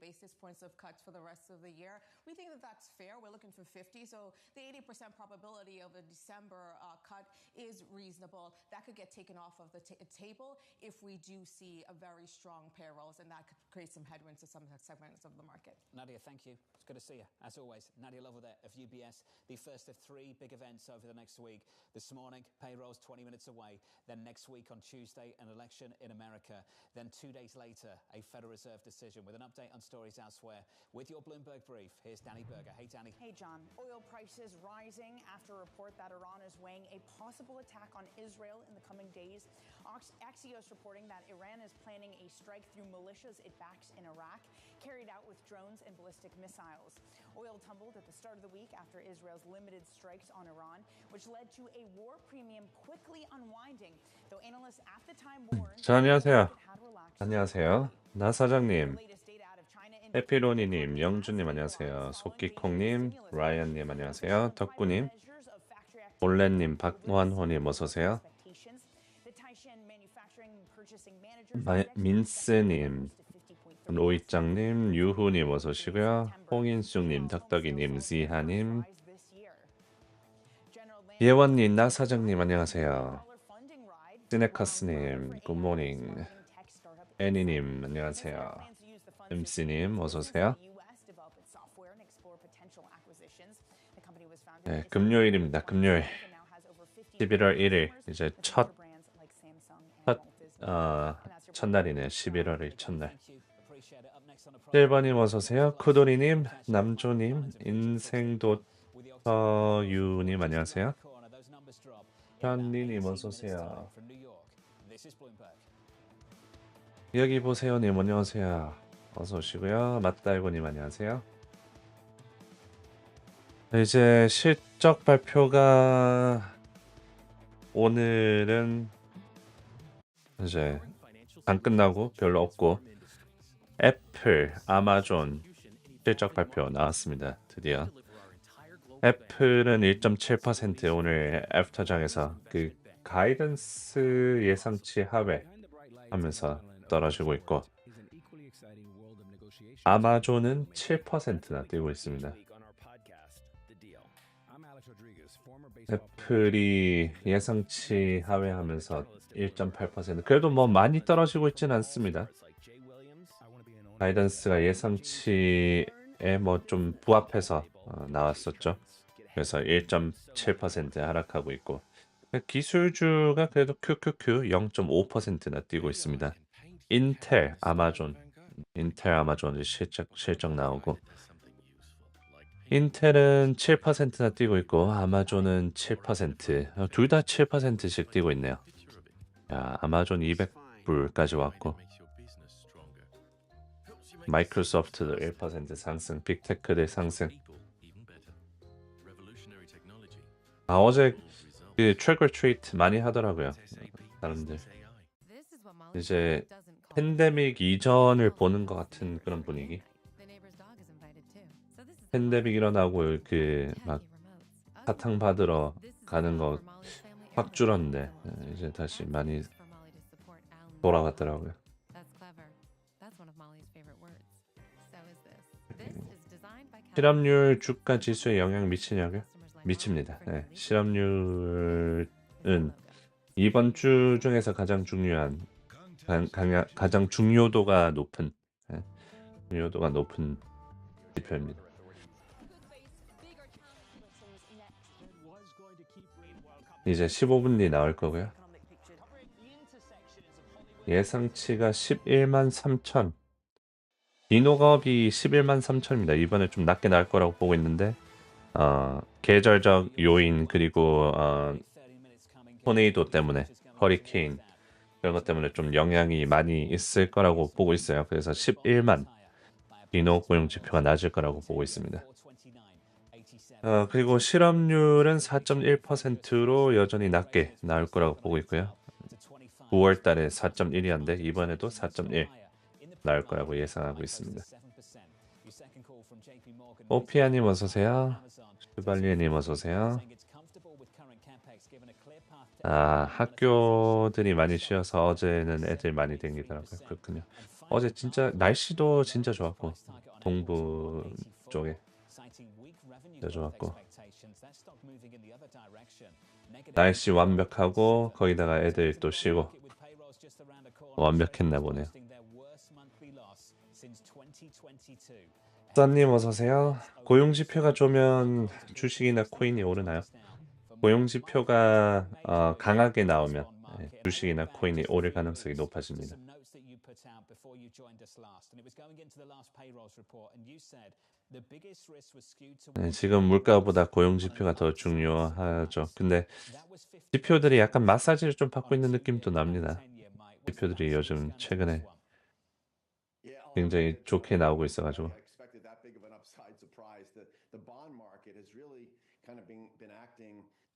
basis points of cuts for the rest of the year. We think that that's fair. We're looking for 50. So the 80% probability of a December cut is reasonable. That could get taken off of the table if we do see a very strong payrolls, and that could create some headwinds to some segments of the market. Nadia, thank you. It's good to see you. As always, Nadia Lovell of UBS. The first of three big events over the next week. This morning, payrolls 20 minutes away. Then next week on Tuesday, an election in America. Then 2 days later, a Federal Reserve decision. With an update on stories elsewhere, with your Bloomberg brief, here's Danny Berger. Hey, Danny. Hey, John. Oil prices rising after a report that Iran is weighing a possible attack on Israel in the coming days. Axios reporting that Iran is planning a strike through militias it backs in Iraq, carried out with drones and ballistic missiles. Oil tumbled at the start of the week after Israel's limited strikes on Iran, which led to a war premium quickly unwinding, though analysts at the time warned. 안녕하세요. 안녕하세요. 나 사장님, 해피로니님, 영준님 안녕하세요. 속기콩님, 라이언님 안녕하세요. 덕구님, 올렌님, 박완호님 어서오세요. 민스님, 로이짱님, 유후님 어서오시고요. 홍인숙님, 덕덕이님, 지하님, 예원님, 나사장님 안녕하세요. 시네카스님, 굿모닝. 애니님 안녕하세요. MC님 어서오세요. 네, 금요일입니다. 금요일 11월 1일 이제 첫날이네요. 11월의 첫날. 1번님 어서오세요. 쿠도리님, 남조님, 인생도서유님 안녕하세요. 현리님 어서오세요. 여기 보세요님 안녕하세요. 어서오시고요. 맞달고님 안녕하세요. 이제 실적 발표가 오늘은 이제 안 끝나고 별로 없고 애플, 아마존 실적 발표 나왔습니다. 드디어 애플은 1.7% 오늘 애프터장에서 그 가이던스 예상치 하회 하면서 떨어지고 있고 아마존은 7%나 뛰고 있습니다. 애플이 예상치 하회하면서 1.8% 그래도 뭐 많이 떨어지고 있진 않습니다. 가이던스가 예상치에 뭐 좀 부합해서 나왔었죠. 그래서 1.7% 하락하고 있고 기술주가 그래도 QQQ 0.5%나 뛰고 있습니다. 인텔, 아마존 실적 나오고 인텔은 7%나 뛰고 있고 아마존은 7%, 둘 다 7%씩 뛰고 있네요. 야, 아마존 200불까지 왔고 마이크로소프트도 1% 상승, 빅테크들 상승. 어제 그 트릭 or 트리트 많이 하더라고요. 사람들 이제 팬데믹 이전을 보는 것 같은 그런 분위기. 팬데믹 일어나고 그 막 사탕 받으러 가는 거 확 줄었는데 이제 다시 많이 돌아갔더라고요. 실업률 주가 지수에 영향 미치냐고요? 미칩니다. 네, 실업률은 이번 주 중에서 가장 중요한 가장 중요도가 높은 지표입니다. 이제 15분 뒤 나올 거고요. 예상치가 11만 3천. 비농업이 11만 3천입니다. 이번에 좀 낮게 나올 거라고 보고 있는데 계절적 요인 그리고 토네이도 때문에 허리케인 그런 것 때문에 좀 영향이 많이 있을 거라고 보고 있어요. 그래서 11만 비농업고용지표가 낮을 거라고 보고 있습니다. 그리고 실업률은 4.1%로 여전히 낮게 나올 거라고 보고 있고요. 9월 달에 4.1이었는데 이번에도 4.1 나올 거라고 예상하고 있습니다. 오피아님 어서오세요. 슈발리에님 어서오세요. 학교들이 많이 쉬어서 어제는 애들 많이 댕기더라고요. 그렇군요. 어제 진짜 날씨도 진짜 좋았고 동부 쪽에 좋았고 날씨 완벽하고 거기다가 애들 또 쉬고 완벽했나 보네요. 썬님 어서오세요. 고용지표가 좋으면 주식이나 코인이 오르나요? 고용지표가 강하게 나오면 주식이나 코인이 오를 가능성이 높아집니다. 지금 물가보다 고용지표가 더 중요하죠. 근데 지표들이 약간 마사지를 좀 받고 있는 느낌도 납니다. 지표들이 요즘 최근에 굉장히 좋게 나오고 있어가지고.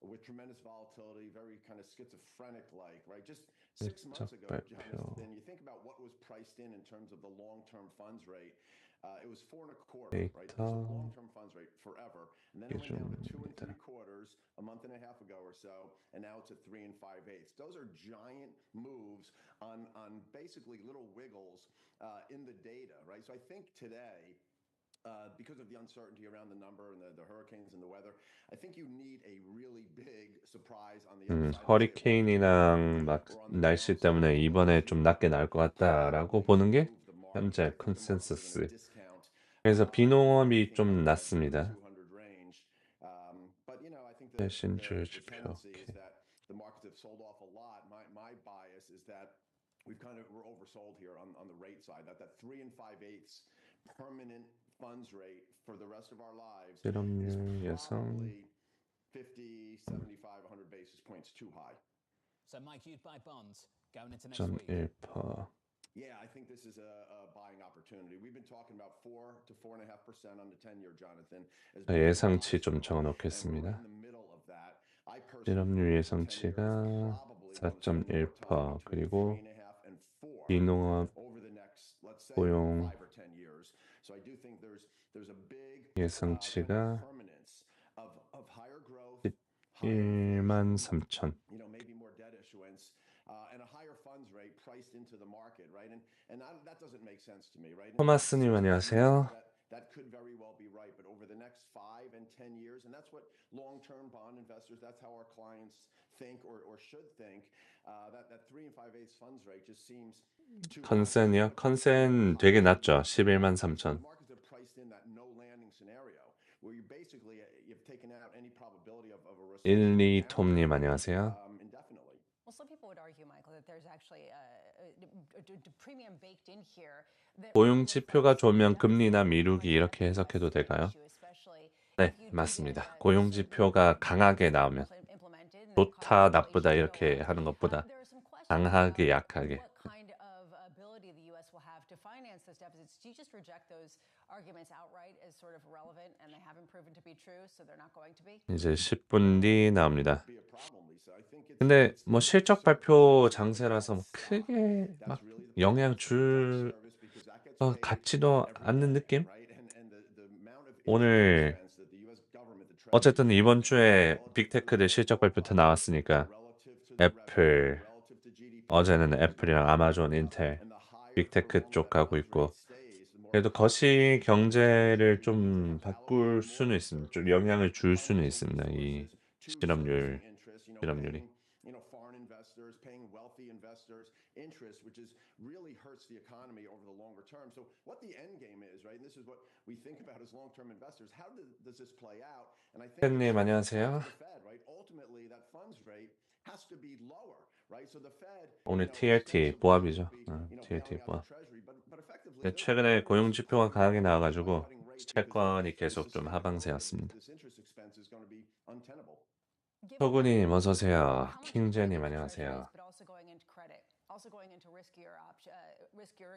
with tremendous volatility, very kind of schizophrenic-like, right? Just 6 months ago, Jonathan, you think about what was priced in terms of the long-term funds rate. It was 4.25, right? This is long-term funds rate forever, and then it went down to 2 3/4 a month and a half ago or so, and now it's at 3 5/8. Those are giant moves on basically little wiggles in the data, right? So I think today. Because of the uncertainty around the number and the hurricanes and the weather, I think you need a really big surprise on the upside. 허리케인이랑 막 날씨 때문에 이번에 좀 낮게 나올 것 같다라고 보는 게 현재 컨센서스. 그래서 비농업이 좀 낮습니다. 신줄 지표. We're oversold here on the rate side. That 3 5/8 permanent funds rate for the rest of our lives is probably 50, 75, 100 basis points too high. So Mike, you'd buy bonds going into next week. 1.1%. Yeah, I think this is a buying opportunity. We've been talking about 4 to 4.5% on the 10-year, Jonathan. 예상치 좀 적어놓겠습니다. 실업률 예상치가 4.1% 그리고 비농업 고용 예상치가 113,000. 토마스님 안녕하세요. That could very well be right, but over the next 5 and 10 years, and that's what long-term bond investors, that's how our clients think or should think. That 3 5/8 funds rate just seems too. 컨센이요? 컨센 되게 낮죠. 113,000. Markets have priced in that no landing scenario, where you basically you've taken out any probability of a recession. 12톰님 안녕하세요. Indefinitely. Well, some people would argue, Michael, that there's actually a premium baked in here. 고용 지표가 좋으면 금리나 미루기 이렇게 해석해도 될까요? 네, 맞습니다. 고용 지표가 강하게 나오면 좋다, 나쁘다 이렇게 하는 것보다 강하게, 약하게. 이제 10분 뒤 나옵니다. 근데 뭐 실적 발표 장세라서 뭐 크게 막 영향 줄 같지도 않는 느낌? 오늘 어쨌든 이번 주에 빅테크들 실적 발표도 나왔으니까 애플, 어제는 애플이랑 아마존, 인텔, 빅테크 쪽 가고 있고 그래도 거시 경제를 좀 바꿀 수는 있습니다. 좀 영향을 줄 수는 있습니다. 이 실업률이. Interest, which is really hurts the economy over the longer term. So what the end game is, right? And this is what we think about as long-term investors. How does this play out? And I think 님 안녕하세요. the Fed, right? Ultimately, that funds rate has to be lower, right? So the Fed 오늘 TLT 보합이죠. TLT 보합. 최근에 고용 지표가 강하게 나와가지고 채권이 계속 좀 하방세였습니다. 서구님 어서 오세요. 킹제님 안녕하세요. Also going into riskier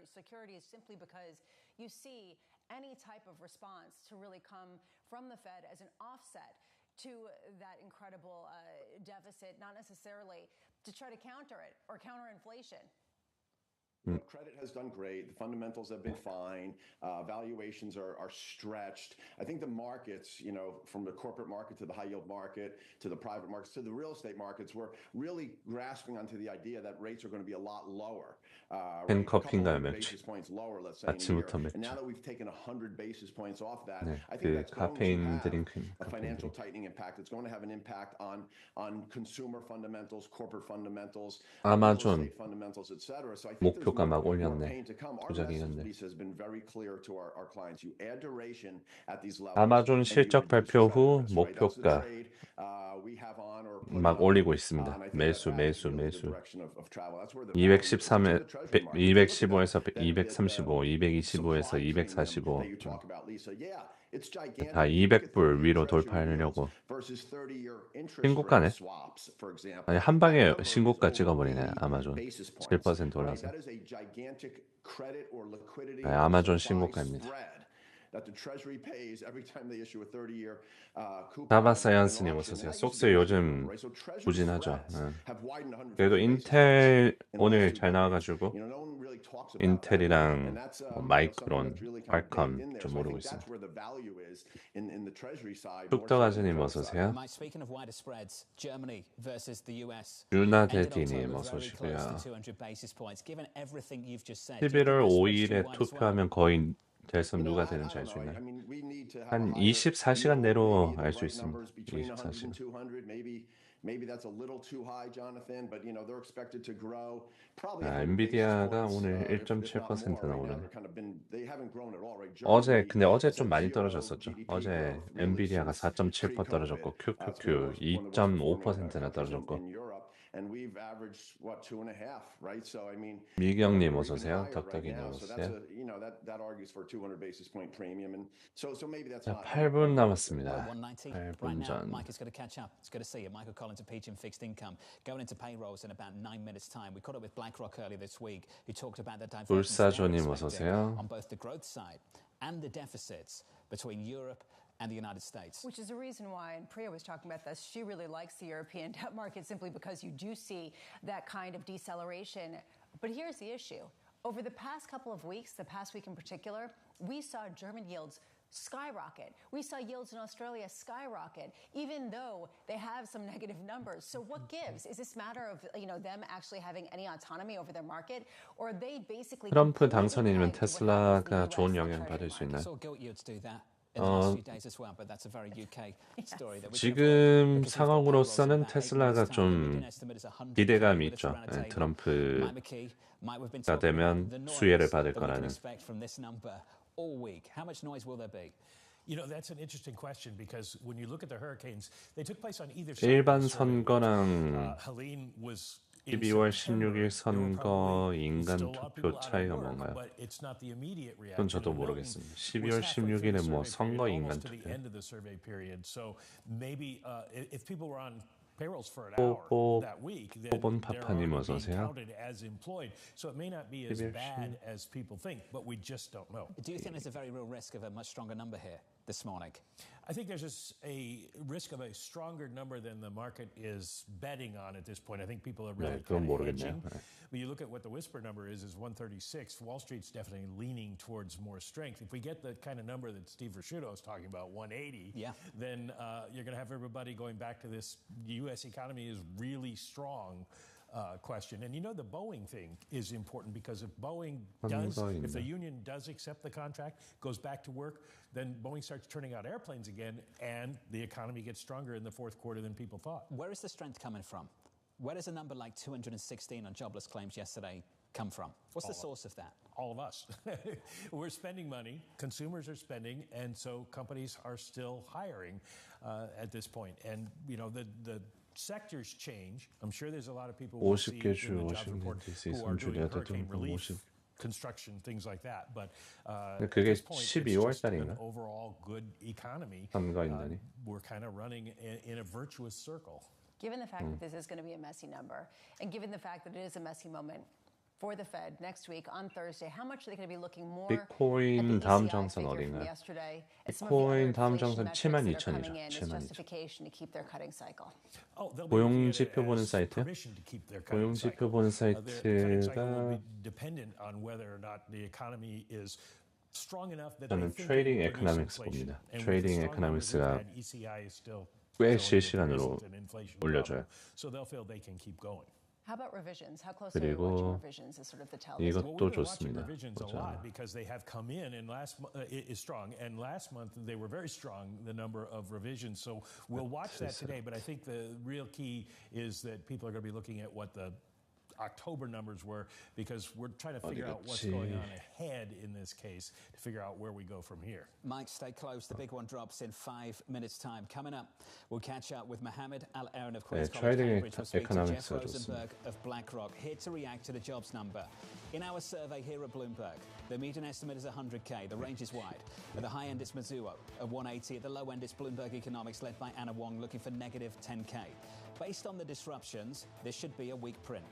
securities simply because you see any type of response to really come from the Fed as an offset to that incredible deficit, not necessarily to try to counter it or counter inflation. Credit has done great. The fundamentals have been fine. Valuations are stretched. I think the markets, from the corporate market to the high yield market to the private markets to the real estate markets, we're really grasping onto the idea that rates are going to be a lot lower. 캔커피인가요, 맥주? 아침부터 맥주. 네, 그 카페인 드링크입니다. 카페인 드링크. 아마존 목표가 막 올렸네. 조작이었네. 아마존 실적 발표 후 목표가 막 올리고 있습니다. 매수. 215에서 235, 225에서 245. 다 200불 위로 돌파하려고. 신고가네. 아니, 한 방에 신고가 찍어버리네. 아마존 7% 올라서. 네, 아마존 신고가입니다. 다바사이언스님 어서오세요. 속스 요즘 부진하죠. 그래도 인텔 오늘 잘 나와가지고 인텔이랑 마이크론, 퀄컴 좀 오르고 있습니다. 뚝떡아즈님 어서오세요. 유나데디님 어서오시고요. 11월 5일에 투표하면 거의 대선 누가 되는지 알 수 있나요? 한 24시간 내로 알 수 있습니다. 24시간. 엔비디아가 오늘 1.7%나 오르네. 근데 어제 좀 많이 떨어졌었죠. 어제 엔비디아가 4.7% 떨어졌고 QQQ 2.5%나 떨어졌고. 미경님 어서오세요. 덕덕이님 어서오세요. 자, 8분 남았습니다. 8분 전. 불사조님 어서오세요. and the United States. Which is the reason why, and Priya was talking about this, she really likes the European debt market simply because you do see that kind of deceleration. But here's the issue. Over the past couple of weeks, the past week in particular, we saw German yields skyrocket. We saw yields in Australia skyrocket, even though they have some negative numbers. So what gives? Is this a matter of them actually having any autonomy over their market, or are they basically? 트럼프 당선이면 테슬라가 좋은 영향 받을 수 있나요? 지금 상황으로서는 테슬라가 좀 기대감이 있죠. 네, 트럼프가 되면 수혜를 받을 거라는. 일반 선거랑 12월 16일 선거 인간 투표 차이가 뭔가요? 그건 저도 모르겠습니다. 12월 16일에 뭐 선거 인간 투표. 호본 파파님 어서 오세요. So it may not be as bad as people think, but we just don't know. Do you think there's a very real risk of a much stronger number here this morning? I think there's a risk of a stronger number than the market is betting on at this point. I think people are really kind of hedging. When you look at what the whisper number is 136. Wall Street's definitely leaning towards more strength. If we get the kind of number that Steve Rasciuto is talking about, 180, then you're going to have everybody going back to this U.S. economy is really strong question. And the Boeing thing is important because if Boeing does, if the union does accept the contract, goes back to work, then Boeing starts turning out airplanes again, and the economy gets stronger in the fourth quarter than people thought. Where is the strength coming from? Where does a number like 216 on jobless claims yesterday come from? What's the source of that? All of us. We're spending money, consumers are spending, and so companies are still hiring at this point. And, the sectors change. I'm sure there's a lot of people who see in the jobs report who are doing hurricane relief, construction, things like that. But 그게 at this point, it's 12월 just an 달인가? overall good economy. We're kind of running in a virtuous circle. Given the fact that this is going to be a messy number, and given the fact that it is a messy moment for the Fed next week on Thursday, how much are they going to be looking more 비트코인 다음 정선 어딘가요? 비트코인 다음 정선 72,000이죠. 72,000. 고용지표 보는 사이트요? 고용지표 보는 사이트가 저는 트레이딩 에코노믹스 봅니다. 트레이딩 에코노믹스가 꽤 실시간으로 올려줘요. How about revisions? How close are you 그리고 watching revisions as sort of the tell? 이것도 좋습니다. Revisions a lot because they have come in and last is strong, and last month they were very strong. The number of revisions, so we'll watch that today. But I think the real key is that people are going to be looking at what the October numbers were, because we're trying to figure out what's going on ahead in this case to figure out where we go from here. Mike, stay close. The big one drops in 5 minutes' time. Coming up, we'll catch up with Mohammed Al-Aaron of Queen's College, Cambridge. We'll speak to Jeff Rosenberg of BlackRock, here to react to the jobs number. In our survey here at Bloomberg, the median estimate is 100K. The range is wide. At the high end, it's Mizuho at 180. At the low end, it's Bloomberg Economics, led by Anna Wong, looking for negative 10K. Based on the disruptions, this should be a weak print.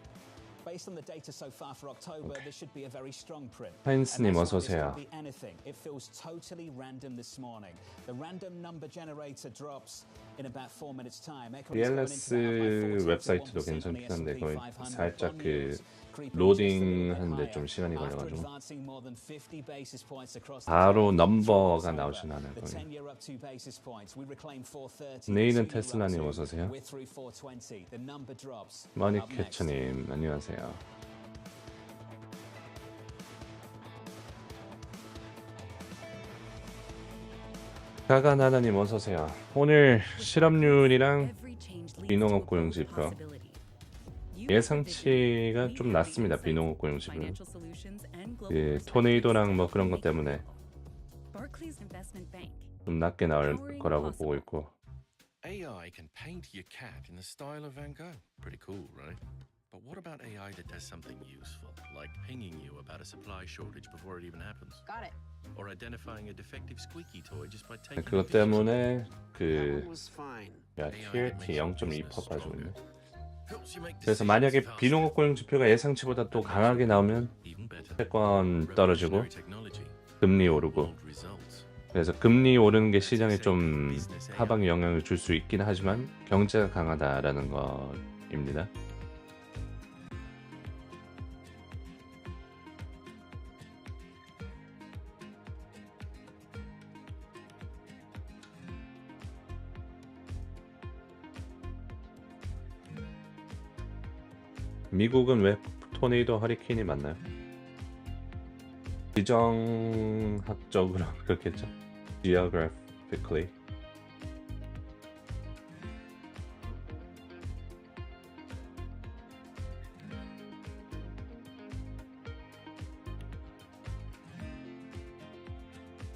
Based on the data so far for October, this should be a very strong print. 하인스님 어서 오세요. It feels totally random this morning. The random number generator drops in about 4 minutes time. BLS 웹사이트도 괜찮긴 한데 거의 살짝 그 로딩하는데 좀 시간이 걸려가지고 바로 넘버가 나오진 않아요. 내일은 테슬라님 어서 오세요. 머니캐쳐님 안녕하세요. 가가나나님 어서 오세요. 오늘 실업률이랑 비농업고용지표 예상치가 좀 낮습니다. 비농업고용지표는 토네이도랑 뭐 그런 것 때문에 좀 낮게 나올 거라고 보고 있고. AI can paint your cat in the style of Van Gogh. Pretty cool, right? But what about AI that does something useful, like pinging you about a supply shortage before it even happens? Got it. Or identifying a defective squeaky toy just by taking 그것 때문에 그 TLT 0.2% 빠지고 있네. 그래서 만약에 비농업고용지표가 예상치보다 또 강하게 나오면 채권 떨어지고 금리 오르고, 그래서 금리 오르는 게 시장에 좀 하방 영향을 줄 수 있긴 하지만 경제가 강하다라는 거입니다. 미국은 왜 토네이도 허리케인이 많나요? 지정학적으로 그렇겠죠. Geographically.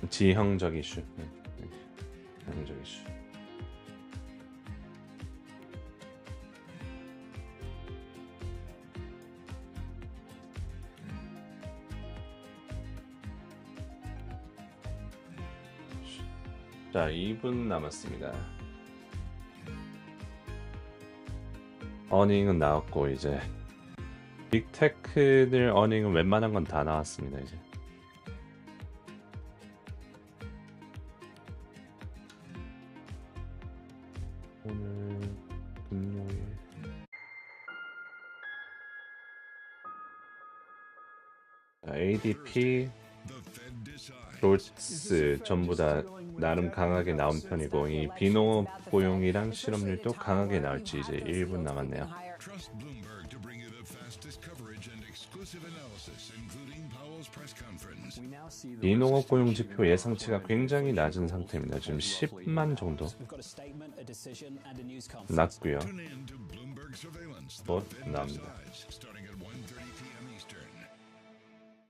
지형적 이슈. 지형적 이슈. 자, 2분 남았습니다. 어닝은 나왔고 이제 빅테크들 어닝은 웬만한 건 다 나왔습니다. 이제 오늘 금요일 ADP, 롤스 전부 다 나름 강하게 나온 편이고, 이 비농업 고용이랑 실업률도 강하게 나올지 이제 1분 남았네요. 비농업 고용지표 예상치가 굉장히 낮은 상태입니다. 지금 10만 정도 낮고요. 곧 나옵니다.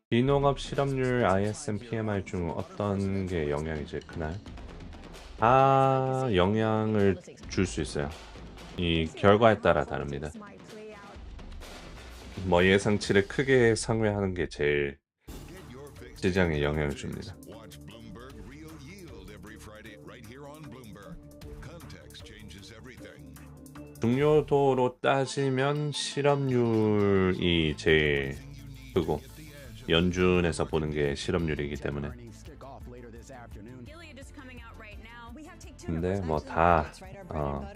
비농업 실업률 ISM PMI 중 어떤 게 영향이 제일 크나요? 다 영향을 줄 수 있어요. 이 결과에 따라 다릅니다. 뭐 예상치를 크게 상회하는 게 제일 시장에 영향을 줍니다. 중요도로 따지면 실업률이 제일 크고, 연준에서 보는 게 실업률이기 때문에. 근데 뭐 다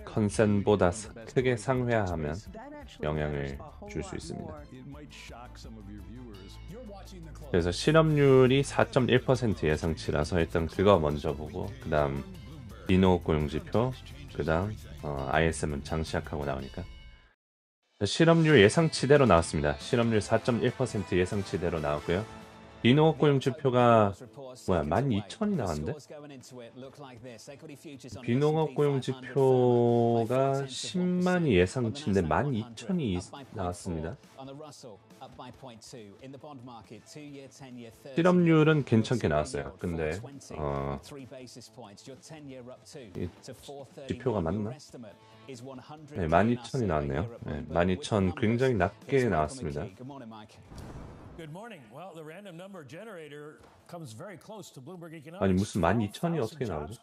컨센보다 크게 상회하면 영향을 줄 수 있습니다. 그래서 실업률이 4.1% 예상치라서 일단 그거 먼저 보고, 그 다음 비농업 고용지표, 그 다음 ISM은 장시약하고 나오니까. 실업률 예상치대로 나왔습니다. 실업률 4.1% 예상치대로 나왔고요. 비농업고용지표가 뭐야 12,000이 나왔는데? 비농업고용지표가 10만이 예상치인데 12,000이 나왔습니다. 실업률은 괜찮게 나왔어요. 근데 이 지표가 맞나? 네, 12,000이 나왔네요. 네, 12,000 굉장히 낮게 나왔습니다. 아니 무슨 12,000이 어떻게 나오죠?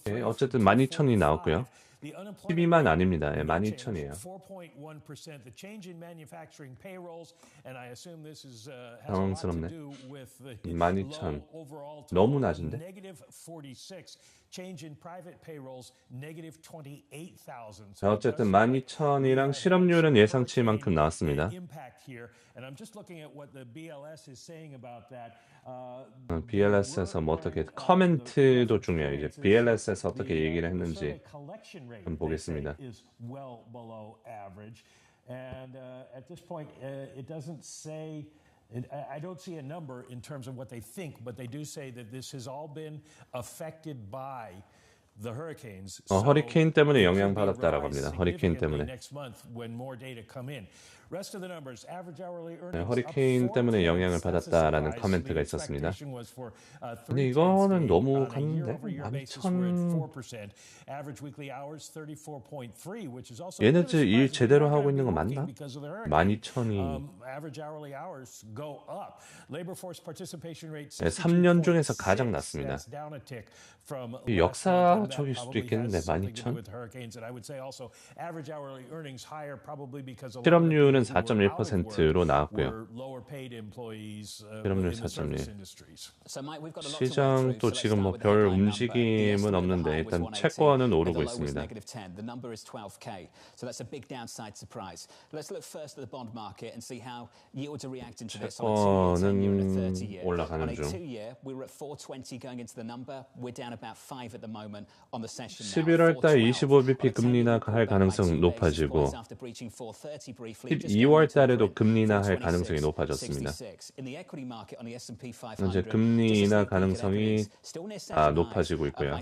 네, 어쨌든 12,000이 나왔고요. 12만 아닙니다. 네, 12,000이에요. 당황스럽네. 12,000 너무 낮은데? 자, 어쨌든 12,000이랑 실업률은 예상치만큼 나왔습니다. BLS에서 뭐 어떻게 커멘트도 중요해요. 이제 BLS에서 어떻게 얘기를 했는지 한번 보겠습니다. I don't see a number in terms of what they think, but they do say that this has all been affected by the hurricanes. 허리케인 때문에 영향받았다라고 합니다. 허리케인 때문에. 네, 허리케인 때문에 영향을 받았다라는 코멘트가 있었습니다. 근데 이거는 너무 갔는데? 12,000... 얘네들 일 제대로 하고 있는 거 맞나? 12,000이... 네, 3년 중에서 가장 낮습니다. 역사적일 수도 있겠는데 12,000? 실업률은 4.1%로 나왔고요. 실업률 4.1. 시장도 지금 뭐 별 움직임은 없는데 일단 채권은 오르고 있습니다. 채권은 올라가는 중. 11월 달 25bp 금리 인하할 가능성 높아지고 12월 달에도 금리 인하할 가능성이 높아졌습니다. 현재 금리 인하 가능성이 높아지고 있고요.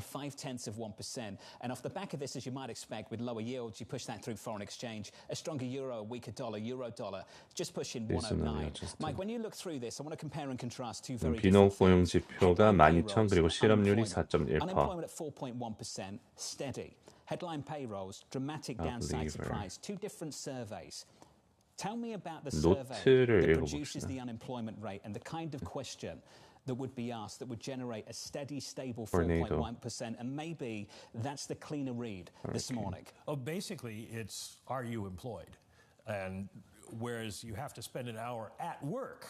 비농업고용지표가 12,000 그리고 실업률이 4.1%. Headline payrolls, dramatic downside surprise. Two different surveys. Tell me about the survey that produces the unemployment rate and the kind of question that would be asked that would generate a steady, stable 4.1%, and maybe that's the cleaner read this morning. Oh, basically, it's are you employed? And whereas you have to spend an hour at work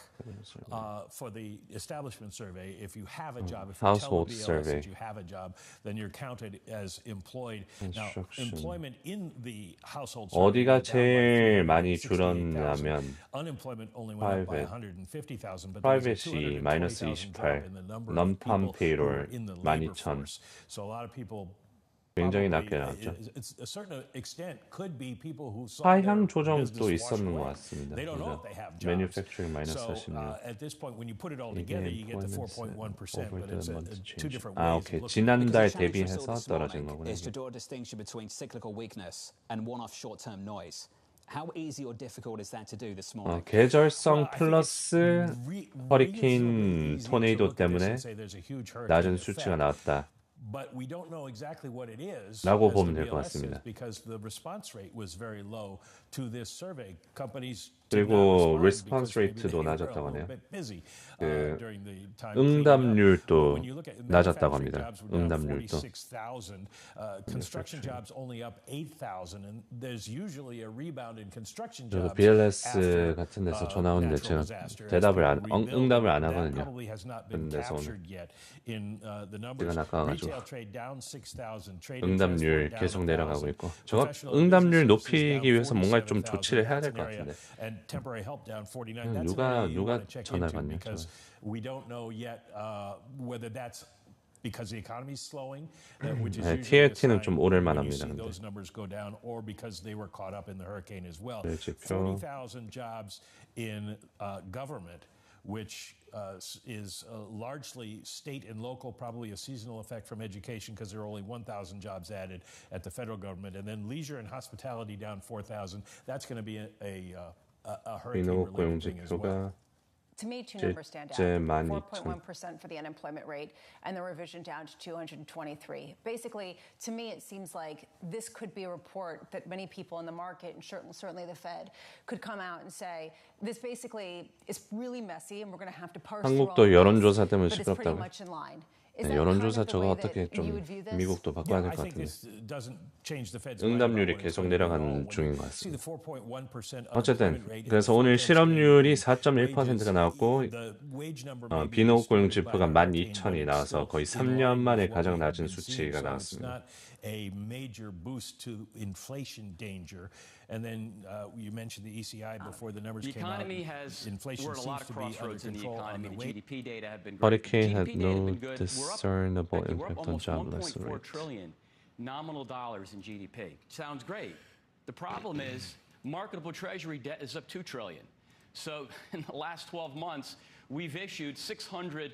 for the establishment survey, if you have a job, if you tell the BLS that you have a job, then you're counted as employed. Now, employment in the household survey 어디가 제일 많이 줄었냐면 unemployment only went up by 150,000, but 프라이빗이 마이너스 28, non-farm payroll 12,000. So a lot of people 굉장히 낮게 나왔죠. 하향 조정도 있었는 것 같습니다. Manufacturing 마이너스 46. 이게 오케이. 지난달 대비해서 떨어진 거구나. 계절성 플러스 허리케인 토네이도 때문에 낮은 수치가 나왔다. 라고 보면 될 것 같습니다. 그리고 response rate도 낮았다고 하네요. 응답률도 낮았다고 합니다. 응답률도. 저도 BLS 같은 데서 전화 오는데 제가 응답을 안 하거든요. 그런 데서 오늘 제가 낚아가지고 응답률 계속 내려가고 있고 저거 응답률 높이기 위해서 뭔가 좀 조치를 해야 될 것 같은데 누가 전화를 받냐. because the economy is slowing, which is 네, usually a TLT는 sign 좀 when 오를만합니다. you see 근데. those numbers go down, or because they were caught up in the hurricane as well. 지표. 40,000 jobs in government, which is largely state and local, probably a seasonal effect from education because there are only 1,000 jobs added at the federal government, and then leisure and hospitality down 4,000. That's going to be a hurricane-related thing as well. To me, two numbers stand out. 4.1% for the unemployment rate and the revision down to 223. Basically, to me, it seems like this could be a report that many people in the market and certainly the Fed could come out and say, this basically is really messy and we're going to have to parse through all 한국도 of this, 여론조사 때문에 but it's pretty 시끄럽다고요. much in line. 네, 여론조사 저거 어떻게 좀 미국도 바꿔야 될 것 같은데 응답률이 계속 내려가는 중인 것 같습니다. 어쨌든 그래서 오늘 실업률이 4.1%가 나왔고 비농업고용지표가 12,000이 나와서 거의 3년 만에 가장 낮은 수치가 나왔습니다. A major boost to inflation danger. And then you mentioned the ECI before the numbers came out. Inflation seems to be under control on the way. Hurricane had no discernible impact on jobless rate. Nominal dollars in GDP. Sounds great. The problem is marketable treasury debt is up $2 trillion. So in the last 12 months, we've issued $600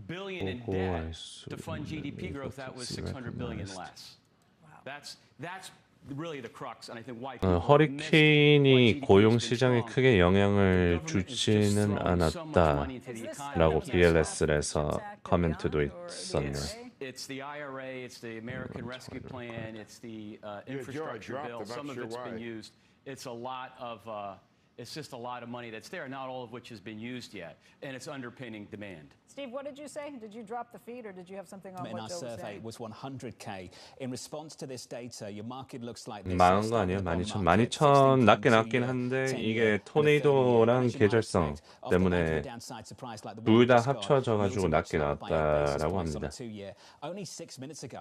billion in debt to fund GDP growth. That was $600 billion less. That's really the crux, and I think why 허리케인이 고용 시장에 크게 영향을 주지는 않았다라고 BLS에서 코멘트도 있었네요. It's the IRA, it's the American Rescue Plan, it's the infrastructure bill. Some of it's been used. It's a lot of it's just a lot of money that's there, not all of which has been used yet, and it's underpinning demand. Steve, what did you say? Did you drop the feed, or did you have something on what Joe was saying? In our survey, it was 100K. In response to this data, your market looks like this. 망한 거 아니에요? 12,000 낮긴 한데 이게 토네이도랑 계절성 때문에 둘 다 합쳐져가지고 낮게 나왔다라고 합니다.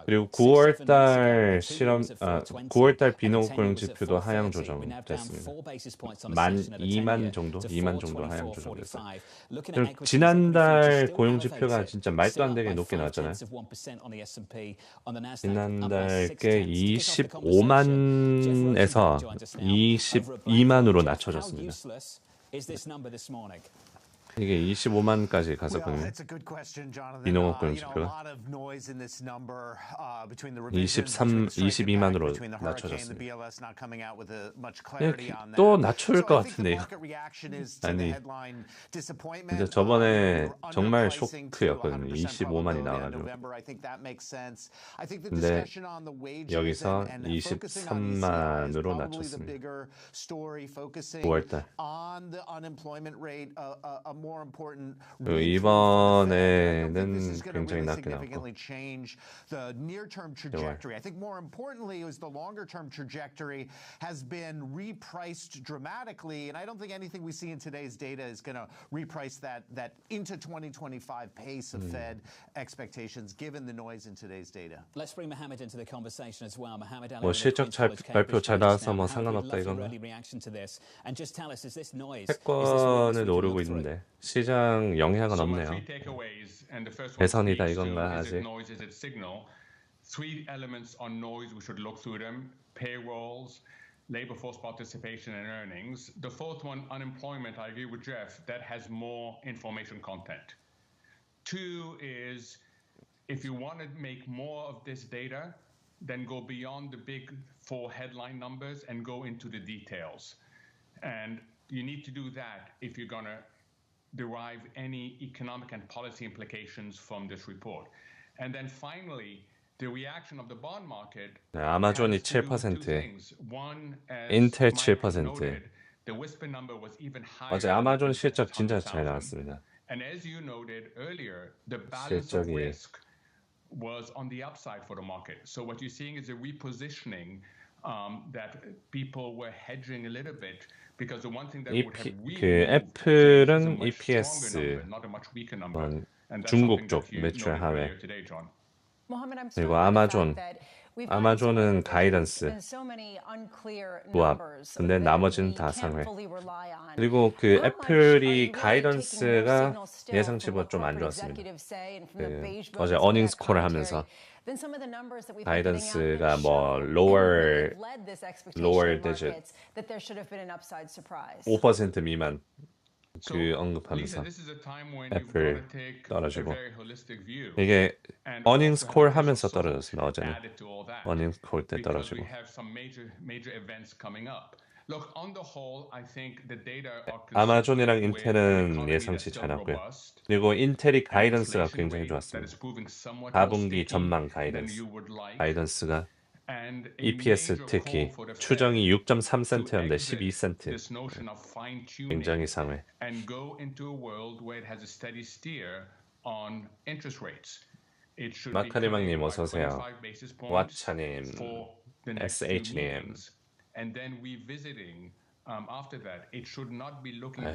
그리고 9월달 비농업고용 지표도 하향 조정됐습니다. 2만 정도 하향 조정됐어요. 지난달 고용 지표가 진짜 말도 안 되게 높게 나왔잖아요. 지난달 게 25만에서 22만으로 낮춰졌습니다. 이게 25만까지 갔었거든요. 비농업고용 지표가 22만으로 낮춰졌습니다. 또 낮출 것 같은데요. 아니, 근데 저번에 정말 쇼크였거든요. 25만이 나와가지고. 근데 여기서 23만으로 낮췄습니다. 9월달. 이번에는 굉장히 낮게 나왔고 the near-term trajectory. I think more importantly is the longer-term trajectory has been repriced dramatically, and I don't think anything we see in today's data is going to reprice that into 2025 pace of Fed expectations, given the noise in today's data. Let's bring Mohammed into the conversation as well. Mohammed, 뭐 실적 발표 잘 나와서 뭐 상관없다 이건가? 패권을 노리고 있는데 시장 영향은 없네요. 대선이다 이건가 아직? Three elements on noise, we should look through them: payrolls, labor force participation, and earnings. The fourth one, unemployment, I agree with Jeff, that has more information content. Two is, if you want to make more of this data, then go beyond the big four headline numbers and go into the details. And you need to do that if you're going to derive any economic and policy implications from this report. And then finally, the reaction of the bond market. 네, 아마존이 7%, 인텔 7%. 어제 아마존 실적 진짜 잘 나왔습니다. And as you noted earlier, the balance of 실적이 risk was on the upside for the market. So what you're seeing is a repositioning that people were hedging a little bit. Because the one thing that would have 그 애플은 EPS 중국 쪽 매출 하회 그리고 아마존 아마존은 가이던스 부합. 근데 나머지는 다 상회. 그리고 그 애플이 가이던스가 예상치보다 좀 안 좋았습니다. 어제 어닝스 콜을 하면서 가이던스가 뭐 lower digit 5% 미만 그 언급하면서 애플 떨어지고 이게 어닝스 콜 하면서 떨어졌습니다. 어제는 어닝스 콜 때 떨어지고 아마존이랑 인텔은 예상치 잘 나왔고요. 그리고 인텔이 가이던스가 굉장히 좋았습니다. 4분기 전망 가이던스가 EPS 특히 추정이 6.3센트였는데 12센트 굉장히 상회. 마카리망님 어서오세요. 왓차님, SH님.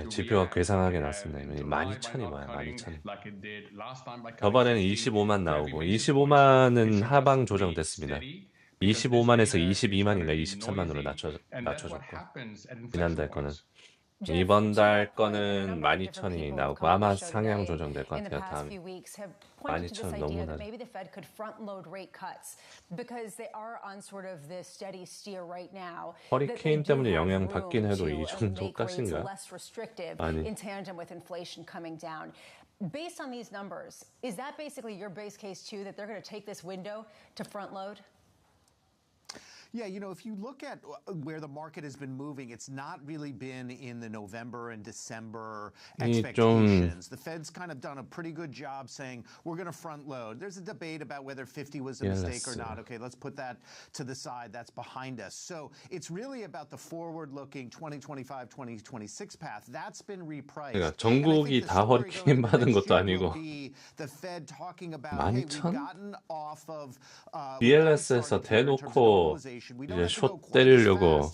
지표가 괴상하게 났습니다. 12,000이 뭐야 12,000. 저번에는 25만 나오고 25만은 하방 조정됐습니다. 25만에서 22만인가 23만으로 낮춰졌고 지난달 거는 이번 달 거는 12,000이 나오고 아마 상향 조정될 것 같아요. 다음에 12,000 너무 낮아. 허리케인 때문에 영향 받긴 해도 이 정도까지인가? 아니. Based on these numbers, is that basically your base case too, that they're going to take this window to front load? Yeah, you know, if you look at where the market has been moving, it's not really been in the November and December expectations. The Fed's kind of done a pretty good job saying we're going to front load. There's a debate about whether 50 was a mistake or not. Okay, let's put that to the side. That's behind us. So it's really about the forward-looking 2025, 2026 path. That's been repriced. 그러니까 전국이 다 허리케인 받은 것도 아니고 12,000? BLS에서 대놓고 이제 숏 때리려고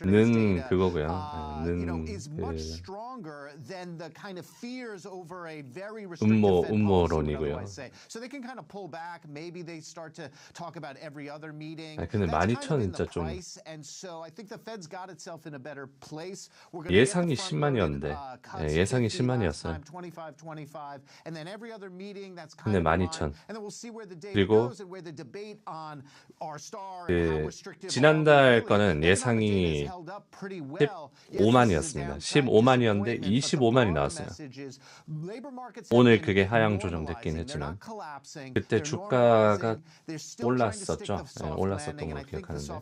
는 그거고요. 는 음모론이고요. 근데 12,000 진짜 좀 예상이 10만이었는데 예상이 10만이었어요. 근데 12,000 그리고 지난달 거는 예상이 15만이었습니다. 15만이었는데 25만이 나왔어요. 오늘 그게 하향 조정됐긴 했지만 그때 주가가 올랐었죠. 올랐었던 걸로 기억하는데.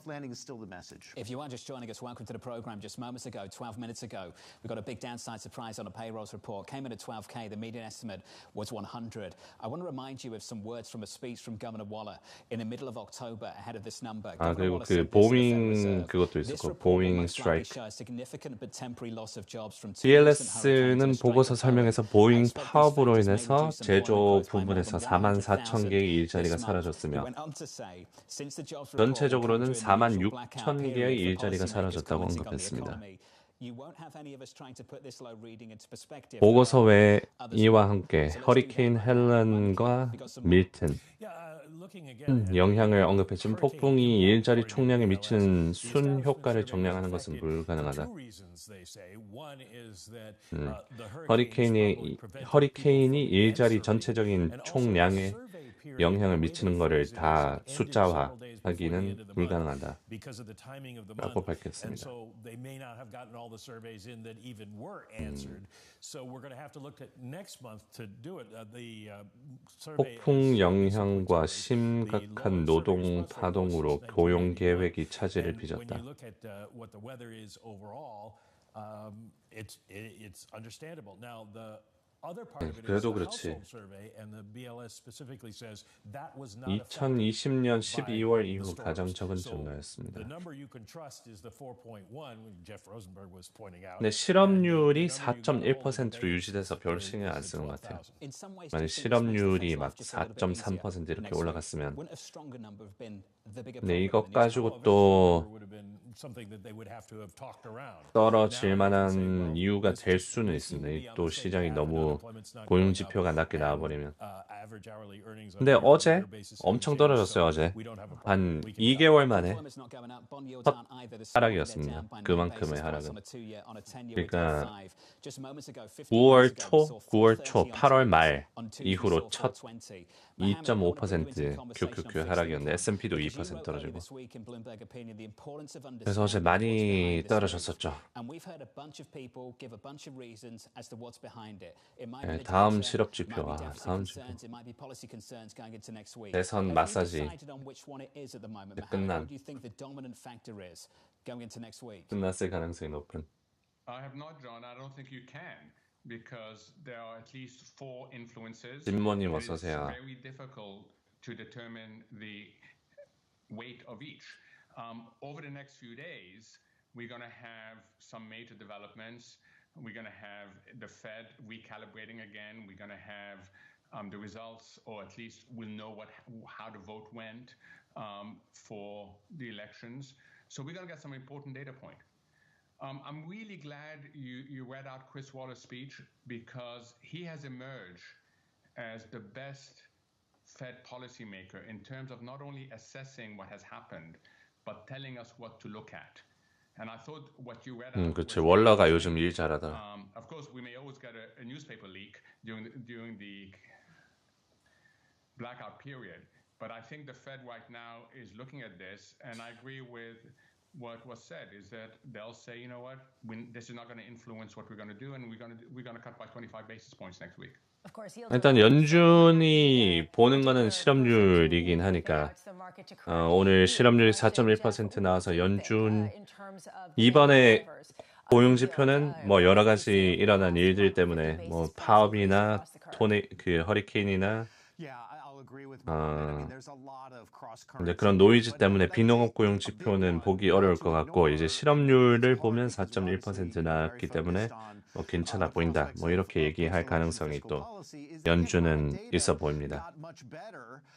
If you are just joining us, welcome to the program. Just moments ago, 12 minutes ago, we got a big downside surprise on a payrolls report. Came in at 12K. The median estimate was 100. I want to remind you of some words from a speech from Governor Waller in the middle of October ahead of this number. 그리고 그 보잉 그것도 있었고 보잉 스트라이크. BLS는 보고서 설명에서 보잉 파업으로 인해서 제조 부문에서 44,000개의 일자리가 사라졌으며 전체적으로는 46,000개의 일자리가 사라졌다고 언급했습니다. 보고서 외에 이와 함께 허리케인 헬런과 밀튼 영향을 언급했지만 폭풍이 일자리 총량에 미치는 순 효과를 정량하는 것은 불가능하다. 허리케인이 일자리 전체적인 총량에 영향을 미치는 것을 다 숫자화하기는 불가능하다 라고 밝혔습니다. 폭풍 영향과 심각한 노동 파동으로 고용 계획이 차질을 빚었다. 그래도 그렇지. 2020년 12월 이후 가장 적은 증가였습니다. 근데 실업률이 4.1%로 유지돼서 별 신경 안 쓰는 것 같아요. 만약 실업률이 막 4.3% 이렇게 올라갔으면 근데 이것 가지고 또 떨어질 만한 이유가 될 수는 있습니다. 또 시장이 너무 또 고용지표가 낮게 나와버리면. 근데 어제 엄청 떨어졌어요. 어제 한 2개월 만에 첫 하락이었습니다. 그만큼의 하락은. 그러니까 9월 초, 8월 말 이후로 첫 2.5% QQQ 하락이었는데 S&P도 2% 떨어지고. 그래서 어제 많이 떨어졌었죠. 네, 다음 실업지표. 다음 지표. 대선 마사지 끝났을 가능성이 높은. I have not, John. I don't think you can. Because there are at least 4 influences. 진모님 어서 오세요. It's very difficult to determine the weight of each. Over the next few days, we're going to have some major developments. We're going to have the Fed recalibrating again. We're going to have the results, or at least we'll know how the vote went for the elections. So we're going to get some important data point. I'm really glad you read out Chris Waller's speech because he has emerged as the best Fed policymaker in terms of not only assessing what has happened, but telling us what to look at. And I thought what you read out. 그치, 월러가 요즘 일 잘하더라. Of course, we may always get a newspaper leak during the blackout period, but I think the Fed right now is looking at this, and I agree with what was said is that they'll say, you know what, this is not going to influence what we're going to do, and we're going to cut by 25 basis points next week. 일단 연준이 보는 거는 실업률이긴 하니까 오늘 실업률이 4.1% 나와서 연준 이번에 고용지표는 뭐 여러 가지 일어난 일들 때문에 뭐 파업이나 그 허리케인이나 근데 그런 노이즈 때문에 비농업 고용 지표는 보기 어려울 것 같고 이제 실업률을 보면 4.1% 나왔기 때문에 뭐 괜찮아 보인다. 뭐 이렇게 얘기할 가능성이 또 연준은 있어 보입니다.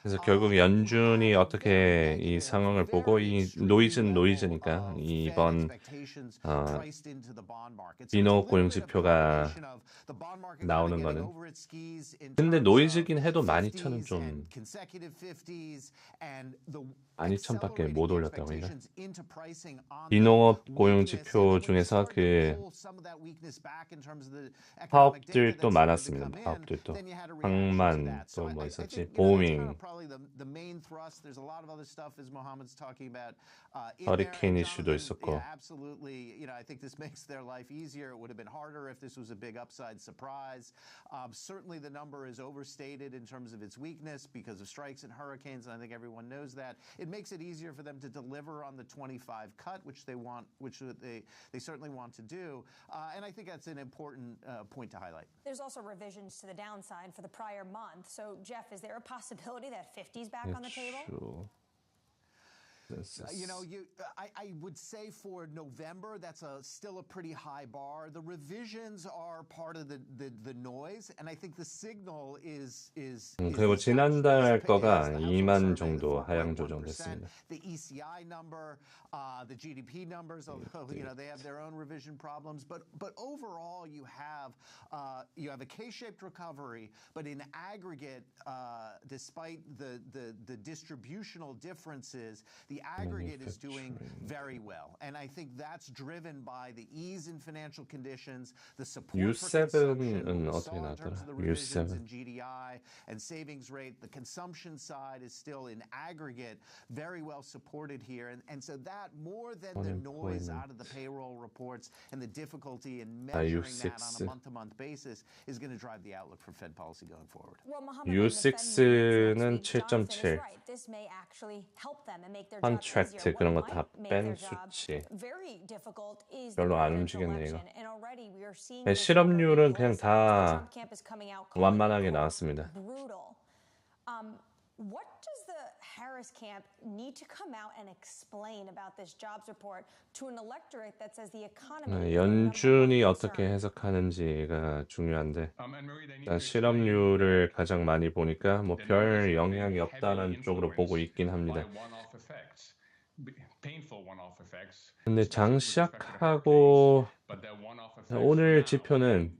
그래서 결국 연준이 어떻게 이 상황을 보고 이 노이즈는 노이즈니까 이번 비농업 고용 지표가 나오는 거는 근데 노이즈긴 해도 12,000은 좀 12,000밖에 못 올렸다고 해요. 비농업 고용 지표 중에서 그 파업들도 많았습니다. 파업들도 항만 또 뭐 있었지? 보밍 허리케인 이슈도 있었고 Certainly the number is overstated in terms of its weakness because of strikes and hurricanes, and I think everyone knows that. It makes it easier for them to deliver on the 25 cut, which they want, which they certainly want to do. And I think that's an important point to highlight. There's also revisions to the downside for the prior month. So, Jeff, is there a possibility that 50's back on the table? Sure. You know, I would say for November, that's still a pretty high bar. The revisions are part of the noise, and I think the signal is 그리고 지난달 거가 2만 정도 하향 조정됐습니다. The ECI number, the GDP numbers, although you know they have their own revision problems, but overall you have a K-shaped recovery, but in aggregate, despite the distributional differences, the aggregate is doing very well, and I think that's driven by the ease in financial conditions, the support for consumption in terms of the revisions in GDI and savings rate. The consumption side is still in aggregate very well supported here, and so that more than the noise out of the payroll reports and the difficulty in measuring that on a month-to-month basis is going to drive the outlook for Fed policy going forward. U6는 7.7. 컨트랙트 그런 거 다 뺀 수치 별로 안 움직였네 이거. 네, 실업률은 그냥 다 완만하게 나왔습니다. What does the Harris camp need to come out and explain about this jobs report to an electorate that says the economy? 연준이 어떻게 해석하는지가 중요한데 일단 실업률을 가장 많이 보니까 뭐 별 영향이 없다는 쪽으로 보고 있긴 합니다. 근데 장 시작하고 오늘 지표는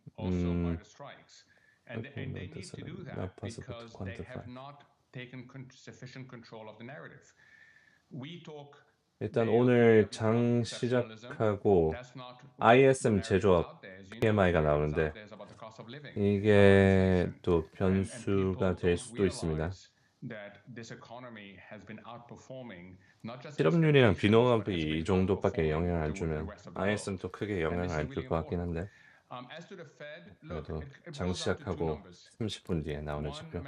And they need to do that because they have not taken sufficient control of the narrative. We talk. 일단 오늘 장 시작하고 ISM 제조업 PMI가 나오는데 이게 또 변수가 될 수도 있습니다. 실업률이랑 비농업이 이 정도밖에 영향을 안 주면 ISM도 크게 영향을 안 줄 것 같긴 한데 그래도 장 시작하고 30분 뒤에 나오는 지표.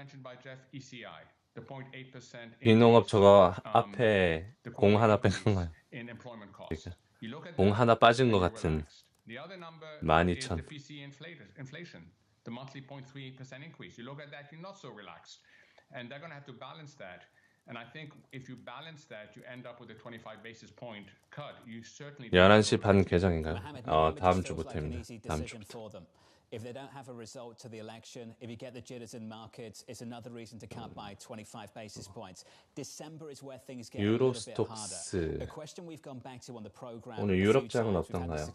비농업 저거 앞에 공 하나 뺀 건가요? 공 하나 빠진 것 같은 12,000. The monthly 0.3% increase. You look at that, you're not so relaxed. And they're going to have to balance that. And I think if you balance that, you end up with a 25 basis point cut. You certainly 11시 반 개장인가요? 다음 주부터입니다. 다음 주부터. If they don't have a result to the election, if you get the jitters in markets, it's another reason to cut by 25 basis points. December is where things get a little bit harder. A question we've gone back to on the program. 오늘 유럽장은 어떤가요?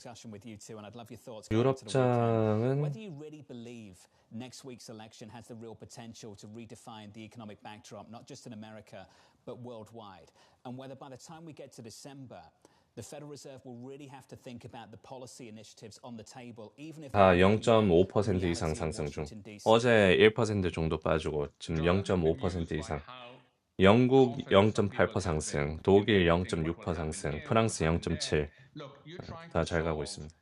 유럽장은 whether you really believe next week's election has the real potential to redefine the economic backdrop, not just in America, but worldwide. And whether by the time we get to December, the Federal Reserve will really have to think about the policy initiatives on the table, even if 0.5% 이상 상승 중. 어제 1% 정도 빠지고 지금 0.5% 이상. 영국 0.8% 상승, 독일 0.6% 상승, 프랑스 0.7%. 다 잘 가고 있습니다.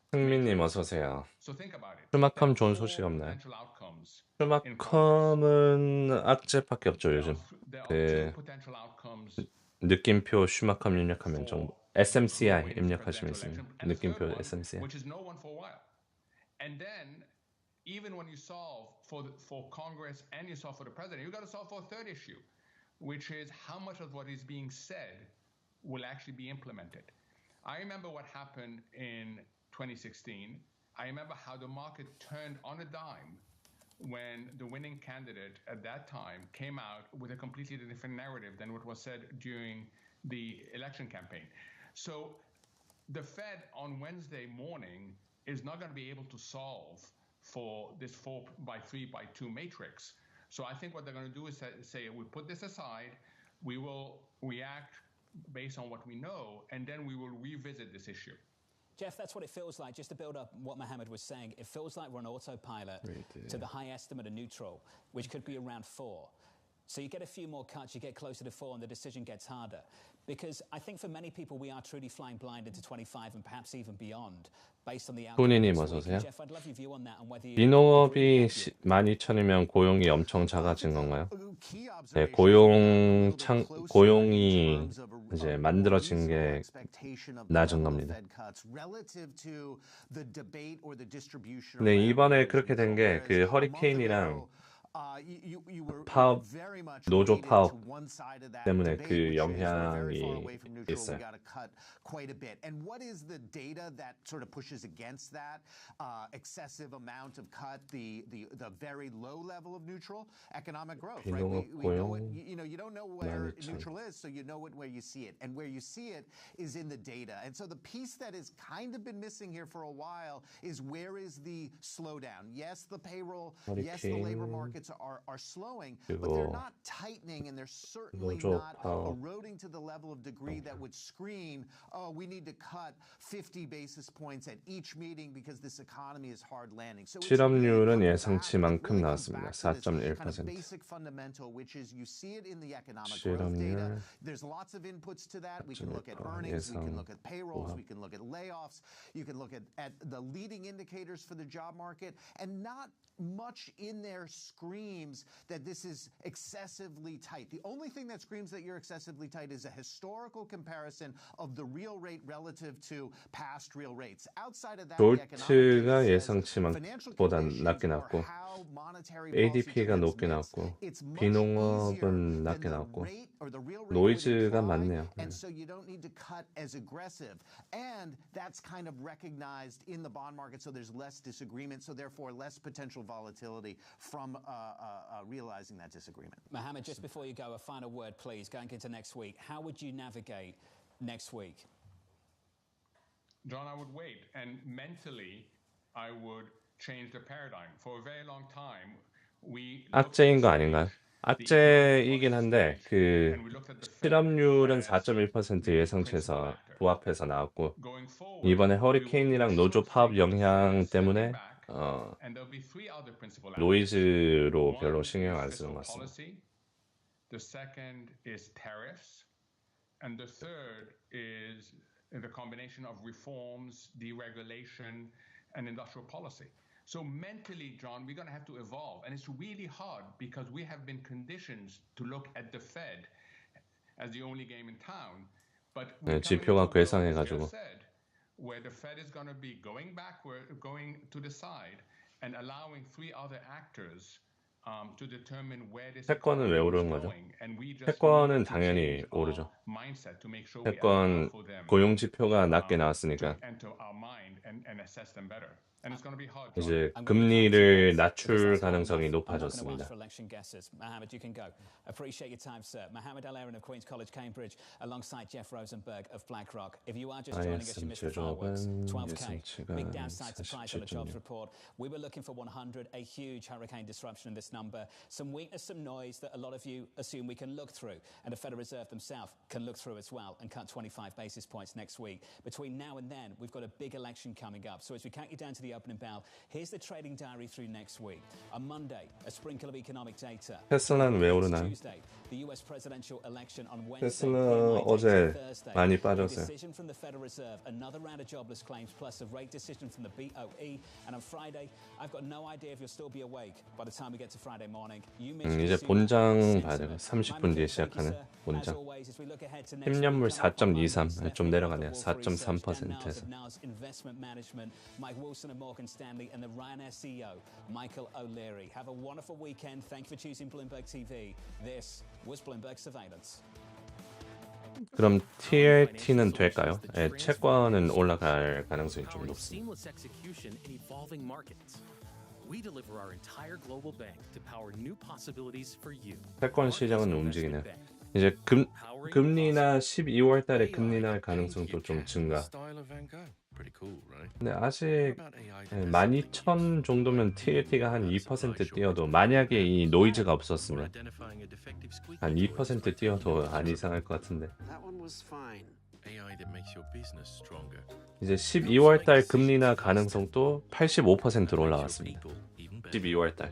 승민님 어서 오세요. 슈마컴 좋은 소식 없나요? 슈마컴은 악재밖에 없죠 요즘. 그 느낌표 슈마컴 입력하면 좀 SMCI 입력하시면 있습니다. 느낌표 SMCI. And then even when you solve for Congress and you solve for the president, you got to solve for a third issue, which is how much of what is being said will actually be implemented. I remember what happened in 2016. I remember how the market turned on a dime when the winning candidate at that time came out with a completely different narrative than what was said during the election campaign. So the Fed on Wednesday morning is not going to be able to solve for this 4x3x2 matrix. So I think what they're going to do is say, we put this aside, we will react based on what we know, and then we will revisit this issue. Jeff, that's what it feels like. Just to build up what Mohammed was saying, it feels like we're on autopilot to the high estimate of neutral, which could be around 4. So you get a few more cuts, you get closer to 4, and the decision gets harder. Because I think for many people, we are truly flying blind into 25 and perhaps even beyond, based on the outcome. Jeff, I'd love your view on that and whether you... 비농업이 12,000이면 고용이 엄청 작아진 건가요? 네, 고용이 이제 만들어진 게 낮은 겁니다. 네, 이번에 그렇게 된 게 그 허리케인이랑 파업, 노조 파업 때문에 그 영향이 있어요. Quite a bit. And what is the data that sort of pushes against that excessive amount of cut, the very low level of neutral? Economic growth, right? We know it, you don't know where neutral is, so you know it where you see it. And where you see it is in the data. And so the piece that has kind of been missing here for a while is where is the slowdown? Yes, the payroll, yes, the labor markets are slowing, but they're not tightening and they're certainly not eroding to the level of degree that would scream, oh, we need to cut 50 basis points at each meeting because this economy is hard landing. So 실업률은 예상치만큼 나왔습니다. 4.1%. Basic fundamental, which is you see it in the economic growth data. There's lots of inputs to that. We can look at earnings, we can look at payrolls, we can look at layoffs, you can look at the leading indicators for the job market, and not much in there screams that this is excessively tight. The only thing that screams that you're excessively tight is a historical comparison of the real rate relative to past real rates. Outside of that, 졸트가 예상치보다 낮게 나왔고 ADP가 높게 나왔고 비농업은 낮게 나왔고 노이즈가 많네요. And so you don't need to cut as aggressive. And that's kind of recognized in the bond market, so there's less disagreement, so therefore less potential volatility from realizing that disagreement. Mohammed, just before you go, a final word, please, going into next week. How would you navigate next week? John, I would wait, and mentally, I would change the paradigm. For a very long time, we 악재인 거 아닌가요? 악재이긴 한데 그 실업률은 4.1% 예상치에서 부합해서 나왔고 이번에 허리케인이랑 노조 파업 영향 때문에 노이즈로 별로 신경 안 쓰는 것 같습니다. The second is tariffs, and the third is the combination of reforms, deregulation, and industrial policy. So mentally, John, we're going to have to evolve, and it's really hard because we have been conditioned to look at the Fed as the only game in town. But 지표가 괴상해가지고 where the Fed is going to be going backward, going to the side, and allowing three other actors to determine where this 채권은 왜 오르는 거죠? 채권은 당연히 오르죠. 채권 고용지표가 낮게 나왔으니까 이제 금리를 낮출 가능성이 높아졌습니다. Mohammed, you can go. Appreciate your time, sir. Mohammed Al-Aaron of Queen's College, Cambridge, alongside Jeff Rosenberg of BlackRock. If you are just joining us, you missed the fireworks. 12K, big downside surprise on the jobs report. We were looking for 100, a huge hurricane disruption in this number. Some weakness, some noise that a lot of you assume we can look through, and the Federal Reserve themselves can look through as well and cut 25 basis points next week. Between now and then, we've got a big election coming up. So as we count you down to the opening bell, here's the trading diary through next week. On Monday, a sprinkle of economic data. 테슬라는 왜 오르나요? The US presidential election on 테슬라 어제 많이 빠졌어요. Decision from the Federal Reserve, another round of jobless claims, plus a rate decision from the BOE. And on Friday, I've got no idea if you'll still be awake by the time we get to Friday morning. 이제 본장 봐야 돼요. 30분 뒤에 시작하는 본장. 10년물 4.23, 좀 내려가네요. 4.3%에서. Investment Management, Mike Wilson of Morgan Stanley, and the Ryanair CEO, Michael O'Leary. Have a wonderful weekend. Thank you for choosing Bloomberg TV. This was Bloomberg Surveillance. 그럼 TLT는 될까요? 네, 채권은 올라갈 가능성이 좀 높습니다. 채권 시장은 움직이네요. 이제 금리나 12월 달에 금리 날 가능성도 좀 증가. 근데 아직 12,000 정도면 TLT가 한 2% 뛰어도 만약에 이 노이즈가 없었으면 한 2% 뛰어도 안 이상할 것 같은데. 이제 12월 달 금리나 가능성도 85%로 올라왔습니다. 12월 달.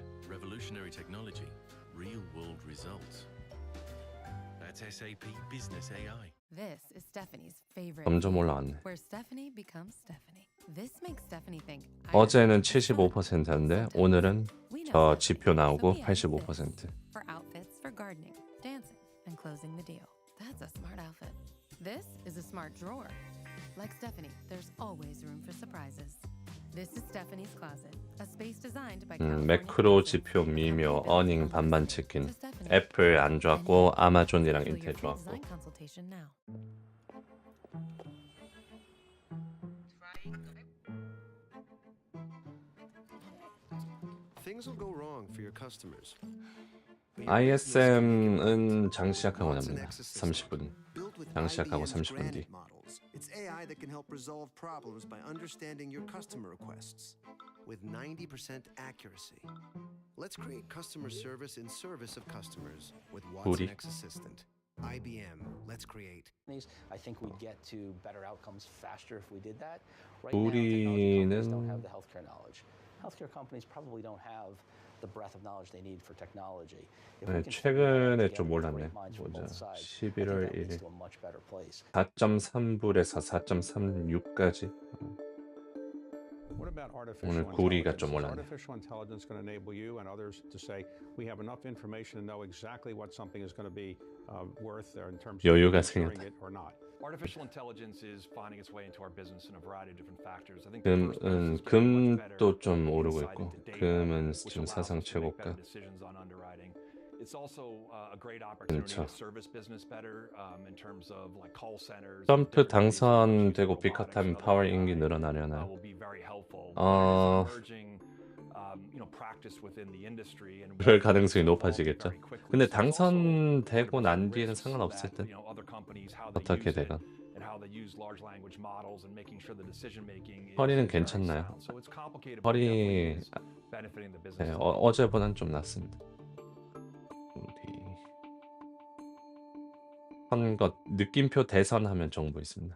This is Stephanie's favorite. 점점 올라왔네. Where Stephanie becomes Stephanie. This makes Stephanie think. 어제는 75%였는데 오늘은 저 지표 나오고 85%. For outfits for gardening, dancing, and closing the deal. That's a smart outfit. This is a smart drawer. Like Stephanie, there's always room for surprises. This is Stephanie's closet, a space designed by 매크로 지표 미묘, 어닝 반반 치킨. 애플 안 좋았고 아마존이랑 인텔 좋았고. ISM은 장 시작하고 납니다. 30분. 장 시작하고 30분 뒤. It's AI that can help resolve problems by understanding your customer requests with 90% accuracy. Let's create customer service in service of customers with Watson X Assistant. IBM, let's create. I think we'd get to better outcomes faster if we did that. Right now, technology companies don't have the healthcare knowledge. Healthcare companies probably don't have the breadth of knowledge they need for technology. 네, 최근에 좀 올랐네. 보자. 11월 1일 4.3불에서 4.36까지. 오늘 구리가 좀 올랐네. Artificial intelligence going to enable you and others to say we have enough information to know exactly what something is going to be worth in terms of sharing it or not. Artificial intelligence is finding its way into our business in a variety of different factors. I think 금도 좀 오르고 있고 금은 지금 사상 최고가. It's also a great opportunity to service business better in terms of like call centers. 트럼프 당선되고 빅카타임 파워 인기 늘어나려나요? 그럴 가능성이 높아지겠죠. 근데 당선되고 난 뒤에는 상관없을 듯. 어떻게 되건. how they use large language models and making sure the decision making is 허리는 very 괜찮나요? sound. So it's complicated, but 허리 definitely is benefiting the business. 네, 어제보단 좀 낫습니다. 우리 선거 느낌표 대선 하면 정보 있습니다.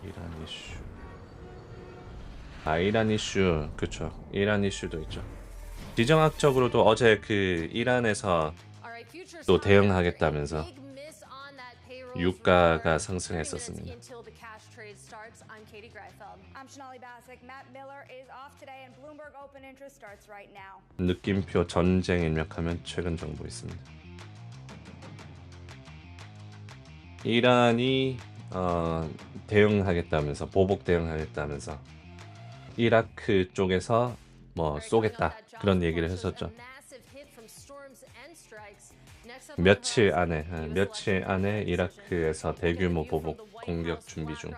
이란 이슈. 이란 이슈, 그쵸. 이란 이슈도 있죠. 지정학적으로도 어제 그 이란에서 또 대응하겠다면서 유가가 상승했었습니다. 느낌표 전쟁 입력하면 최근 정보 있습니다. 이란이 대응하겠다면서 보복 대응하겠다면서 이라크 쪽에서 뭐 쏘겠다 그런 얘기를 했었죠. 며칠 안에 이라크에서 대규모 보복 공격 준비 중.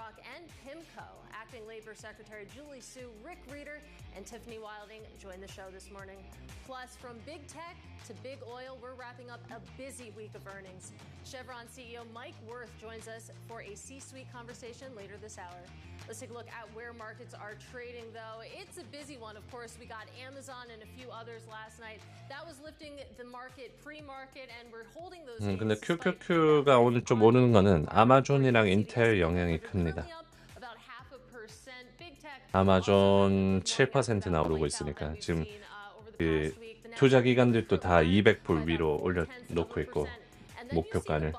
And Tiffany Wilding joined the show this morning. Plus, from big tech to big oil, we're wrapping up a busy week of earnings. Chevron CEO Mike Wirth joins us for a C-suite conversation later this hour. Let's take a look at where markets are trading, though. It's a busy one, of course. We got Amazon and a few others last night. That was lifting the market pre-market, and we're holding those. 근데 QQQ가 오늘 좀 오르는 거는 아마존이랑 인텔 영향이 큽니다. 아마존 7%나 오르고 있으니까 지금 그 투자 기관들도 다 200불 위로 올려놓고 있고 목표가를.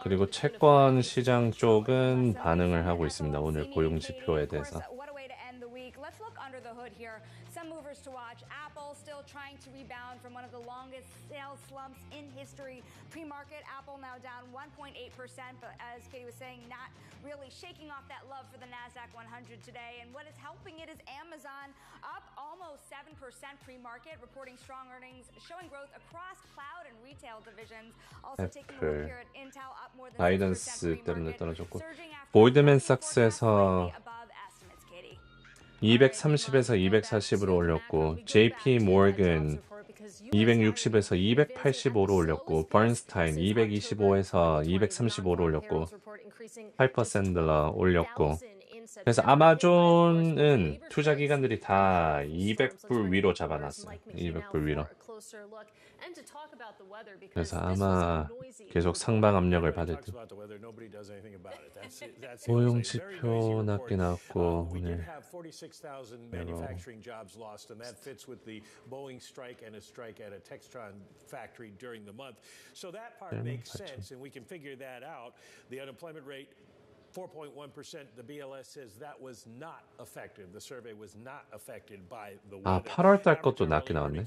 그리고 채권 시장 쪽은 반응을 하고 있습니다. 오늘 고용 지표에 대해서. Let's look under the hood here. Some movers to watch. Apple still trying to rebound from one of the longest sales slumps in history. Pre-market, Apple now down 1.8%, but as Katie was saying, not really shaking off that love for the NASDAQ 100 today. And what is helping it is Amazon up almost 7% pre-market, reporting strong earnings, showing growth across cloud and retail divisions. Also taking a look here at Intel up more than 6% 바이던스 때문에 pre-market, 떨어졌고 surging after 골드맨삭스에서 230에서 240으로 올렸고 JP 모건 260에서 285로 올렸고 버ን스타인 225에서 235로 올렸고 파이퍼 샌들러 올렸고 그래서 아마존은 투자 기관들이 다 200불 위로 잡아놨어요. 200불 위로. 그래서 아마 계속 상방 압력을 받을 듯. 고용 지표 낮게 나왔고 오늘 manufacturing jobs lost, and that fits with the Boeing strike and a strike at a Textron factory during the month. So that part makes sense, and we can figure that out. The unemployment rate 4.1%. The BLS says that was not affected. The survey was not affected by the weather. 8월 달 것도 낮게 나왔네.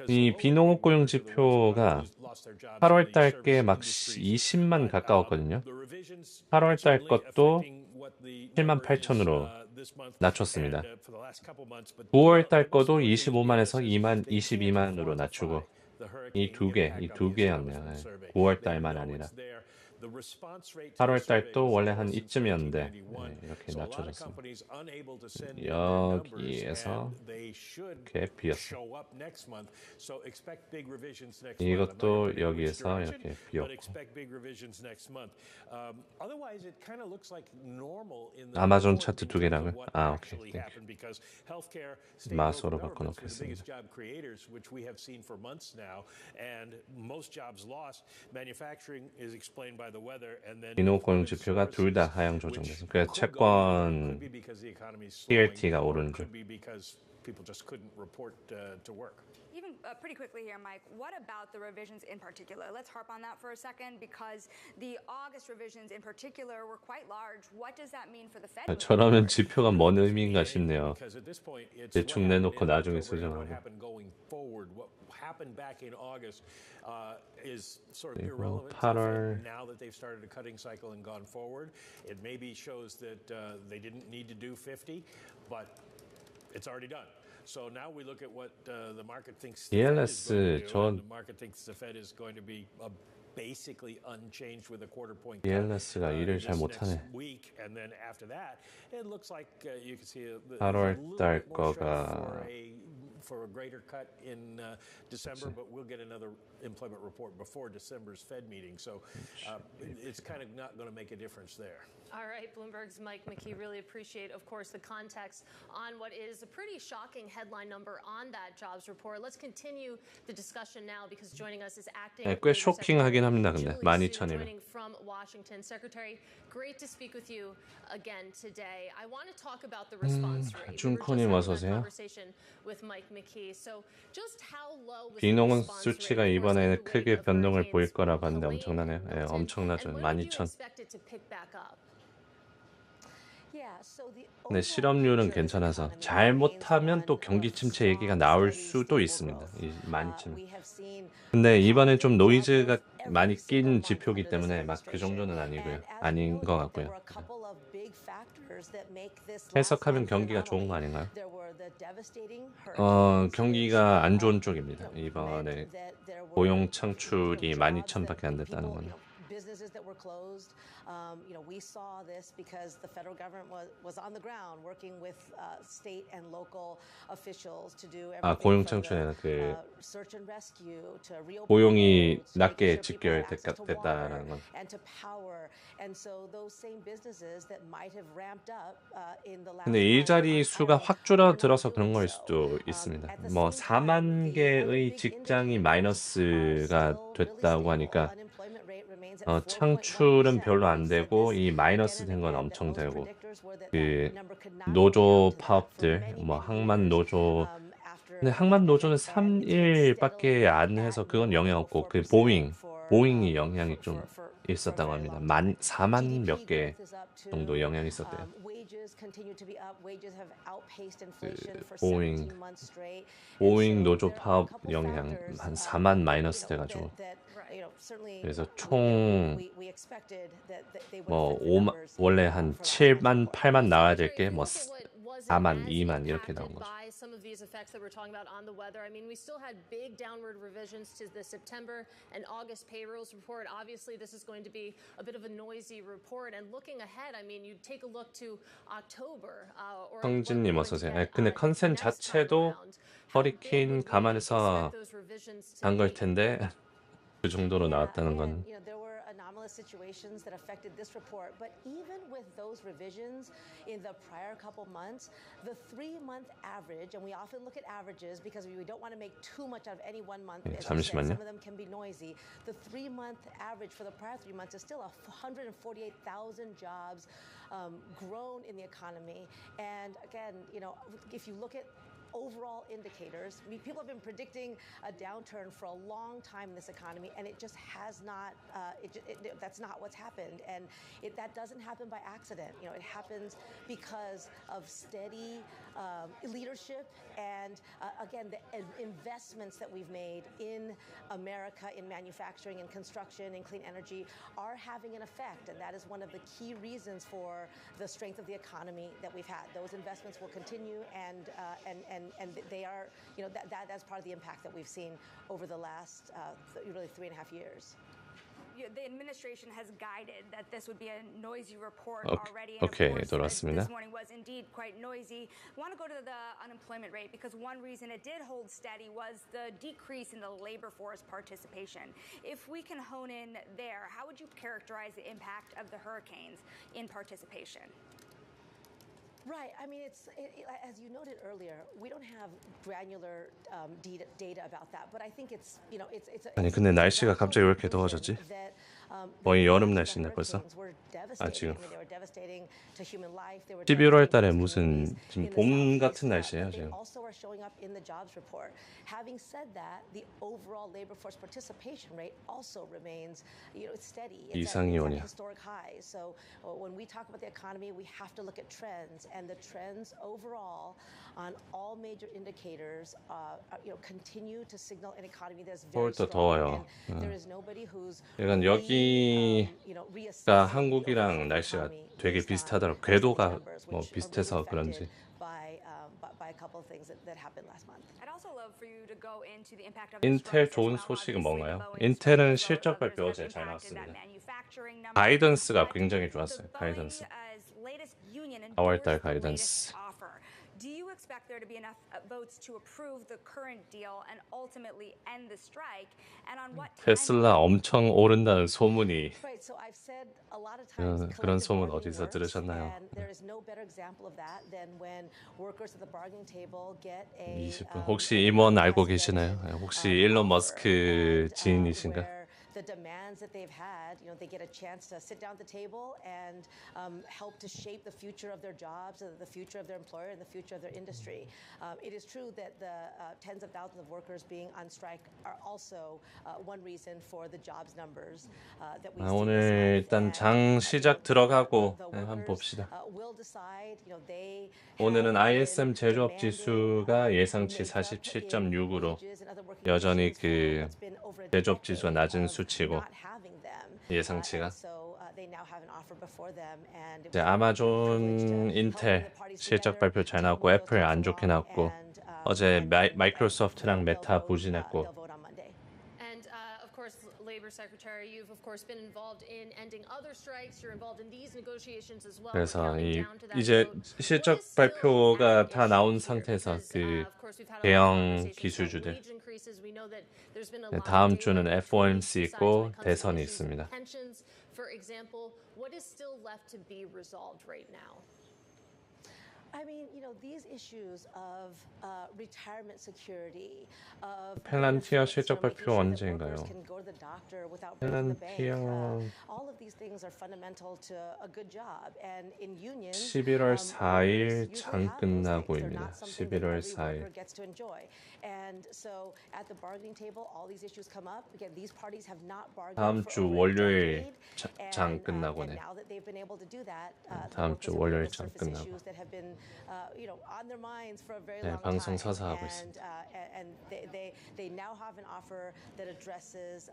이 비농업 고용 지표가 8월 달께 막 20만 가까웠거든요. 8월 달 것도 7만 8천으로 낮췄습니다. 9월 달 것도 25만에서 22만으로 낮추고 이 두 개였네요. 9월 달만 아니라. 8월 달도 원래 한 이쯤이었는데 이렇게 낮춰졌습니다. 여기에서 이렇게 비었어요. 이것도 여기에서 이렇게 비었고 아마존 차트 두 개라고요? 오케이. 마소로 바꿔놓겠습니다. 비농업 고용 지표가 둘 다 하향 조정됐습니다. 그래서 채권 TLT가 오른 중. Even pretty quickly here, Mike, what about the revisions in particular? Let's harp on that for a second because the August revisions in particular were quite large. What does that mean for the Fed? 저라면 지표가 뭔 의미인가 싶네요. 대충 내놓고 나중에 수정하고. Happened back in August is sort of 그리고 irrelevant 8월 now that they've started a cutting cycle and gone forward. It maybe shows that they didn't need to do 50, but it's already done. So now we look at what the market thinks the Fed is going to do. The market thinks the Fed is going to be basically unchanged with a quarter point. ELS가 일을 잘 못하네. Week, and then after that, it looks like you can see 8월 달 거가 for a greater cut in December, but we'll get another employment report before December's Fed meeting. So it's kind of not going to make a difference there. All right, Bloomberg's Mike McKee, really appreciate, of course, the context on what is a pretty shocking headline number on that jobs report. Let's continue the discussion now because joining us is acting. 꽤 쇼킹하긴 합니다. 근데 12,000이면. Joining from Washington, Secretary, great to speak with you again today. I want to talk about the response rate. 준코님 어서 오세요. With Mike McKee. So just how low was 비농업 수치가 이번에는 크게 변동을 보일 거라 봤는데 엄청나네요. 예, 엄청나죠. 12,000. 근데 실업률은 괜찮아서 잘못하면 또 경기 침체 얘기가 나올 수도 있습니다. 이 12,000. 근데 이번엔 좀 노이즈가 많이 낀 지표이기 때문에 막 그 정도는 아니고요. 아닌 것 같고요. 해석하면 경기가 좋은 거 아닌가요? 경기가 안 좋은 쪽입니다. 이번에 고용 창출이 12,000밖에 안 됐다는 거는. Businesses that were closed, we saw this because the federal government was on the ground working with state and local officials to do everything 고용 from 창출에는 the search and rescue to reopen 고용이 roads, 낮게 to make sure people have access to 집결됐다라는 water 건. and to power. And so those same businesses that might have ramped up in the last 근데 일자리 수가 확 줄어들어서 그런 거일 수도 있습니다. 뭐 4만 개의 직장이 마이너스가 됐다고 하니까 창출은 별로 안 되고 이 마이너스 된 건 엄청 되고 그 노조 파업들 뭐 항만 노조 근데 항만 노조는 3일밖에 안 해서 그건 영향 없고 그 보잉이 영향이 좀 있었다고 합니다. 4만 몇 개 정도 영향이 있었대요. 보잉 노조 파업 영향 한 4만 마이너스 돼가지고 그래서 총 뭐 5만 원래 한 7만 8만 나와야 될 게 뭐 4만 2만 이렇게 나온 거죠. Some of these effects that we're talking about on the weather. I mean, we still had big downward revisions to the September and August payrolls report. Obviously, this is going to be a bit of a noisy report. And looking ahead, I mean, you take a look to October. 성진님 어서 오세요. 근데 컨센 자체도 허리케인 감안해서 한 걸 텐데 그 정도로 나왔다는 건. Situations that affected this report, but even with those revisions in the prior couple months, the 3-month average, and we often look at averages because we don't want to make too much out of any one month. 잠시만요. Some of them can be noisy. The 3-month average for the prior 3 months is still 148,000 jobs grown in the economy. And again, if you look at overall indicators, people have been predicting a downturn for a long time in this economy, and it just has not. That's not what's happened, and that doesn't happen by accident. It happens because of steady leadership and again the investments that we've made in America in manufacturing and construction and clean energy are having an effect, and that is one of the key reasons for the strength of the economy that we've had. Those investments will continue, and they are, that's part of the impact that we've seen over the last really 3.5 years. The administration has guided that this would be a noisy report already. Okay, 돌아왔습니다. This morning was indeed quite noisy. I want to go to the unemployment rate because one reason it did hold steady was the decrease in the labor force participation. If we can hone in there, how would you characterize the impact of the hurricanes in participation? Right. I mean, as you noted earlier, we don't have granular data about that, but I think it's. 아니 근데 날씨가 갑자기 왜 이렇게 더워졌지? 거의 여름 날씨인데 벌써? 지금 11월 달에 무슨 지금 봄 같은 날씨예요 지금. Having said that, the overall labor force participation rate also remains, steady. It's at historic highs. So when we talk about the economy, we have to look at trends, and the trends overall on all major indicators, continue to signal an economy that's very 서울도 strong. 더워요. There is nobody who's 약간 여기가 한국이랑 날씨가 되게 비슷하더라고. 궤도가 뭐 비슷해서 그런지. by a couple of things that happened last month. I'd also love for you to go into the impact of 인텔 좋은 소식은 뭔가요? 인텔은 실적 발표 어제 잘 나왔습니다. 가이던스가 굉장히 좋았어요. 가이던스. 4월달 가이던스. Do you expect there to be enough votes to approve the current deal and ultimately end the strike? And on what 테슬라 엄청 오른다는 소문이 Right, so I've said a lot of times 그런 소문 어디서 들으셨나요? There is no better example of that than when workers at the bargaining table get a 20분. 혹시 임원 알고 계시나요? 혹시 일론 머스크 지인이신가? the demands that they've had, they get a chance to sit down at the table and help to shape the future of their jobs, the future of their employer, and the future of their industry. It is true that the tens of thousands of workers being on strike are also one reason for the jobs numbers that we see. 오늘 일단 장 시작 들어가고 한번 봅시다. 오늘은 ISM 제조업 지수가 예상치 47.6으로 여전히 그 제조업 지수가 낮은 수치고 예상치가 이제 아마존, 인텔 실적 발표 잘 나왔고 애플 안 좋게 나왔고 어제 마이크로소프트랑 메타 부진했고 그래서 이제 실적 발표가 다 나온 상태에서 그 대형 기술주들 다음 주는 FOMC 있고 대선이 있습니다. I mean, these issues of retirement security, of 펠란티아 실적 발표 언제인가요? can go to the doctor without breaking the bank. 펠란티아 All of these things are fundamental to a good job. And in unions, 11월 4일 장 끝나고입니다. 11월 4일. gets to enjoy. And so at the bargaining table, all these issues come up. Again, these parties have not bargained 다음 for 주 over a 월요일 decade. 장 끝나고네. Now that they've been able to do that, 다음 주 월요일 장 끝나고. that have been on their minds for a very 네, long 방송 time. 서서 하고 있습니다. And they now have an offer that addresses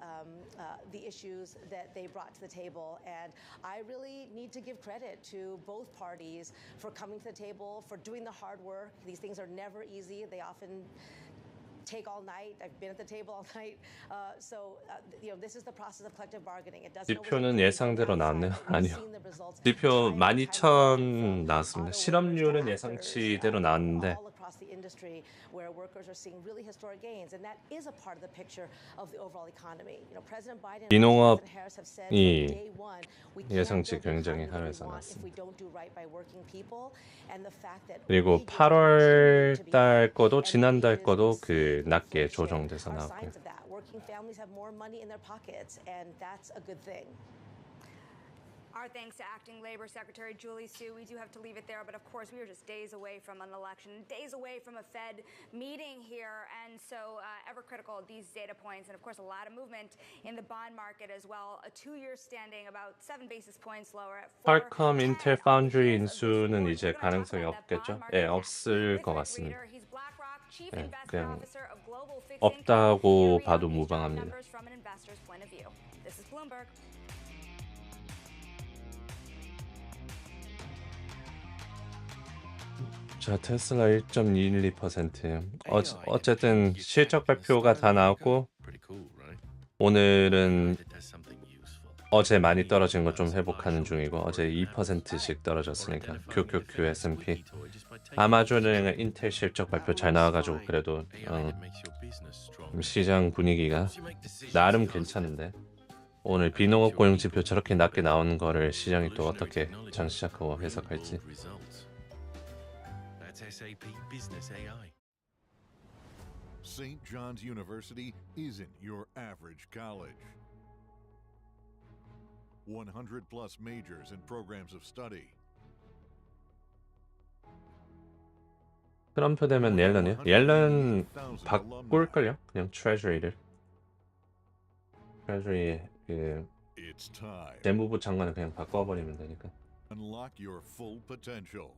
the issues that they brought to the table. And I really need to give credit to both parties for coming to the table, for doing the hard work. These things are never easy. They often take all night. I've been at the table all night. So this is the process of collective bargaining. It doesn't 지표는 예상대로 나왔네요. 아니요. 지표 12,000 나왔습니다. 실업률은 예상치대로 나왔는데 the industry where workers are seeing really historic gains, and that is a part of the picture of the overall economy. President Biden and Harris have said from day one we 예상치 굉장히 하락해서 if we don't do right by working people, and the fact that 그리고 8월 달 거도 지난달 거도 그 낮게 조정돼서 나왔고요. working families have more money in their pockets, and that's a good thing. Our thanks to Acting Labor Secretary Julie Su. We do have to leave it there, but of course we are just days away from an election, days away from a Fed meeting here, and so ever critical of these data points, and of course a lot of movement in the bond market as well. A 2-year standing about 7 basis points lower at 4. 퀄컴, 인텔, 파운드리 인수는 이제 가능성이 없겠죠? 예, 없을 것 같습니다. 예, 그냥 없다고 봐도 무방합니다. This is Bloomberg. 자, 테슬라 1.212%. 어쨌든 실적 발표가 다 나왔고 오늘은 어제 많이 떨어진 거 좀 회복하는 중이고 어제 2%씩 떨어졌으니까 QQQ, S&P. 아마존은 인텔 실적 발표 잘 나와가지고 그래도 시장 분위기가 나름 괜찮은데 오늘 비농업 고용지표 저렇게 낮게 나오는 거를 시장이 또 어떻게 장 시작하고 해석할지. SAP Business AI. St. John's University isn't your average college. 100 plus majors and programs of study. 트럼프 되면 옐런이요? 옐런 바꿀걸요? 그냥 트레저리를. 트레저리 그 재무부 장관을 그냥 바꿔버리면 되니까. Unlock your full potential.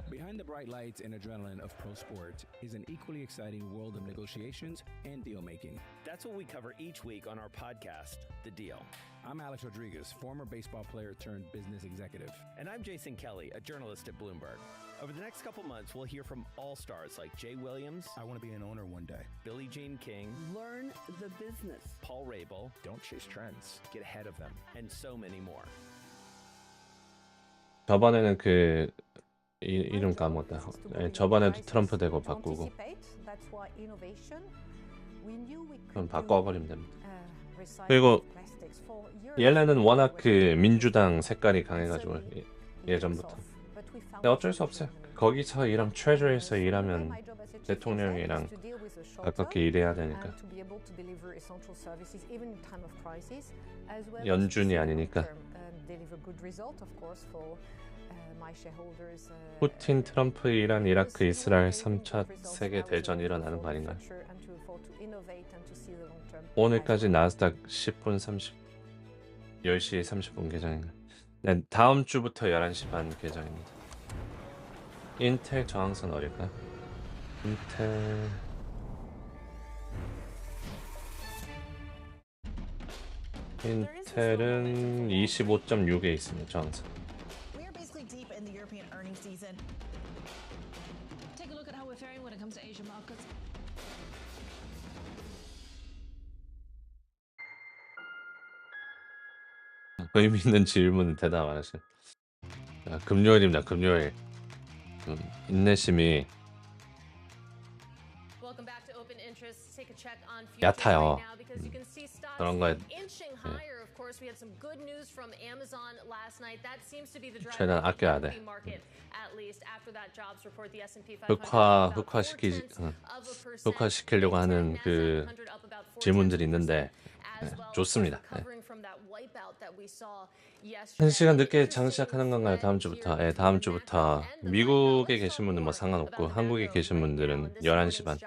Behind the bright lights and adrenaline of pro sport is an equally exciting world of negotiations and deal making. That's what we cover each week on our podcast, The Deal. I'm Alex Rodriguez, former baseball player turned business executive. And I'm Jason Kelly, a journalist at Bloomberg. Over the next couple months, we'll hear from all-stars like Jay Williams. I want to be an owner one day. Billie Jean King. Learn the business. Paul Rabel. Don't chase trends. Get ahead of them. And so many more. 저번에는 그 이름 까먹었다. 저번에도 트럼프 되고 바꾸고. 그럼 바꿔버리면 됩니다. 그리고 얘네는 워낙 그 민주당 색깔이 강해가지고 예전부터. 근데 어쩔 수 없어요. 거기서 일하면 트레저리에서 일하면 대통령이랑 가깝게 일해야 되니까. 연준이 아니니까. 푸틴, 트럼프, 이란, 이라크, 이스라엘 3차 세계 대전이 일어나는 거 아닌가요? 오늘까지 나스닥 10시 30분 개장인가요? 네, 다음 주부터 11시 반 개장입니다. 인텔 저항선 어딜까요? 인텔은 25.6에 있습니다. 저항선. 의미 있는 질문은 대답 안 하시네. 금요일입니다. 금요일. 인내심이 얕아요. 그런 거에 최대한 아껴야 돼. 흑화시키려고 하는 그 질문들이 있는데 좋습니다. 1시간 늦게 장 시작하는 건가요? 다음 주부터. 네, 다음 주부터. 미국에 계신 분은 뭐 상관없고 한국에 계신 분들은 11시 반.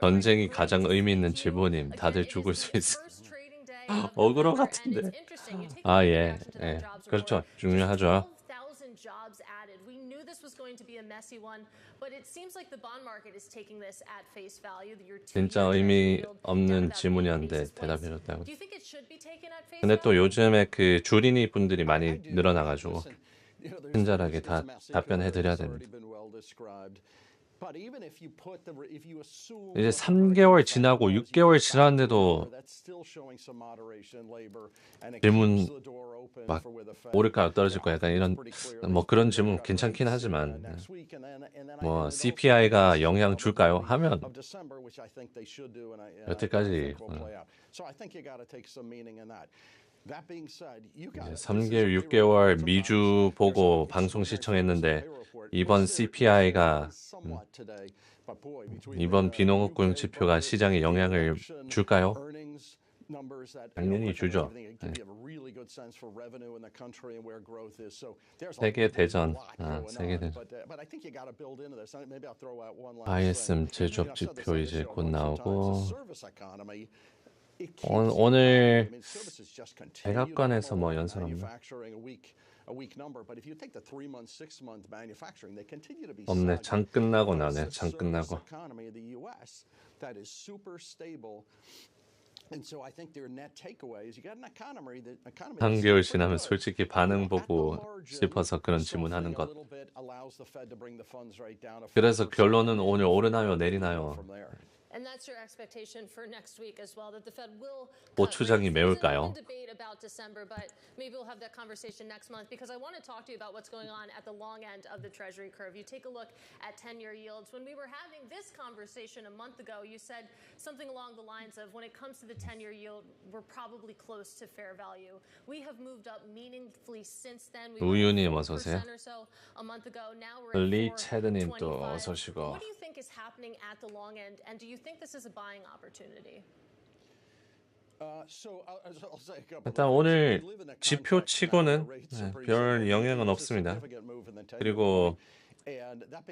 전쟁이 가장 의미 있는 질문임. 다들 죽을 수 있어. 어그로 같은데. 아, 예. 예. 그렇죠. 중요하죠. 진짜 의미 없는 질문이었는데 대답해줬다고. 근데 또 요즘에 그 주린이 분들이 많이 늘어나가지고 친절하게 다 답변해드려야 됩니다. 이제 3개월 지나고 6개월 지났는데도 질문 막 오를까요? 떨어질까요? 약간 이런 뭐 그런 질문 괜찮긴 하지만 뭐 CPI가 영향 줄까요? 하면 여태까지 3개월, 6개월 미주 보고 방송 시청했는데 이번 CPI가 이번 비농업고용지표가 시장에 영향을 줄까요? 당연히 주죠. 네. 세계 대전, 세계 대전. ISM 제조업 지표 이제 곧 나오고. 오늘 백악관에서 뭐 연설 없나? 없네. 장 끝나고 나네. 장 끝나고. 한 개월 지나면 솔직히 반응 보고 싶어서 그런 질문하는 것. 그래서 결론은 오늘 오르나요, 내리나요? 고추장이 매울까요? Maybe we'll have that conversation next month because I want to talk to you about what's going on at the long end of the Treasury curve. You take a look at 10-year yields. When we were having this conversation a month ago, you said something along the lines of when it comes to the 10-year yield, we're probably close to fair value. We have moved up meaningfully since then. 우유님 어서 오세요. A month ago. Now we're at 리 체드님 또 어서 오시고. What do you think is happening at the long end, and do you think this is a buying opportunity? 일단 오늘 지표 치고는 별 영향은 없습니다. 그리고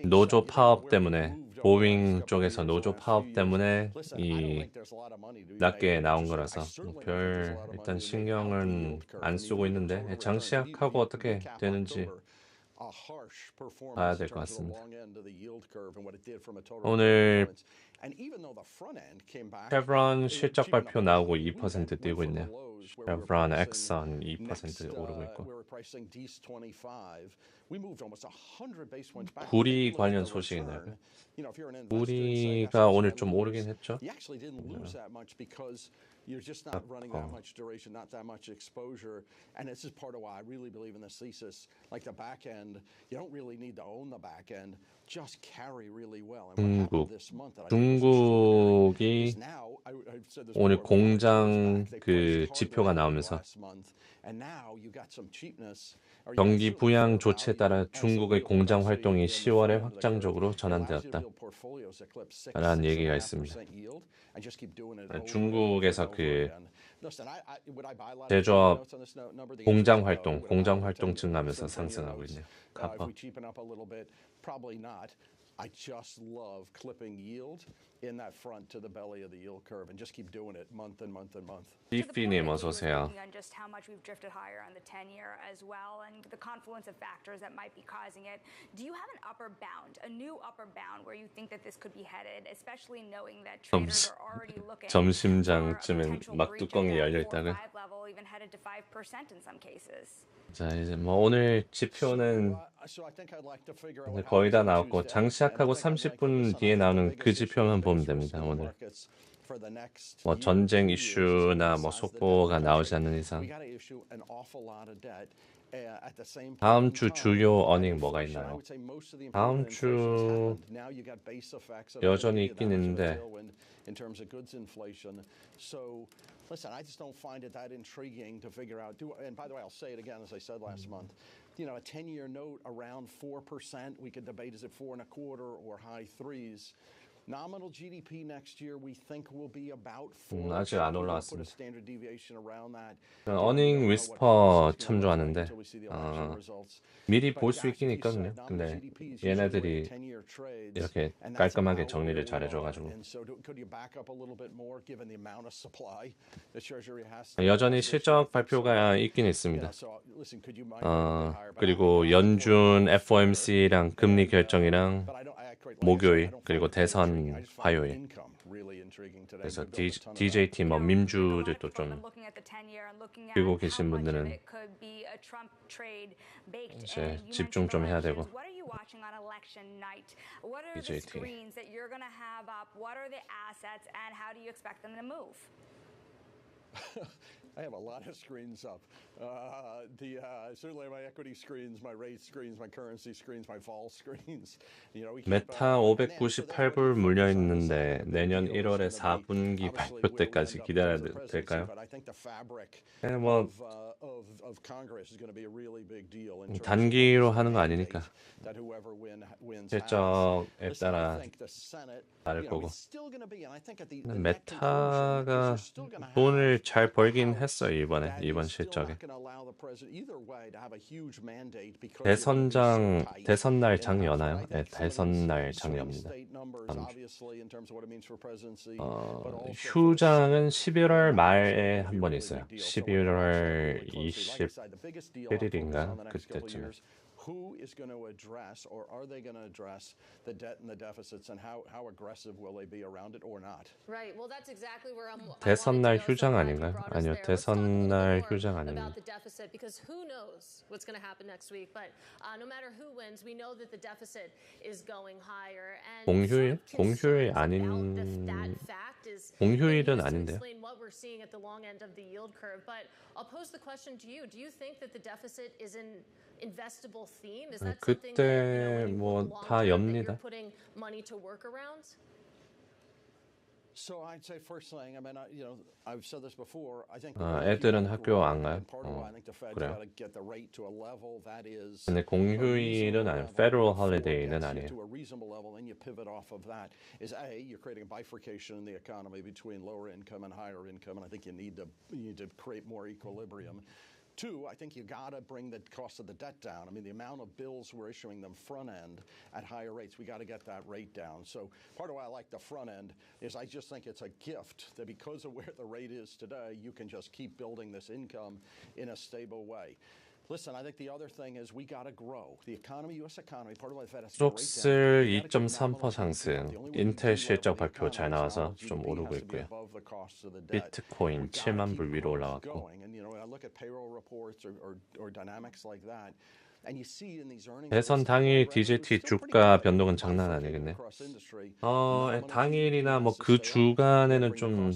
노조 파업 때문에 보잉 쪽에서 노조 파업 때문에 이 낮게 나온 거라서 별 일단 신경은 안 쓰고 있는데 장시약하고 어떻게 되는지 봐야 될 것 같습니다. 오늘 쉐브론 실적 발표 나오고 2% 뛰고 있네요. 쉐브론, 엑선 2% 오르고 있고. 구리 관련 소식이 나요. 구리가 오늘 좀 오르긴 했죠. You're just not running that much duration, not that much exposure. And this is part of why I really believe in this thesis. Like the back end, you don't really need to own the back end. Just carry really well. And what happened this month that I 중국이 오늘 공장 그 지표가 나오면서 경기 부양 조치에 따라 중국의 공장 활동이 10월에 확장적으로 전환되었다. 라는 얘기가 있습니다. 중국에서 그 제조업 공장 활동 증가하면서 상승하고 있네요. 카파. I just love clipping yield in that front to the belly of the yield curve and just keep doing it month and month and month. 비피님 어서 오세요. On just how much we've drifted higher on the 10-year as well and the confluence of factors that might be causing it. Do you have an upper bound, a new upper bound where you think that this could be headed, especially knowing that traders are already looking 점심장쯤엔 막 뚜껑이 열려 있다가 level even headed to 5% in some cases. 자, 이제 뭐 오늘 지표는 거의 다 나왔고 장시약하고 30분 뒤에 나오는 그 지표만 보면 됩니다. 오늘 뭐 전쟁 이슈나 뭐 속보가 나오지 않는 이상 다음 주 주요 어닝 뭐가 있나요? 다음 주 여전히 있긴 있는데 Listen, I just don't find it that intriguing to figure out. And by the way, I'll say it again, as I said last month. You know, a 10-year note around 4%. We could debate is it 4.25 or high threes. Nominal GDP next year we think will be about 4. 아직 안 올라왔습니다. 어닝 위스퍼 참 좋아하는데 미리 볼 수 있긴 있거든요. 근데 얘네들이 이렇게 깔끔하게 정리를 잘해줘가지고 여전히 실적 발표가 있긴 있습니다. 그리고 연준 FOMC랑 금리 결정이랑 목요일 그리고 대선 화요일. 그래서 DJT 뭐 민주들도 좀 들고 계신 분들은 이제 집중 좀 해야 되고. DJT. I have a lot of screens up. Certainly my equity screens, my rate screens, my currency screens, my vol screens. You know, we 메타 598불 물려 있는데 내년 1월에 4분기 발표 때까지 기다려야 될까요? 네, 뭐 단기로 하는 거 아니니까 실적에 따라 다를 거고. 메타가 돈을 잘 벌긴 했어요 이번 실적에. 대선날 장 여나요? 네, 대선날 장 엽니다. 휴장은 11월 말에 한 번 있어요. 11월 21일인가 그때쯤에. Who is going to address, or are they going to address the debt and the deficits, and how aggressive will they be around it or not? Right. Well, that's exactly where I'm. 대선날 휴장 아닌가요? 아니요, 대선날 휴장 아닙니다. About the deficit, because who knows what's going to happen next week? But no matter who wins, we know that the deficit is going higher. And 공휴일 아닌 공휴일은 아닌데요. What we're seeing at the long end of the yield curve, but I'll pose the question to you: do you think that the deficit is an investable theme? Is that something 그때 뭐 다 엽니다. putting money to work around? So I'd say first thing, I mean, you know, I've said this before. I think 애들은 학교 안 가요. 그래요. 근데 공휴일은 아니에요. Federal holiday는 아니에요. To a reasonable level, and you pivot off of that. Is you're creating a bifurcation in the economy between lower income and higher income, and I think you need to create more equilibrium. Two, I think you got to bring the cost of the debt down. I mean, the amount of bills we're issuing them front end at higher rates, we got to get that rate down. So part of why I like the front end is I just think it's a gift that because of where the rate is today, you can just keep building this income in a stable way. Listen, I think the other thing is we got to grow. The economy, U.S. economy, part of why the Fed has to 스톡슬 2.3% 상승. 인텔 실적 발표 잘 나와서 좀 오르고 있고요. 비트코인 7만 불 위로 올라왔고. 대선 당일 DJT 주가 변동은 장난 아니겠네. 당일이나 뭐 그 주간에는 좀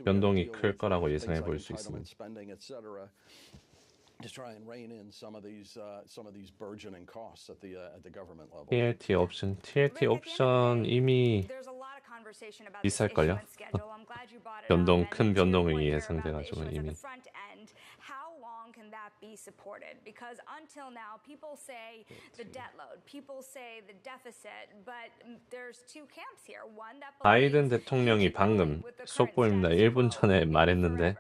변동이 클 거라고 예상해 볼 수 있습니다. To try and rein in some of these burgeoning costs at the government level. TLT 옵션 이미 비쌀걸요? 큰 변동이 예상돼가지고 이미. How long can that be supported? Because until now, people say the debt load, people say the deficit, but there's two camps here. One that 바이든 대통령이 방금 속보입니다. 1분 전에 말했는데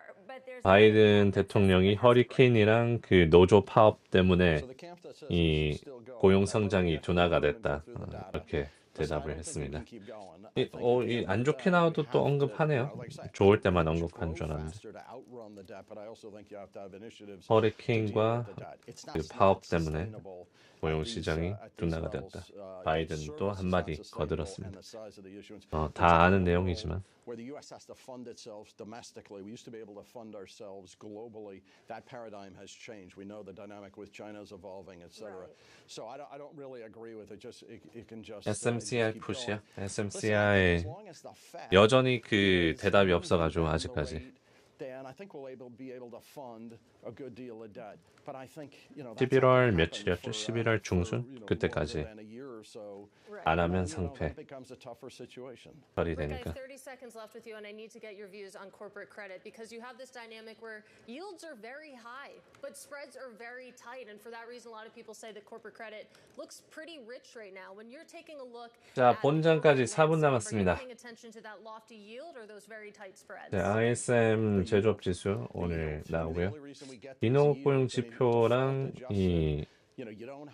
바이든 대통령이 허리케인이랑 그 노조 파업 때문에 이 고용 성장이 둔화가 됐다. 이렇게 대답을 했습니다. 안 좋게 나와도 또 언급하네요. 좋을 때만 언급한 줄 알았는데. 허리케인과 그 파업 때문에 고용 시장이 둔화가 되었다. 바이든도 한마디 거들었습니다. 다 아는 내용이지만. Where the U.S. has to fund itself domestically, we used to be able to fund ourselves globally. That paradigm has changed. We know the dynamic with China is evolving, etc. So I don't really agree with it. It can just. SMCI 푸시야. SMCI 여전히 그 대답이 없어가지고 아직까지. then I think we'll be able to fund a good deal of debt. But I think, 11월 며칠이었죠? 11월 중순? 그때까지 안 하면 상패. 처리 되니까. 30 seconds left with you, and I need to get your views on corporate credit because you have this dynamic where yields are very high, but spreads are very tight, and for that reason, a lot of people say that corporate credit looks pretty rich right now. When you're taking a look, 자, 본전까지 4분 남았습니다. paying attention to that lofty yield or those very tight spreads? 네, ISM 제조업 지수 오늘 나오고요. 비농업고용지표랑 이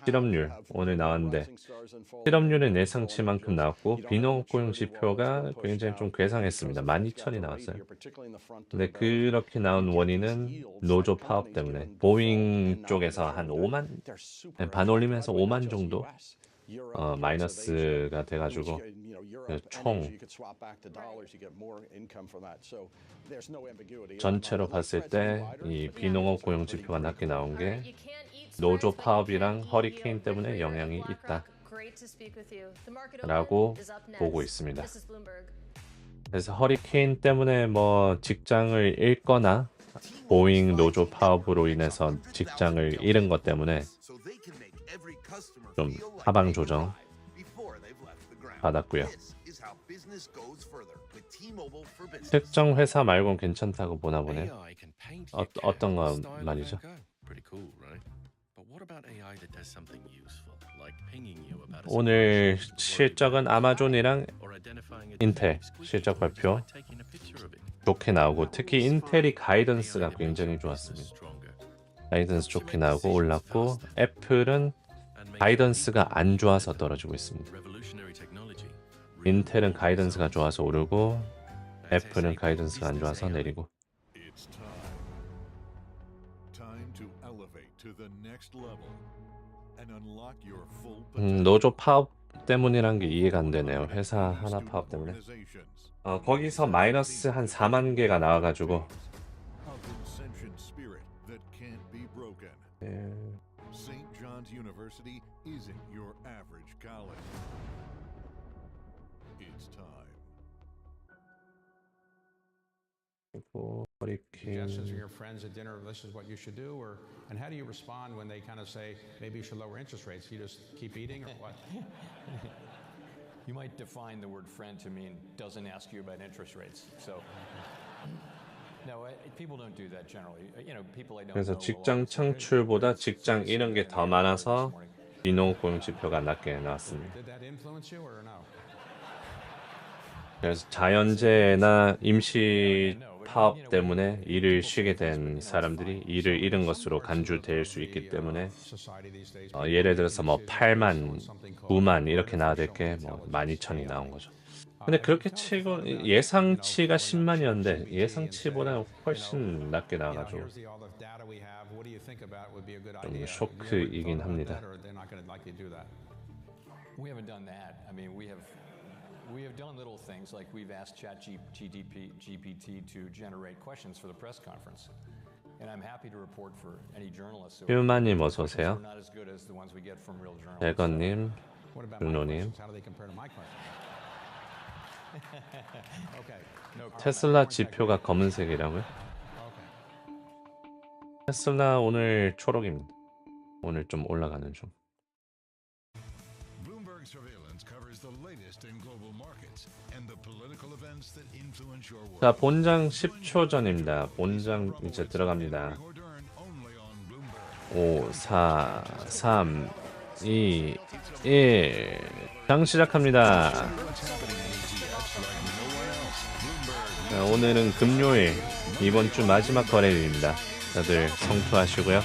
실업률 오늘 나왔는데 실업률은 예상치만큼 나왔고 비농업고용지표가 굉장히 좀 괴상했습니다. 12,000이 나왔어요. 근데 그렇게 나온 원인은 노조 파업 때문에 보잉 쪽에서 한 5만 반올림해서 5만 정도 마이너스가 돼가지고 총 전체로 봤을 때 이 비농업 고용 지표가 낮게 나온 게 노조 파업이랑 허리케인 때문에 영향이 있다 라고 보고 있습니다. 그래서 허리케인 때문에 뭐 직장을 잃거나 보잉 노조 파업으로 인해서 직장을 잃은 것 때문에 좀 하방 조정 받았고요. 특정 회사 말고는 괜찮다고 보나 보네. 어떤 거 말이죠? 오늘 실적은 아마존이랑 인텔 실적 발표 좋게 나오고 특히 인텔이 가이던스가 굉장히 좋았습니다. 가이던스 좋게 나오고 올랐고 애플은 가이던스가 안 좋아서 떨어지고 있습니다. 인텔은 가이던스가 좋아서 오르고 애플은 가이던스가 안 좋아서 내리고. 노조 파업 때문이란 게 이해가 안 되네요. 회사 하나 파업 때문에. 거기서 마이너스 한 4만 개가 나와가지고 University isn't your average college. It's time. Suggestions from your friends at dinner, this is what you should do, and how do you respond when they kind of say maybe you should lower interest rates? You just keep eating or what? You might define the word friend to mean doesn't ask you about interest rates. So no, people don't do that generally. People I don't know. 그래서 직장 창출보다 직장 잃은 게 더 많아서 비농업고용 지표가 낮게 나왔습니다. Did that influence you or no? 그래서 자연재해나 임시 파업 때문에 일을 쉬게 된 사람들이 일을 잃은 것으로 간주될 수 있기 때문에 예를 들어서 뭐 8만, 9만 이렇게 나와야 될 게 뭐 12,000이 나온 거죠. 근데 그렇게 치고 예상치가 10만이었는데 예상치보다 훨씬 낮게 나와가지고 좀 쇼크이긴 합니다. We haven't done that. I mean, we have done little things like we've asked GPT to generate questions for the press conference. And I'm happy to report for any journalists. 휴마님 어서 오세요. Not as good as the ones we get from real journalists. 대건님, 윤호님. 테슬라 지표가 검은색이라고요? 테슬라 오늘 초록입니다. 오늘 좀 올라가는 중. 자, 본장 10초 전입니다. 본장 이제 들어갑니다. 5, 4, 3, 2, 1. 장 시작합니다. 자, 오늘은 금요일, 이번 주 마지막 거래일입니다. 다들 성투하시고요.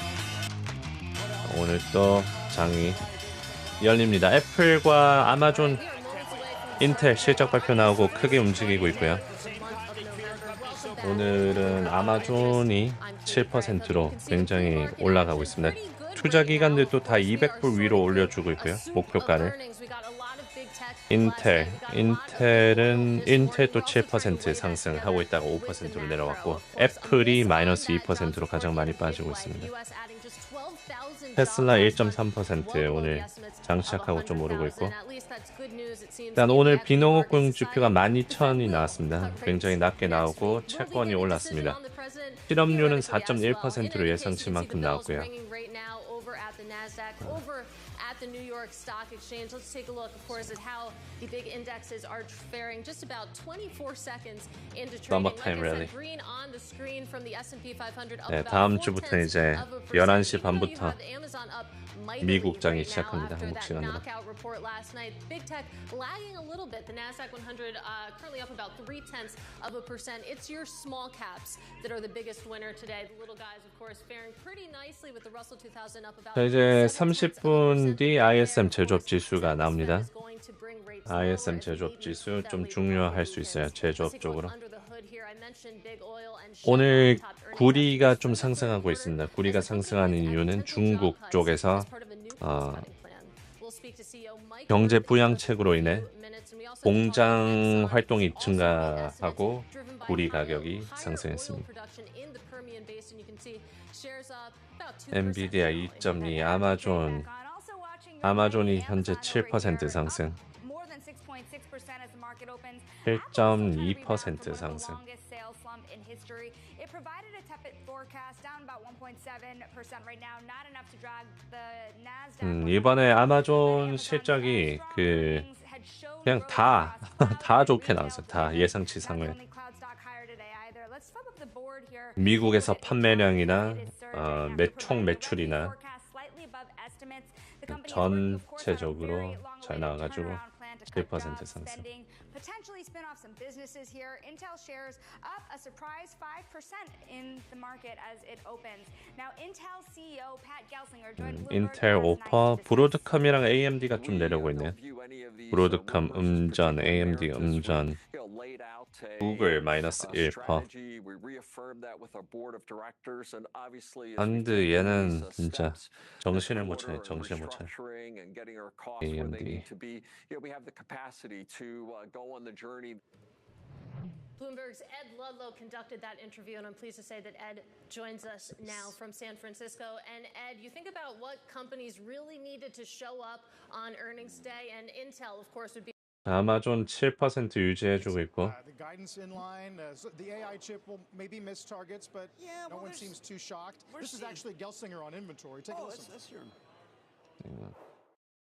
오늘 또 장이 열립니다. 애플과 아마존, 인텔 실적 발표 나오고 크게 움직이고 있고요. 오늘은 아마존이 7%로 굉장히 올라가고 있습니다. 투자 기관들도 다 200불 위로 올려주고 있고요. 목표가를. 인텔도 7% 상승하고 있다가 5%로 내려왔고 애플이 마이너스 2%로 가장 많이 빠지고 있습니다. 테슬라 1.3% 오늘 장 시작하고 좀 오르고 있고 일단 오늘 비농업고용지표가 12,000이 나왔습니다. 굉장히 낮게 나오고 채권이 올랐습니다. 실업률은 4.1%로 예상치만큼 나왔고요. The New York Stock Exchange. Let's take a look, of course, at how the big indexes are faring just about 24 seconds into trading. Like I said, green on the screen from the S&P 500 up 네, about 다음 주부터 이제 11시 반부터 미국장이 시작합니다. 한국 시간으로. Big tech lagging a little bit. The Nasdaq 100 currently up about 0.3%. It's your small caps that are the biggest winner today. The little guys, of course, faring pretty nicely with the Russell 2000 up about. 자, 이제 30분 뒤 ISM 제조업 지수가 나옵니다. ISM 제조업 지수 좀 중요할 수 있어요. 제조업 쪽으로. 오늘 구리가 좀 상승하고 있습니다. 구리가 상승하는 이유는 중국 쪽에서 경제 부양책으로 인해 공장 활동이 증가하고 구리 가격이 상승했습니다. 엔비디아 2.2, 아마존이 현재 7% 상승, 7.2% 상승. 이번에 아마존 실적이 그냥 다 좋게 나왔어요. 다 예상치 상회. 미국에서 판매량이나 총 매출이나 전체적으로 잘 나와가지고 1% 상승. Potentially spin off some businesses here. Intel shares up a surprise 5% in the market as it opens. Now, Intel CEO Pat Gelsinger joined 인텔 오퍼, 브로드컴이랑 AMD가 좀 내려오고 있네요. 브로드컴 음전, AMD 음전, 구글 마이너스 1%. 반드 얘는 진짜 정신을 못 차려. AMD. Bloomberg's Ed Ludlow conducted that interview, and I'm pleased to say that Ed joins us now from San Francisco. And Ed, you think about what companies really needed to show up on earnings day, and Intel, of course, would be. 아마존 7% 유지해주고 있고. The guidance in line. The AI chip will maybe miss targets, but no one seems too shocked. This is actually Gelsinger on inventory. Take a listen.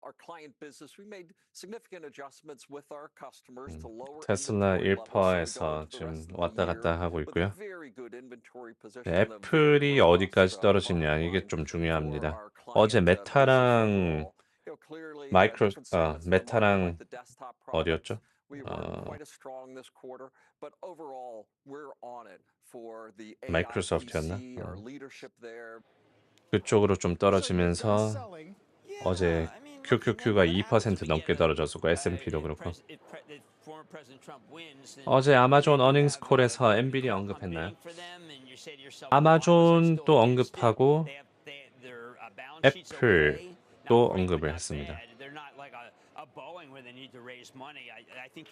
Our client business, we made significant adjustments with our customers to lower. 테슬라 1%에서 지금 왔다 갔다 하고 있고요. 애플이 어디까지 떨어지냐 이게 좀 중요합니다. 어제 메타랑 어디였죠? We weren't quite as strong this quarter, but overall, we're on it for the 마이크로소프트였나? AIPC, our leadership there. 그쪽으로 좀 떨어지면서 어제 QQQ가 2% 넘게 떨어졌고 S&P도 그렇고 어제 아마존 어닝스 콜에서 엔비디아 언급했나요? 아마존도 언급하고 애플도 언급을 했습니다.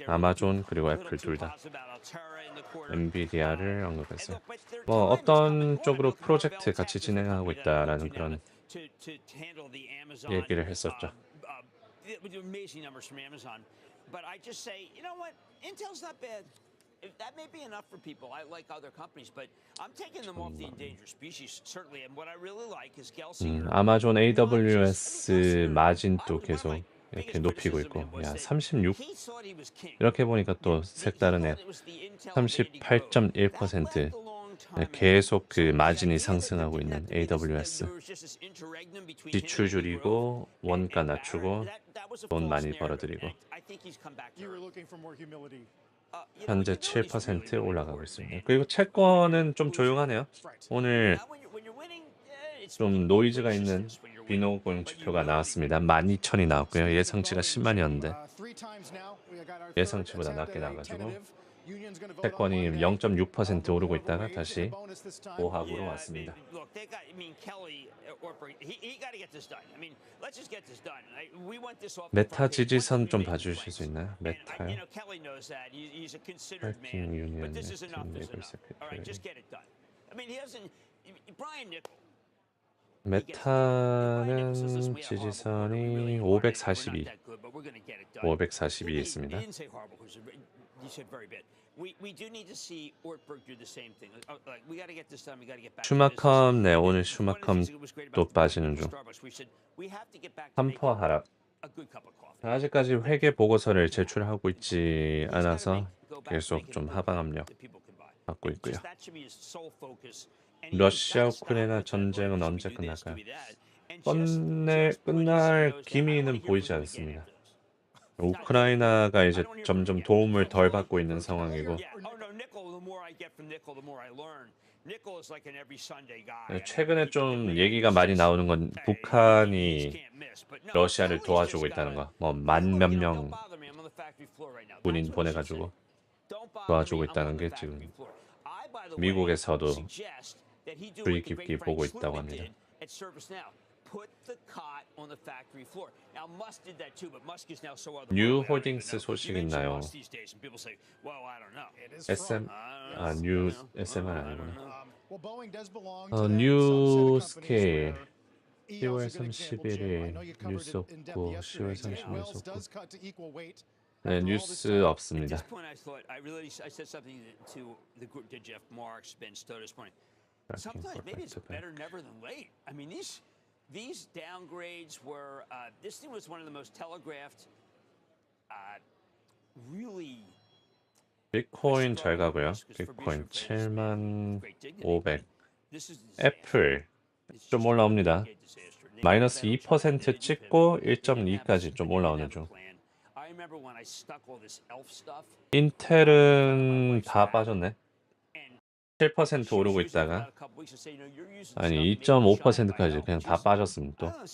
아마존 그리고 애플 둘 다 엔비디아를 언급했어요. 뭐 어떤 쪽으로 프로젝트 같이 진행하고 있다라는 그런 얘기를 했었죠. But I just say, you know what? Intel's not bad. That may be enough for people. I like other companies, but I'm taking them off the endangered species, certainly. And what I really like is Gelsinger. 아마존 AWS 마진도 계속 이렇게 높이고 있고, 야 36. 이렇게 보니까 또 색다르네요. 38.1% 계속 그 마진이 상승하고 있는 AWS. 지출 줄이고 원가 낮추고 돈 많이 벌어들이고. 현재 7% 올라가고 있습니다. 그리고 채권은 좀 조용하네요. 오늘 좀 노이즈가 있는 비농업고용지표가 나왔습니다. 12,000이 나왔고요. 예상치가 10만이었는데 예상치보다 낮게 나와가지고 채권이 0.6% 오르고 있다가 다시 5합으로 왔습니다. 메타 지지선 좀 봐주실 수 있나요? 메타요? 파이팅 유니언 메타는 지지선이 542 있습니다. 슈마컴, 네 오늘 슈마컴 또 빠지는 중. 3% 하락. 아직까지 회계 보고서를 제출하고 있지 않아서 계속 좀 하방 압력 받고 있고요. 러시아 우크라이나 전쟁은 언제 끝날까요? 끝날 기미는 보이지 않습니다. 우크라이나가 이제 점점 도움을 덜 받고 있는 상황이고 최근에 좀 얘기가 많이 나오는 건 북한이 러시아를 도와주고 있다는 거. 뭐 만 몇 명 군인 보내가지고 도와주고 있다는 게 지금 미국에서도 주의 깊게 보고 있다고 합니다. 뉴 홀딩스 소식 있나요? 뉴 SMR 아니구나. 뉴 스케일 10월 31일 뉴스 없고 10월 30일 없고 네 뉴스 없습니다. Sometimes maybe it's better never than late. I mean, these downgrades were. This thing was one of the most telegraphed. Really. 비트코인 잘 가고요. 비트코인 7,500. 애플 좀 올라옵니다. 마이너스 2% 찍고 1.2까지 좀 올라오는 중. 인텔은 다 빠졌네. 7% 오르고 있다가 아니 2.5%까지 그냥 다 빠졌습니다.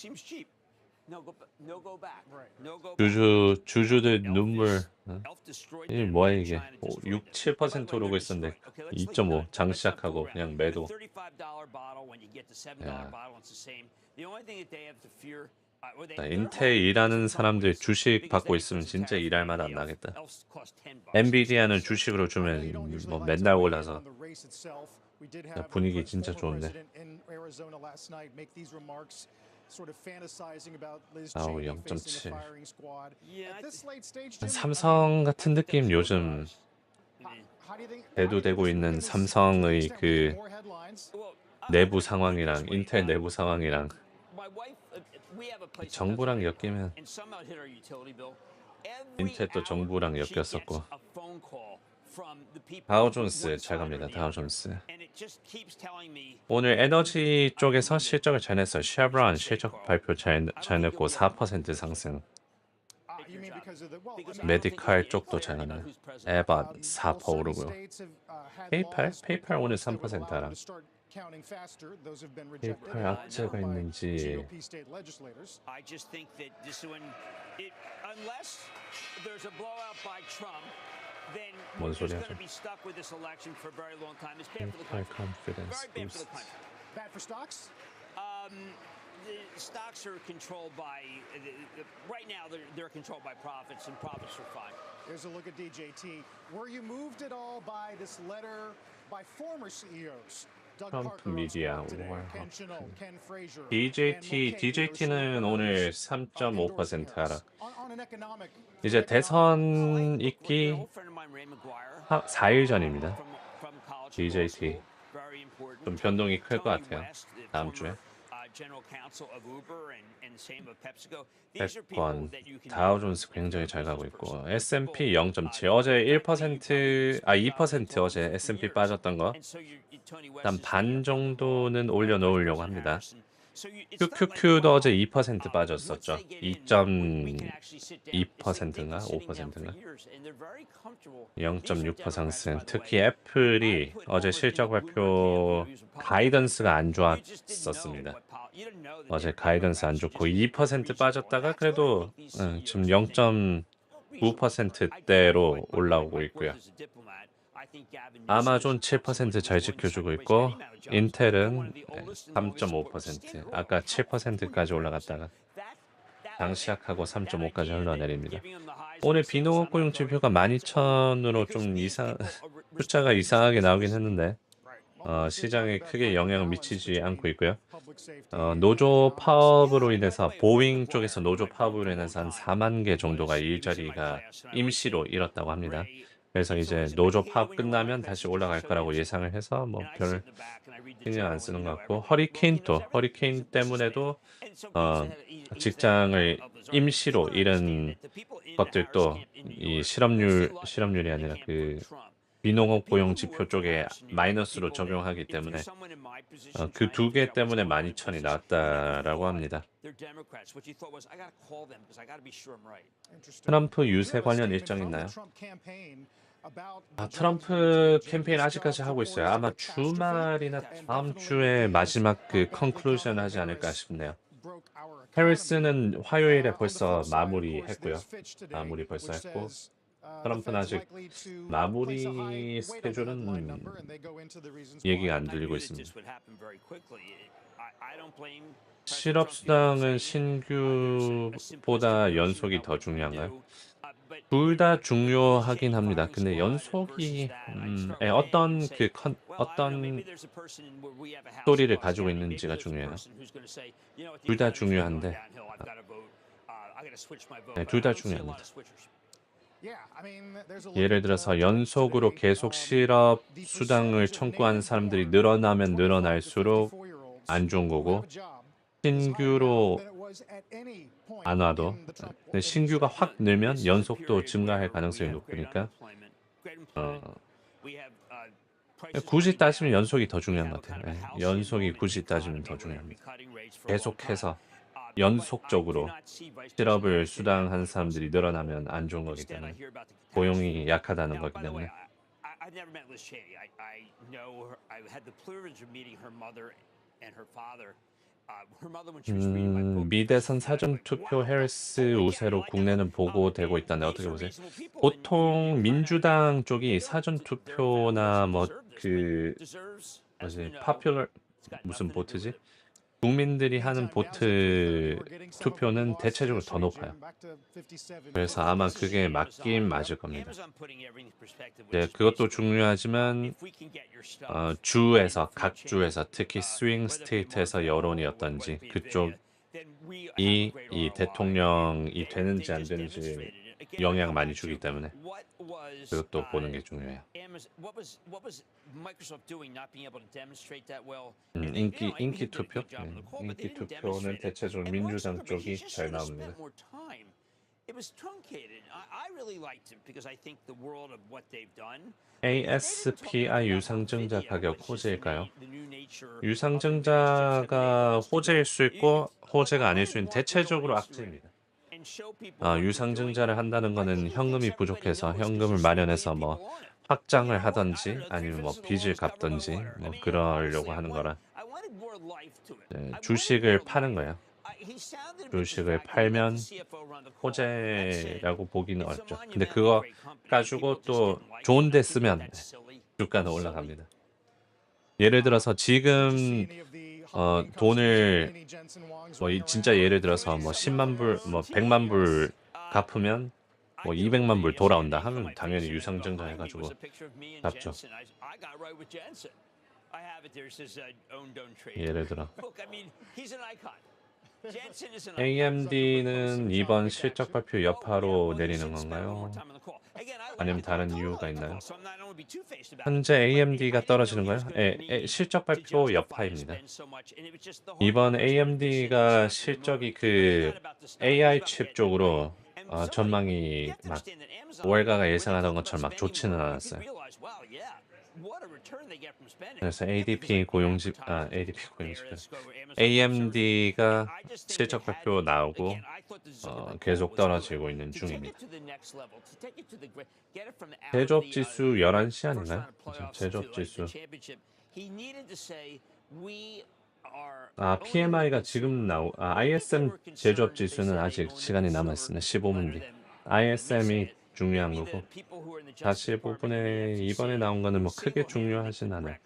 또 주주들 눈물 이게 뭐야 이게 6, 7% 오르고 있었는데 2.5 장 시작하고 그냥 매도. 인텔 일하는 사람들 주식 받고 있으면 진짜 일할 맛 안 나겠다. 엔비디아는 주식으로 주면 뭐 맨날 올라서 분위기 진짜 좋은데. 아우 0.7. 삼성 같은 느낌 요즘 대두되고 있는 삼성의 그 내부 상황이랑 인텔 내부 상황이랑 정부랑 엮이면 인텔도 정부랑 엮였었고 다우존스 잘 갑니다. 다우존스 오늘 에너지 쪽에서 실적을 잘 냈어요. 쉐브론 실적 발표 잘 냈고 4% 상승. 메디칼 쪽도 잘 갔네. 에바 4% 오르고요. 페이팔 오늘 3% 하락. 페이팔 악재가 있는지. I just think that this one, unless there's a blowout by Trump, then we're just going to be stuck with this election for a very long time. It's bad for the country. Very bad for the country. Bad for stocks? The stocks are controlled by, right now they're controlled by profits, and profits are fine. Here's a look at DJT. Were you moved at all by this letter by former CEOs? 트럼프 미디어 DJT는 오늘 3.5% 하락. 이제 대선 있기 4일 전입니다. DJT 좀 변동이 클 것 같아요. 다음 주에. 백권, 다우존스 굉장히 잘 가고 있고 S&P 0.7 어제 2% 어제 S&P 빠졌던 거 일단 반 정도는 올려놓으려고 합니다. QQQ도 어제 2% 빠졌었죠. 2.2%인가 5%인가 0.6%. 특히 애플이 어제 실적 발표 가이던스가 안 좋았었습니다. 어제 가이던스 안 좋고 2% 빠졌다가 그래도 지금 0.9%대로 올라오고 있고요. 아마존 7% 잘 지켜주고 있고 인텔은 3.5% 아까 7%까지 올라갔다가 장시작하고 3.5까지 흘러내립니다. 오늘 비농업고용지표가 12,000으로 좀 숫자가 이상하게 나오긴 했는데 시장에 크게 영향을 미치지 않고 있고요. 노조 파업으로 인해서 보잉 쪽에서 노조 파업으로 인해서 한 4만 개 정도가 일자리가 임시로 잃었다고 합니다. 그래서 이제 노조 파업 끝나면 다시 올라갈 거라고 예상을 해서 뭐 별 신경 안 쓰는 것 같고 허리케인 때문에도 직장을 임시로 잃은 것들도 이 실업률이 아니라 그 비농업 고용 지표 쪽에 마이너스로 적용하기 때문에 그 두 개 때문에 12,000이 나왔다라고 합니다. 트럼프 유세 관련 일정 있나요? 트럼프 캠페인 아직까지 하고 있어요. 아마 주말이나 다음 주에 마지막 그 컨클루전 하지 않을까 싶네요. 해리스는 화요일에 벌써 마무리했고요. 마무리 벌써 했고 트럼프는 아직 마무리 스케줄은 얘기가 안 들리고 있습니다. 실업수당은 신규보다 연속이 더 중요한가요? 둘 다 중요하긴 합니다. 근데 연속이 어떤 스토리를 가지고 있는지가 중요해요. 둘 다 중요한데 둘 다 중요합니다. 예를 들어서 연속으로 계속 실업 수당을 청구하는 사람들이 늘어나면 늘어날수록 안 좋은 거고 신규로 안 와도 신규가 확 늘면 연속도 증가할 가능성이 높으니까 굳이 따지면 연속이 더 중요한 것 같아요. 연속이 굳이 따지면 더 중요합니다. 계속해서 연속적으로 실업을 수당하는 사람들이 늘어나면 안 좋은 거기 때문에 고용이 약하다는 거기 때문에 미대선 사전투표 해리스 우세로 국내는 보고되고 있다는데 어떻게 보세요? 보통 민주당 쪽이 사전투표나 뭐 그 뭐지 파퓰러 무슨 보트지? 국민들이 하는 보트 투표는 대체적으로 더 높아요. 그래서 아마 그게 맞긴 맞을 겁니다. 네, 그것도 중요하지만 각 주에서 특히 스윙 스테이트에서 여론이 어떤지 그쪽이 이 대통령이 되는지 안 되는지 영향을 많이 주기 때문에 그것도 보는 게 중요해요. 인기 투표? 인기 투표는 대체적으로 민주당 쪽이 잘 나옵니다. ASPI 유상증자 가격 호재일까요? 유상증자가 호재일 수 있고 호재가 아닐 수 있는 대체적으로 악재입니다. 유상증자를 한다는 거는 현금이 부족해서 현금을 마련해서 뭐 확장을 하든지 아니면 뭐 빚을 갚든지 뭐 그러려고 하는 거라 주식을 파는 거예요. 주식을 팔면 호재라고 보기는 어렵죠. 근데 그거 가지고 또 좋은 데 쓰면 주가는 올라갑니다. 예를 들어서 지금 돈을 뭐 진짜 예를 들어서 뭐 10만 불, 뭐 100만 불 갚으면 뭐 200만 불 돌아온다 하면 당연히 유상증자 해가지고 갚죠. 예를 들어 AMD는 이번 실적 발표 여파로 내리는 건가요? 아니면 다른 이유가 있나요? 현재 AMD가 떨어지는 거예요? 실적 발표 여파입니다. 이번 AMD가 실적이 그 AI 칩 쪽으로 전망이 막 월가가 예상하던 것처럼 막 좋지는 않았어요. 그래서 ADP 고용지표 AMD가 실적 발표 나오고 계속 떨어지고 있는 중입니다. 제조업 지수 11시 아닌가요? 제조업 지수. PMI가 지금 ISM 제조업 지수는 아직 시간이 남았습니다. 15분 뒤. ISM이 중요한 거고 45분에 이번에 나온 거는 뭐 크게 중요하진 않아요.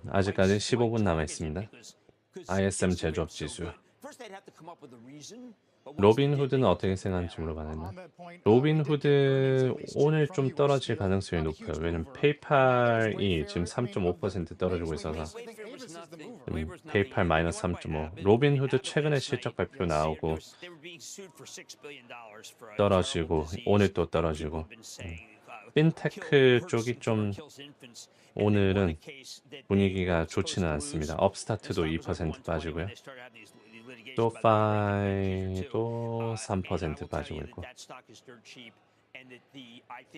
아직까지 15분 남아 있습니다. ISM 제조업 지수. 로빈후드는 어떻게 생각하는지 물어봤는데 로빈후드 오늘 좀 떨어질 가능성이 높아요. 왜냐면 페이팔이 지금 3.5% 떨어지고 있어서 페이팔 마이너스 3.5. 로빈후드 최근에 실적 발표 나오고 떨어지고 오늘 또 떨어지고 핀테크 쪽이 좀 오늘은 분위기가 좋지는 않습니다. 업스타트도 2% 빠지고요. 소파이도 3% 빠지고 있고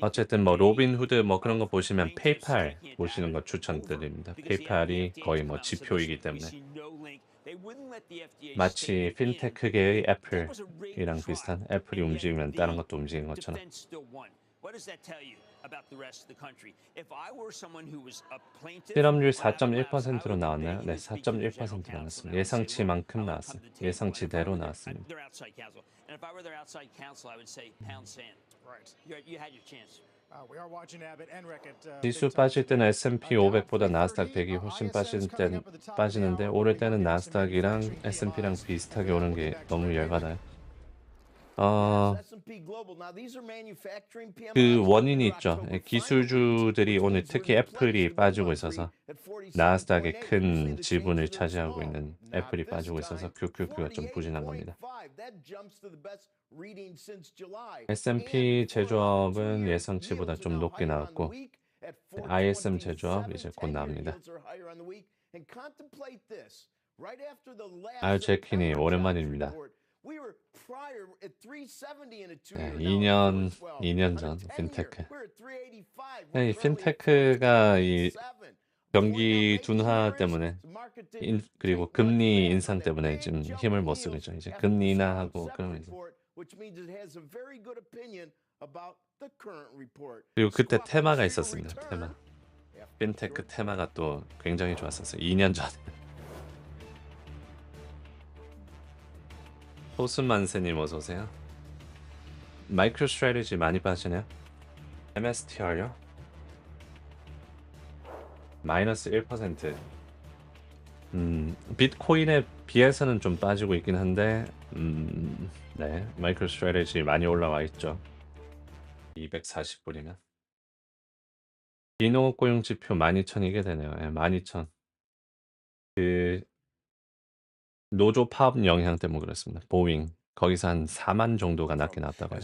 어쨌든 뭐 로빈후드 뭐 그런 거 보시면 페이팔 보시는 거 추천드립니다. 페이팔이 거의 뭐 지표이기 때문에 마치 핀테크계의 애플이랑 비슷한 애플이 움직이면 다른 것도 움직이는 것처럼 실업률 4.1%로 나왔나요? 네, 4.1% 나왔습니다. 예상치만큼 나왔습니다. 예상치대로 나왔습니다. 지수 빠질 때는 S&P 500보다 나스닥 100이 훨씬 빠지는데 오를 때는 나스닥이랑 S&P랑 비슷하게 오는 게 너무 열받아요. 그 원인이 있죠. 기술주들이 오늘 특히 애플이 빠지고 있어서 나스닥의 큰 지분을 차지하고 있는 애플이 빠지고 있어서 QQQ가 좀 부진한 겁니다. S&P 제조업은 예상치보다 좀 높게 나왔고 ISM 제조업 이제 곧 나옵니다. 제키니 오랜만입니다. 2년 전 핀테크. 핀테크가 이 경기 둔화 때문에 그리고 금리 인상 때문에 지금 힘을 못 쓰고 있죠. 이제 금리 인하하고 그러면 그리고 그때 테마가 있었습니다. 테마. 핀테크 테마가 또 굉장히 좋았었어요. 2년 전에. 호스만세님 어서오세요. 마이크로 스트래티지 많이 빠지네요. MSTR요? 마이너스 1%. 비트코인에 비해서는 좀 빠지고 있긴 한데 네, 마이크로 스트래티지 많이 올라와 있죠. 240불이면 비농업고용지표 12,000이게 되네요. 12,000. 그 노조 파업 영향 때문에 그렇습니다. 보잉 거기서 한 4만 정도가 낮게 나왔다고요.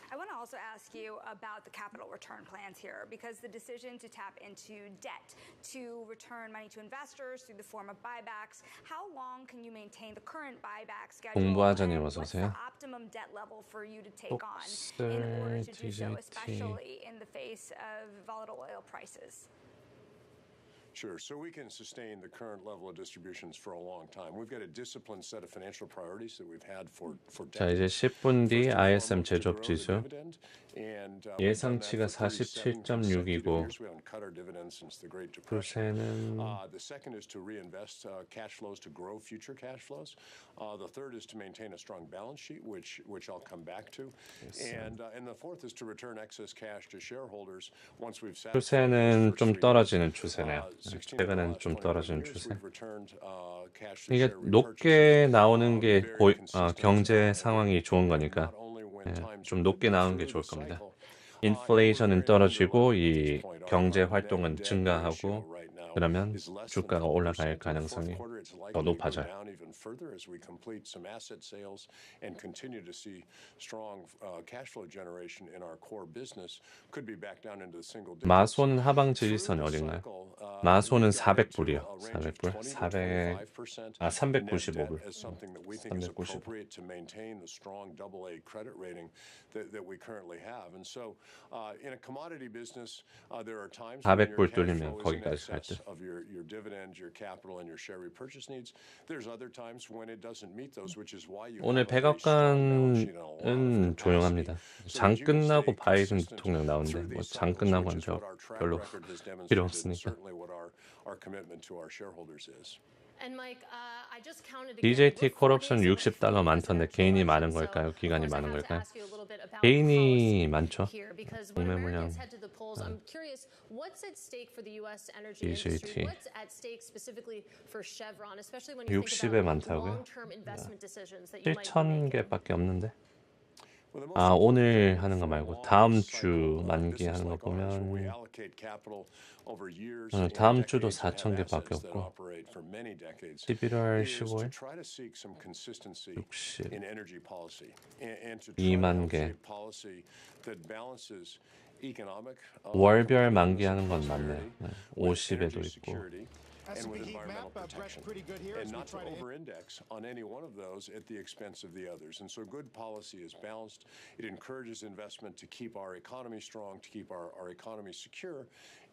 I want to also ask you about the capital return plans here, because the decision to tap into debt to return money to investors through the form of buybacks, how long can you maintain the current buyback schedule? 공부하자님 어서 What's 오세요. the optimum debt level for you to take on in order to do so, especially in the face of volatile oil prices? Sure. So we can sustain the current level of distributions for a long time. We've got a disciplined set of financial priorities that we've had for 자, decades. 이제 10분 뒤 ISM 제조업 지수 예상치가 47.6이고 추세는 The second is to reinvest cash flows to grow future cash flows. The third is to maintain a strong balance sheet, which I'll come back to. And the fourth is to return excess cash to shareholders once we've 추세는 좀 떨어지는 추세네요. 최근엔 좀 떨어지는 추세. 이게 높게 나오는 게 경제 상황이 좋은 거니까 좀 높게 나오는 게 좋을 겁니다. 인플레이션은 떨어지고 이 경제 활동은 증가하고 그러면 주가가 올라갈 가능성이 더 높아져요. 마소는 하방 지지선이 어딘가요? 마소는 400불이요. 400불? 395불. 400불 뚫리면 거기까지 갈 듯. of your dividends, your capital, and your share repurchase needs. There's other times when it doesn't meet those, which is why you 오늘 백악관은 조용합니다. 장 끝나고 바이든 대통령 나오는데 뭐 장 끝나고 한 저 별로 필요 없으니까. DJT 콜옵션 $60 많던데 개인이 많은 걸까요? 기관이 많은 걸까요? 개인이 많죠. 공매 물량. DJT 60에 많다고요? 7,000개밖에 없는데. 아, 오늘 하는 거 말고 다음 주 만기하는 거 보면 다음 주도 4,000개밖에 없고 11월 15일 60 2만 개 월별 만기하는 건 맞네. 50에도 있고 and with environmental protection, and not to over-index on any one of those at the expense of the others. And so good policy is balanced. It encourages investment to keep our economy strong, to keep our economy secure,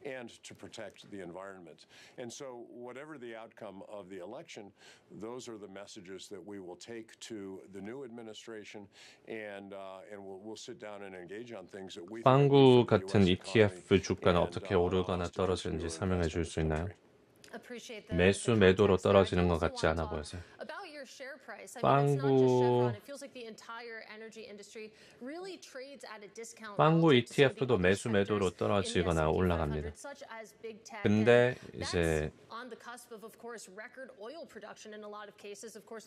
and to protect the environment. And so whatever the outcome of the election, those are the messages that we will take to the new administration, and we'll sit down and engage on things that we think 빵구 같은 ETF 주가는 어떻게 오르거나 떨어지는지 설명해 줄 수 있나요? 매수 매도로 떨어지는 것 같지 않아 보여서요. 빵구 ETF도 매수 매도로 떨어지거나 올라갑니다. 근데 이제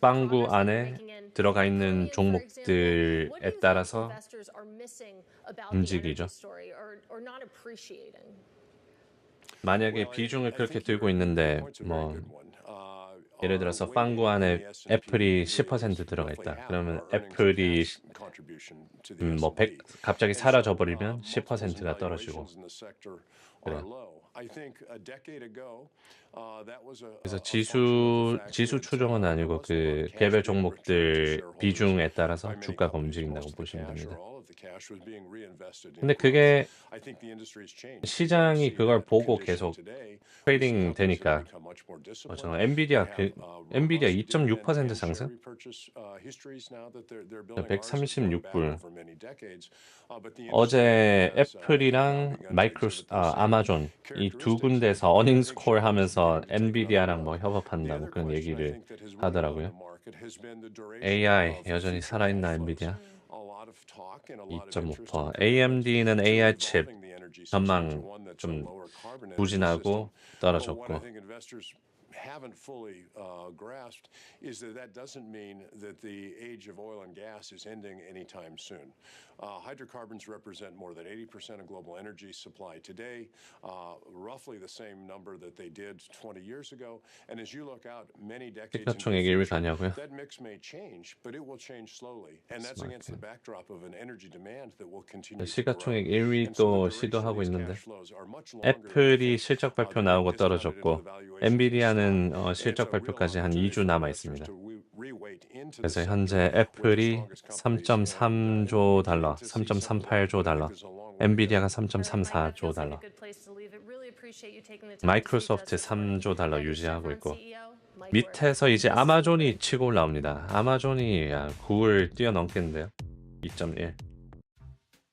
빵구 안에 들어가 있는 종목들에 따라서 움직이죠. 만약에 비중을 그렇게 들고 있는데 뭐 예를 들어서 빵구 안에 애플이 10% 들어가 있다. 그러면 애플이 뭐 갑자기 사라져 버리면 10%가 떨어지고 그래요. 그래서 지수 추종은 아니고 그 개별 종목들 비중에 따라서 주가가 움직인다고 보시면 됩니다. 근데 그게 시장이 그걸 보고 계속 트레이딩 되니까 엔비디아 2.6% 상승 136불 어제 애플이랑 아마존 이 두 군데서 어닝스 콜 하면서 엔비디아랑 뭐 협업한다고 그런 얘기를 하더라고요. AI 여전히 살아있나 엔비디아? 2.5%. AMD는 AI 칩 전망 좀 부진하고 떨어졌고 haven't fully grasped is that doesn't mean that the age of oil and gas is ending anytime soon. Hydrocarbons represent more than 80% of global energy supply today, roughly the same number that they did 20 years ago. And as you look out many decades into the future, that mix may change, but it will change slowly. And that's against the backdrop of an energy demand that will continue to grow. 시가총액 1위도 시도하고 있는데 애플이 실적 발표 나오고 떨어졌고 엔비디아는 실적 발표까지 한 2주 남아 있습니다. 그래서 현재 애플이 3.3조 달러, 3.38조 달러, 엔비디아가 3.34조 달러. 마이크로소프트 3조 달러 유지하고 있고 밑에서 이제 아마존이 치고 올라옵니다. 아마존이 구글 뛰어넘겠는데요. 2.1.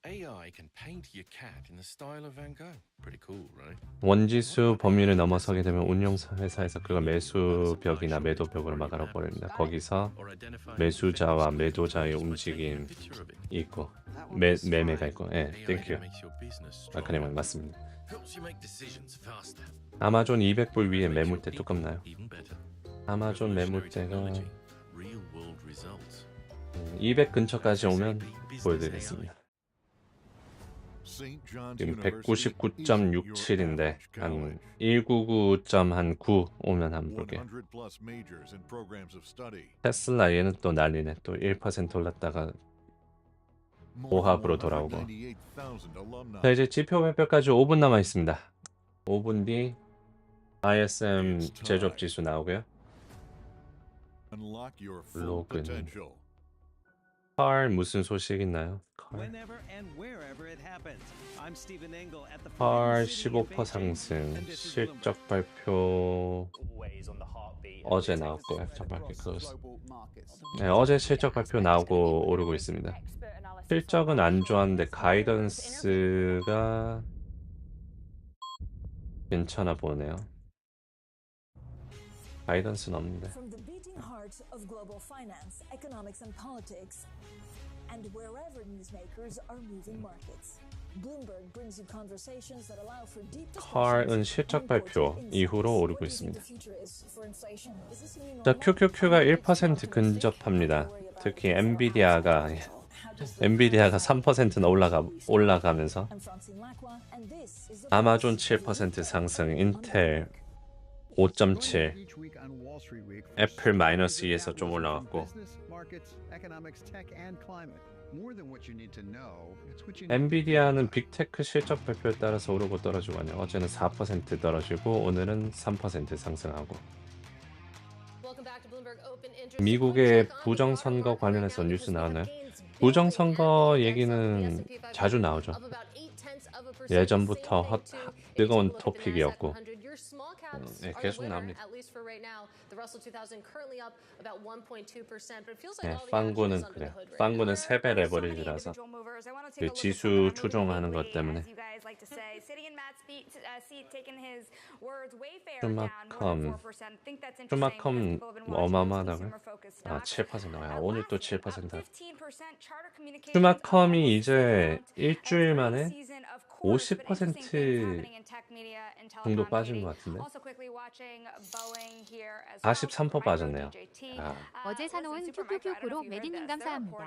AI can paint your cat in the style of Van Gogh. Pretty cool, right? 원지수 범위를 넘어서게 되면 운용회사에서 그걸 매수벽이나 매도벽으로 막아라 버립니다. 거기서 매수자와 매도자의 움직임이 있고 매매가 있고 땡큐. 아까님 맞습니다. 아마존 200불 위에 매물대 두껍나요? 아마존 매물대가 200 근처까지 오면 보여드리겠습니다. 지금 199.67인데 한 199.9 오면 한번 볼게요. 테슬라 얘는 또 난리네. 또 1% 올랐다가 보합으로 돌아오고. 자, 이제 지표 발표까지 5분 남아 있습니다. 5분 뒤 ISM 제조업 지수 나오고요. 로근 car 무슨 소식 있나요? car 15% 상승. 실적 발표 어제 나왔고요. 네, 어제 실적 발표 나오고 오르고 있습니다. 실적은 안 좋았는데 가이던스가 괜찮아 보네요. 가이던스는 없는데. And wherever newsmakers are moving markets. Bloomberg brings you conversations that allow for deep CAR은 실적 발표 이후로 오르고 있습니다. 자, QQQ가 1% 근접합니다. 특히 엔비디아가 3%나 올라가면서 아마존 7% 상승, 인텔 5.7, 애플 -2에서 좀 올라갔고 엔비디아는 빅테크 실적 발표에 따라서 오르고 떨어지고 하네요. 어제는 4% 떨어지고 오늘은 3% 상승하고. 미국의 부정선거 관련해서 뉴스 나오나요? 부정선거 얘기는 자주 나오죠. 예전부터 뜨거운 토픽이었고 네, 계속 나옵니다. 네, 빵구는 그래요. 빵구는 3배 레버리지라서 그 지수 추종하는 것 때문에. 슈마컴 어마어마하다고요? 7%야. 오늘 또 7%. 슈마컴이 이제 일주일 만에 50% 정도 빠진 것 같은데 43% 빠졌네요. 어제 사놓은 큐큐큐로 메디님 감사합니다.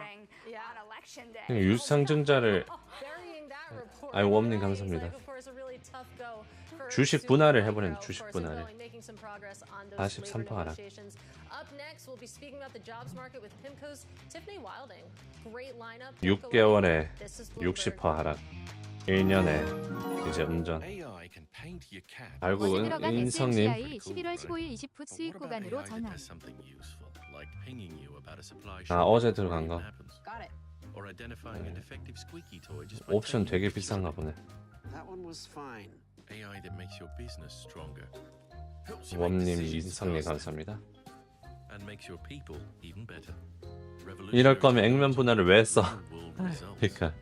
유상증자를 웜님 감사합니다. 주식 분할을 해버렸네. 주식 분할을 43% 하락. 6개월에 60% 하락. 1년에 이제 운전. 알고 인성님 11월 15일 20풋 수익 구간으로 전환. 어제 들어간 거. 옵션 되게 비싼가 보네. 웜님 인성님 감사합니다. 이럴 거면 액면 분할을 왜 써? 그러니까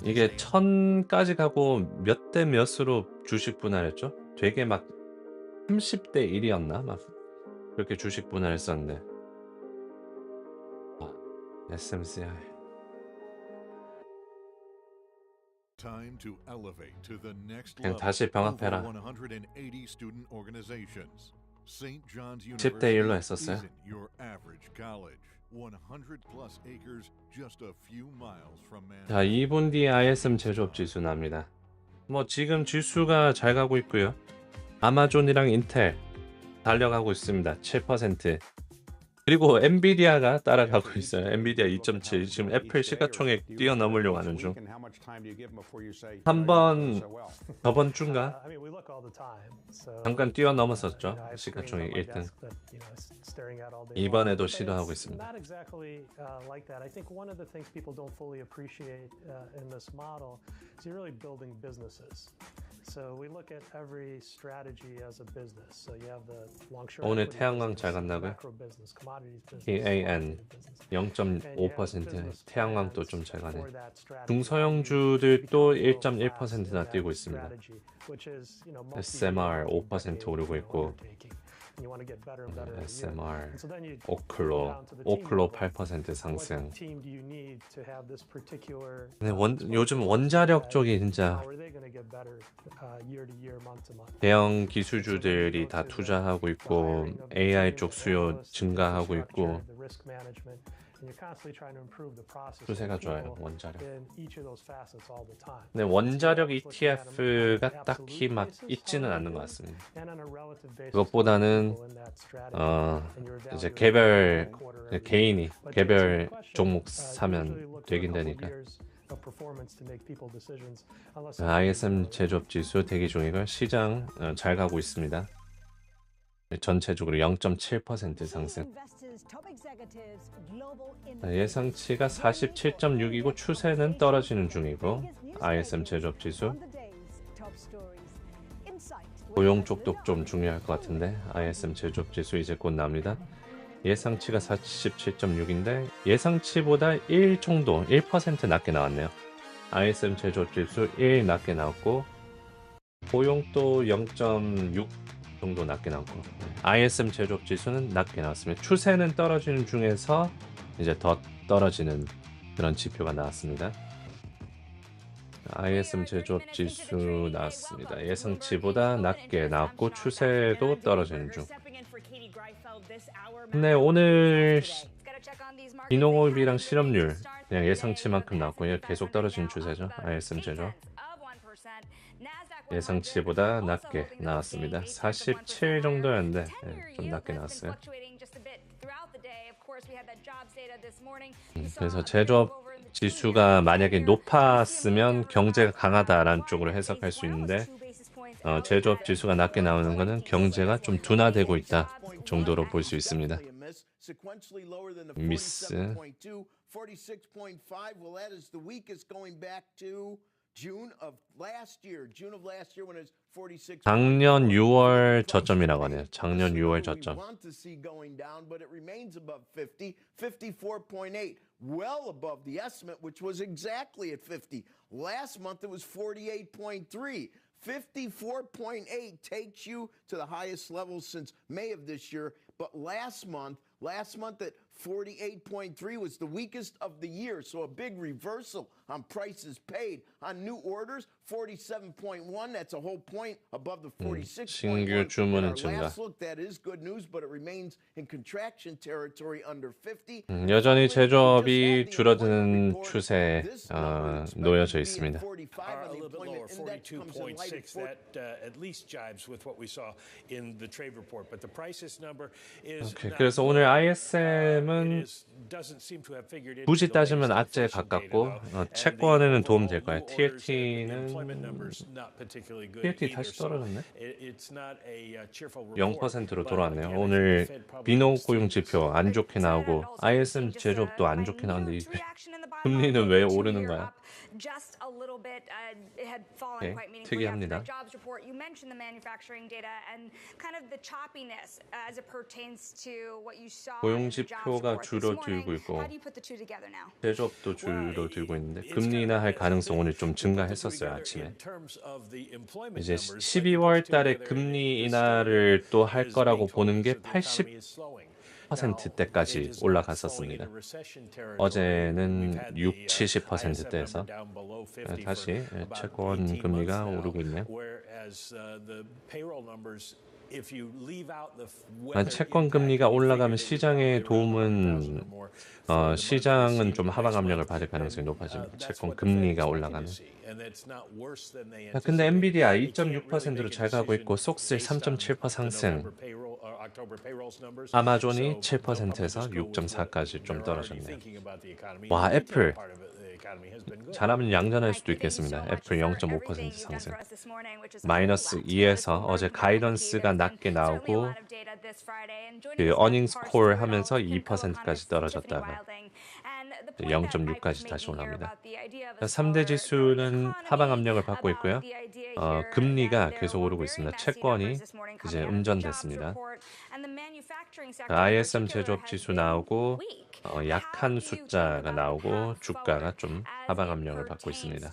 이게 1000까지 가고 몇 대 몇으로 주식 분할했죠? 되게 막 30대 1이었나? 막 그렇게 주식 분할했었는데. SMCI 그냥 다시 병합해라. 10대 1로 했었어요. 자, 2분 뒤에 ISM 제조업 지수 납니다. 뭐 지금 지수가 잘 가고 있고요. 아마존이랑 인텔 달려가고 있습니다. 7%. 그리고 엔비디아가 따라가고 있어요. 엔비디아 2.7 지금 애플 시가총액 뛰어넘으려고 하는 중. 한번 저번 주인가 잠깐 뛰어넘었었죠. 시가총액 1등. 이번에도 시도하고 있습니다. Not exactly like that. I think one of the things people don't fully appreciate in this model is you're really building businesses. So we look at every strategy as a business. So you have the long-short 오늘 태양광 잘 간다고요? EAN 0.5%, 태양광도 좀 잘 가네. 중소형주들도 1.1%나 뛰고 있습니다. SMR 5% 오르고 있고, SMR, 오클로 8% 상승. 근데 요즘 원자력 쪽이 진짜 대형 기술주들이 다 투자하고 있고 AI 쪽 수요 증가하고 있고 추세가 좋아요. 원자력. 근데 원자력 ETF가 딱히 막 있지는 않는 것 같습니다. 그것보다는 이제 개인이 개별 종목 사면 되긴 되니까. ISM 제조업 지수 대기 중이고요. 시장 잘 가고 있습니다. 전체적으로 0.7% 상승. 예상치가 47.6이고 추세는 떨어지는 중이고 ISM 제조업 지수. 고용 쪽도 좀 중요할 것 같은데 ISM 제조업 지수 이제 곧 나옵니다. 예상치가 47.6인데 예상치보다 1 정도 1% 낮게 나왔네요. ISM 제조업 지수 1 낮게 나왔고 고용도 0.6 정도 낮게 나왔고 ISM 제조업 지수는 낮게 나왔습니다. 추세는 떨어지는 중에서 이제 더 떨어지는 그런 지표가 나왔습니다. ISM 제조업 지수 나왔습니다. 예상치보다 낮게 나왔고 추세도 떨어지는 중. 네, 오늘 비농업이랑 실업률 그냥 예상치만큼 나왔고요. 계속 떨어지는 추세죠. ISM 제조업. 예상치보다 낮게 나왔습니다. 47 정도였는데 좀 낮게 나왔어요. 그래서 제조업 지수가 만약에 높았으면 경제가 강하다라는 쪽으로 해석할 수 있는데 제조업 지수가 낮게 나오는 것은 경제가 좀 둔화되고 있다 정도로 볼 수 있습니다. 미스. 작년 6월 저점이라고 하네요. 작년 6월 저점. Well above the estimate, which was exactly at 50. Last month it was 48.3. 54.8 takes you to the highest levels since May of this year. But last month at 48.3 was the weakest of the year. So a big reversal on prices paid. On new orders, 47.1. That's a whole point above the 46.1. 신규 주문은 증가. Last look, that is good news, but it remains in contraction territory under 50. 여전히 제조업이 줄어드는 추세에 놓여져 있습니다. A little bit lower, 42.6. That at least jives with what we saw in the trade report. But the prices number is. 그래서 오늘 ISM은 굳이 따지면 악재에 가깝고 채권에는 도움 될 거예요. TLT는 TLT 다시 떨어졌네. 0%로 돌아왔네요. 오늘 비농업고용지표 안 좋게 나오고 ISM 제조업도 안 좋게 나오는데 금리는 왜 오르는 거야? Just a little bit had fallen quite meaningfully 특이합니다. after the jobs report. You mentioned the manufacturing data and kind of the choppiness as it pertains to what you saw. 고용지표가 줄어들고 있고 제조업도 줄어들고 있는데 금리 인하할 가능성 오늘 좀 증가했었어요. 아침에. 이제 12월 달에 금리 인하를 또 할 거라고 보는 게 80%대까지 올라갔었습니다. 어제는 60-70%대에서 다시 채권 금리가 오르고 있네요. 채권 금리가 올라가면 시장의 도움은 시장은 좀 하방 압력을 받을 가능성이 높아집니다. 채권 금리가 올라가면. 근데 엔비디아 2.6%로 잘 가고 있고 속셀 3.7% 상승. 아마존이 7%에서 6.4까지 좀 떨어졌네요. 와, 애플 잘하면 양전할 수도 있겠습니다. 애플 0.5% 상승. 마이너스 2에서 어제 가이던스가 낮게 나오고 그 어닝스 콜 하면서 2%까지 떨어졌다가 0.6까지 다시 올라옵니다. 3대 지수는 하방 압력을 받고 있고요. 금리가 계속 오르고 있습니다. 채권이 이제 음전됐습니다. ISM 제조업 지수 나오고 약한 숫자가 나오고 주가가 좀 하방 압력을 받고 있습니다.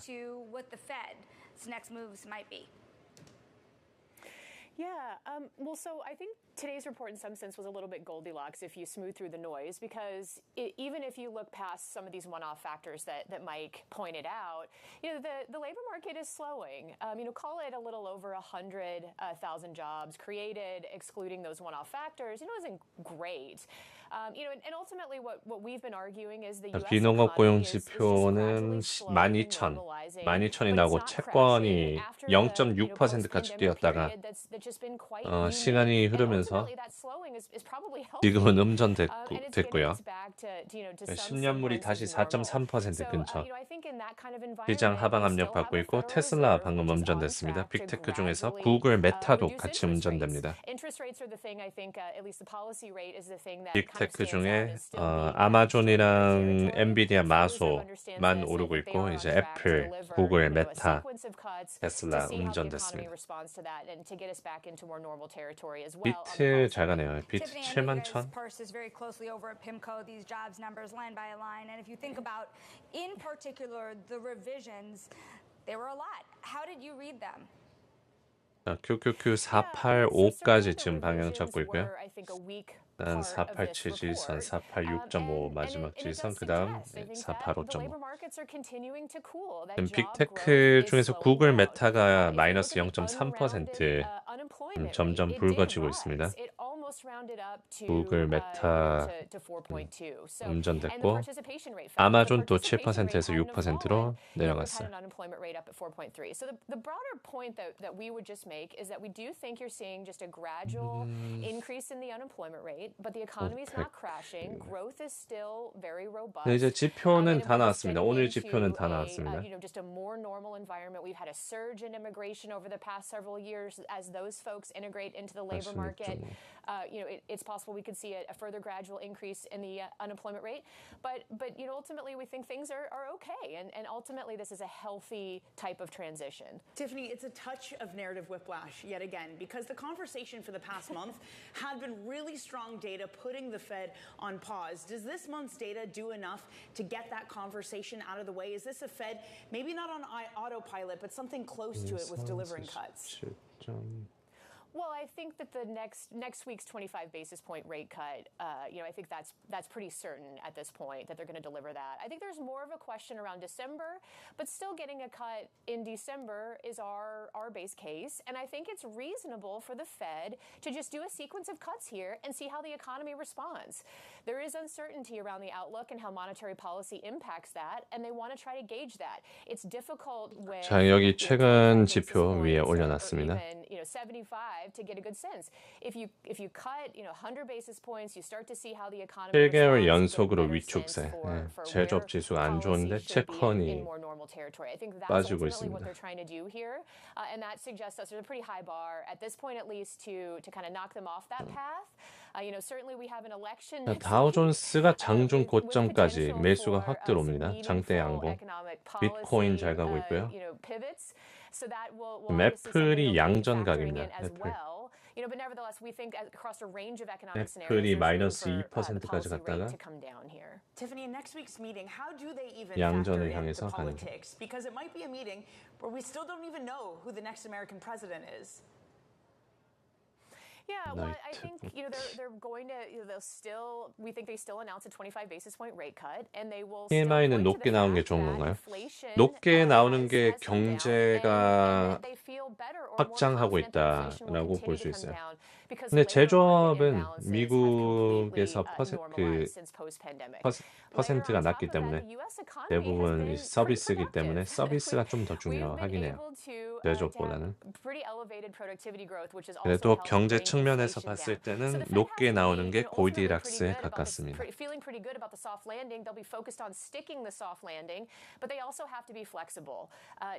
Yeah, well, so I think today's report in some sense was a little bit Goldilocks if you smooth through the noise, because even if you look past some of these one-off factors that Mike pointed out, the labor market is slowing. Call it a little over 100,000 jobs created, excluding those one-off factors, isn't great. And ultimately what we've been arguing is the US 비농업고용지표는 12,000이 나오고 채권이 0.6%까지 뛰었다가 시간이 흐르면서 지금은 음전됐고요. 10년물이 다시 4.3% 근처. 시장 하방 압력 받고 있고 테슬라 방금 음전됐습니다. 빅테크 중에서 구글, 메타도 같이 음전됩니다. 빅테크 중에 아마존이랑 엔비디아 마소만 오르고 있고 이제 애플, 구글, 메타, 테슬라 음전됐습니다. 비트 잘 가네요. 비트 71,000. QQQ 485까지 지금 방향 잡고 있고요. 일단 487 지지선, 486.5 마지막 지지선, 그 다음 485.5. 빅테크 중에서 구글, 메타가 마이너스 0.3% 점점 붉어지고 있습니다. 구글, 메타 음전됐고 아마존도 7%에서 6%로 내려갔어요. So the broader point that we would just make is that we do think you're seeing just a gradual increase in the unemployment rate, but the economy is not crashing. Growth is still very robust. 네, 이제 지표는 다 나왔습니다. 오늘 지표는 다 나왔습니다. Just a more normal environment. We've had a surge in immigration over the past several years as those folks integrate into the labor market. It's possible we could see a further gradual increase in the unemployment rate, but ultimately we think things are okay, and ultimately this is a healthy type of transition. Tiffany, it's a touch of narrative whiplash yet again, because the conversation for the past month had been really strong data putting the Fed on pause. Does this month's data do enough to get that conversation out of the way? Is this a Fed maybe not on autopilot, but something close to it with delivering cuts? Well, I think that the next week's 25 basis point rate cut, I think that's pretty certain at this point that they're going to deliver that. I think there's more of a question around December, but still getting a cut in December is our base case. And I think it's reasonable for the Fed to just do a sequence of cuts here and see how the economy responds. There is uncertainty around the outlook and how monetary policy impacts that, and they want to try to gauge that. It's difficult when 자, 여기 최근 지표 위에 올려놨습니다. 75 to get a good sense. If you cut 100 basis points, you start to see how the economy 7개월 연속으로 위축세. 제조업 지수가 안 좋은데 채권이 빠지고 있습니다. And that suggests us there's a pretty high bar at this point, at least, to kind of knock them off that path. Certainly we have an election. 다우존스가 장중 고점까지 매수가 확 들어옵니다. 장대 양봉. 비트코인 잘 가고 있고요. 애플이 양전각입니다. 애플이 마이너스 2%까지 갔다가 양전을 향해서 가는 중. Because it might be a meeting where we still don't even know who the next American president is. Yeah, well, I think they're going to we think they still announce a 25 basis point rate cut, and they will. PMI는 높게 나온 게 좋은 건가요? 높게 나오는 게 경제가 확장하고 있다라고 볼 수 있어요. 근데 제조업은 미국에서 퍼센트가 낮기 때문에 대부분 서비스이기 때문에 서비스가 좀 더 중요하긴 해요. 제조업보다는. 그래도 경제 측면에서 봤을 때는 높게 나오는 게 골디락스에 가깝습니다. Feeling pretty good about the soft landing, they'll be focused on sticking the soft landing, but they also have to be flexible,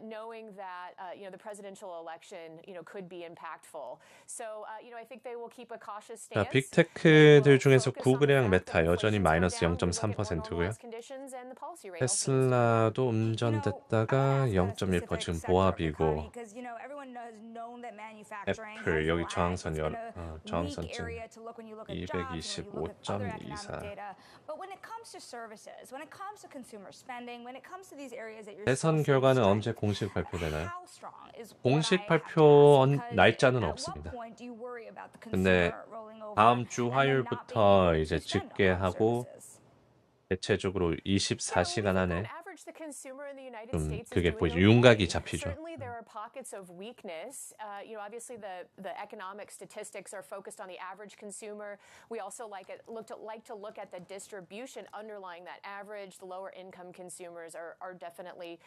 knowing that the presidential election could be impactful. So I think they will keep a cautious stance. 빅테크들 중에서 구글이랑 메타 여전히 마이너스 0.3%고요. 테슬라도 음전됐다가 0.1% 지금 보합이고 애플 여기 저항선 저항선쯤 225.24. 대선 결과는 언제 공식 발표되나요? 공식 발표 날짜는 없습니다. 근데 다음 주 화요일부터 이제 집계하고 대체적으로 24시간 안에 그게 보이죠. 윤곽이 잡히죠. Certainly there are pockets of weakness. Obviously the economic statistics are focused on the average consumer. We also like to look at the distribution underlying that average. The lower income consumers are definitely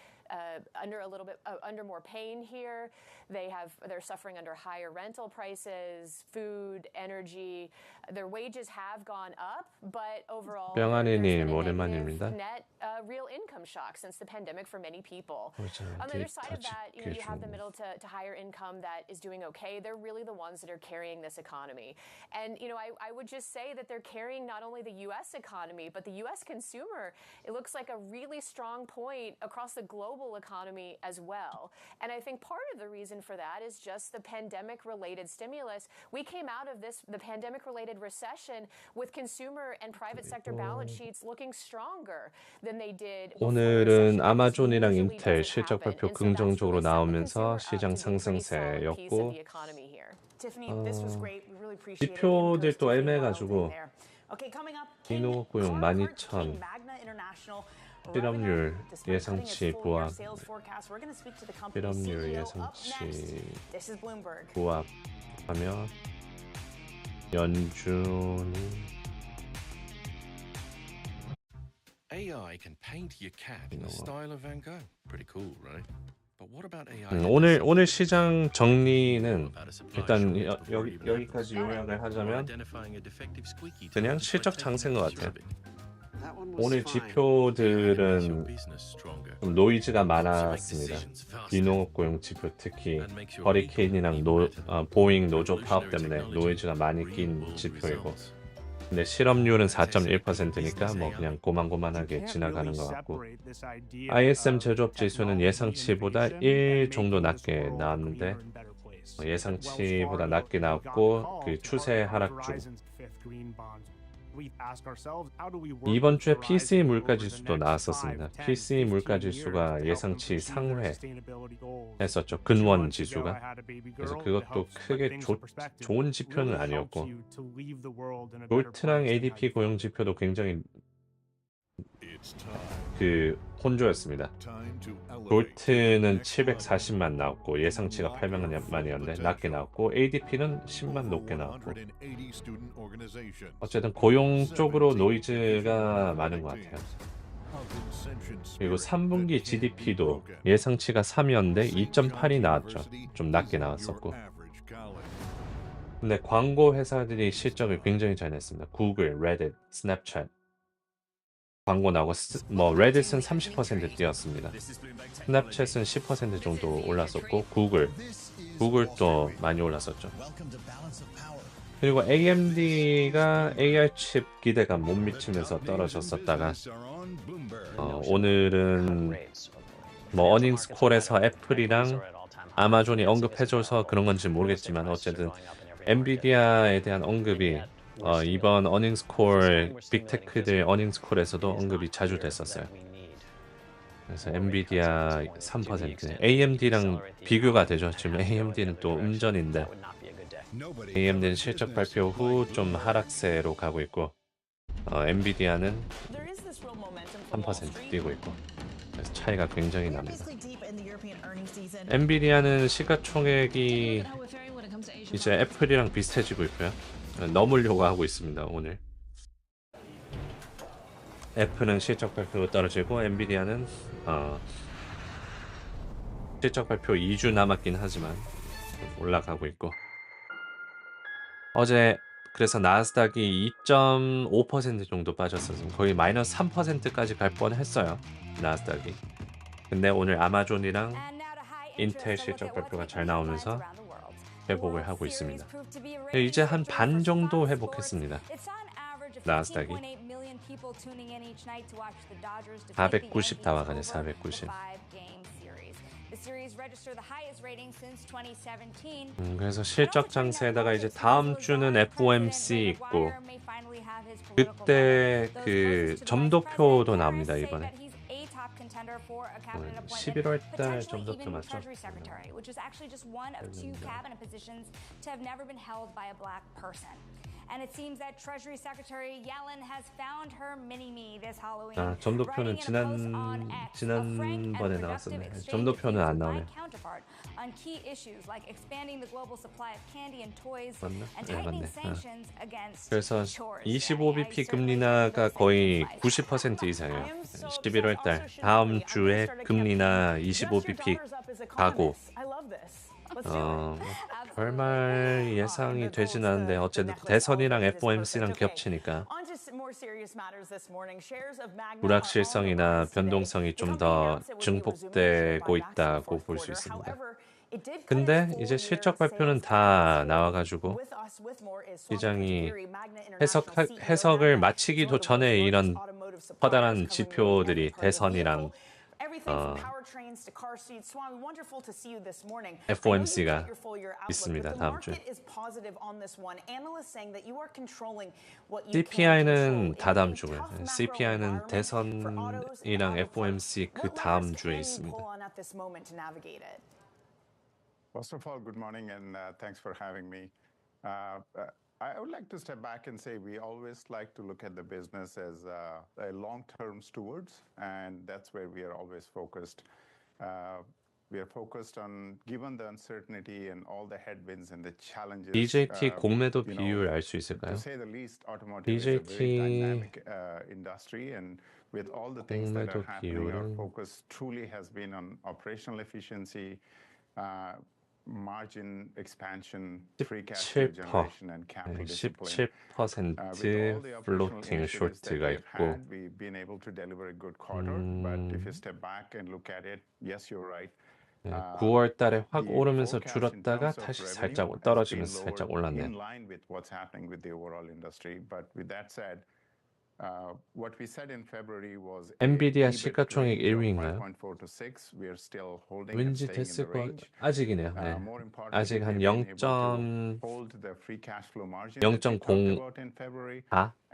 under more pain here. They're suffering under higher rental prices, food, energy. Their wages have gone up, but overall 병아리님 오랜만입니다. net real income shock since the pandemic for many people. On the other side of that, you have the middle to higher income that is doing okay. They're really the ones that are carrying this economy. And I would just say that they're carrying not only the US economy, but the US consumer. It looks like a really strong point across the global economy as well. And I think part of the reason for that is just the pandemic-related stimulus. We came out of the pandemic-related recession with consumer and private sector balance sheets looking stronger than they did. 오늘은 아마존이랑 인텔 실적 발표 긍정적으로 나오면서 시장 상승세였고 지표들 또 애매해가지고 비농업고용 12,000 실업률 예상치 부합 실업률 예상치 부합하면 연준이 AI can paint your cat in the style of Van Gogh. Pretty cool, right? But what about AI? 오늘 시장 정리는 일단 여기까지 요약을 하자면 그냥 실적 장세인 것 같아요. 오늘 지표들은 좀 노이즈가 많았습니다. 비농업고용지표 특히 허리케인이랑 보잉 노조 파업 때문에 노이즈가 많이 낀 지표이고 근데 실업률은 4.1%니까 뭐 그냥 고만고만하게 지나가는 것 같고 ISM 제조업 지수는 예상치보다 1 정도 낮게 나왔는데 예상치보다 낮게 나왔고 그 추세 하락중 이번 주에 PCE 물가지수도 나왔었습니다. PCE 물가지수가 예상치 상회했었죠. 근원 지수가. 그래서 그것도 크게 좋은 지표는 아니었고 볼트랑 ADP 고용 지표도 굉장히 혼조였습니다. 볼트는 740만 나왔고 예상치가 800만이었는데 낮게 나왔고 ADP는 10만 높게 나왔고 어쨌든 고용 쪽으로 노이즈가 많은 것 같아요. 그리고 3분기 GDP도 예상치가 3이었는데 2.8이 나왔죠. 좀 낮게 나왔었고 근데 광고 회사들이 실적을 굉장히 잘 냈습니다. 구글, 레딧, 스냅챗 광고 나오고 레딧은 30% 뛰었습니다. 스냅챗은 10% 정도 올랐었고 구글도 많이 올랐었죠. 그리고 AMD가 AI 칩 기대감 못 미치면서 떨어졌었다가 오늘은 어닝스 콜에서 애플이랑 아마존이 언급해줘서 그런 건지 모르겠지만 어쨌든 엔비디아에 대한 언급이 이번 어닝스콜 빅테크들 어닝스콜에서도 언급이 자주 됐었어요. 그래서 엔비디아 3%, AMD랑 비교가 되죠. 지금 AMD는 또 음전인데 AMD는 실적 발표 후 좀 하락세로 가고 있고 엔비디아는 3% 뛰고 있고 그래서 차이가 굉장히 납니다. 엔비디아는 시가총액이 이제 애플이랑 비슷해지고 있고요. 넘으려고 하고 있습니다. 오늘 애플은 실적 발표 떨어지고 엔비디아는 실적 발표 2주 남았긴 하지만 올라가고 있고, 어제 그래서 나스닥이 2.5% 정도 빠졌어서 거의 마이너스 3%까지 갈 뻔했어요. 나스닥이. 근데 오늘 아마존이랑 인텔 실적 발표가 잘 나오면서 회복을 하고 있습니다. 이제 한 반 정도 회복했습니다. 나스닥이 490 다 와가네. 490. 그래서 실적 장세에다가 이제 다음 주는 FOMC 있고, 그때 그 점도표도 나옵니다. 이번에 11월 달 점도표 맞죠? 아, 점도표는 지난번에 나왔었네. 점도표는 안 나오네. 맞나? 네, 맞네. 그래서 25bp 금리 인하가 거의 90% 이상이에요. 11월 달 다음 주에 금리 인하 25bp 가고, 별말 예상이 되진 않은데 어쨌든 대선이랑 FOMC랑 겹치니까 불확실성이나 변동성이 좀 더 증폭되고 있다고 볼 수 있습니다. 근데 이제 실적 발표는 다 나와가지고 시장이 해석을 마치기도 전에 이런 커다란 지표들이 대선이랑 FOMC가 있습니다. 다음 주에. CPI는 다 다음 주고요. CPI는 대선이랑 FOMC 그 다음 주에 있습니다. First of all, good morning and thanks for having me. I would like to step back and say we always like to look at the business as a long-term stewards, and that's where we are always focused. We are focused on, given the uncertainty and all the headwinds and the challenges. DJT 공매도 비율 알 수 있을까요? To say the least, automotive is a very dynamic industry, and with all the things that are happening, our focus truly has been on operational efficiency, margin expansion, free cash flow generation, and capital discipline. 17% 플로팅 숏가 있고, We've been able to deliver a good quarter, but if you step back and look at it, yes, you're right. 9월 달에 확 오르면서 줄었다가 다시 살짝 떨어지면서 살짝 올랐네요. In line with what's happening with the overall industry, but with that said, what we said in February was 엔비디아 시가총액 1위인가요? 5.4 to 6. We are still holding and 왠지 staying in 됐을 the 거 range. 아직이네요. 네. More importantly, 아직 한 we've been able to hold the free cash flow margin that we talked about in February.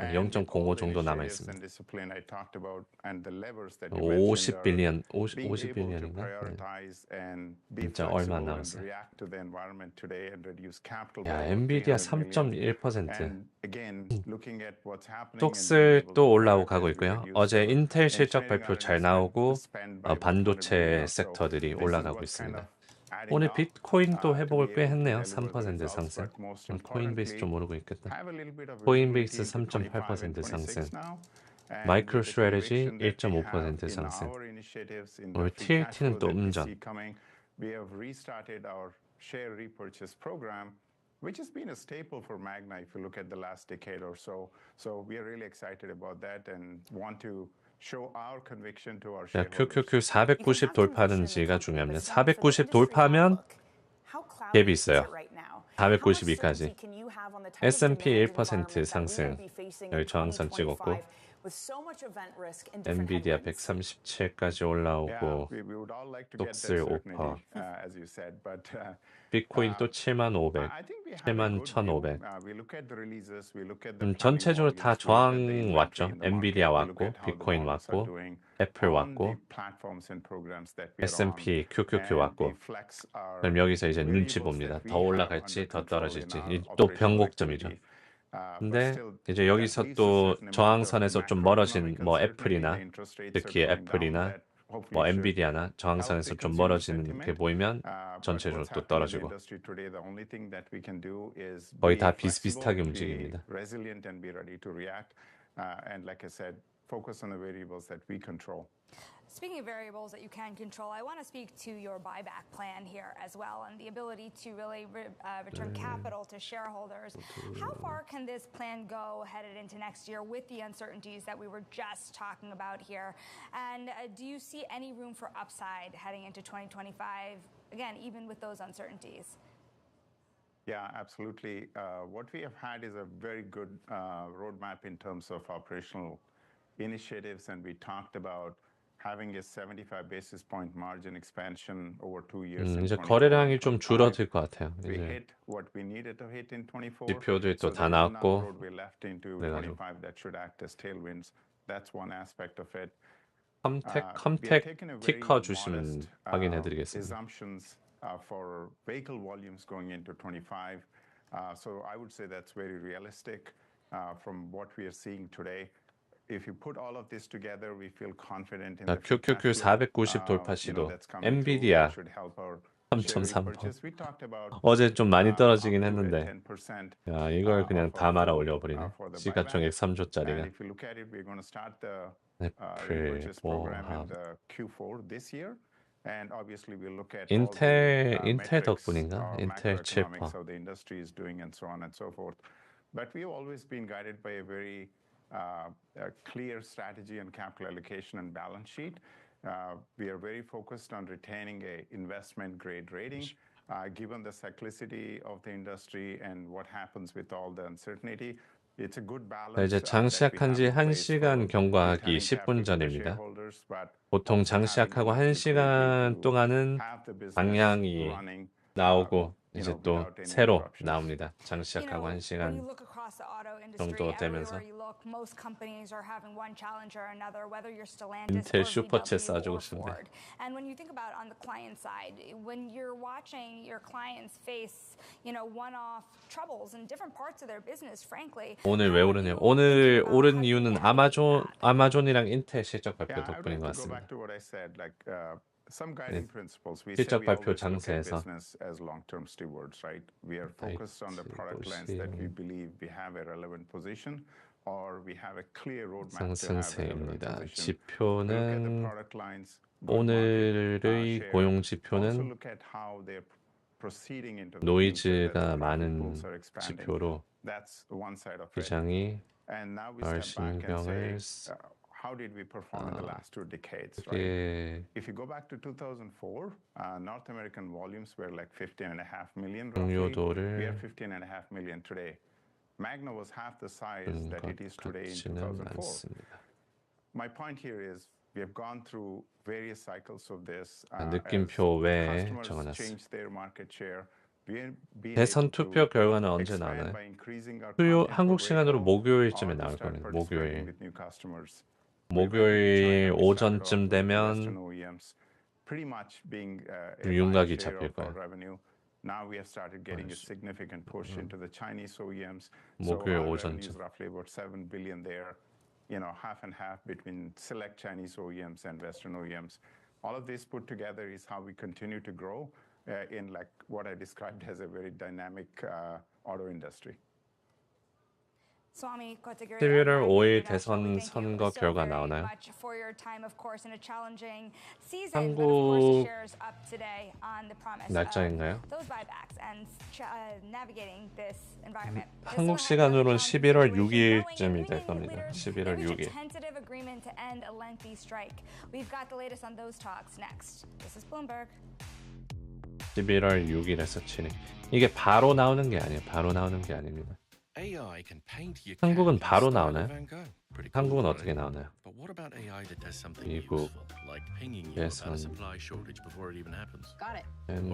0.05 정도 남아 있습니다. And discipline I talked about and the levers that you mentioned are being able to billion prioritize and be 진짜 얼마 flexible and 남았어요. react to the environment today and reduce capital. 야, 엔비디아 3.1%. And again, looking at what's happening. 스톡슬 또 올라오고 가고 있고요. 어제 인텔 실적 발표 잘 나오고 반도체 섹터들이 올라가고 있습니다. 오늘 비트코인도 회복을 꽤 했네요. 3% 상승. 코인베이스 좀 오르고 있겠다. 코인베이스 3.8% 상승. 마이크로 스트래티지 1.5% 상승. 오늘 TLT는 또 음전. We have restarted our share repurchase program, which has been a staple for Magna if you look at the last decade or so. So we are really excited about that and want to show our conviction to our shareholders. QQQ 490 돌파하는지가 중요합니다. 490 돌파하면 갭이 있어요. 492까지. S&P 1% 상승. 여기 저항선 찍었고. 엔비디아 137까지 올라오고 스톡슬 5%. 비트코인 또 75,500, 71,500. 전체적으로 다 저항 왔죠. 엔비디아 왔고, 비트코인 왔고, 애플 왔고, S&P, QQQ 왔고. 그럼 여기서 이제 눈치 봅니다. 더 올라갈지, 더 떨어질지. 또 변곡점이죠. 근데 이제 여기서 또 저항선에서 좀 멀어진 뭐 애플이나, 특히 애플이나 뭐 엔비디아나 저항선에서 좀 멀어지는 게 보이면 전체적으로 또 떨어지고 거의 다 비슷비슷하게 움직입니다. And like I said, focus on the variables that we control. Speaking of variables that you can control, I want to speak to your buyback plan here as well and the ability to really return capital to shareholders. How far can this plan go headed into next year with the uncertainties that we were just talking about here? And do you see any room for upside heading into 2025, again, even with those uncertainties? Yeah, absolutely. What we have had is a very good roadmap in terms of operational initiatives, and we talked about having a 75 basis point margin expansion over 2 years. 이제 거래량이 좀 줄어들 것 같아요. We 이제 hit what we needed to hit in 24. 지표들이 또 다 So there's enough 나왔고 road we left into 그래가지고 25 that should act as tailwinds. That's one aspect of it. 컴택 티커 주시면 확인해드리겠습니다. Assumptions for vehicle volumes going into 25. So I would say that's very realistic from what we are seeing today. If you put all of this together, we feel confident in the QQQ 490 돌파 시도. 엔비디아 3.3번. 어제 좀 많이 떨어지긴 했는데 야, 이걸 그냥 다 말아 올려버리네. 시가총액 3조짜리가. 애플, 인텔 덕분인가? 인텔 칩퍼. But we've always been guided by a very clear strategy and capital allocation and balance sheet. We are very focused on retaining an investment grade rating. Given the cyclicity of the industry and what happens with all the uncertainty, it's a good balance. 이제 장 시작한 지 1시간 경과하기 10분 전입니다. 보통 장 시작하고 1시간 동안은 방향이 나오고 이제 또 새로 나옵니다. 장 시작하고 1시간 정도 되면서 인텔 슈퍼챗 쏴주고 싶네. And when you think about on the client side, when you're watching your clients face, one-off troubles in different parts of their business, frankly. 오늘 왜 오르냐? 오늘 오른 이유는 아마존이랑 인텔 실적 발표 덕분인 것 같습니다. Some guiding principles. We 실적 say we 발표 always look at 장세에서 business as long-term stewards, right? We are focused on the product lines that we believe we have a relevant position, or we have a clear roadmap to have a relevant 상승세입니다. position. 지표는 오늘의 고용 지표는 노이즈가 많은 지표로 시장이 신경을 How did we perform in the last 2 decades, right? If you go back to 2004, North American volumes were like 15.5 million roughly. We are 15.5 million today. Magna was half the size that it is today in 2004. My point here is we have gone through various cycles of this. 느낌표 외에 적어놨어요. 대선 투표 결과는 언제 나오나요? 한국 시간으로 목요일쯤에 나올 겁니다. 목요일 오전쯤 되면 윤곽이 잡힐 거예요. 목요일 오전쯤. Half and half between select Chinese OEMs and Western OEMs. All of this put together is how we continue to grow in like what I described as a very dynamic auto industry. 11월 5일 대선 선거 결과 나오나요? 한국 날짜인가요? 한국 시간으로는 11월 6일쯤이 될 겁니다. 11월 6일. 11월 6일에서 7일. 이게 바로 나오는 게 아니에요. 바로 나오는 게 아닙니다. 한국은 바로 나오나요? 한국은 어떻게 나오나요? 미국 예선 앤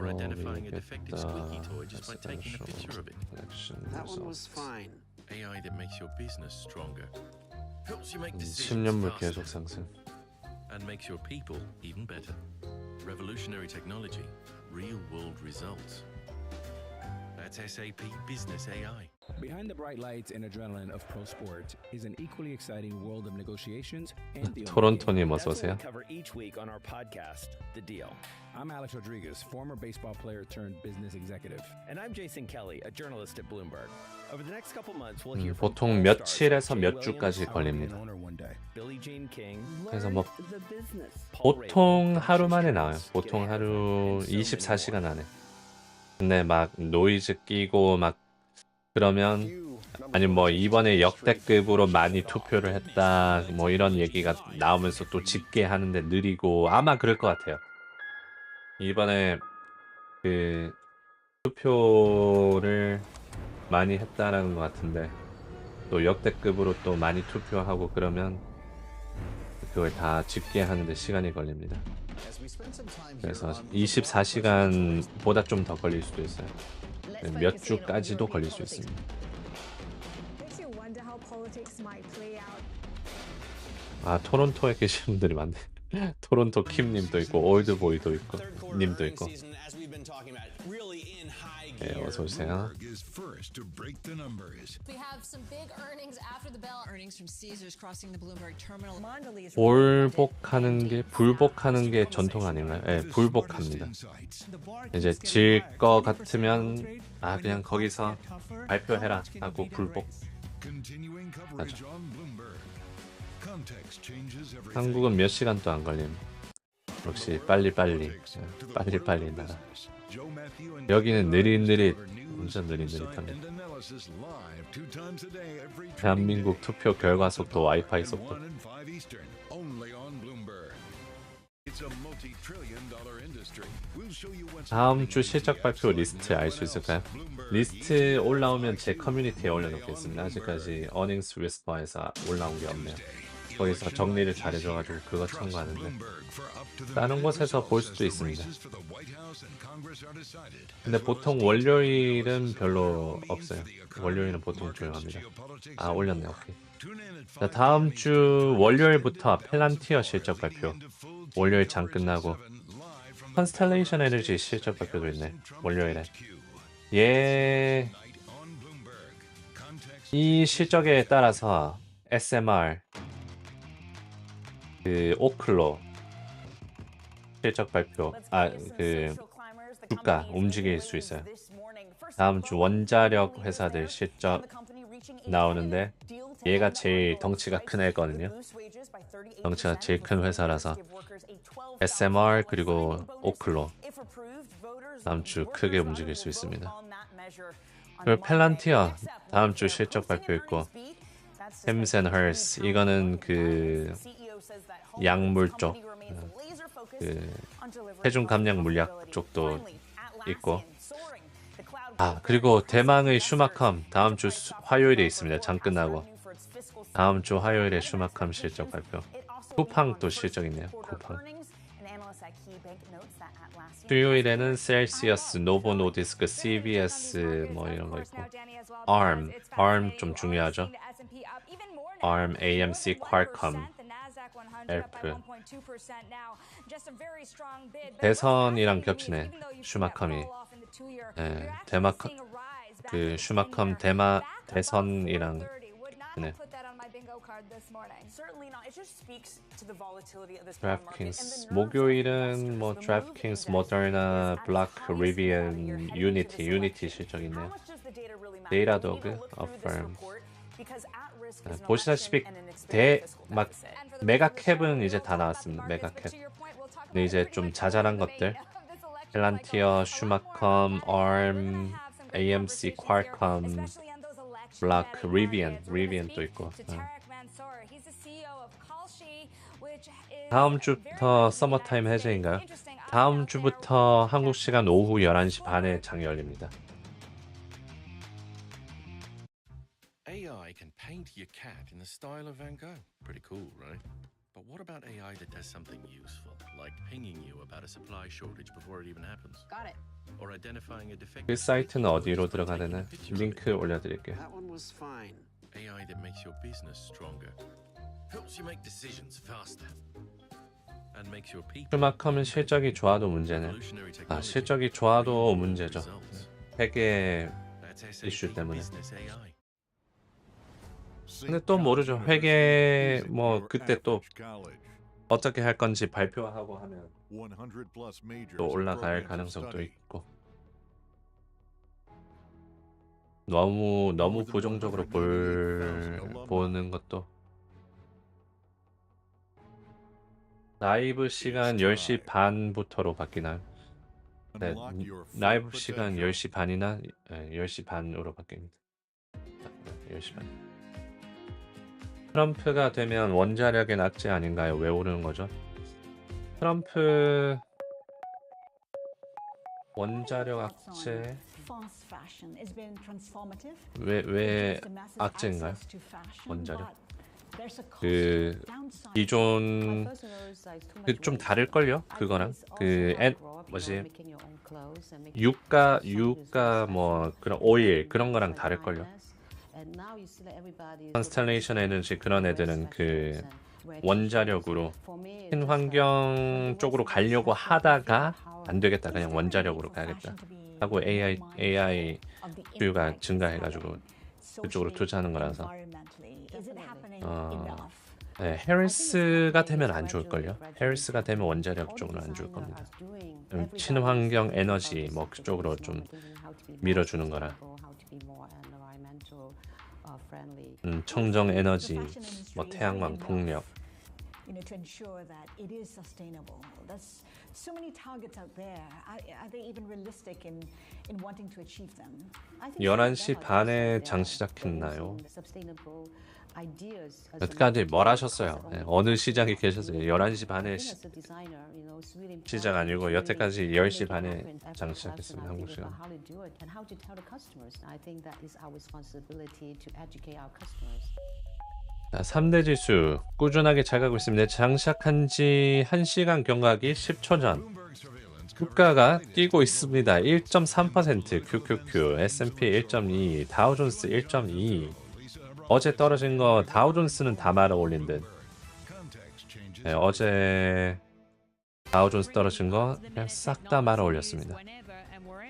10년물 계속 상승. And makes your people even better. Revolutionary technology, real world results. That's SAP Business AI. Behind the bright lights and adrenaline of pro sport is an equally exciting world of negotiations and the 토론토님 어서 That's what 오세요. we cover each week on our podcast, The Deal. I'm Alex Rodriguez, former baseball player turned business executive. And I'm Jason Kelly, a journalist at Bloomberg. Over the next couple months, we'll hear from 보통 며칠에서 몇 주까지 걸립니다. Billie Jean King. 그래서 뭐 보통 하루 만에 나와요. 보통 하루 24시간 안에. 근데 막 노이즈 끼고 막 그러면 아니 뭐 이번에 역대급으로 많이 투표를 했다 뭐 이런 얘기가 나오면서 또 집계하는데 느리고 아마 그럴 것 같아요. 이번에 그 투표를 많이 했다라는 것 같은데 또 역대급으로 또 많이 투표하고 그러면 그걸 다 집계하는데 시간이 걸립니다. 그래서 24시간보다 좀 더 걸릴 수도 있어요. 몇 주까지도 걸릴 수 있습니다. 아 토론토에 계신 분들이 많네. 토론토 킴님도 있고 올드보이도 있고 님도 있고. 네, 어서 오세요. 불복하는 게 전통 아닌가요? 네, 불복합니다. 이제 질 거 같으면 아 그냥 거기서 발표해라 하고 불복. 하죠. 한국은 몇 시간도 안 걸림. 역시 빨리빨리 나라. 여기는 느릿느릿 완전 느릿느릿합니다. 대한민국 투표 결과 속도 와이파이 속도. 다음 주 실적 발표 리스트 알 수 있을까요? 리스트 올라오면 제 커뮤니티에 올려놓겠습니다. 아직까지 어닝스 위스퍼에서 올라온 게 없네요. 거기서 정리를 잘해줘가지고 그거 참고하는데 다른 곳에서 볼 수도 있습니다. 근데 보통 월요일은 별로 없어요. 월요일은 보통 조용합니다. 아 올렸네. 오케이. 자, 다음 주 월요일부터 펠란티어 실적 발표. 월요일 장 끝나고 컨스텔레이션 에너지 실적 발표도 있네. 월요일에. 이 실적에 따라서 SMR 그 오클로 실적 발표 그 주가 움직일 수 있어요. 다음 주 원자력 회사들 실적 나오는데 얘가 제일 덩치가 큰 애거든요. 덩치가 제일 큰 회사라서 SMR 그리고 오클로 다음 주 크게 움직일 수 있습니다. 그리고 펠란티어 다음 주 실적 발표 있고 햄스 앤 헐스 이거는 그 약물 쪽 그 체중 감량 물약 쪽도 있고 아 그리고 대망의 슈마컴 다음 주 화요일에 있습니다. 장 끝나고 다음 주 화요일에 슈마컴 실적 발표. 쿠팡도 실적 있네요. 쿠팡. 수요일에는 셀시어스, 노보노디스크, CBS 뭐 이런 거 있고 ARM 좀 중요하죠. ARM, AMC, 퀄컴, 엘프. 대선이랑 겹치네. 슈마컴이. 네, 그 슈마컴 대선이랑 네. 드래프트킹스 목요일은 뭐 드래프트킹스, 모더나, 블락, 리비언, 유니티 실적 있네요. 데이터도그, 어펌. 보시다시피 막 메가캡은 이제 다 나왔습니다. 메가캡. 근데 이제 좀 자잘한 것들 펠란티어, 슈마컴, ARM, AMC, 퀄컴, 블락, 리비언도 있고. 다음 주부터 서머타임 해제인가요? 다음 주부터 한국 시간 오후 11시 반에 장이 열립니다. AI can paint your cat in the style of Van Gogh. Pretty cool, right? But what about AI that does something useful, like pinging you about a supply shortage before it even happens? Got it. Or identifying a defect. 그 사이트는 어디로 들어가야 되나? 링크 올려드릴게요. That one was fine. AI that makes your business stronger, helps you make decisions faster, and makes your people. 슈마컴은 실적이 좋아도 문제네. 아 실적이 좋아도 문제죠. 회계 이슈 때문에. 근데 또 모르죠. 회계 뭐 그때 또 어떻게 할 건지 발표하고 하면 또 올라갈 가능성도 있고. 너무 부정적으로 보는 것도. 라이브 시간 10시 반부터로 바뀌나요? 네, 라이브 시간 10시 반이나 10시 반으로 바뀝니다. 10시 반. 트럼프가 되면 원자력의 낙제 아닌가요? 왜 오르는 거죠? 트럼프 원자력 악재 왜 악재인가요? 원자력 그 기존 좀 다를걸요? 그거랑 뭐지 유가 뭐 그런 오일 그런 거랑 다를걸요? 컨스텔레이션 에너지 그런 애들은 그 원자력으로 친환경 쪽으로 가려고 하다가 안 되겠다 그냥 원자력으로 가야겠다 하고 AI 수요가 증가해가지고 그쪽으로 투자하는 거라서 네, 해리스가 되면 안 좋을걸요? 해리스가 되면 원자력 쪽으로 안 좋을 겁니다. 친환경 에너지 뭐 그쪽으로 좀 밀어주는 거라 청정 에너지 뭐 태양광 폭력 to ensure that it is sustainable. There's so many targets out there. Are they even realistic in wanting to achieve them? 11시 반에 장 시작했나요? 여태까지 뭘 하셨어요? 네, 어느 시장에 계셨어요? 11시 반에 시작 아니고 여태까지 10시 반에 장 시작했습니다. 한국 시간. 3대 지수 꾸준하게 잘 가고 있습니다. 장시작한 지 1시간 경과하기 10초 전 국가가 뛰고 있습니다. 1.3%, QQQ, S&P 1.2, 다우존스 1.2. 어제 떨어진 거 다우존스는 다 말아 올린 듯. 네, 어제 다우존스 떨어진 거 그냥 싹 다 말아 올렸습니다.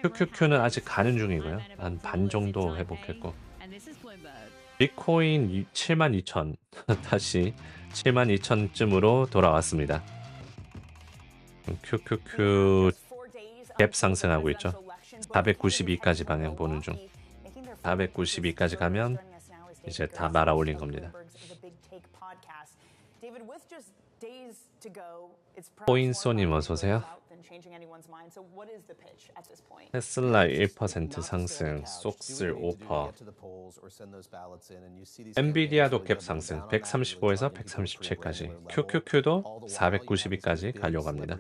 QQQ는 아직 가는 중이고요. 한 반 정도 회복했고. 비트코인 72,000 다시 72,000쯤으로 돌아왔습니다. QQQ 갭 상승하고 있죠. 492까지 방향 보는 중. 492까지 가면 이제 다 말아 올린 겁니다. 포인소님 어서오세요. 테슬라 1% 상승, 속슬 5%. 엔비디아도 갭 상승 135에서 137까지. QQQ도 492까지 가려고 합니다.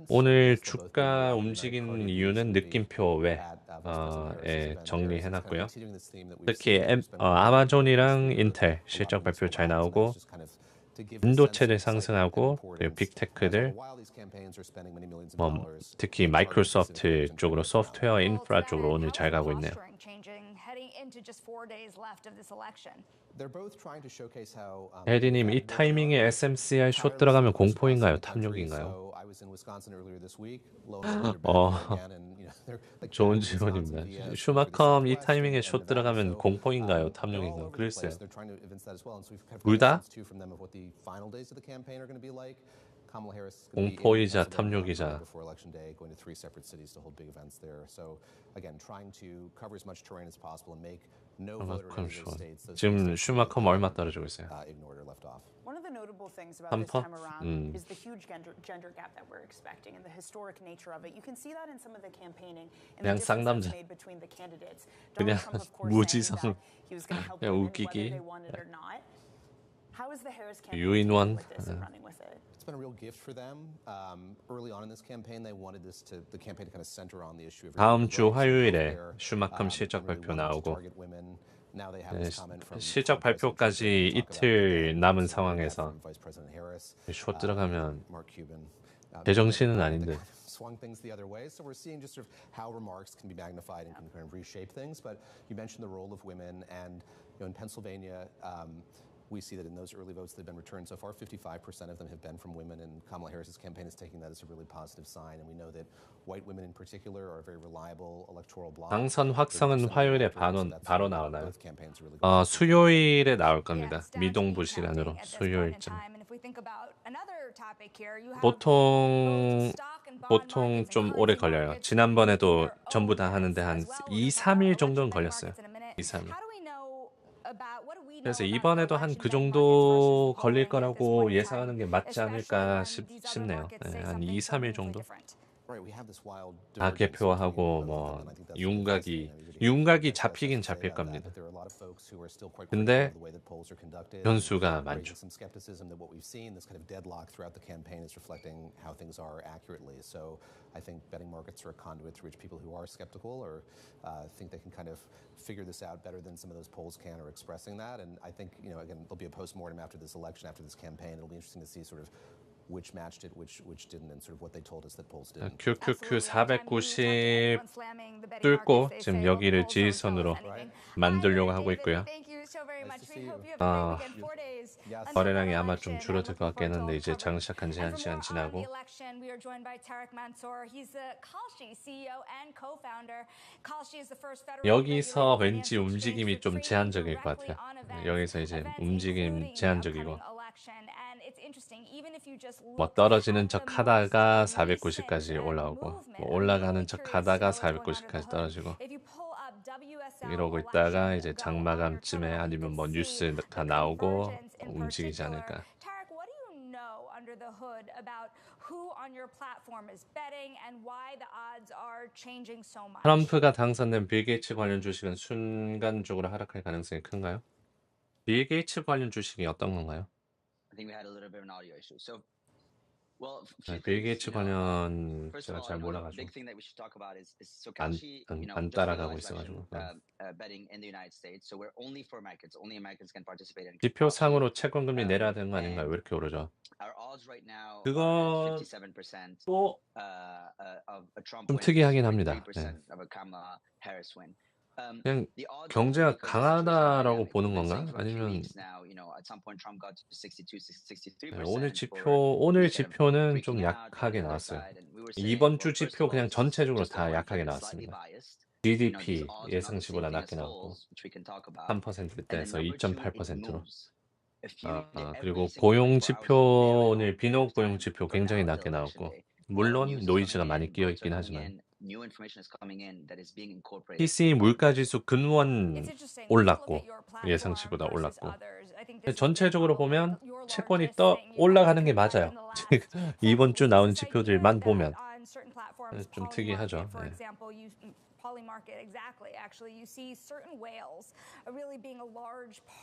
오늘 주가 움직인 이유는 느낌표 외에 정리해놨고요. 특히 아마존이랑 인텔 실적 발표 잘 나오고 반도체들 상승하고 그리고 빅테크들 특히 마이크로소프트 쪽으로 소프트웨어 인프라 쪽으로 오늘 잘 가고 있네요. 에디님 이 타이밍에 SMCI 숏 들어가면 공포인가요? 탐욕인가요? 좋은 질문입니다. 슈마컴 이 타이밍에 숏 들어가면 공포인가요? 탐욕인가요? 글쎄요. 둘 다? 공포이자 탐욕이자. 슈마컴 숏. 지금 슈마컴 얼마 떨어지고 있어요? 3%? is the huge gender gap that we're expecting and the historic nature of it. You can see that in some of the campaigning and the difference made between the candidates. 그냥 무지성 그냥 웃기기. 유인원. It's been a real gift for them. Early on in this campaign, they wanted the campaign to kind of center on the issue of. 다음 주 화요일에 슈마컴 실적 발표 나오고 실적 발표까지 이틀 남은 상황에서 숏 들어가면 제정신은 아닌데. Swung things the other way, so we're seeing just sort of how remarks can be magnified and can kind of reshape things. But you mentioned the role of women, and in Pennsylvania, we see that in those early votes that have been returned so far, 55% of them have been from women, and Kamala Harris's campaign is taking that as a really positive sign. And we know that white women in particular are a very reliable electoral bloc. 당선 확성은 화요일에 바로 나오나요? 수요일에 나올 겁니다. 미동부 시간으로 수요일쯤. 보통 좀 오래 걸려요. 지난번에도 전부 다 하는데 한 2, 3일 정도는 걸렸어요. 2, 3일. 그래서 이번에도 한 그 정도 걸릴 거라고 예상하는 게 맞지 않을까 싶네요. 네, 한 2, 3일 정도. 다 개표하고 뭐 윤곽이 잡히긴 잡힐 겁니다. 근데 변수가 많죠. I think betting markets are a conduit through which people who are skeptical or think they can kind of figure this out better than some of those polls can are expressing that. And I think, you know, again, there'll be a postmortem after this election, after this campaign. It'll be interesting to see sort of which matched it, which didn't, and sort of what they told us that polls didn't. QQQ 490 뚫고 지금 여기를 지지선으로 만들려고 하고 있고요. 거래량이 아마 좀 줄어들 것 같긴 한데 이제 장 시작한 지 한 시간 지나고. 여기서 왠지 움직임이 좀 제한적일 것 같아요. 여기서 이제 움직임 제한적이고 뭐 떨어지는 척 하다가 490까지 올라오고 뭐 올라가는 척 하다가 490까지 떨어지고 이러고 있다가 이제 장마감쯤에 아니면 뭐 뉴스가 나오고 움직이지 않을까. 트럼프가 당선된 빌 게이츠 관련 주식은 순간적으로 하락할 가능성이 큰가요? 빌 게이츠 관련 주식이 어떤 건가요? 빌 게이츠 관련 제가 잘 몰라가지고 안 따라가고 있어가지고 지표상으로 채권금리 내려야 되는 거 아닌가요? 왜 이렇게 오르죠? 그거 또 좀 특이하긴 합니다. 네. 그냥 경제가 강하다라고 보는 건가? 아니면 오늘 지표는 좀 약하게 나왔어요. 이번 주 지표 그냥 전체적으로 다 약하게 나왔습니다. GDP 예상치보다 낮게 나왔고 3%대에서 2.8%로. 그리고 고용 지표 오늘 비농업 고용 지표 굉장히 낮게 나왔고 물론 노이즈가 많이 끼어 있긴 하지만. PCE 물가지수 근원 올랐고 예상치보다 올랐고 전체적으로 보면 채권이 올라가는 게 맞아요. 이번 주 나온 지표들만 보면 좀 특이하죠. 네.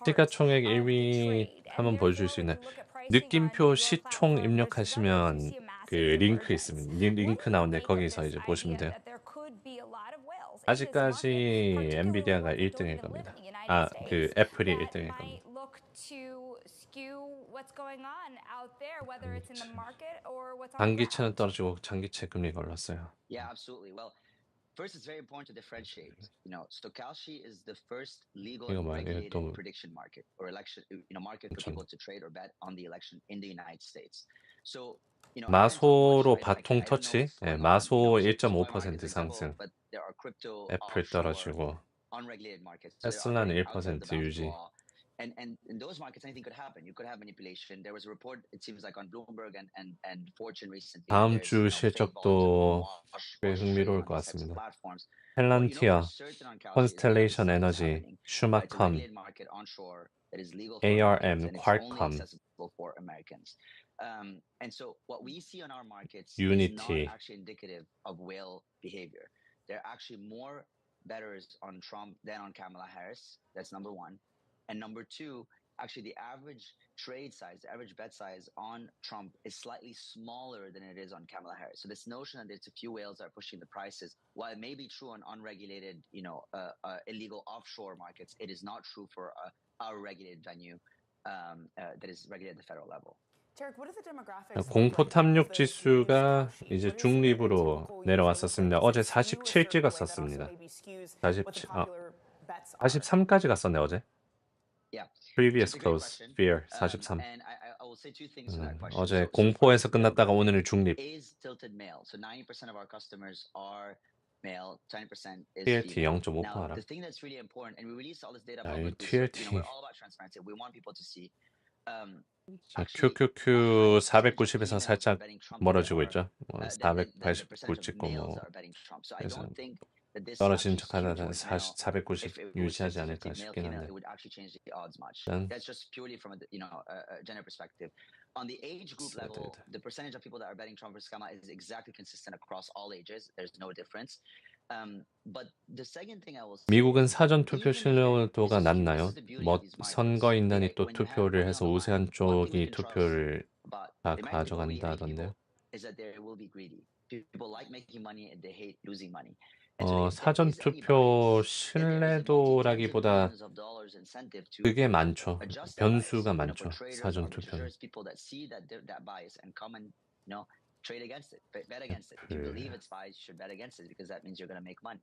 시가총액 1위 한번 보여줄 수 있나요? 느낌표 시총 입력하시면 그 링크 있습니다. 링크 나오는데 거기서 이제 보시면 돼요. 아직까지 엔비디아가 1등일 겁니다. 그 애플이 1등일 겁니다. 단기채는 떨어지고 장기채 금리가 올랐어요. First, it's very important to differentiate. You know, Stokalshi is the first legal 이거 뭐야? regulated prediction market or election, you know, market for people to trade or bet on the election in the United States. So, you know, 마소로 바통 터치, 네, 마소 1.5% 상승, 애플 떨어지고, 테슬라는 1% 유지. And in those markets, anything could happen. You could have manipulation. There was a report, it seems like on Bloomberg and Fortune recently. 다음 주 실적도 꽤 흥미로울 것 같습니다. 헬란티아, 컨스텔레이션 에너지, 슈마컴, ARM, 퀄컴, And so what we see on our markets Unity. is not actually indicative of whale behavior. There are actually more bettors on Trump than on Kamala Harris. That's number one. And number two, actually the average trade size, the average bet size on Trump is slightly smaller than it is on Kamala Harris. So this notion that there's a few whales that are pushing the prices, while it may be true on unregulated, you know, illegal offshore markets, it is not true for our regulated venue that is regulated at the federal level. 공포 탐욕 지수가 이제 중립으로 내려왔었습니다. 어제 47 찍었었습니다. 43까지 갔었네 어제. Previous close fear 43. 어제 공포에서 끝났다가 오늘은 중립. Is tilted male. So 90% of our customers are male, 20% is TLT female. 0.5% Now, 알아. the thing that's really important, and we release all this data 야, 이 publicly, so, TLT. we're all about transparency. We want people to see. 자, QQQ 490에서 살짝 멀어지고 있죠. 489 찍고 뭐 그래서 떨어지는 척하다가 490 유지하지 않을까 싶긴 한데. 일단 That's just purely from a gender perspective. On the age group level, the percentage of people that are betting Trump versus Kamala is exactly consistent across all ages. There's no difference. But the second thing I will say, 미국은 사전 투표 신뢰도가 낮나요? 뭐 선거인단이 또 투표를 해서 우세한 쪽이 투표를 다 가져간다던데요. is that they will be greedy. People like making money and they hate losing money. 사전 투표 신뢰도라기보다 그게 많죠. 변수가 많죠. 사전 투표는. Trade against it, bet against it. If you believe it's biased, you should bet against it because that means you're going to make money.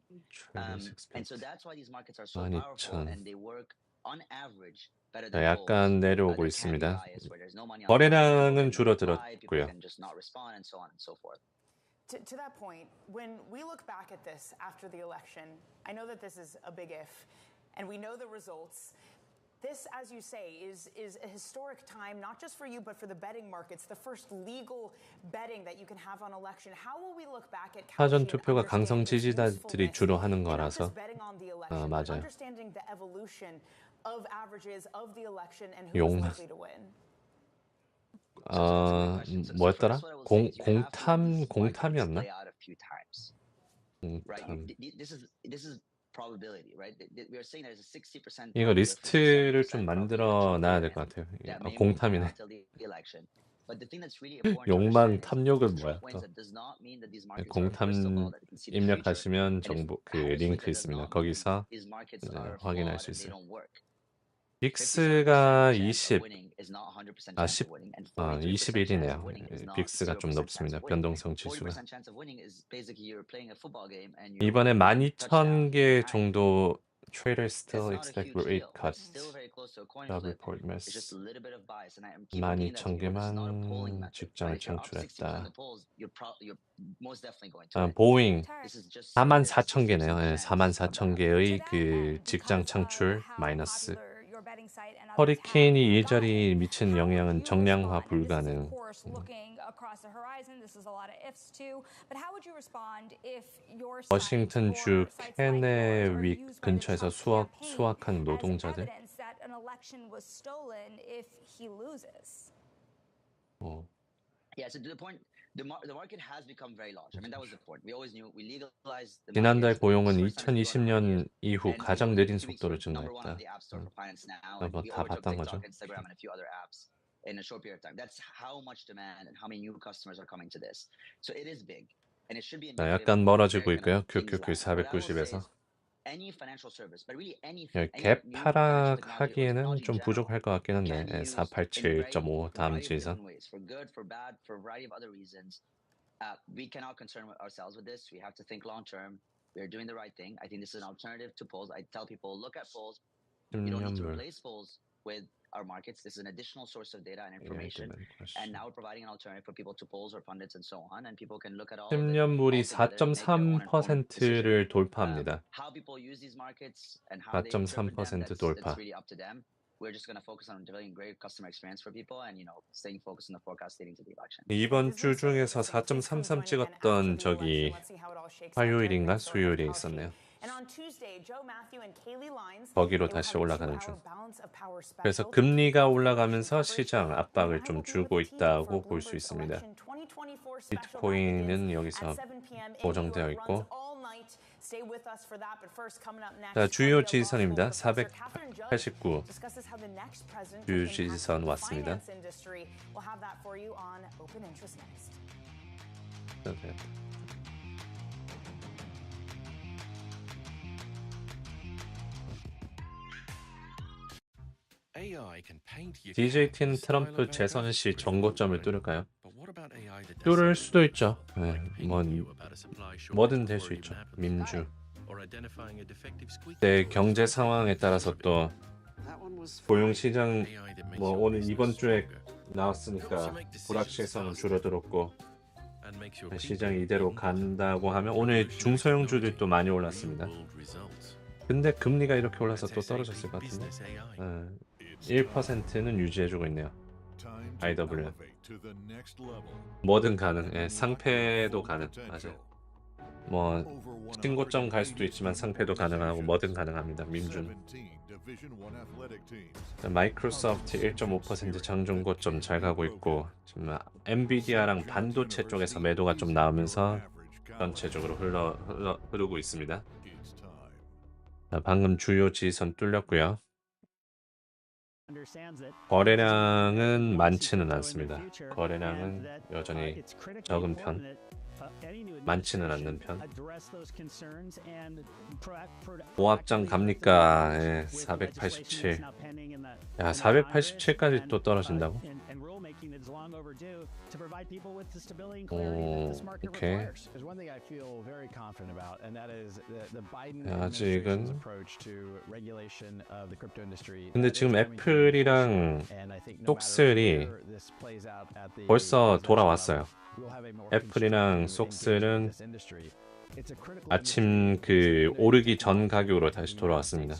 And so that's why these markets are so powerful and they work on average better than 약간 내려오고 있습니다. 거래량은 줄어들었고요. To that point, when we look back at this after the election, I know that this is a big if, and we know the results. This, as you say, is a historic time, not just for you, but for the betting markets, the first legal betting that you can have on election. How will we look back at 사전 투표가 강성 지지자들이 주로 하는 거라서 맞아요. Understanding the evolution of averages of the election and who is likely to win. 뭐였더라? 공탐이었나? 공탐. 이거 리스트를 좀 만들어 놔야 될 것 같아요. 공탐이네. 욕망 탐욕은 뭐야? 공탐 입력하시면 정보 그 링크 있습니다. 거기서 확인할 수 있어요. 빅스가 21이네요. 빅스가 좀 높습니다. 변동성 지수가. 이번에 12,000개 정도 traders still expect rate cuts. Job report mess. 12,000개만 직장을 창출했다. 보잉 44,000개네요. 44,000개의 그 직장 창출 마이너스. 허리케인이 이 자리에 미친 영향은 정량화 불가능. 워싱턴주 케네윅 근처에서 수확한 노동자들. 지난달 고용은 2020년 이후 가장 느린 속도로 증가했다. 뭐 다 봤던 거죠. 약간 멀어지고 있고요. QQQ 490에서. 갭 하락하기에는 좀 부족할 것 같긴 한데 487.5 다음 지선. We cannot concern ourselves with this. We have to think long term. We are doing the right thing. I think this is an alternative to polls. I tell people, look at polls. You don't need to replace polls with our markets. This is an additional source of data and information. And now we're providing an alternative for people to polls or pundits and so on. And people can look at all of it. 10년물이 4.3%를 돌파합니다. How people use these markets and how 4.3% 돌파. It's really up to them. We're just going to focus on delivering great customer experience for people and staying focused on the forecast leading to the election. 이번 주 중에서 4.33 찍었던 저기 화요일인가 수요일에 있었네요. 거기로 다시 올라가는 중. 그래서 금리가 올라가면서 시장 압박을 좀 주고 있다고 볼 수 있습니다. 비트코인은 여기서 고정되어 있고. 자, 주요 지지선입니다. 489 주요 지지선 왔습니다. DJT는 트럼프 재선 시 정고점을 뚫을까요? 뚫을 수도 있죠. 뭐든 될 수 있죠. 민주. 네, 경제 상황에 따라서 또 고용 시장 뭐 오늘 이번 주에 나왔으니까 불확실성은 줄어들었고 시장이 이대로 간다고 하면 오늘 중소형주들이 또 많이 올랐습니다. 근데 금리가 이렇게 올라서 또 떨어졌을 것 같은데 1%는 유지해주고 있네요. IW 뭐든 가능. 예, 상패도 가능. 맞아요. 뭐 신고점 갈 수도 있지만 상패도 가능하고 뭐든 가능합니다. 민준. 마이크로소프트 1.5% 장중 고점 잘 가고 있고 지금 엔비디아랑 반도체 쪽에서 매도가 좀 나오면서 전체적으로 흐르고 있습니다. 방금 주요 지지선 뚫렸고요. 거래량은 많지는 않습니다. 거래량은 여전히 적은 편. 많지는 않는 편. 보합장 갑니까? 예, 487. 야, 487까지 또 떨어진다고? 오, 오케이. 아직은. 근데 지금 애플이랑 속슬이 벌써 돌아왔어요. 애플이랑 속슬은 아침 그 오르기 전 가격으로 다시 돌아왔습니다.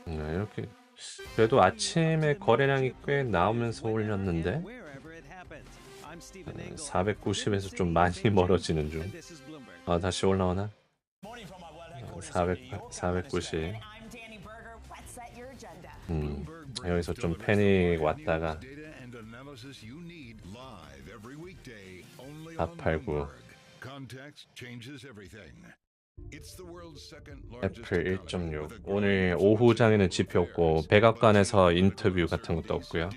이렇게 그래도 아침에 거래량이 꽤 나오면서 올렸는데 490에서 좀 많이 멀어지는 중. 다시 올라오나? 490. 여기서 좀 패닉 왔다가 489 애플 1.6 오늘 오후장에는 지표 없고 백악관에서 인터뷰 같은 것도 없고요.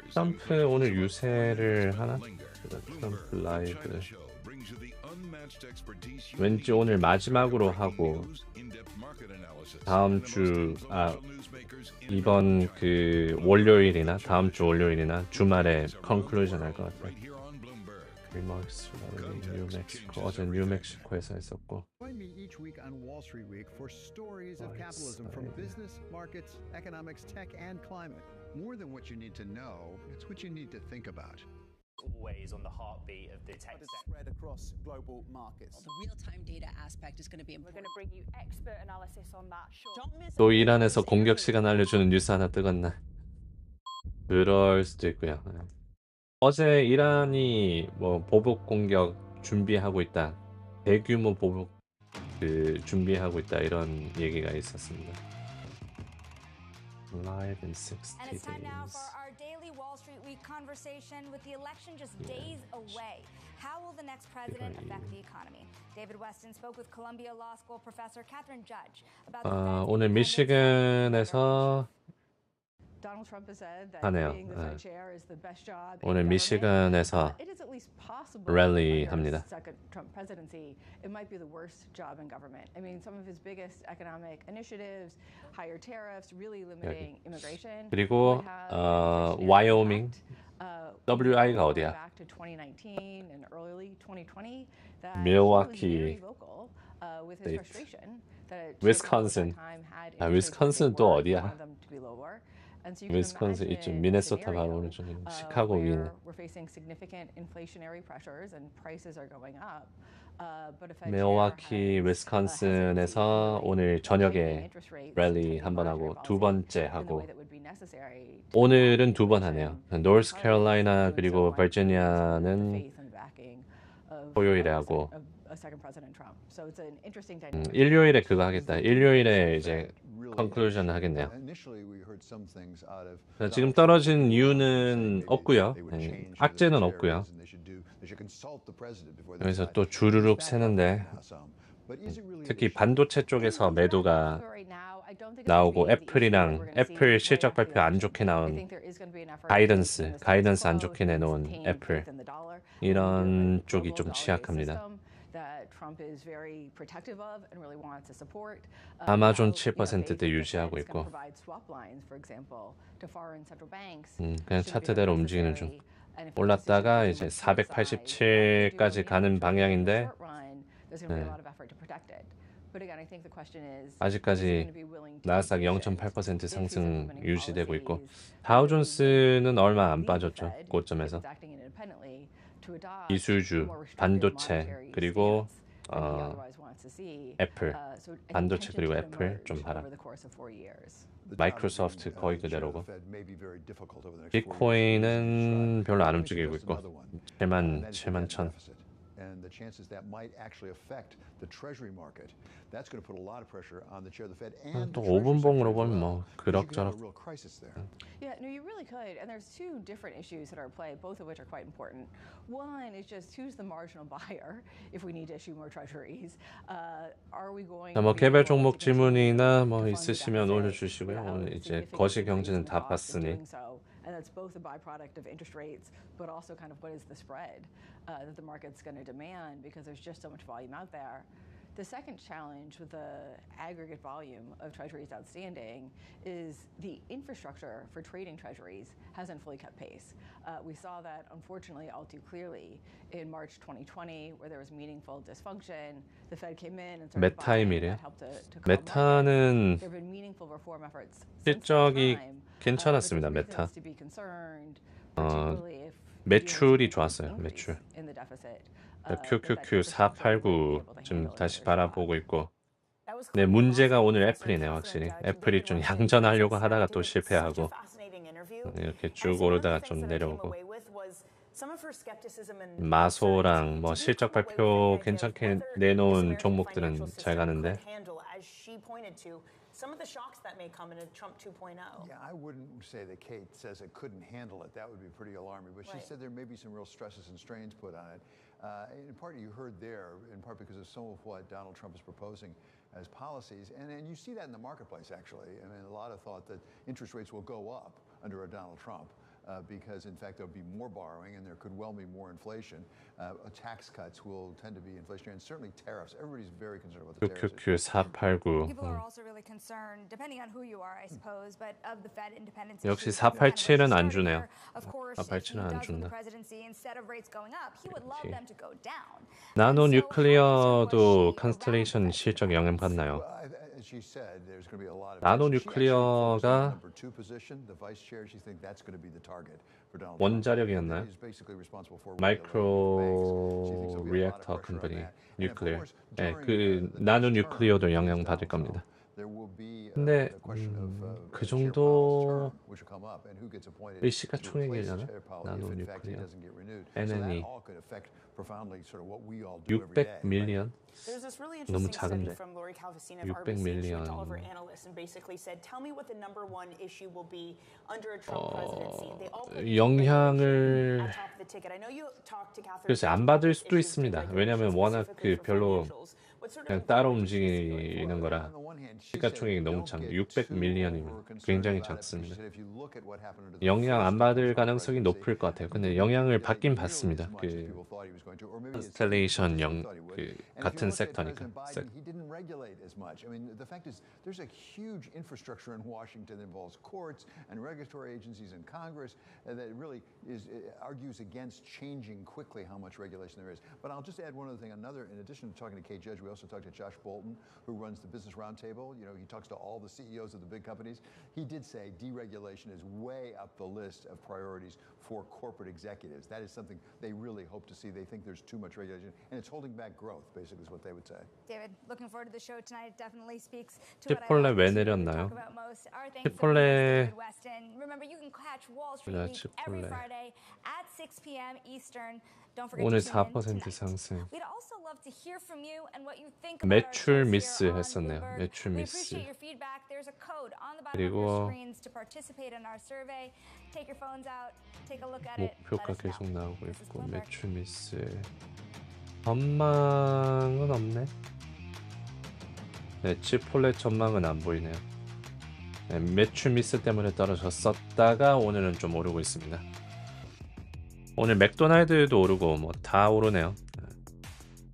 트럼프 오늘 유세를 하나? 트럼프 라이브 왠지 오늘 마지막으로 하고 다음 주 이번 그 월요일이나 다음 주 월요일이나 주말에 컨클루전 할 것 같아요. 리마크스 뉴멕시코 어제 뉴멕시코에서 했었고. Join me each week on Wall Street Week for stories of capitalism from business, markets, economics, tech, and climate. More than what you need to know, it's what you need to think about. Always on the heartbeat of the tech spread across global markets. The real-time data aspect is going to be important. We're going to bring you expert analysis on that short. 또 이란에서 공격 시간 알려주는 뉴스 하나 뜨겠나? 그럴 수도 있고요. 어제 이란이 뭐 보복 공격 준비하고 있다, 대규모 보복 준비하고 있다 이런 얘기가 있었습니다. Live in 60 And it's time now days. for our daily Wall Street Week conversation. With the election just days away, how will the next president affect the economy? David Weston spoke with Columbia Law School professor Catherine Judge about the 오늘 미시간에서 Donald Trump has said that 하네요. being the Fed chair is the best job 오늘 in 미시간에서 it is at least possible 랠리 under 합니다. his second Trump presidency, it might be the worst job in government. I mean, some of his biggest economic initiatives, higher tariffs, really limiting immigration. 그리고 와이오밍 WI가 어디야? Back to 2019 and early 2020, that 밀워키 he was very vocal with his frustration that 위스콘신. 위스콘신 또 어디야? 위스콘신 이쪽 미네소타 바로 오는 중 시카고 위네. We're facing significant inflationary pressures and prices are going up. 밀워키, 위스콘신에서 오늘 저녁에 랠리 한 번 하고 두 번째 하고 오늘은 두 번 하네요. 노스캐롤라이나 그리고 버지니아는 토요일에 하고 일요일에 그거 하겠다. 일요일에 이제 컨클루전 하겠네요. 지금 떨어진 이유는 없고요. 악재는 없고요. 그래서 또 주르륵 새는데 특히 반도체 쪽에서 매도가 나오고 애플 실적 발표 안 좋게 나온 가이던스 안 좋게 내놓은 애플 이런 쪽이 좀 취약합니다. 아마존 7%대 유지하고 있고 그냥 차트대로 움직이는 중. 올랐다가 이제 487까지 가는 방향인데 아직까지 나스닥 0.8% 상승 유지되고 있고 다우존스는 얼마 안 빠졌죠. 고점에서. 기술주, 반도체 그리고 애플, 반도체 그리고 애플 좀 하락. 마이크로소프트 거의 그대로고 비트코인은 별로 안 움직이고 있고 7만 1천. And the chances that might actually affect the treasury market, that's going to put a lot of pressure on the chair of the Fed and 또 5분봉으로 보면 뭐 그럭저럭. Yeah, no, you really could. And there's two different issues that are at play, both of which are quite important. One is just who's the marginal buyer if we need to issue more treasuries. Are we going? 뭐 개별 종목 질문이나 뭐 있으시면 올려주시고요. 오늘 이제 거시 경제는 다 봤으니. And that's both a byproduct of interest rates, but also kind of what is the spread that the market's going to demand because there's just so much volume out there. The second challenge with the aggregate volume of treasuries outstanding is the infrastructure for trading treasuries hasn't fully kept pace. We saw that, unfortunately, all too clearly in March 2020, where there was meaningful dysfunction. The Fed came in and started buying, that helped to 메타는 there have been meaningful reform efforts 실적이 괜찮았습니다. 메타. 매출이 좋았어요. 매출. QQQ 489 지금 다시 바라보고 있고. 네, 문제가 오늘 애플이네요. 확실히 애플이 좀 양전하려고 하다가 또 실패하고 이렇게 쭉 오르다가 좀 내려오고. 마소랑 뭐 실적 발표 괜찮게 내놓은 종목들은 잘 가는데. Some of the shocks that may come in a Trump 2.0. Yeah, I wouldn't say that Kate says it couldn't handle it. That would be pretty alarming. But she said there may be some real stresses and strains put on it. In part, you heard there, in part because of some of what Donald Trump is proposing as policies. And you see that in the marketplace, actually. I mean, a lot of thought that interest rates will go up under a Donald Trump. Because in fact there'll be more borrowing and there could well be more inflation. Tax cuts will tend to be inflationary and certainly tariffs. Everybody's very concerned about the tariffs. QQQ 489. People are also really concerned, depending on who you are, I suppose, but of the Fed independence. 역시 487은 안 주네요. 487은 안 준다. 나노 뉴클리어도 컨스텔레이션 실적 영향 받나요? 나노 뉴클리어가 원자력이었나요? 마이크로 리액터 컴퍼니 뉴클리어. 네, 그 나노 뉴클리어도 영향 받을 겁니다. 근데 그 정도 시가총액이려나? 나노 뉴클리어 NNE 600 밀리언? 너무 작은데 600 밀리언 영향을 글쎄 안 받을 수도 있습니다. 왜냐하면 워낙 그 별로 그냥 따로 움직이는 거라 시가총액이 너무 작아요. 600 밀리언이면 굉장히 작습니다. 영향 안 받을 가능성이 높을 것 같아요. 근데 영향을 받긴 받습니다. 그 컨스텔레이션 그 같은 섹터니까. He didn't regulate as much. I mean, the fact is, there's a huge infrastructure in Washington that involves courts and regulatory agencies and Congress that really argues against changing quickly how much regulation there is. But I'll just add one other thing. In addition to talking to Kate Judge, we also talked to Josh Bolton, who runs the Business Roundtable. You know, he talks to all the CEOs of the big companies. He did say deregulation is way up the list of priorities for corporate executives. That is something they really hope to see. They think there's too much regulation, and it's holding back growth, basically, is what they would say. David, looking forward to the show tonight. It definitely speaks to what 치폴레 왜 내렸나요? 치폴레 Remember, you can catch Wall Street Week every Friday at 6 p.m. Eastern. Don't forget 오늘 to tune in 4% tonight. 상승. We'd also love to hear from you and what you think about 매출 미스 했었네요. 매출 We 미스. appreciate your feedback. There's a code on the bottom of 그리고 your screens to participate in our survey. Take your phones out, take a look at it. 목표가 계속 나오고 있고 매출 미스. 전망은 없네. 네, 치폴레 전망은 안 보이네요. 네, 매출 미스 때문에 떨어졌었다가 오늘은 좀 오르고 있습니다. 오늘 맥도날드도 오르고 뭐 다 오르네요.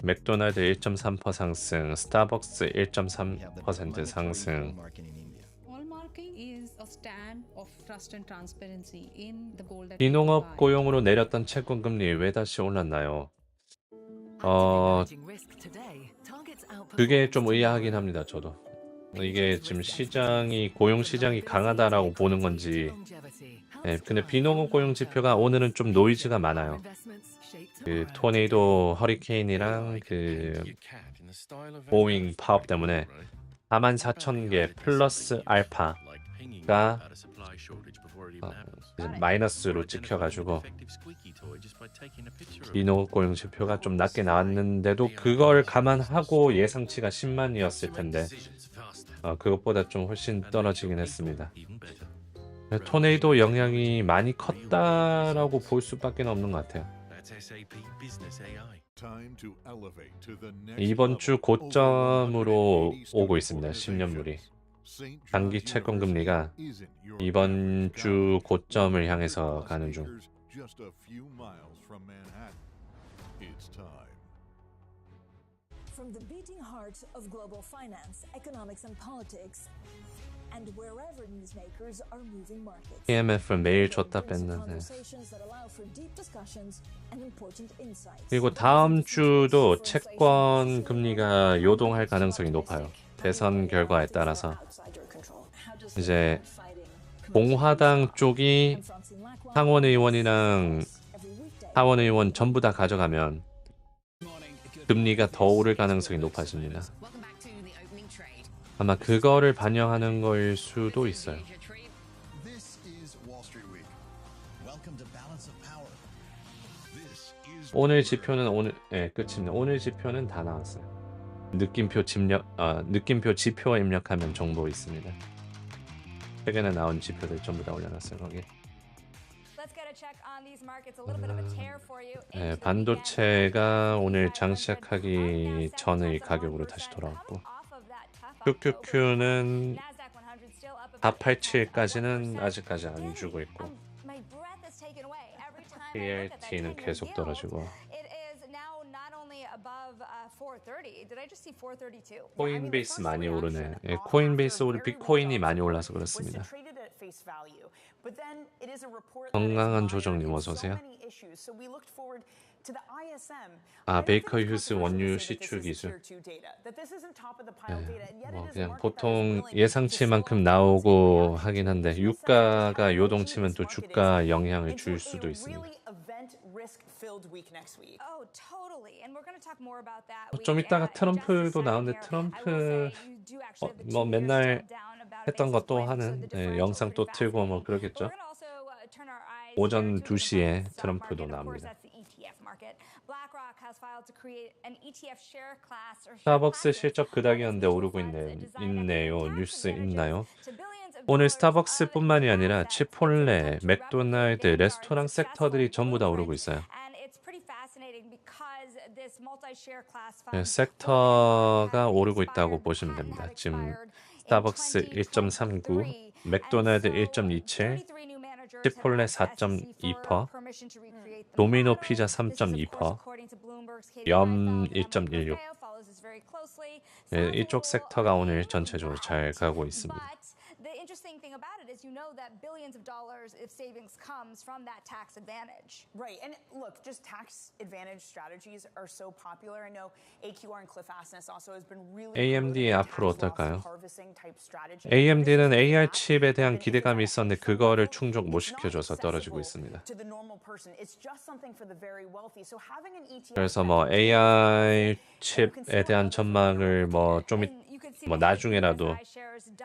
맥도날드 1.3% 상승, 스타벅스 1.3% 상승. 비농업 고용으로 내렸던 채권 금리 왜 다시 올랐나요? 그게 좀 의아하긴 합니다. 저도 이게 지금 시장이 고용 시장이 강하다라고 보는 건지. 네, 근데 비농업 고용 지표가 오늘은 좀 노이즈가 많아요. 그 토네이도 허리케인이랑 그 보잉 파업 때문에 44,000개 플러스 알파가 이제 마이너스로 찍혀가지고 비농업 고용 지표가 좀 낮게 나왔는데도 그걸 감안하고 예상치가 10만이었을 텐데 그것보다 좀 훨씬 떨어지긴 했습니다. 토네이도 영향이 많이 컸다라고 볼 수밖에 없는 것 같아요. 이번 주 고점으로 오고 있습니다. 10년물이. 단기 채권 금리가 이번 주 고점을 향해서 가는 중. From the beating heart of global finance, economics and politics, and wherever newsmakers are moving markets. IMF를 매일 줬다 뺐는. 그리고 다음 주도 채권 금리가 요동할 가능성이 높아요. 대선 결과에 따라서 이제 공화당 쪽이 상원 의원이랑 하원 의원 전부 다 가져가면 금리가 더 오를 가능성이 높아집니다. 아마 그거를 반영하는 거일 수도 있어요. 오늘 지표는 오늘 끝입니다. 오늘 지표는 다 나왔어요. 느낌표 지표 입력하면 정보 있습니다. 최근에 나온 지표들 전부 다 올려놨어요 거기. 네, 반도체가 오늘 장 시작하기 전의 가격으로 다시 돌아왔고, QQQ는 487까지는 아직까지 안 주고 있고, PLT는 계속 떨어지고. 코인베이스 많이 오르네. 예, 코인베이스 오늘 비트코인이 많이 올라서 그렇습니다. 건강한 조정님 어서 오세요. 베이커 휴스 원유 시추 기술. 뭐 그냥 보통 예상치만큼 나오고 하긴 한데 유가가 요동치면 또 주가 영향을 줄 수도 있습니다. 좀 이따가 트럼프도 나오는데 트럼프 뭐 맨날 했던 것 또 하는 영상 또 틀고 뭐 그러겠죠. 오전 2시에 트럼프도 나옵니다. 스타벅스 실적 그닥이었는데 오르고 있네요. 뉴스 있나요? 오늘 스타벅스뿐만이 아니라 치폴레, 맥도날드, 레스토랑 섹터들이 전부 다 오르고 있어요. 네, 섹터가 오르고 있다고 보시면 됩니다. 지금 스타벅스 1.39, 맥도날드 1.27, 치폴레 4.2%, 도미노 피자 3.2%, 염 1.16. 네, 이쪽 섹터가 오늘 전체적으로 잘 가고 있습니다. Interesting thing about it is you know that billions of dollars of savings comes from that tax advantage. Right. And look, just tax advantage strategies are so popular. I know AQR and Cliff Asness also has been really AMD 앞으로 어떨까요? AMD는 AI 칩에 대한 기대감이 있었는데 그거를 충족 못 시켜줘서 떨어지고 있습니다. 그래서 뭐 AI 칩에 대한 전망을 뭐 나중에라도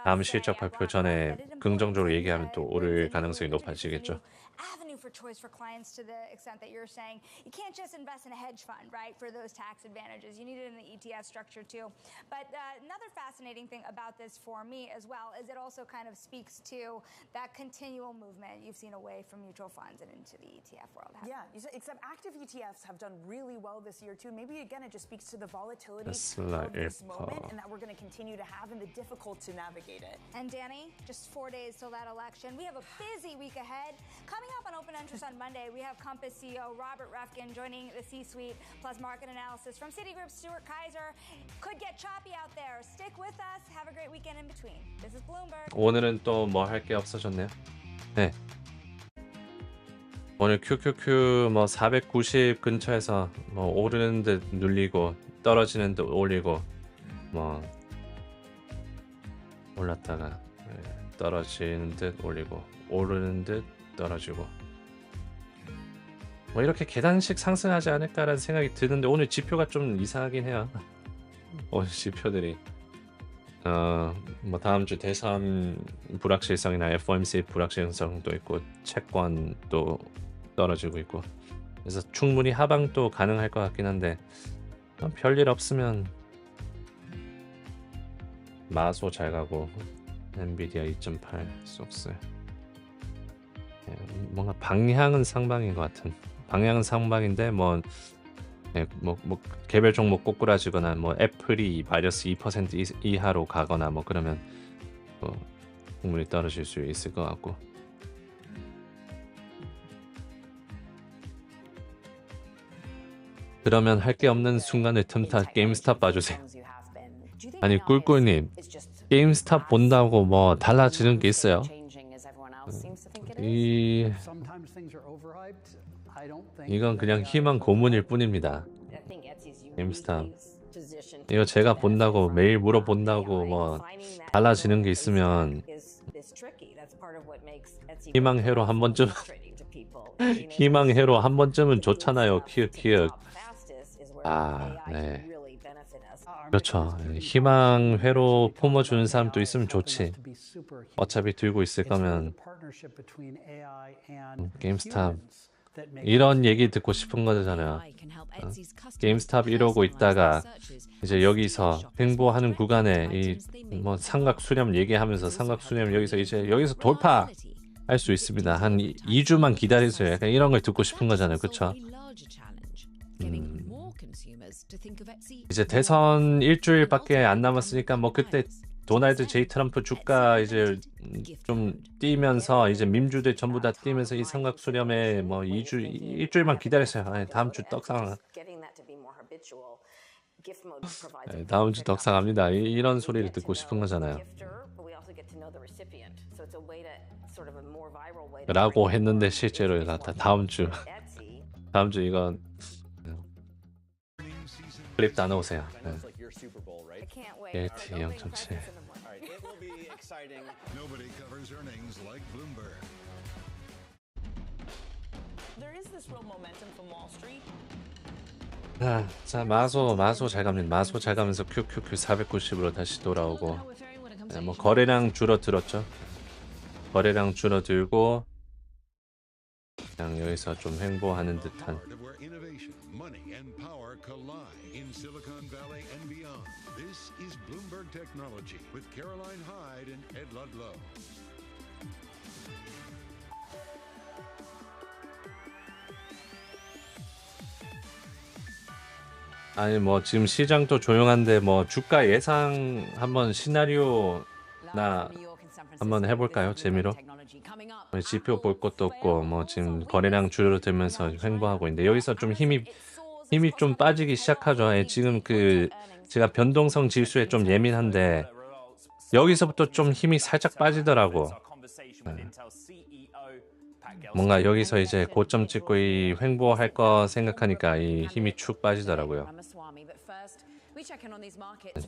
다음 실적 발표 전에 긍정적으로 얘기하면 또 오를 가능성이 높아지겠죠. Avenue for choice for clients to the extent that you're saying you can't just invest in a hedge fund, right, for those tax advantages. You need it in the ETF structure too. But another fascinating thing about this for me as well is it also kind of speaks to that continual movement you've seen away from mutual funds and into the ETF world. Yeah, except active ETFs have done really well this year too. Maybe again it just speaks to the volatility of this moment and that we're going to continue to have and the difficult to navigate it. And Danny, just 4 days till that election. We have a busy week ahead. Coming up on Open Interest on Monday, we have Compass CEO Robert Refkin joining the C-suite, plus market analysis from Citigroup's Stuart Kaiser. Could get choppy out there. Stick with us. Have a great weekend in between. This is Bloomberg. 오늘은 또 뭐 할 게 없어졌네요. 네. 오늘 QQQ 뭐 490 근처에서 뭐 오르는 듯 눌리고 떨어지는 듯 올리고 뭐 올랐다가 떨어지는 듯 올리고 오르는 듯 떨어지고 뭐 이렇게 계단식 상승하지 않을까라는 생각이 드는데 오늘 지표가 좀 이상하긴 해요. 오늘 지표들이 뭐 다음 주 대선 불확실성이나 FOMC 불확실성도 있고 채권도 떨어지고 있고 그래서 충분히 하방도 가능할 것 같긴 한데 별일 없으면 마소 잘 가고 엔비디아 2.8 속스 뭔가 방향은 상방인 것 같은 방향은 상방인데 뭐 개별 종목 꼬꾸라지거나 뭐 애플이 마이너스 2% 이하로 가거나 뭐 그러면 뭐 충분히 떨어질 수 있을 것 같고 그러면 할 게 없는 순간에 틈타 게임스탑 봐주세요. 아니 꿀꿀님 게임스탑 본다고 뭐 달라지는 게 있어요? 이건 그냥 희망 고문일 뿐입니다. 게임스탑 이거 제가 본다고 매일 물어본다고 뭐 달라지는 게 있으면 희망회로 한 번쯤 희망회로 한 번쯤은 좋잖아요. 키읔키읔. 네. 그렇죠. 희망회로 품어주는 사람도 있으면 좋지. 어차피 들고 있을 거면 게임스탑 이런 얘기 듣고 싶은 거잖아요. 게임스탑 이러고 있다가 이제 여기서 횡보하는 구간에 이 뭐 삼각수렴 얘기하면서 삼각수렴 여기서 돌파 할 수 있습니다. 한 2주만 기다리세요. 약간 이런 걸 듣고 싶은 거잖아요. 그렇죠? 이제 대선 일주일밖에 안 남았으니까 뭐 그때 도널드 제이 트럼프 주가 이제 좀 뛰면서 이제 민주들 전부 다 뛰면서 이 삼각수렴에 뭐 일주일만 기다렸어요. 다음 주 떡상. 다음 주 떡상합니다. 이런 소리를 듣고 싶은 거잖아요. 라고 했는데 실제로 다음 주 이건 클립 다 넣으세요. 게이트 0.7. Nobody covers earnings like Bloomberg. There is this real momentum from Wall Street. 자 마소 잘 갑니다. 마소 잘 가면서 QQQ 490으로 다시 돌아오고 뭐 거래량 줄어들었죠. 거래량 줄어들고 그냥 여기서 좀 횡보하는 듯한 In Silicon Valley and beyond. This is Bloomberg Technology with Caroline Hyde and Ed Ludlow. 아니 뭐 지금 시장도 조용한데 뭐 주가 예상 한번 시나리오나 한번 해볼까요? 재미로 지표 볼 것도 없고 뭐 지금 거래량 줄어들면서 횡보하고 있는데 여기서 좀 힘이 좀 빠지기 시작하죠. 지금 제가 변동성 지수에 좀 예민한데 여기서부터 좀 힘이 살짝 빠지더라고. 뭔가 여기서 이제 고점 찍고 이 횡보할 거 생각하니까 이 힘이 축 빠지더라고요.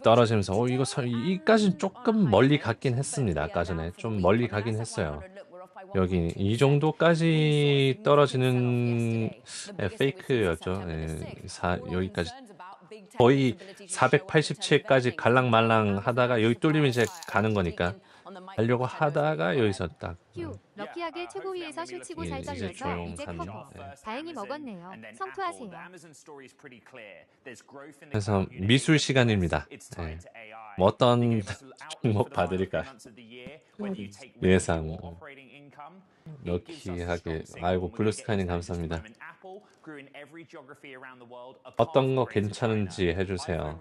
떨어지면서 이까지는 조금 멀리 갔긴 했습니다. 아까 전에 좀 멀리 가긴 했어요. 여기 이 정도까지 떨어지는 페이크였죠. 여기까지 거의 487까지 갈랑말랑 하다가 여기 뚫리면 이제 가는 거니까 하려고 하다가 여기서 딱 럭키하게 최고 위에서 슈치고 살떨려서 이제 커버. 다행히 먹었네요. 성투하세요. 그래서 미술 시간입니다. 뭐 어떤 종목 봐드릴까요? 예상 럭키하게 아이고 블루스카이님 감사합니다. 어떤 거 괜찮은지 해주세요.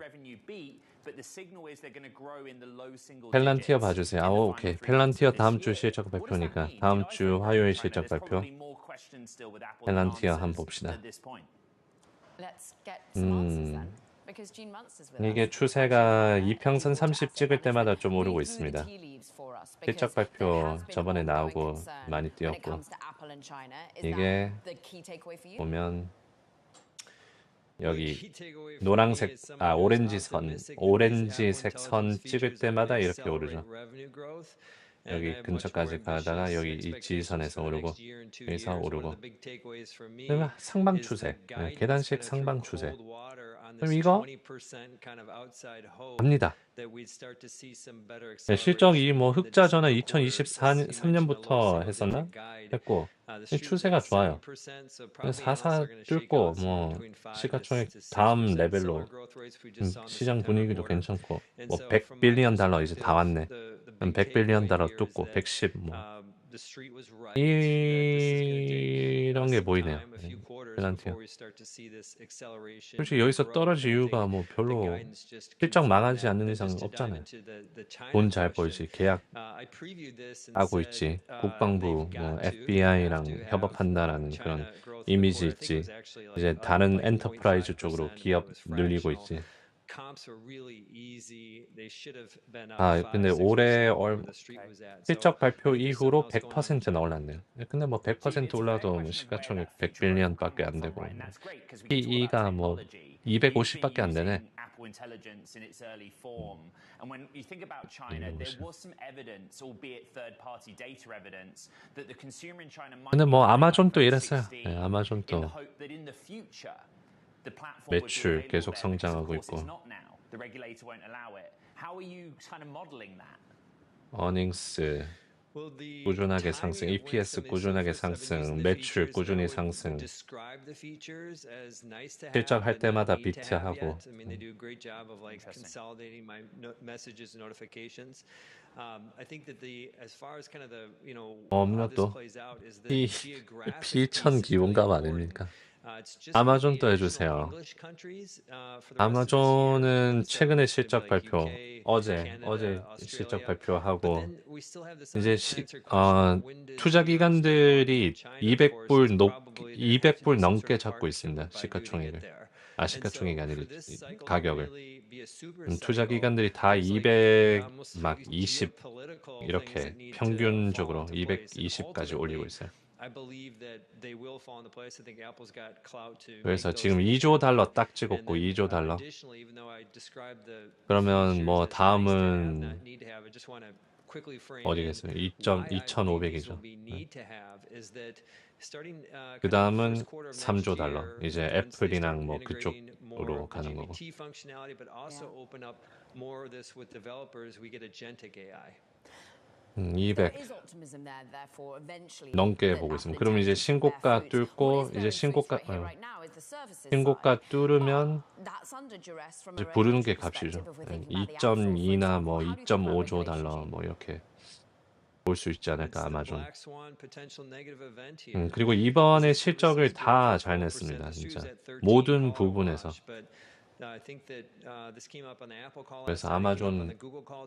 펠란티어 봐주세요. 오케이. 펠란티어 다음 주 실적 발표니까 다음 주 화요일 실적 발표. 펠란티어 한번 봅시다. 이게 추세가 이평선 30 찍을 때마다 좀 오르고 있습니다. 실적 발표 저번에 나오고 많이 뛰었고 이게 보면 여기 노란색, 오렌지색 선 찍을 때마다 이렇게 오르죠. 여기 근처까지 가다가 여기 이 지지선에서 오르고 여기서 오르고. 그러면 상방 추세, 계단식 상방 추세. 그럼 이거 갑니다. 실적이 뭐 흑자 전환 2023년부터 했었나? 했고 추세가 좋아요. 44 뚫고 뭐 시가총액 다음 레벨로 시장 분위기도 괜찮고 뭐 100빌리언 달러 이제 다 왔네. 100빌리언 달러 뚫고 110 뭐 이런 게 보이네요. 펠란티아. 솔직히 여기서 떨어질 이유가 뭐 별로 실적 망하지 않는 이상 없잖아요. 돈 잘 벌지, 계약하고 있지, 국방부, 뭐 FBI랑 협업한다라는 그런 이미지 있지. 이제 다른 엔터프라이즈 쪽으로 기업 늘리고 있지. 근데 올해 실적 발표 이후로 100%나 올랐네요. 근데 뭐 100% 올라도 뭐 시가총액 100빌리언밖에 안 되고 PE가 뭐 250밖에 안 되네. 근데 뭐 아마존도 이랬어요. 아마존도 매출 계속 성장하고 있고. 어닝스 꾸준하게 상승, EPS 꾸준하게 상승, 매출 꾸준히 상승. 실적할 때마다 비트하고. 없나 또? P1000 기본값 아닙니까? 아마존도 해주세요. 아마존은 최근에 실적 발표, 어제 실적 발표하고 이제 투자 기관들이 200불 넘게 잡고 있습니다. 시가총액을. 시가총액이 아니라 가격을. 투자 기관들이 다 220 이렇게 평균적으로 220까지 올리고 있어요. 그래서 지금 2조 달러 딱 찍었고 2조 달러. 그러면 뭐 다음은 어디겠어요? 2,500이죠. 그 다음은 3조 달러. 이제 애플이랑 뭐 그쪽으로 가는 거고. 200 넘게 보고 있습니다. 그럼 이제 신고가 뚫고 이제 신고가 뚫으면 이제 부르는 게 값이죠. 2.2나 뭐 2.5조 달러 뭐 이렇게 볼 수 있지 않을까 아마존. 그리고 이번에 실적을 다 잘 냈습니다. 진짜 모든 부분에서. 그래서 아마존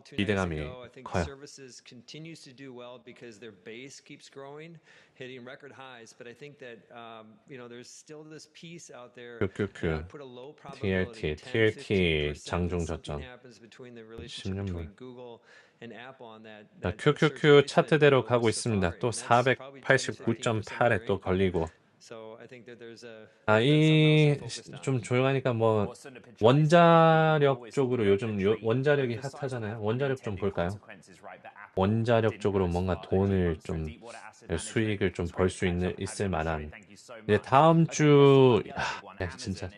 기대감이 커요. QQQ, TLT 장중 저점 10년물. QQQ 차트대로 가고 있습니다. 또 489.8에 또 걸리고. 이 좀 조용하니까 뭐 원자력 쪽으로 요즘 원자력이 핫하잖아요. 원자력 좀 볼까요? 원자력 쪽으로 뭔가 돈을 좀 수익을 좀 벌 수 있을 만한. 이제 다음 주 진짜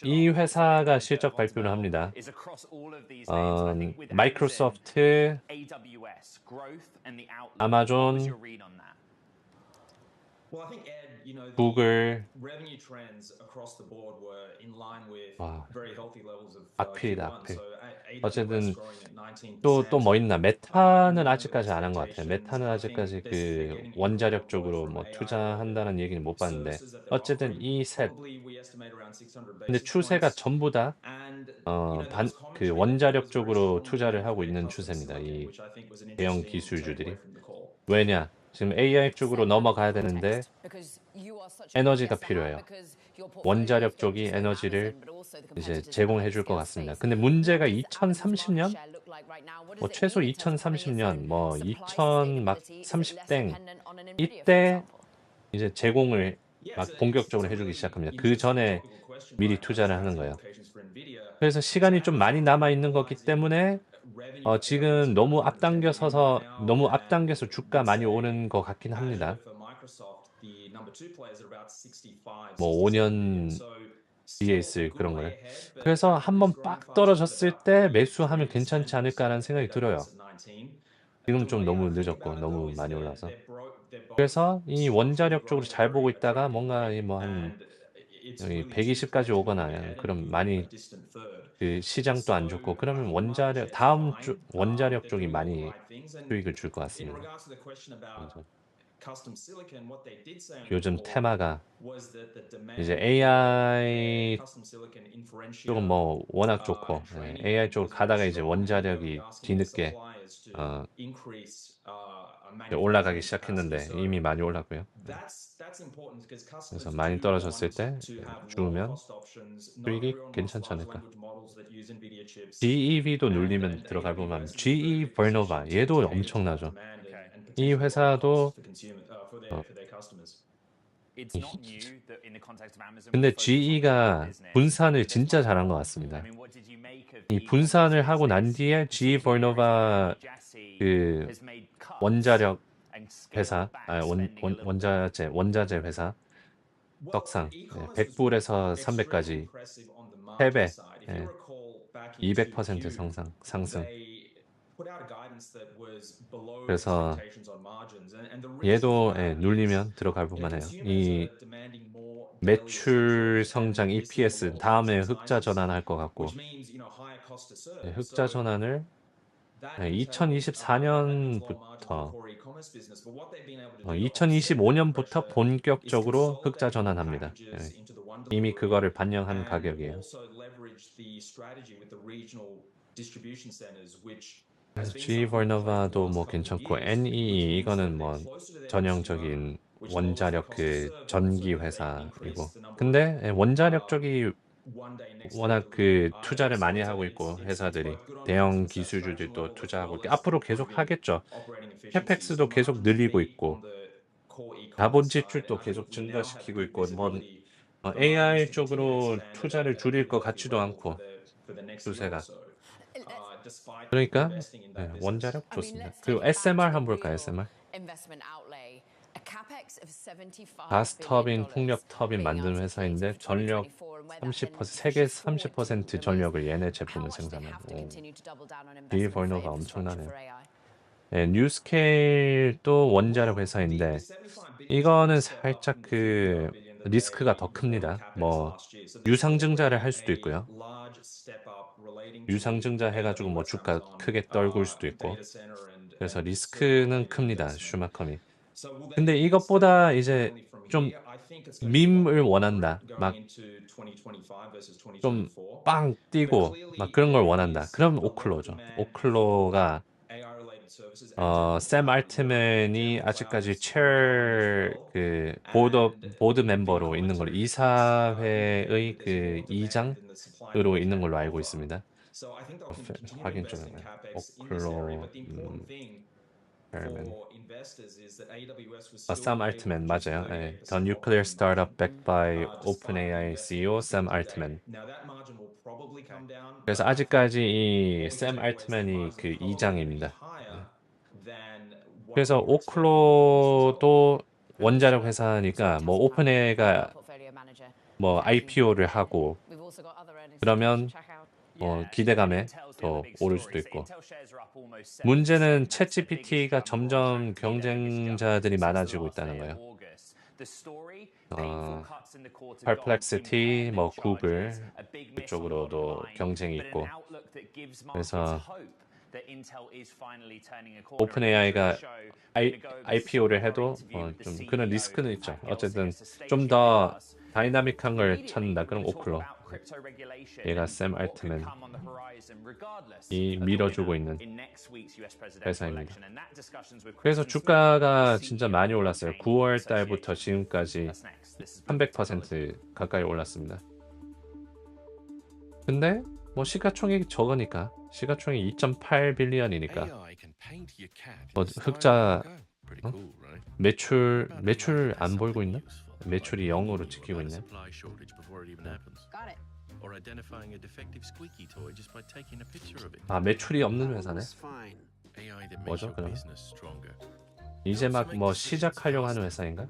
이 회사가 실적 발표를 합니다. 마이크로소프트, 아마존, 구글. 와, 악필이다, 악필. 어쨌든 또 뭐 있나? 메타는 아직까지 안 한 것 같아요. 메타는 아직까지 그 원자력 쪽으로 뭐 투자한다는 얘기는 못 봤는데 어쨌든 이 셋. 근데 추세가 전부 다 그 원자력 쪽으로 투자를 하고 있는 추세입니다. 이 대형 기술주들이. 왜냐? 지금 AI 쪽으로 넘어가야 되는데 에너지가 필요해요. 원자력 쪽이 에너지를 이제 제공해 줄 것 같습니다. 근데 문제가 2030년? 뭐 최소 2030년, 뭐 2030땡 이때 이제 제공을 막 본격적으로 해주기 시작합니다. 그 전에 미리 투자를 하는 거예요. 그래서 시간이 좀 많이 남아 있는 거기 때문에 지금 너무 앞당겨서 주가 많이 오른 것 같긴 합니다. 뭐 5년 뒤에 있을 그런 거를. 그래서 한번 빡 떨어졌을 때 매수하면 괜찮지 않을까라는 생각이 들어요. 지금 좀 너무 늦었고 너무 많이 올라서. 그래서 이 원자력 쪽으로 잘 보고 있다가 뭔가 한 120까지 오거나 그럼 많이 그 시장도 안 좋고 그러면 원자력 쪽이 많이 수익을 줄 것 같습니다. 그래서 요즘 테마가 이제 AI 쪽은 뭐 워낙 좋고 AI 쪽으로 가다가 이제 원자력이 뒤늦게 올라가기 시작했는데 이미 많이 올랐고요. 그래서 많이 떨어졌을 때 주우면 수익이 괜찮지 않을까. GEV도 눌리면 들어갈 보면 GE 버노바 얘도 엄청나죠. 이 회사도 근데 GE가 분산을 진짜 잘한 것 같습니다. 이 분산을 하고 난 뒤에 GE 버노바 그 원자력 회사, 원자재 회사 떡상 100불에서 300까지 3배, 200% 상승. 그래서 얘도 눌리면 들어갈 만해요. 이 매출 성장 EPS 다음에 흑자 전환할 것 같고 흑자 전환을 2025년부터 본격적으로 흑자 전환합니다. 이미 그거를 반영한 가격이에요. 그래서 GE 버노바도 뭐 괜찮고 NE 이거는 뭐 전형적인 원자력 그 전기 회사이고 근데 원자력 쪽이 워낙 그 투자를 많이 하고 있고 회사들이 대형 기술주들도 투자하고 앞으로 계속 하겠죠. 캐펙스도 계속 늘리고 있고 자본 지출도 계속 증가시키고 있고 뭐 AI 쪽으로 투자를 줄일 것 같지도 않고 추세가 그러니까 원자력 좋습니다. 그리고 SMR 한번 볼까요? SMR 가스 터빈, 풍력 터빈 만드는 회사인데 전력 30% 세계 30% 전력을 얘네 제품을 생산하고 GE 버노가 엄청나네요. 뉴스케일도 원자력 회사인데 이거는 살짝 그 리스크가 더 큽니다. 뭐 유상증자를 할 수도 있고요. 유상증자 해가지고 뭐 주가 크게 떨굴 수도 있고 그래서 리스크는 큽니다. 슈마컴이. 근데 이것보다 이제 좀 밈을 원한다. 막 좀 빵 뛰고 막 그런 걸 원한다. 그럼 오클로죠. 오클로가 샘 알트맨이 아직까지 그 보드 멤버로 있는 걸로 이사회의 그 이장으로 있는 걸로 알고 있습니다. 확인 좀 해봐요. 오클로 샘 알트맨 맞아요. The nuclear startup backed by OpenAI CEO 샘 알트맨. 그래서 아직까지 이 샘 알트맨이 그 이장입니다. 그래서 오클로도 원자력 회사니까 뭐 오픈AI가 뭐 IPO를 하고 그러면 기대감에 더 오를 수도 있고 문제는 챗GPT가 점점 경쟁자들이 많아지고 있다는 거예요. Perplexity, 뭐 구글 그쪽으로도 경쟁이 있고 그래서 오픈AI가 IPO를 해도 좀 그런 리스크는 있죠. 어쨌든 좀 더 다이나믹한 걸 찾는다. 그럼 오클로 얘가 샘 알트맨이 밀어주고 있는 회사입니다. 그래서 주가가 진짜 많이 올랐어요. 9월 달부터 지금까지 300% 가까이 올랐습니다. 근데 뭐 시가총액이 적으니까 시가총액이 2.8 빌리언이니까 흑자 매출 안 벌고 있나? 매출이 0으로 지키고 있네. 아, 매출이 없는 회사네. 뭐죠, 그럼? 이제 막 뭐 시작하려고 하는 회사인가?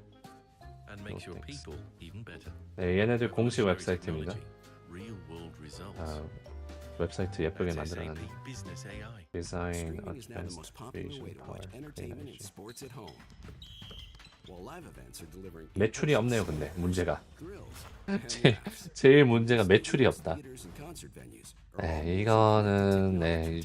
네, 얘네들 공식 웹사이트입니다. 아, 웹사이트 예쁘게 만들어놨네. 디자인, 어드밴스, 크리에이션, 파워, 크리에이션. 매출이 없네요. 근데 문제가 제일 문제가 매출이 없다. 네, 이거는 네,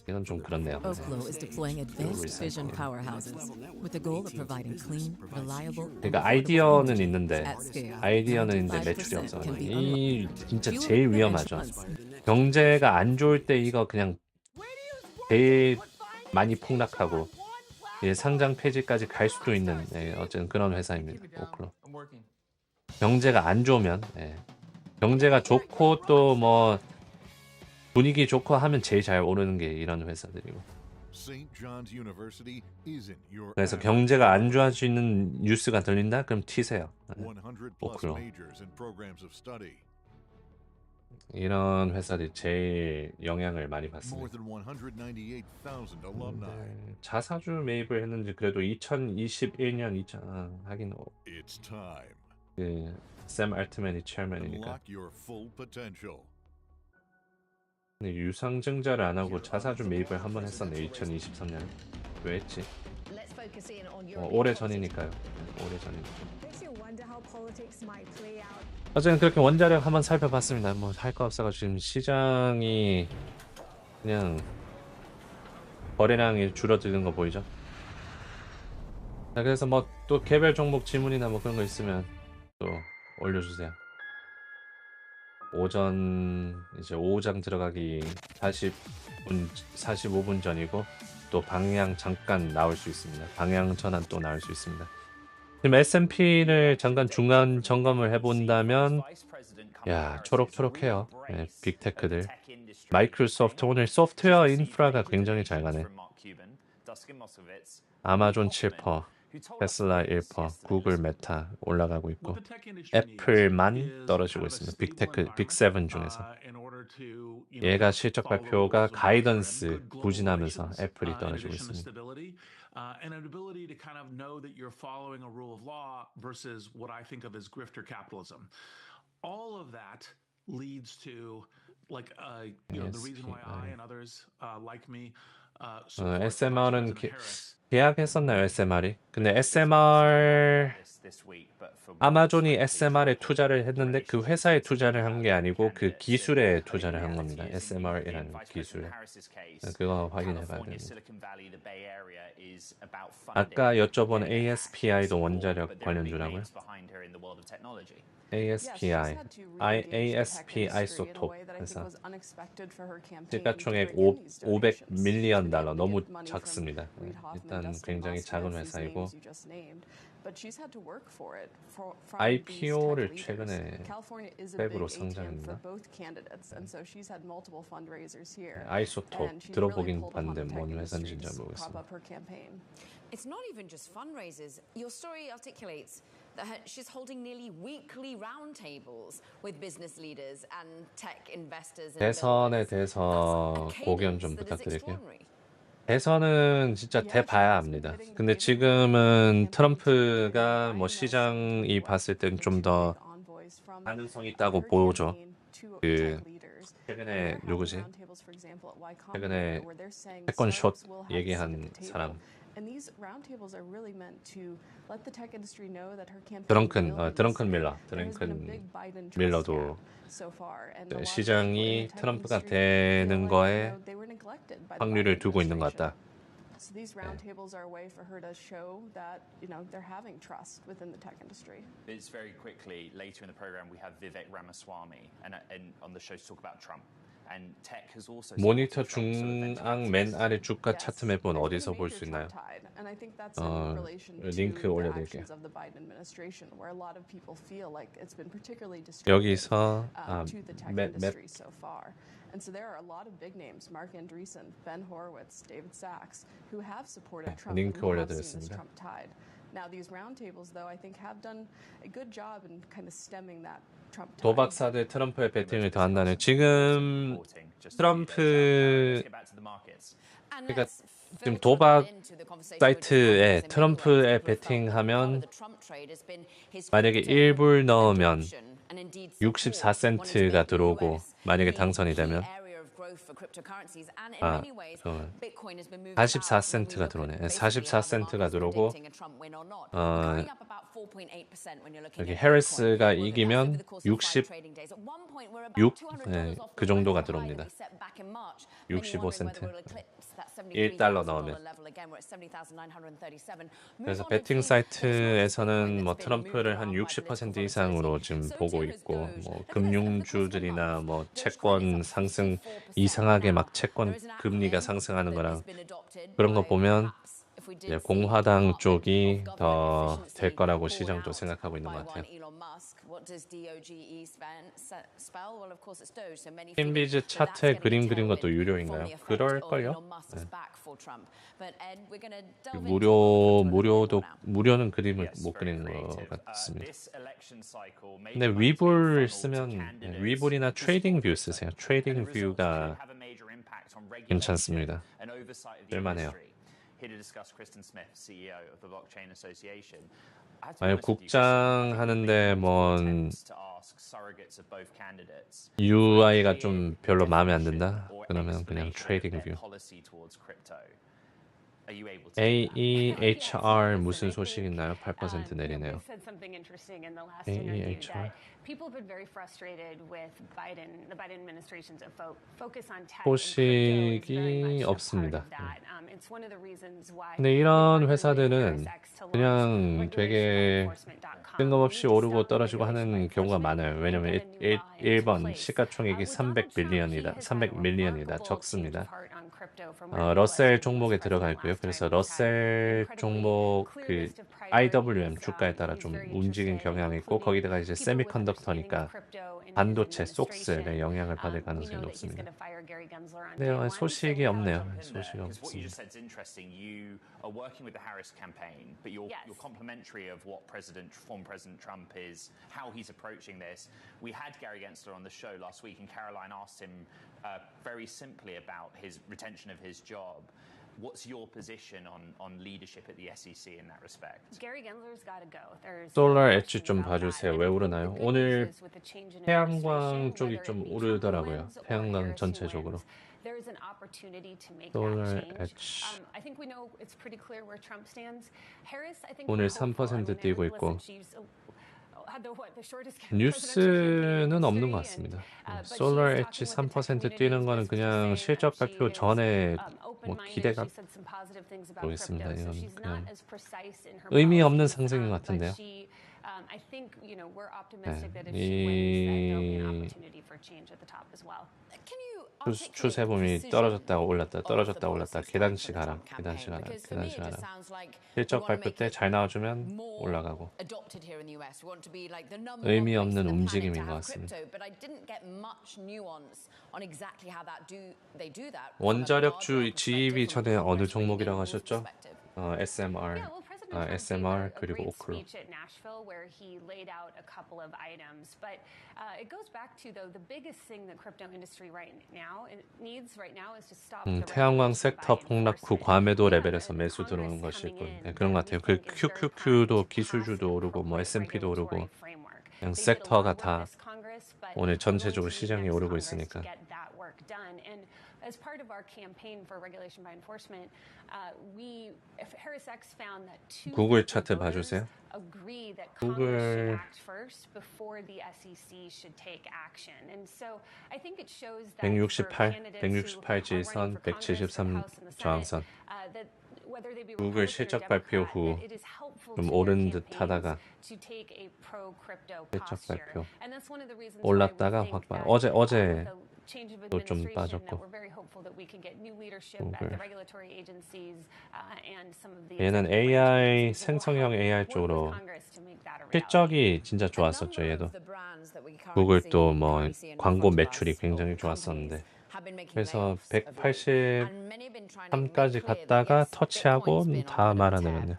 이건 좀 그렇네요. Oklo is deploying advanced fission powerhouses with the goal of providing clean, reliable. 그러니까 아이디어는 있는데 매출이 없어. 이 진짜 제일 위험하죠. 경제가 안 좋을 때 이거 그냥 제일 많이 폭락하고 상장 폐지까지 갈 수도 있는 어쨌든 그런 회사입니다. 오클로. 경제가 안 좋으면 경제가 좋고 또 뭐 분위기 좋고 하면 제일 잘 오르는 게 이런 회사들이고. 그래서 경제가 안 좋아질 수 있는 뉴스가 들린다? 그럼 튀세요. 오클로. 이런 회사들이 제일 영향을 많이 받습니다. 자사주 매입을 했는지 그래도 2021년 하긴 샘 알트맨이 체어맨이니까. 근데 유상증자를 안 하고 자사주 매입을 한번 했었네. 2023년. 왜 했지? 오래 전이니까요. 오래 전이니까. 어쨌든 그렇게 원자력 한번 살펴봤습니다. 뭐 할 거 없어가지고 지금 시장이 그냥 거래량이 줄어드는 거 보이죠? 자, 그래서 뭐 또 개별 종목 질문이나 뭐 그런 거 있으면 또 올려주세요. 오전 이제 오후장 들어가기 45분 전이고 또 방향 잠깐 나올 수 있습니다. 방향 전환 또 나올 수 있습니다. 지금 S&P를 잠깐 중간 점검을 해본다면 야 초록초록해요. 네, 빅테크들. 마이크로소프트 오늘 소프트웨어 인프라가 굉장히 잘 가네. 아마존 7%, 테슬라 1%, 구글 메타 올라가고 있고 애플만 떨어지고 있습니다. 빅테크, 빅7 중에서. 얘가 실적 발표가 가이던스 부진하면서 애플이 떨어지고 있습니다. And an ability to kind of know that you're following a rule of law versus what I think of as grifter capitalism. All of that leads to like the reason why I and others like me. SMR은 계약했었나요, SMR이? 근데 SMR 아마존이 SMR에 투자를 했는데 그 회사에 투자를 한 게 아니고 그 기술에 투자를 한 겁니다. SMR이라는 기술에. 그거 확인해 봐야 됩니다. 아까 여쭤본 ASPI도 원자력 관련주라고요? ASPI, ASP 아이소톱 회사. 시가총액 500 밀리언 달러 너무 작습니다. 일단 굉장히 작은 회사이고 IPO를 최근에 웹으로 상장했나? 아이소톱 들어보긴 봤는데 뭔 회사인지 잘 모르겠습니다. It's not even just fundraisers. Your story articulates that she's holding nearly weekly roundtables with business leaders and tech investors. 대선에 대해서 고견 좀 부탁드릴게요. 대선은 진짜 대봐야 합니다. 근데 지금은 트럼프가 뭐 시장이 봤을 땐 좀 더 가능성이 있다고 보죠. 그 최근에 누구지? 최근에 패권 숏 얘기한 사람. 드렁큰 밀러도 시장이 트럼프가 되는 거에 확률을 두고 있는 것 같다. So these roundtables are a way for her to show that they're having trust within the tech industry. It's very quickly later in the program we have Vivek Ramaswamy and on the show to talk about Trump. And tech has also 모니터 중앙 맨 아래 주가 차트 맵은 어디서 볼 수 있나요? 링크 올려드릴게요. 여기서 맵 And so there are a lot of big names, Mark Andreessen, Ben Horowitz, David Sachs, who have supported Trump and who have seen this Trump tide. Now these roundtables, though, I think have done a good job in kind of stemming that Trump tide. 도박사들 트럼프의 배팅을 더 한다는 지금 트럼프 그러니까 지금 도박 사이트에 트럼프에 배팅하면 만약에 1불 넣으면 64센트가 들어오고 만약에 당선이 되면 44센트가 들어오네. 44센트가 들어오고 여기 해리스가 이기면 66 그 정도가 들어옵니다. 65센트 1달러 넣으면. 그래서 배팅 사이트에서는 뭐 트럼프를 한 60% 이상으로 지금 보고 있고 뭐 금융주들이나 뭐 채권 상승 이상하게 막 채권 금리가 상승하는 거랑 그런 거 보면 이제 공화당 쪽이 더 될 거라고 시장도 생각하고 있는 것 같아요. 핀비즈 차트에 그림 그린 것도 유료인가요? 그럴걸요? 네. 무료는 그림을 못 그리는 것 같습니다. 근데 위불 쓰면 위불이나 트레이딩 뷰 쓰세요. 트레이딩 뷰가 괜찮습니다. 쓸만해요. 아니 국장 하는데 뭐 UI가 좀 별로 마음에 안 든다? 그러면 그냥 트레이딩 뷰. AEHR 무슨 소식 있나요? 8% 내리네요. AEHR 소식이 없습니다. 근데 이런 회사들은 그냥 되게 뜬금없이 오르고 떨어지고 하는 경우가 많아요. 왜냐면 1번 시가총액이 300밀리언이다. 적습니다. 러셀 종목에 들어가 있고요. 그래서 러셀 종목 그 IWM 주가에 따라 좀 움직인 경향이 있고 거기다가 이제 세미컨덕터니까 반도체 속스에 영향을 받을 가능성이 높습니다. 네, 소식이 없네요. 소식이 없습니다. Are working with the Harris campaign, but you're complimentary of what former President Trump is, how he's approaching this. We had Gary Gensler on the show last week, and Caroline asked him very simply about his retention of his job. What's your position on leadership at the SEC in that respect? Gary Gensler's got to go. 솔라 엣지 좀 봐주세요. 왜 오르나요? 오늘 태양광 쪽이 좀 오르더라고요. 태양광 전체적으로. There's an opportunity to make Solar that change. I think we know it's pretty clear where Trump stands. Harris, I think 오늘 3% 뛰고 있고 뉴스는 없는 것 같습니다. 솔라 엣지 3% 뛰는 거는 그냥 실적 발표 전에 뭐 기대가 모르겠습니다. 이건 그냥 의미 없는 상승인 것 같은데요. 추세 보면 떨어졌다가 올랐다 떨어졌다 올랐다 계단식 하락 계단식 하락 계단식 하락 실적 발표 때 잘 나와주면 올라가고 의미 없는 움직임인 것 같습니다. 원자력주 지입이 전에 어느 종목이라고 하셨죠? SMR SMR 그리고 오클로. 태양광 섹터 폭락 후 과매도 레벨에서 매수 들어오는 것이 있고 그런 것 같아요. 그 QQQ도 기술주도 오르고 뭐 S&P도 오르고 그냥 섹터가 다 오늘 전체적으로 시장이 오르고 있으니까. As part of our campaign for regulation by enforcement, Harris X found that 구글 차트 봐주세요. agree that Congress should act first before the SEC should take action. And so I think it shows that 168 지선, 173 저항선. 구글 실적 발표 후 좀 오른 듯 하다가 실적 발표 올랐다가 확 빠. 어제 또 좀 빠졌고 얘는 AI 생성형 AI 쪽으로 실적이 진짜 좋았었죠. 얘도 구글 또 뭐 광고 매출이 굉장히 좋았었는데 그래서 183까지 갔다가 터치하고 다 말아내렸네요.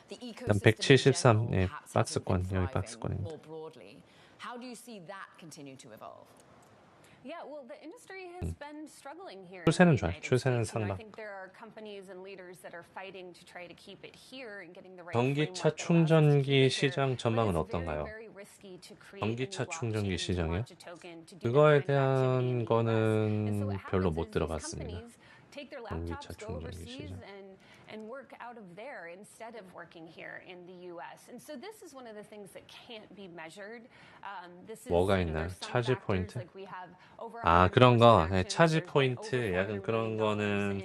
the 일단 ecosystem in 173, 예, general perhaps hasn't been 박스권, 여기 thriving 박스권입니다. more broadly. How do you see that continue to evolve? Yeah, well, the industry has been struggling here. 추세는 in the 좋아요. United 추세는 States. You know, I 상방. think there are companies and leaders that are fighting to try to keep it here and getting the right 전기차 framework that allows us to keep 충전기 it here. 시장 But 전망은 it's 어떤가요? very risky to create a new 전기차 충전기 blockchain, to 시장이요? launch a token, to do that 그거에 kind of activity in 대한 the US. And so 거는 what 별로 happens 못 is these 들어봤습니다. companies take their 전기차 laptops, go 충전기 overseas, 시장. and work out of there instead of working here in the U.S. And so this is one of the things that can't be measured. This is, 뭐가 you know, 있나요? there's some 차지 factors, 포인트? like we have over 아, 100 그런 거. 네, enforcement 차지 actions, 포인트, over 약간 $400 그런 million 거는 in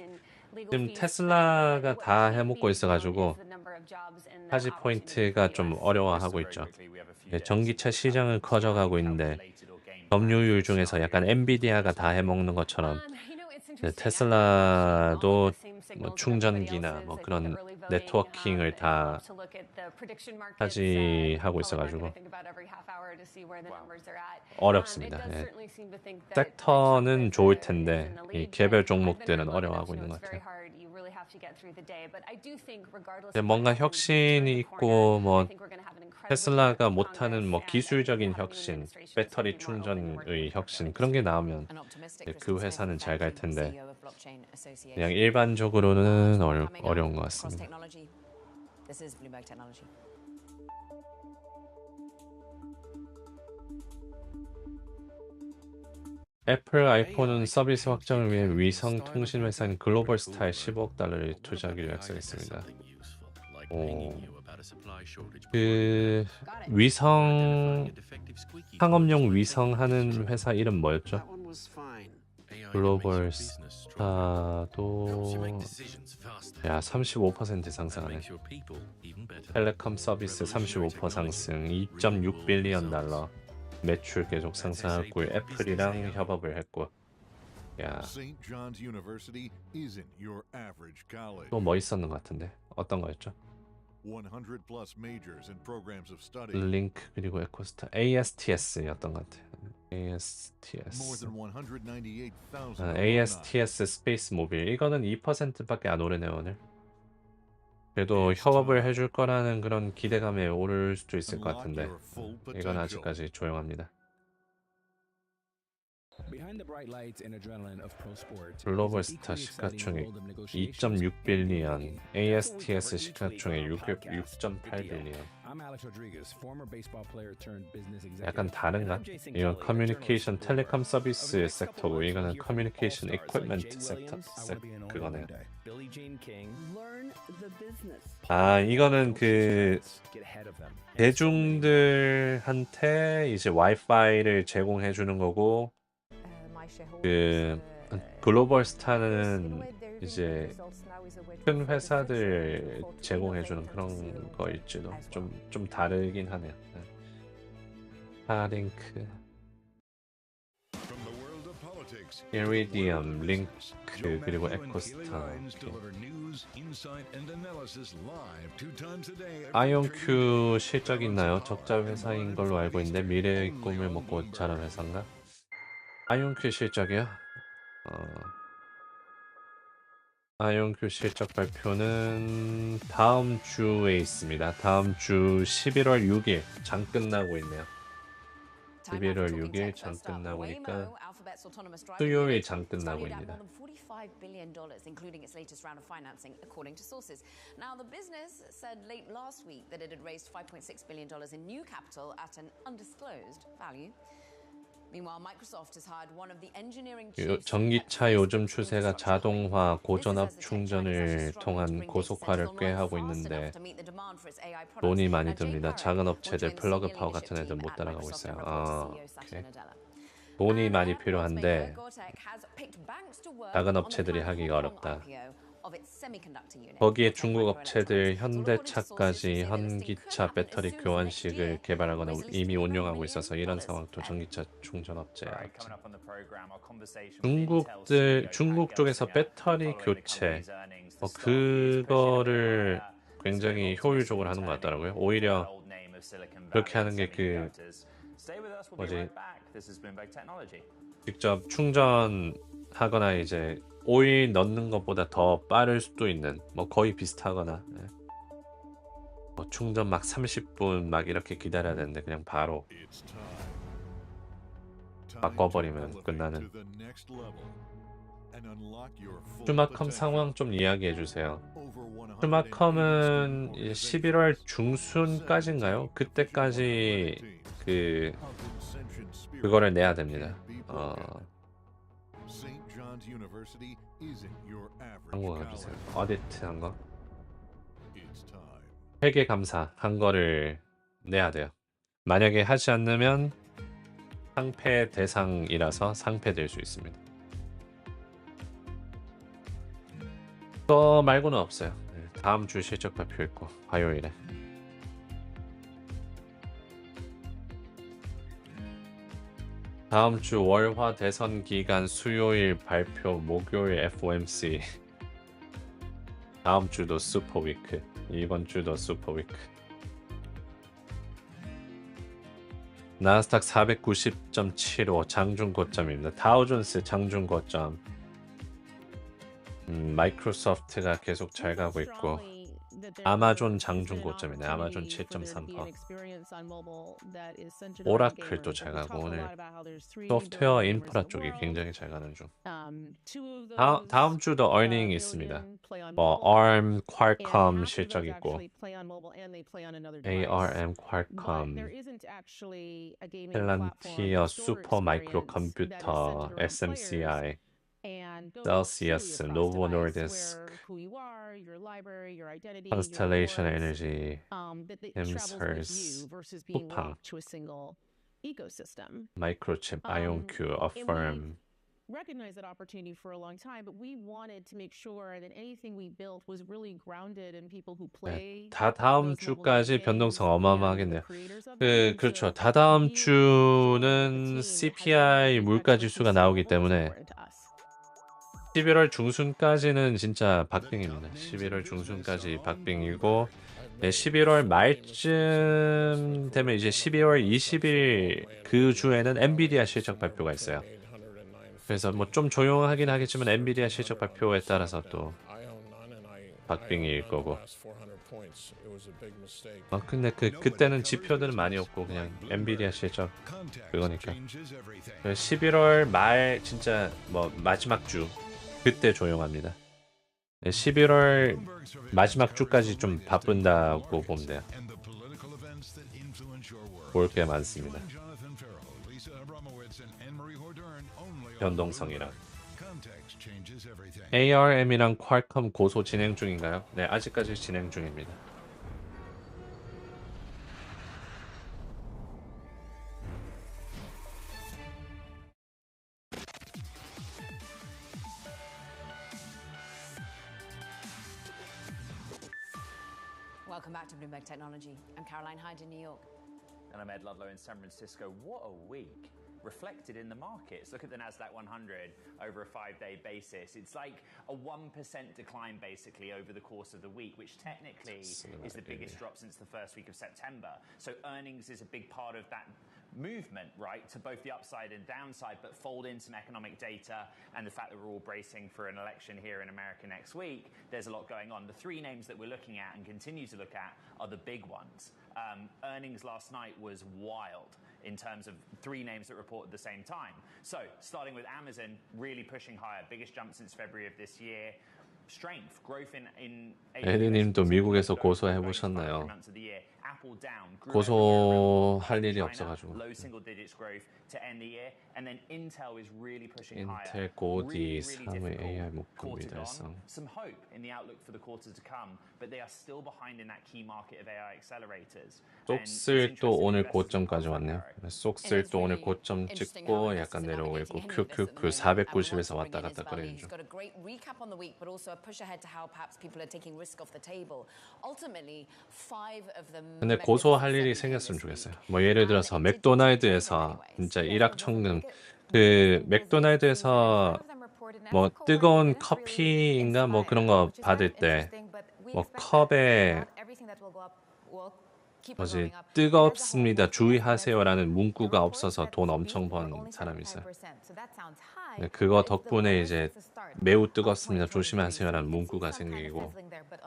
legal 지금 fees spent. 테슬라가 What 다 can't be 해먹고 ignored 있어가지고 is the number of jobs and the 차지 opportunity 포인트가 for the 좀 US. 어려워하고 있죠. 네, 전기차 시장은 커져가고 있는데 점유율 중에서 약간 엔비디아가 다 해먹는 것처럼 네, 테슬라도 뭐 충전기나 뭐 그런 네트워킹을 다 차지하고 있어가지고 어렵습니다. 예. 섹터는 좋을 텐데 이 개별 종목들은 어려워하고 있는 것 같아요. 뭔가 혁신이 있고 뭐 테슬라가 못하는 뭐 기술적인 혁신, 배터리 충전의 혁신 그런 게 나오면 그 회사는 잘 갈 텐데 그냥 일반적으로는 어려운 것 같습니다. 애플 아이폰은 서비스 확장을 위해 위성 통신 회사인 글로벌스타에 15억 달러를 투자하기로 약속했습니다. 그 위성 상업용 위성 하는 회사 이름 뭐였죠? 글로벌스타도 야 35% 상승하네. 텔레콤 서비스 35% 상승, 2.6 빌리언 달러. 매출 계속 상승하고 애플이랑 협업을 했고. 야. 또 뭐 있었는 것 같은데. 어떤 거였죠? 링크 그리고 에코스타 ASTS였던 것 같아요. ASTS 스페이스 모빌 이거는 2%밖에 안 오르네요 오늘. 그래도 협업을 해줄 거라는 그런 기대감에 오를 수도 있을 것 같은데 이건 아직까지 조용합니다. 글로벌스타 시가총액 2.6 빌리언, ASTS 시가총액 6.8 빌리언. 약간 다른가? 이건 커뮤니케이션 텔레콤 서비스 섹터고 이거는 커뮤니케이션 이퀴프먼트 섹터 그거네요. 아 이거는 그 대중들한테 이제 와이파이를 제공해 주는 거고 그 글로벌 스타는 이제 큰 회사들 제공해 주는 그런 거 있지도 좀 다르긴 하네요. 하링크 이리디엄, 링크 그리고 에코스타. 아이온큐 실적 있나요? 적자 회사인 걸로 알고 있는데 미래의 꿈을 먹고 자란 회사인가? 아이온큐 실적이요? 아이온큐 실적 발표는 다음 주에 있습니다. 다음 주 11월 6일 장 끝나고 있네요. 11월 6일 장 끝나고니까 수요일 장 끝나고 있습니다. $45 billion, including its latest round of financing, according to sources. Now, the business said late last week that it had raised $5.6 billion in new capital at an undisclosed value. Meanwhile, Microsoft has hired one of the engineering chiefs. 전기차 요즘 추세가 자동화, 고전압 충전을 통한 고속화를 꽤 하고 있는데 돈이 많이 듭니다. 작은 업체들, 플러그 파워 같은 애들 못 따라가고 있어요. 오케이. 돈이 많이 필요한데 작은 업체들이 하기가 어렵다. 거기에 중국 업체들 현대차까지 현기차 배터리 교환식을 개발하거나 이미 운용하고 있어서 이런 상황도 전기차 충전업체 중국 쪽에서 배터리 교체 그거를 굉장히 효율적으로 하는 것 같더라고요. 오히려 그렇게 하는 게 그 뭐지 직접 충전하거나 이제 오일 넣는 것보다 더 빠를 수도 있는 뭐 거의 비슷하거나 뭐 충전 막 30분 막 이렇게 기다려야 되는데 그냥 바로 바꿔버리면 끝나는. 슈마컴 상황 좀 이야기해 주세요. 슈마컴은 11월 중순까지인가요? 그때까지 그거를 내야 됩니다. 한국어 주세요. 어디트 한 거? 회계 감사 한 거를 내야 돼요. 만약에 하지 않으면 상패 대상이라서 상패될 수 있습니다. 그거 말고는 없어요. 다음 주 실적 발표 있고 화요일에. 다음 주 월화 대선 기간 수요일 발표, 목요일 FOMC. 다음 주도 슈퍼위크. 이번 주도 슈퍼위크. 나스닥 490.75 장중 고점입니다. 다우존스 장중 고점. 마이크로소프트가 계속 잘 가고 있고 아마존 장중 고점이네. 아마존 7.3%. 오라클도 잘 가고 오늘 소프트웨어 인프라 쪽이 굉장히 잘 가는 중. 다음 주도 어닝이 있습니다. 뭐 ARM, 퀄컴 실적 있고 ARM, 퀄컴, 펠란티어, 슈퍼 마이크로 컴퓨터, SMCI, 셀시어스, 노보 노르디스크, 컨스텔레이션 에너지, 햄스허스, 쿠팡, 마이크로칩, 아이온큐, 어펌. recognized that opportunity for a long time, but we wanted to make sure that anything we built was really grounded in people who play. 다다음 주까지 변동성 어마어마하겠네요. 그렇죠. 다다음 주는 CPI 물가 지수가 나오기 때문에 11월 중순까지는 진짜 박빙입니다. 11월 중순까지 박빙이고 11월 말쯤 되면 이제 12월 20일 그 주에는 엔비디아 실적 발표가 있어요. 그래서 뭐 좀 조용하긴 하겠지만 엔비디아 실적 발표에 따라서 또 박빙일 거고. 근데 그때는 지표들은 많이 없고 그냥 엔비디아 실적 그거니까. 11월 말 진짜 뭐 마지막 주 그때 조용합니다. 11월 마지막 주까지 좀 바쁜다고 보면 돼요. 볼 게 많습니다. 변동성이랑. ARM이랑 퀄컴 고소 진행 중인가요? 네, 아직까지 진행 중입니다. Welcome back to Bloomberg Technology. I'm Caroline Hyde in New York. And I'm Ed Ludlow in San Francisco. What a week reflected in the markets. Look at the NASDAQ 100 over a 5-day basis. It's like a 1% decline basically over the course of the week, which technically is the biggest drop since the first week of September. So earnings is a big part of that movement, right, to both the upside and downside, but fold in some economic data and the fact that we're all bracing for an election here in America next week. There's a lot going on. The three names that we're looking at and continue to look at are the big ones. Earnings last night was wild in terms of three names that reported at the same time. So starting with Amazon, really pushing higher, biggest jump since February of this year. Strength, growth in 에리님도 미국에서 고소해 보셨나요? 고소할 일이 없어가지고. 인텔 고디 3의 AI 목표 미달성. 쏙슬 또 오늘 고점까지 왔네요. 쏙슬 또 오늘 고점 찍고 약간 내려오고 있고 QQQ 490에서 왔다 갔다 거리는 중. 근데 고소할 일이 생겼으면 좋겠어요. 뭐 예를 들어서 맥도날드에서 진짜 일확천금 그 맥도날드에서 뭐 뜨거운 커피인가 뭐 그런 거 받을 때 뭐 컵에 뭐지 뜨겁습니다 주의하세요라는 문구가 없어서 돈 엄청 번 사람이 있어요. 그거 덕분에 이제 매우 뜨겁습니다 조심하세요라는 문구가 생기고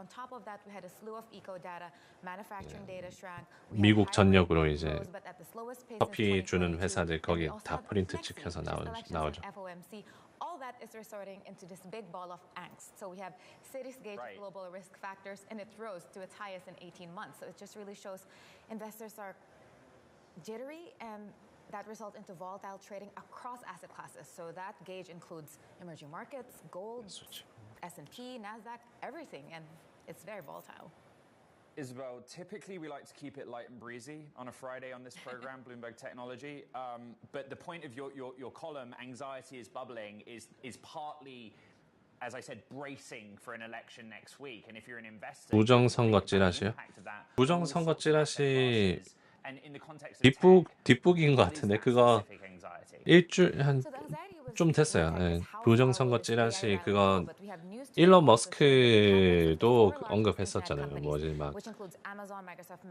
on top of that, we had a slew of eco data. Manufacturing data shrank. 미국 전역으로 이제 커피 주는 회사들 거기 다 프린트 찍혀서 나오죠. FOMC. All that is resorting into this big ball of angst. So we have cities gauge global risk factors, and it rose to its highest in 18 months. So it just really shows investors are jittery, and that results into volatile trading across asset classes. So that gauge includes emerging markets, gold, S&P, NASDAQ, everything, and it's very volatile. Isabel, typically we like to keep it light and breezy on a Friday on this program, Bloomberg Technology. But the point of your column, Anxiety is Bubbling, is partly, as I said, bracing for an election next week. And if you're an investor, 부정선거 찌라시요? 부정선거 찌라시 뒷북인 것 같은데 그거 일주일 한 좀 됐어요. 네. 부정선거 찌라시 그거 일론 머스크도 언급했었잖아요. 뭐지 막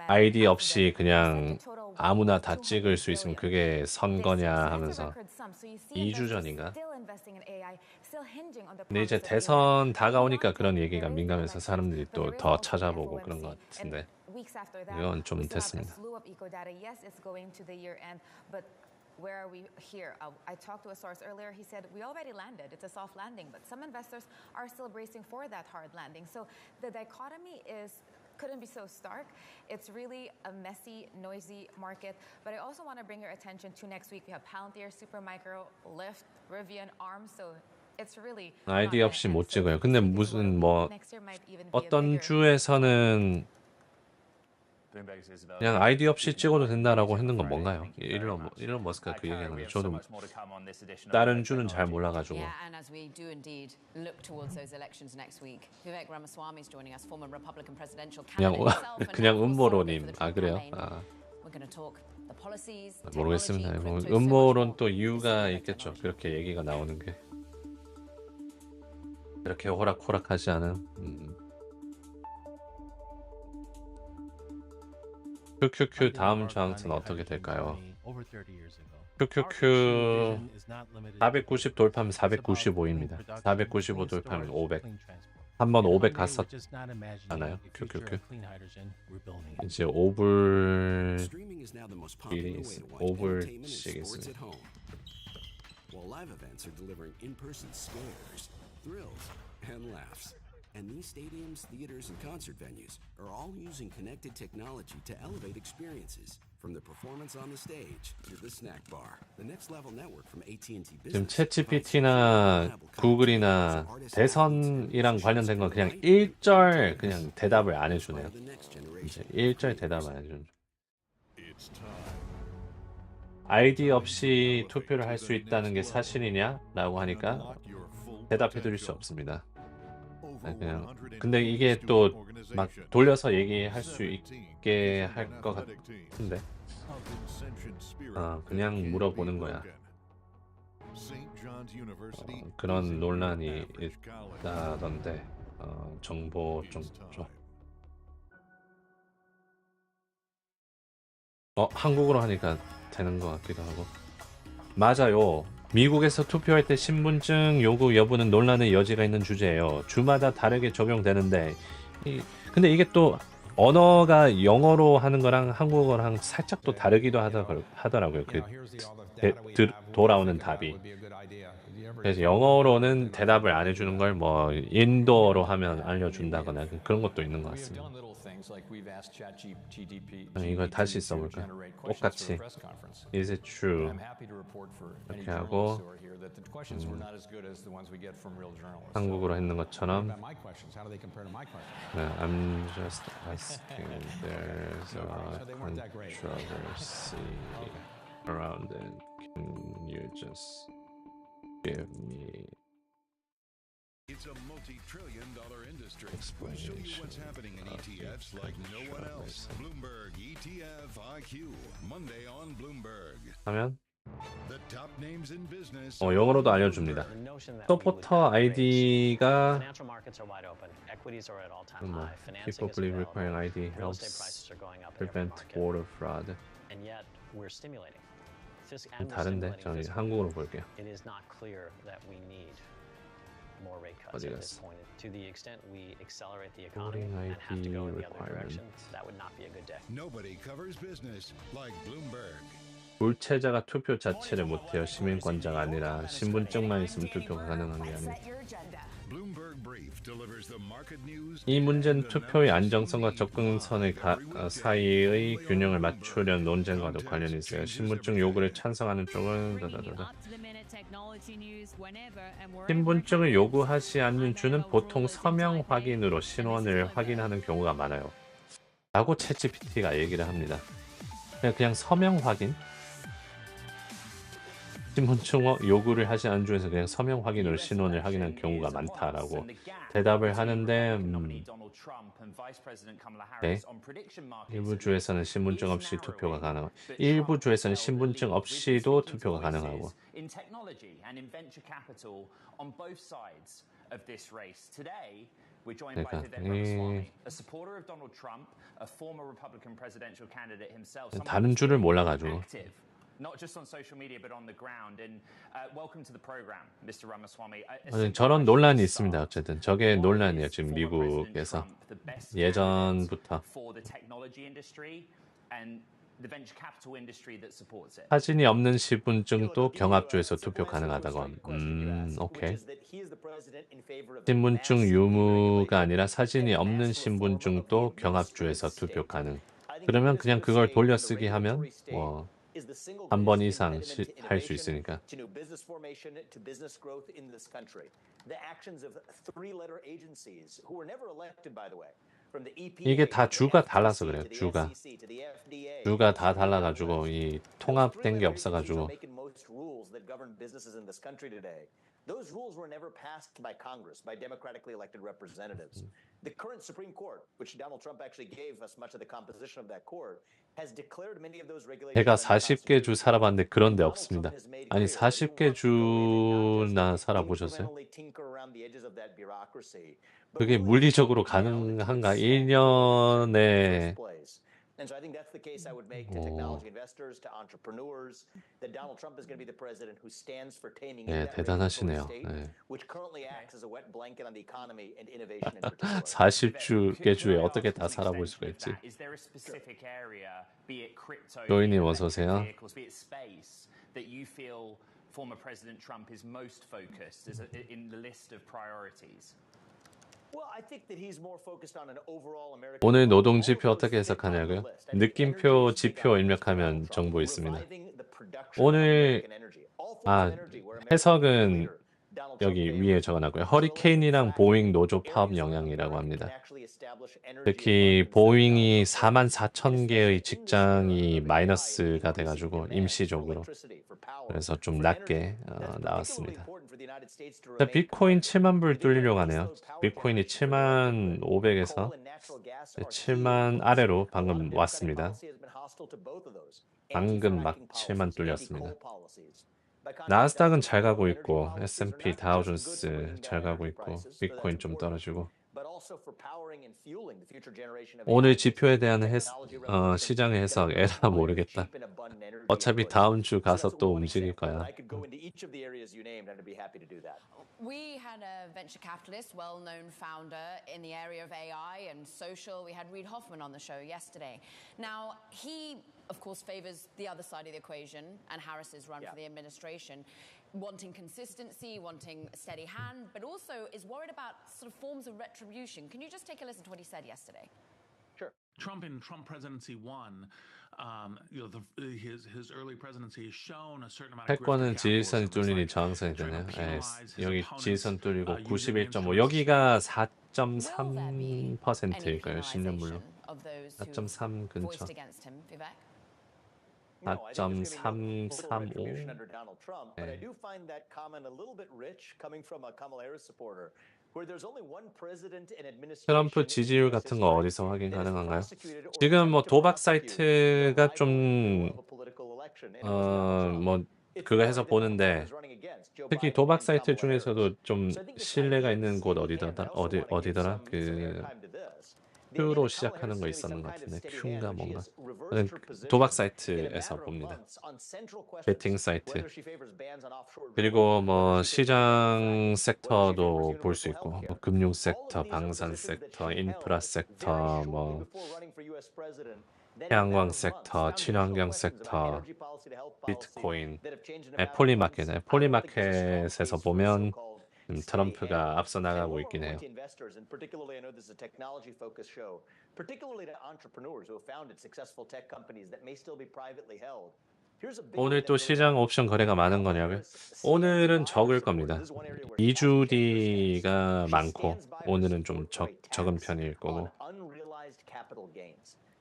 아이디 없이 그냥 아무나 다 찍을 수 있으면 그게 선거냐 하면서 2주 전인가? 근데 이제 대선 다가오니까 그런 얘기가 민감해서 사람들이 또 더 찾아보고 그런 것 같은데 이건 좀 됐습니다. Where are we here? I talked to a source earlier. He said, we already landed. It's a soft landing, but some investors are still bracing for that hard landing. So the dichotomy couldn't be so stark. It's really a messy, noisy market. But I also want to bring your attention to next week. We have Palantir, Supermicro, Lyft, Rivian, ARM. So it's really 아이디 없이 못 찍어요. 근데 무슨 뭐 어떤 주에서는 그냥 아이디 없이 찍어도 된다라고 했는 건 뭔가요? 일론 머스크가 그 얘기하는 거 저도 다른 주는 잘 몰라가지고. 그냥 음모론님. 아 그래요? 아. 모르겠습니다. 뭐 음모론 또 이유가 있겠죠. 그렇게 얘기가 나오는 게 그렇게 호락호락하지 않은. QQQ 다음 저항선 어떻게 될까요? QQQ 490 돌파하면 495입니다. 495 돌파하면 500. 한번 500 갔었잖아요. QQQ. 이제 5불 5불씩 있습니다. And these stadiums, theaters, and concert venues are all using connected technology to elevate experiences, from the performance on the stage to the snack bar. The next level network from AT&T 지금 Business. 챗GPT나 구글이나 대선이랑 관련된 건 그냥 1절 그냥 대답을 안 해주네요. 이제 1절 대답 안 해주는. 아이디 없이 투표를 할 수 있다는 게 사실이냐라고 하니까 대답해드릴 수 없습니다. 그냥 근데 이게 또 막 돌려서 얘기할 수 있게 할 것 같은데 그냥 물어보는 거야. 그런 논란이 있다던데 정보 좀 줘. 한국어로 하니까 되는 것 같기도 하고. 맞아요. 미국에서 투표할 때 신분증 요구 여부는 논란의 여지가 있는 주제예요. 주마다 다르게 적용되는데 근데 이게 또 언어가 영어로 하는 거랑 한국어랑 살짝 또 다르기도 하더라고요. 돌아오는 답이. 그래서 영어로는 대답을 안 해주는 걸 뭐 인도어로 하면 알려준다거나 그런 것도 있는 것 같습니다. 이걸 다시 써볼까? 똑같이 Is it true? 이렇게 하고 한국어로 했는 것처럼 I'm just asking there's a controversy around it. Can you just give me It's a multi-trillion-dollar industry. We'll show you what's happening in ETFs like no one else. Bloomberg ETF IQ, Monday on Bloomberg. 하면 The top names in business. 영어로도 알려줍니다. 서포터 아이디가 People believe requiring ID helps prevent voter fraud. 다른데 저는 한국어로 볼게요. 어디 갔어? Voting ID requirement. Nobody covers business like Bloomberg. 불체자가 투표 자체를 못해요. 시민권자가 아니라 신분증만 있으면 투표가 가능한 게 아니에요. Bloomberg Brief delivers the market news. 이 문제는 투표의 안정성과 접근선의 사이의 균형을 맞추려는 논쟁과도 관련이 있어요. 신분증 요구를 찬성하는 쪽은 신분증을 요구하지 않는 주는 보통 서명 확인으로 신원을 확인하는 경우가 많아요. 라고 챗GPT가 얘기를 합니다. 그냥 서명 확인? 신분증 요구를 하지 않은 중에서 그냥 서명 확인으로 신원을 확인하는 경우가 많다라고 대답을 하는데 네. 일부 주에서는 신분증 없이 투표가 가능하고 일부 주에서는 신분증 없이도 투표가 가능하고 그러니까 다른 줄을 몰라가지고 Not just on social media, but on the ground. And welcome to the program, Mr. Ramaswamy. 저런 논란이 있습니다. 어쨌든 저게 논란이에요. 지금 미국에서 예전부터 사진이 없는 신분증도 경합주에서 투표 가능하다고. 오케이. 신분증 유무가 아니라 사진이 없는 신분증도 경합주에서 투표 가능. 그러면 그냥 그걸 돌려쓰기 하면 한 번 이상 할 수 있으니까. 이게 다 주가 달라서 그래요. 주가 다 달라가지고 이 통합된 게 없어가지고. Those rules were never passed by Congress, by democratically elected representatives. The current Supreme Court, which Donald Trump actually gave us much of the composition of that court, has declared many of those regulations. 제가 40개 주 살아봤는데 그런 데 없습니다. 아니 40개 주나 살아보셨어요? 그게 물리적으로 가능한가? 1년에 And so I think that's the case I would make to technology investors, to entrepreneurs, that Donald Trump is going to be the president who stands for taming that 대단하시네요. state, which currently acts as a wet blanket on the economy and innovation in particular. 40개 주에 어떻게 다 살아볼 수가 있지? 조이님 어서 오세요. That you feel former President Trump is most focused in the list of priorities. 오늘 노동지표 어떻게 해석하냐고요? 느낌표 지표 입력하면 정보 있습니다. 오늘 해석은 여기 위에 적어놨고요. 허리케인이랑 보잉 노조 파업 영향이라고 합니다. 특히 보잉이 44,000개의 직장이 마이너스가 돼가지고 임시적으로 그래서 좀 낮게 나왔습니다. 비트코인 7만 불 뚫리려고 하네요. 비트코인이 7만 500에서 7만 아래로 방금 왔습니다. 방금 막 7만 뚫렸습니다. 나스닥은 잘 가고 있고 S&P 다우존스 잘 가고 있고 비트코인 좀 떨어지고 오늘 지표에 대한 시장의 해석 에라 모르겠다. 어차피 다음 주 가서 또 움직일 거야. We had a venture capitalist, well-known founder in the area of AI and social. We had Reid Hoffman on the show yesterday. Now, he, of course, favors the other side of the equation and Harris's run for the administration, wanting consistency, wanting a steady hand, but also is worried about sort of forms of retribution. Can you just take a listen to what he said yesterday? Trump in Trump presidency 1, his early presidency has shown a certain amount of 패권은 지지선이 뚫리니 저항선이 되네요. 여기 지지선 뚫리고 91.5 여기가 4.3%일까요? 10년물로 4.3 근처 4.335 트럼프 지지율 같은 거 어디서 확인 가능한가요? 지금 뭐 도박 사이트가 좀 뭐 그거 해서 보는데 특히 도박 사이트 중에서도 좀 신뢰가 있는 곳 어디더라? 그 Q로 시작하는 거 있었는 것 같은데 Q인가 뭔가 도박 사이트에서 봅니다. 베팅 사이트. 그리고 뭐 시장 섹터도 볼 수 있고 뭐 금융 섹터, 방산 섹터, 인프라 섹터, 뭐 태양광 섹터, 친환경 섹터, 비트코인, 폴리마켓. 폴리마켓에서 보면 트럼프가 앞서 나가고 있긴 해요. 오늘 또 시장 옵션 거래가 많은 거냐고요? 오늘은 적을 겁니다. 2주 뒤가 많고 오늘은 좀 적은 편일 거고.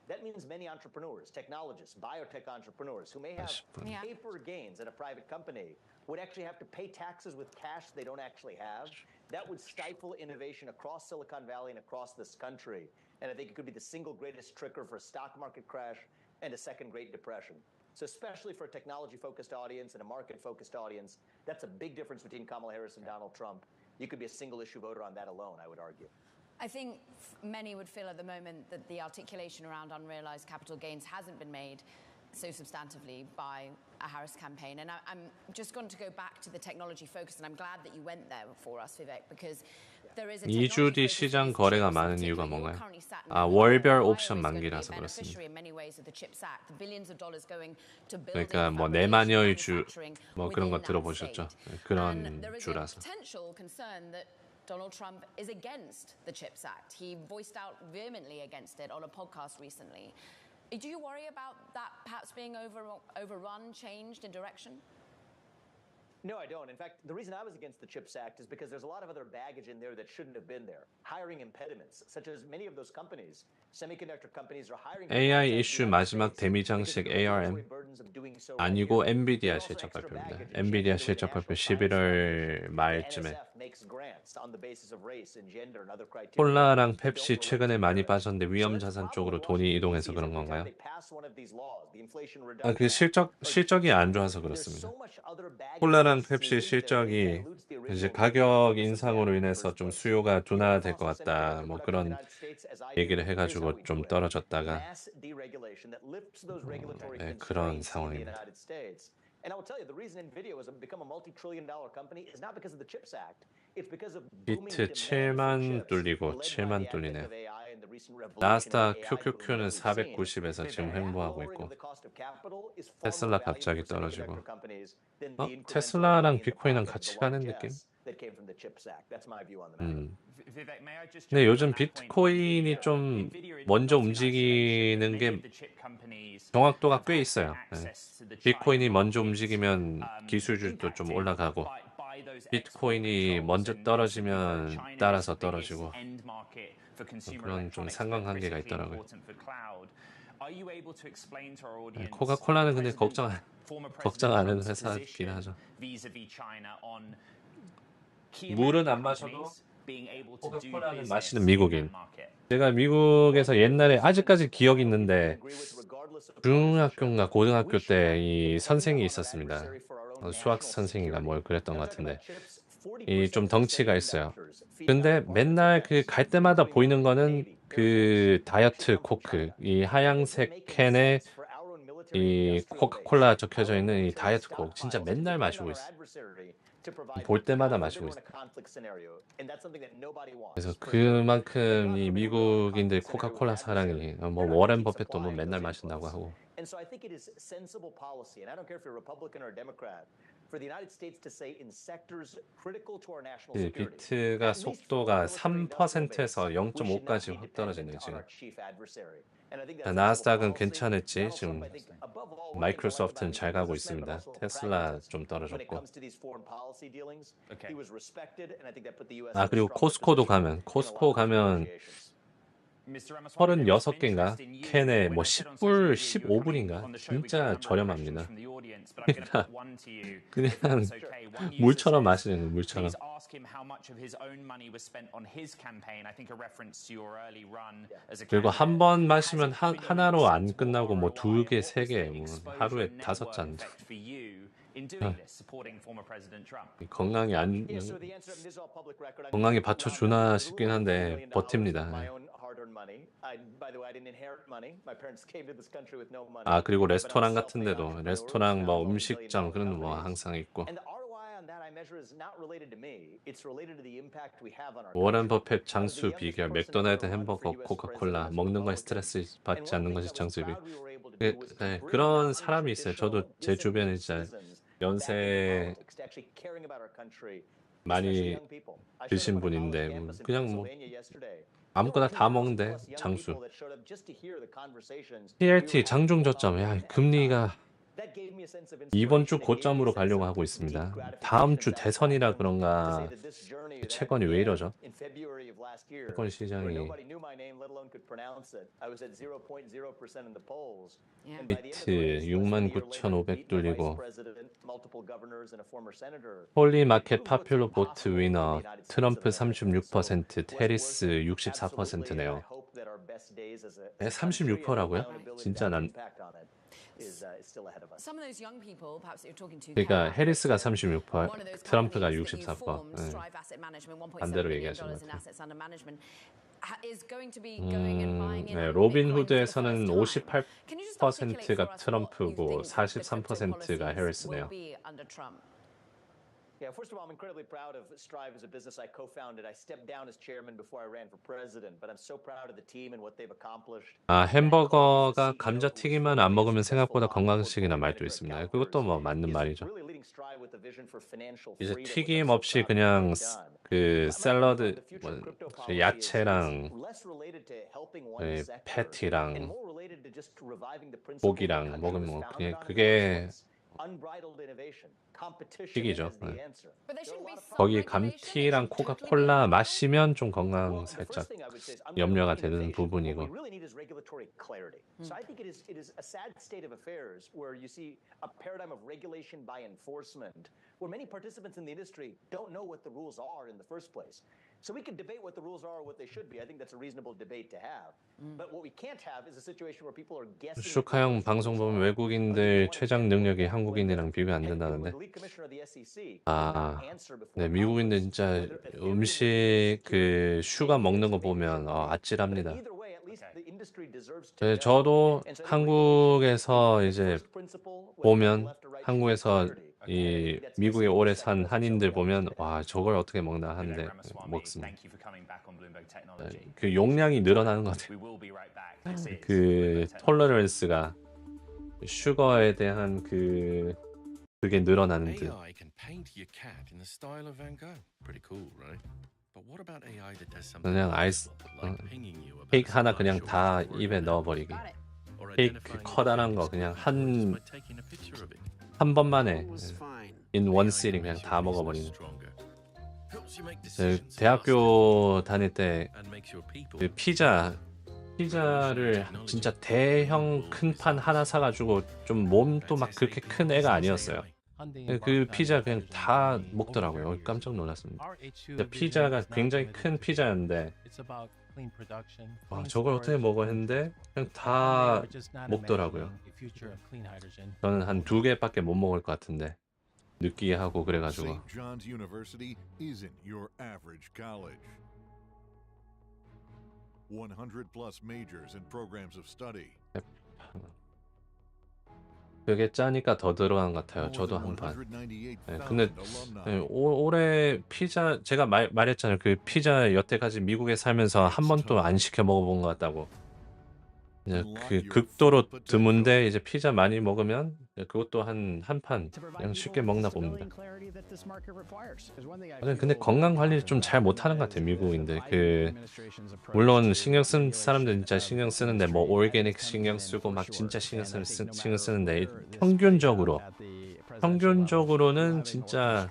That means many entrepreneurs, technologists, biotech entrepreneurs who may have paper gains at a private company would actually have to pay taxes with cash they don't actually have. That would stifle innovation across Silicon Valley and across this country. And I think it could be the single greatest trigger for a stock market crash and a second Great Depression. So especially for a technology-focused audience and a market-focused audience, that's a big difference between Kamala Harris and Donald Trump. You could be a single-issue voter on that alone, I would argue. I think many would feel at the moment that the articulation around unrealized capital gains hasn't been made so substantively by a Harris campaign. And I'm just going to go back to the technology focus, and I'm glad that you went there for us, Vivek, because there is a 2주 뒤 시장 거래가 많은 이유가 뭔가요? 월별 옵션 만기라서 그렇습니다. 그러니까 뭐 내만여의 주, 뭐 그런 거 들어보셨죠? 그런 주라서. Donald Trump is against the CHIPS Act. He voiced out vehemently against it on a podcast recently. Do you worry about that perhaps being overrun, changed in direction? No, I don't. In fact, the reason I was against the CHIPS Act is because there's a lot of other baggage in there that shouldn't have been there. Hiring impediments, such as many of those companies, semiconductor companies are hiring. AI 이슈 마지막 대미장식 ARM 아니고 엔비디아 실적 발표입니다. 엔비디아 실적 발표 11월 말쯤에. 콜라랑 펩시 최근에 많이 빠졌는데 위험 자산 쪽으로 돈이 이동해서 그런 건가요? 그 실적이 안 좋아서 그렇습니다. 콜라랑 펩시 실적이 이제 가격 인상으로 인해서 좀 수요가 둔화될 것 같다. 뭐 그런 얘기를 해가지고 좀 떨어졌다가 그런 상황입니다. And I will tell you, the reason NVIDIA has become a multi-trillion-dollar company is not because of the CHIPS Act. It's because of 비트 7만 뚫리고 7만 뚫리네요. 나스닥 QQQ는 490에서 지금 횡보하고 있고 테슬라 갑자기 떨어지고 테슬라랑 비트코인은 같이 가는 느낌? 근데 요즘 비트코인이 좀 먼저 움직이는 게 정확도가 꽤 있어요. 비트코인이 먼저 움직이면 기술주도 좀 올라가고 비트코인이 먼저 떨어지면 따라서 떨어지고 그런 좀 상관관계가 있더라고요. 코카콜라는 근데 걱정 안 하는 회사긴 하죠. 물은 안 마셔도 코카콜라는 마시는 미국인. 제가 미국에서 옛날에 아직까지 기억이 있는데 중학교인가 고등학교 때 이 선생이 있었습니다. 수학 선생이가 뭘 그랬던 것 같은데 이 좀 덩치가 있어요. 근데 맨날 그 갈 때마다 보이는 거는 그 다이어트 코크, 이 하얀색 캔에 이 코카콜라 적혀져 있는 이 다이어트 코크 진짜 맨날 마시고 있어. 볼 때마다 마시고 있어. 그래서 그만큼 이 미국인들 코카콜라 사랑이 뭐 워렌 버핏도 뭐 맨날 마신다고 하고. And so I think it is sensible policy, and I don't care if you're a Republican or a Democrat, for the United States to say in sectors critical to our national security. 비트가 속도가 3%에서 0.5까지 확 떨어졌네요 지금. 나스닥은 괜찮을지 지금 마이크로소프트는 잘 가고 있습니다. 테슬라 좀 떨어졌고. 아 그리고 코스코 가면 36개인가 캔에 뭐 10불, 15불인가 진짜 저렴합니다. 그냥 물처럼 마시는 물처럼. 그리고 한 번 마시면 하나로 안 끝나고 뭐 2개, 3개, 뭐 하루에 5잔. 건강에 받쳐주나 싶긴 한데 버팁니다. 아 그리고 레스토랑 같은데도 레스토랑 뭐 음식점 그런 뭐 항상 있고. 워런 버핏 장수 비결 맥도날드 햄버거 코카콜라 먹는 거에 스트레스 받지 않는 것이 장수 비결. 네, 그런 사람이 있어요. 저도 제 주변에 진짜 연세 많이 드신 분인데 그냥 뭐 아무거나 다 먹는데 장수. TLT 장중 저점. 야 금리가 이번 주 고점으로 가려고 하고 있습니다. 다음 주 대선이라 그런가 채권이 왜 이러죠? 채권 시장이 비트 69,500 뚫리고 홀리 마켓 파퓰러 보트 위너 트럼프 36% 테리스 64%네요. 36%라고요? 진짜 난 그러니까 해리스가 36%, 트럼프가 64%. 네. 반대로 얘기하신 것 같아요. 네, 로빈후드에서는 58%가 트럼프고 43%가 해리스네요. Yeah, first of all, I'm incredibly proud of Strive as a business I co-founded. I stepped down as chairman before I ran for president, but I'm so proud of the team and what they've accomplished. 아, 햄버거가 감자튀김만 안 먹으면 생각보다 건강식이란 말도 있습니다. 그것도 뭐 맞는 말이죠. 이제 튀김 없이 그냥 그 샐러드, 뭐 야채랑 패티랑 고기랑 먹으면 뭐 그냥 그게 튀기죠. 네. 거기 감튀랑 코카콜라 마시면 좀 건강 살짝 염려가 되는 부분이고. So I think it is a sad state of affairs where you see a paradigm of regulation by enforcement, where many participants in the industry don't know what the rules are in the first place. So we can debate what the rules are or what they should be. I think that's a reasonable debate to have. But what we can't have is a situation where people are guessing. 슈카형 방송 보면 외국인들 최장 능력이 한국인이랑 비교 안 된다는데. 아, 네 미국인들 진짜 음식 그 슈가 먹는 거 보면 아찔합니다. 네, 저도 한국에서 이제 보면 한국에서 이 미국에 오래 산 한인들 보면 와 저걸 어떻게 먹나 하는데 먹습니다. 그 용량이 늘어나는 것 같아요. 그 톨러런스가 슈거에 대한 그게 늘어나는 듯. 그냥 아이스 케이크 하나 그냥 다 입에 넣어버리기. 케이크 커다란 거 그냥 한 번만에 in one sitting 그냥 다 먹어버리는. 대학교 다닐 때 그 피자를 진짜 대형 큰 판 하나 사가지고 좀 몸도 막 그렇게 큰 애가 아니었어요. 그 피자 그냥 다 먹더라고요. 깜짝 놀랐습니다. 피자가 굉장히 큰 피자였는데 와 저걸 어떻게 먹어 했는데 그냥 다 먹더라고요. 저는 한 2개밖에 못 먹을 것 같은데 느끼하고 그래가지고. St. John's University isn't your average college. 100 plus majors and programs of study. 그게 짜니까 더 들어간 것 같아요. 저도 한 판. 네, 근데 올해 피자 제가 말했잖아요. 그 피자 여태까지 미국에 살면서 한 번도 안 시켜 먹어본 것 같다고. 그 극도로 드문데 이제 피자 많이 먹으면 그것도 한 판 그냥 쉽게 먹나 봅니다. 근데 건강 관리를 좀 잘 못하는 것 같아요. 미국인들 그 물론 신경 쓴 사람들 진짜 신경 쓰는데 뭐 오르게닉 신경 쓰고 막 진짜 신경 쓰는데 평균적으로는 진짜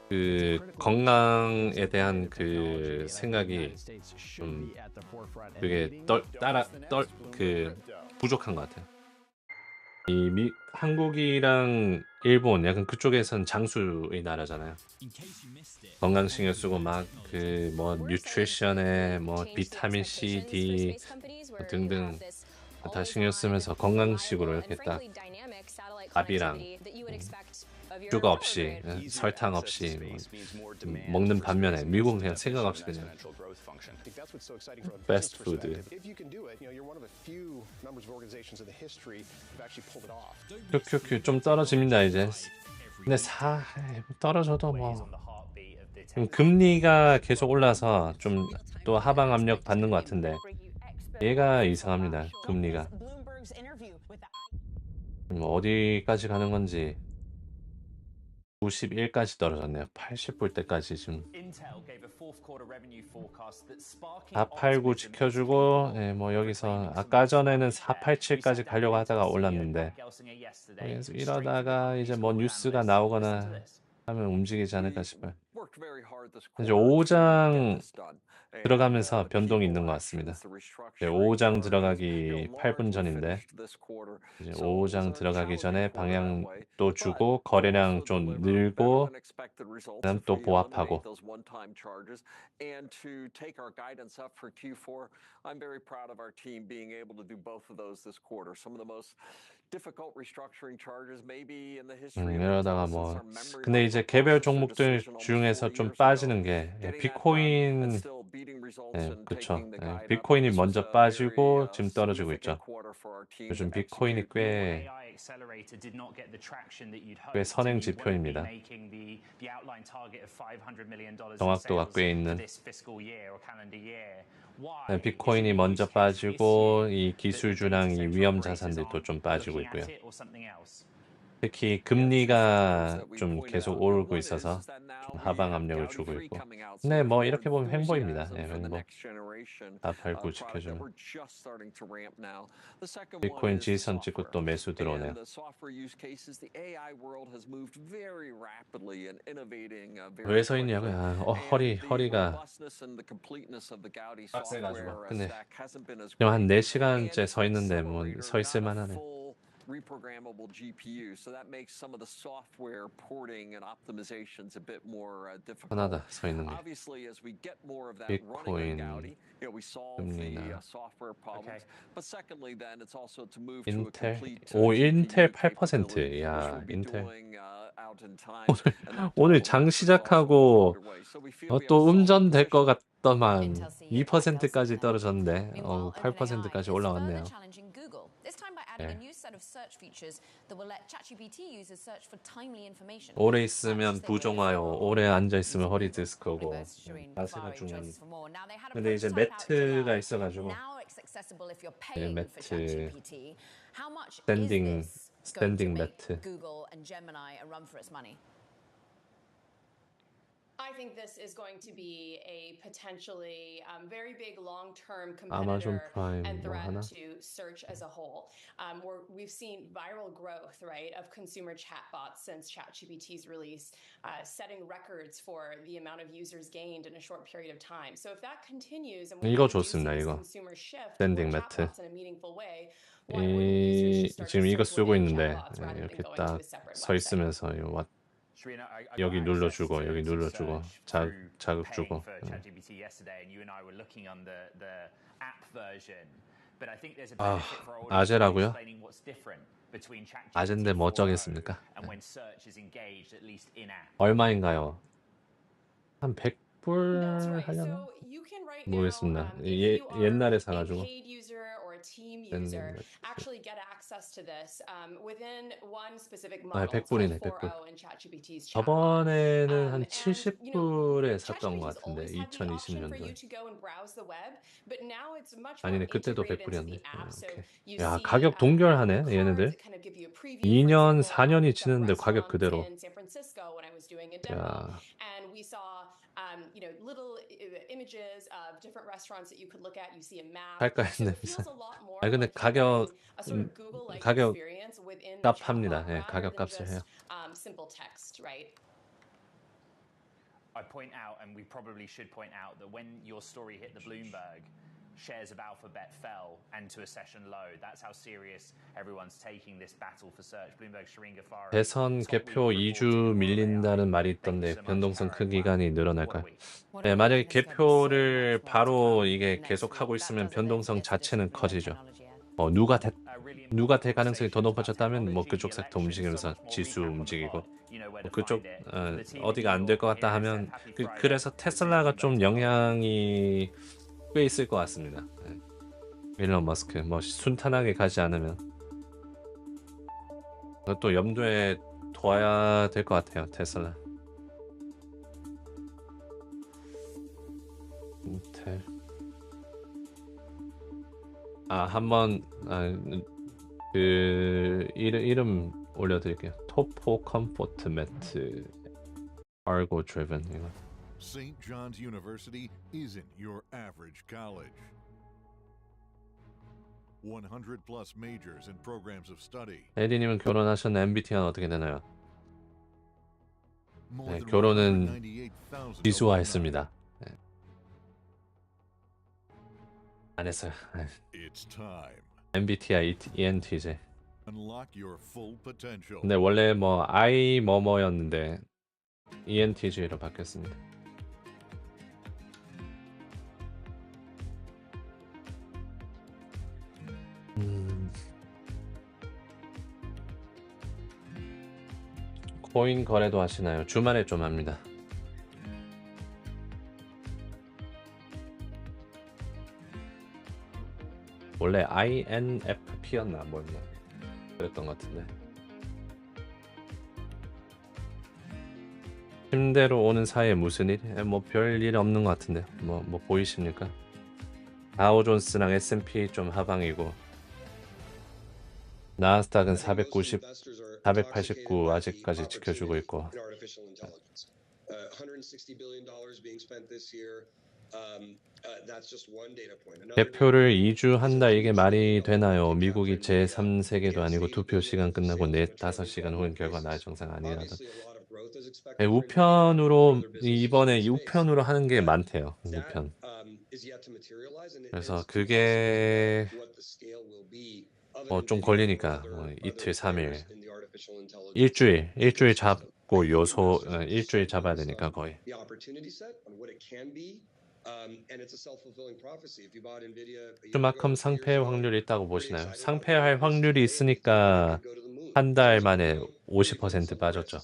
그 건강에 대한 그 생각이 좀 그게 그 부족한 것 같아요. 이 한국이랑 일본 약간 그쪽에선 장수의 나라잖아요. 건강 신경 쓰고 막 그 뭐 뉴트리션에 뭐 비타민 C, D 등등 다 신경 쓰면서 건강식으로 이렇게 딱 밥이랑 슈가 없이 설탕 없이 먹는 반면에 미국은 그냥 생각 없이 그냥 패스트 푸드. 큐큐큐 좀 떨어집니다 이제. 근데 떨어져도 뭐 금리가 계속 올라서 좀 또 하방 압력 받는 것 같은데 얘가 이상합니다. 금리가 어디까지 가는 건지. 91까지 떨어졌네요. 80불 때까지 지금 489 지켜주고 뭐 여기서 아까 전에는 487까지 가려고 하다가 올랐는데 여기서 이러다가 이제 뭐 뉴스가 나오거나 하면 움직이지 않을까 싶어요. 이제 5장 들어가면서 변동이 있는 것 같습니다. 5장 들어가기 8분 전인데 이제 5장 들어가기 전에 방향도 주고 거래량 좀 늘고 그다음 또 보합하고. 이러다가 뭐 근데 이제 개별 종목들 중에서 좀 빠지는 게 비트코인 그쵸. 비트코인이 먼저 빠지고 지금 떨어지고 있죠. 요즘 비트코인이 꽤 선행 지표입니다. 정확도가 꽤 있는. 비트코인이 먼저 빠지고 이 기술주랑 이 위험 자산들도 좀 빠지고 있고요. 특히 금리가 좀 계속 오르고 있어서 좀 하방 압력을 주고 있고. 네, 뭐 이렇게 보면 횡보입니다. 네, 횡보. 489 지켜주면. 비트코인 지지선 찍고 또 매수 들어오네요. 왜 서 있냐고요? 허리가 빡세가지고. 근데 그냥 한 4시간째 서 있는데 뭐 서 있을 만하네. reprogrammable GPU, so that makes some of the software porting and optimizations a bit more difficult. 하나다 서 있는 게. Obviously, as we get more of that running legality, we solve the software problems. But secondly, then it's also to move to a complete. 인텔 8%. 야, 인텔. 오늘 장 시작하고 또 음전될 것 같더만 2%까지 떨어졌는데 8%까지 올라왔네요. 오래 있으면 부종와요. 오래 앉아 있으면 허리 디스크고 자세가 중요한. 근데 이제 매트가 있어가지고 매트 스탠딩 매트. I think this is going to be a potentially very big long-term competitor and threat to search as a whole. We've seen viral growth, right, of consumer chatbots since ChatGPT's release, setting records for the amount of users gained in a short period of time. So if that continues and we see this consumer shift toward chatbots in a meaningful way, 지금 이거 쓰고 있는데 이렇게 딱 서 있으면서 여기 눌러주고 여기 눌러주고 자극 주고. 아재라고요? 아재인데 뭐 어쩌겠습니까? 얼마인가요? 한 100불 하려나? 모르겠습니다. 옛날에 사가지고. team user actually get access to this within one specific 아, model. 100불이네, 100불. 저번에는 한 70불에 샀던 것 같은데, 2020년도에. 아니네, 그때도 100불이었네. 야, 가격 동결하네, 얘네들. 2년, 4년이 지났는데 가격 그대로. 야. You know, little images of different restaurants that you could look at. You see a map. 할까 했는데. 아니 근데 가격 값합니다. 예, 가격값을 해요. Simple text, right? I point out, and we probably should point out, that when your story hit the Bloomberg, shares of Alphabet fell and to a session low. That's how serious everyone's taking this battle for search. Bloomberg Sharinga Farah. 대선 개표 2주 밀린다는 말이 있던데 변동성 큰 기간이 늘어날까요? 네, 만약에 개표를 바로 이게 계속 하고 있으면 변동성 자체는 커지죠. 누가 될 가능성이 더 높아졌다면 뭐 그쪽 섹터 움직이면서 지수 움직이고 그쪽 어디가 안 될 것 같다 하면 그래서 테슬라가 좀 영향이 꽤 있을 것 같습니다. 일론 머스크 뭐 순탄하게 가지 않으면 그것도 염두에 둬야 될 것 같아요. 테슬라. 인텔. 한번 그 이름 올려드릴게요. 토포 컴포트 매트 Argo driven 이거. St. John's University isn't your average college. 100 plus majors and programs of study. 에디님은 결혼하셨나? MBTI는 어떻게 되나요? 네, 결혼은 비수화했습니다. 네. 안 했어요. MBTI ENTJ. 근데 원래 뭐 I 뭐뭐였는데 ENTJ로 바뀌었습니다. 코인 거래도 하시나요? 주말에 좀 합니다. 원래 INFP였나 뭐였나 그랬던 것 같은데. 침대로 오는 사이에 무슨 일? 뭐 별일 없는 것 같은데. 뭐 보이십니까? 다우존스랑 S&P 좀 하방이고 나스닥은 490, 489 아직까지 지켜주고 있고. 대표를 2주 한다 이게 말이 되나요? 미국이 제3세계도 아니고 투표 시간 끝나고 4-5시간 후엔 결과 나의 정상 아니라도. 네, 우편으로 이번에 우편으로 하는 게 많대요. 우편. 그래서 그게 좀 걸리니까 이틀 3일 일주일 잡고 요소 일주일 잡아야 되니까 거의. 슈마컴 상패 확률이 있다고 보시나요? 상패할 확률이 있으니까 한 달 만에 50% 빠졌죠.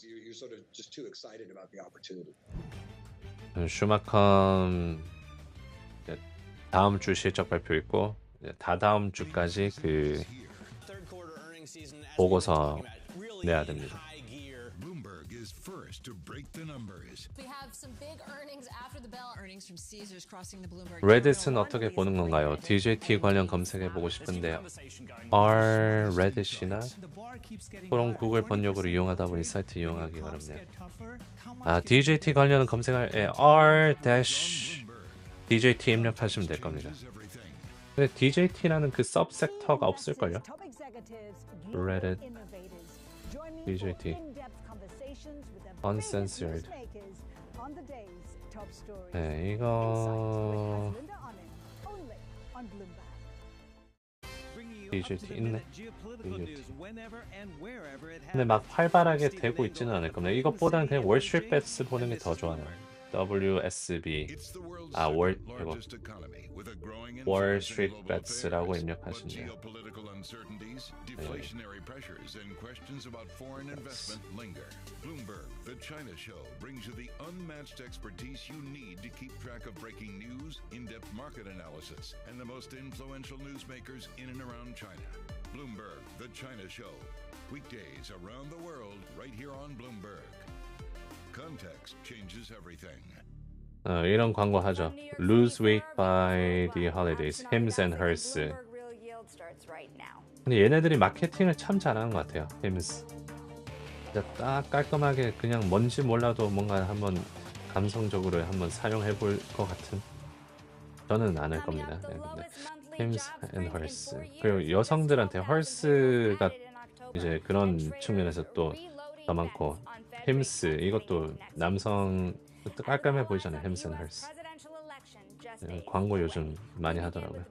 슈마컴 다음 주 실적 발표 있고 다다음 주까지 그 보고서 내야 됩니다. 레딧은 어떻게 보는 건가요? DJT 관련 검색해보고 싶은데 Reddit이나 그런 구글 번역으로 이용하다 보니 사이트 이용하기 어렵네요. DJT 관련 검색할 r-DJT 입력하시면 될 겁니다. 근데 DJT라는 그 서브섹터가 없을걸요? Reddit DJT Uncensored. 네, 이거 DJT 있네. DJT. 근데 막 활발하게 되고 있지는 않을 겁니다. 이것보다는 그냥 월스트리트 배츠 보는 게 더 좋아요. WSB 월스트리트 배츠라고 입력하시면 돼요. Deflationary pressures and questions about foreign investment linger. Bloomberg, the China Show, brings you the unmatched expertise you need to keep track of breaking news, in-depth market analysis, and the most influential newsmakers in and around China. Bloomberg, the China Show. Weekdays around the world, right here on Bloomberg. Context changes everything. 이런 광고 하죠. Lose weight by the holidays. Hims and hers. 근데 얘네들이 마케팅을 참 잘하는 것 같아요. Hims. 진짜 딱 깔끔하게 그냥 뭔지 몰라도 뭔가 한번 감성적으로 한번 사용해 볼 것 같은. 저는 안 할 겁니다. 네, 근데 Hims and hers. 그리고 여성들한테 hers가 이제 그런 측면에서 또 더 많고 Hims 이것도 남성 깔끔해 보이잖아요. Hims and hers. 네, 광고 요즘 많이 하더라고요.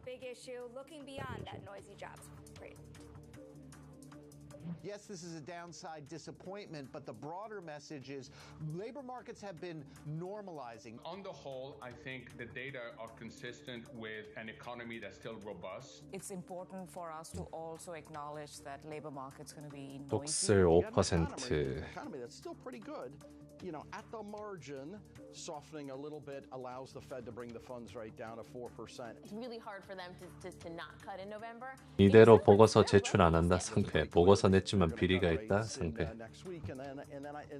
Yes, this is a downside disappointment, but the broader message is labor markets have been normalizing. On the whole, I think the data are consistent with an economy that's still robust. It's important for us to also acknowledge that labor market's going to be noisy. 독슬 5%. Economy that's still pretty good. You know, at the margin, softening a little bit allows the Fed to bring the funds rate down to 4%. It's really hard for them to not cut in November. 이대로 보고서 제출 안 한다 상패. 보고서 냈지만 비리가 있다 상패. Next week, and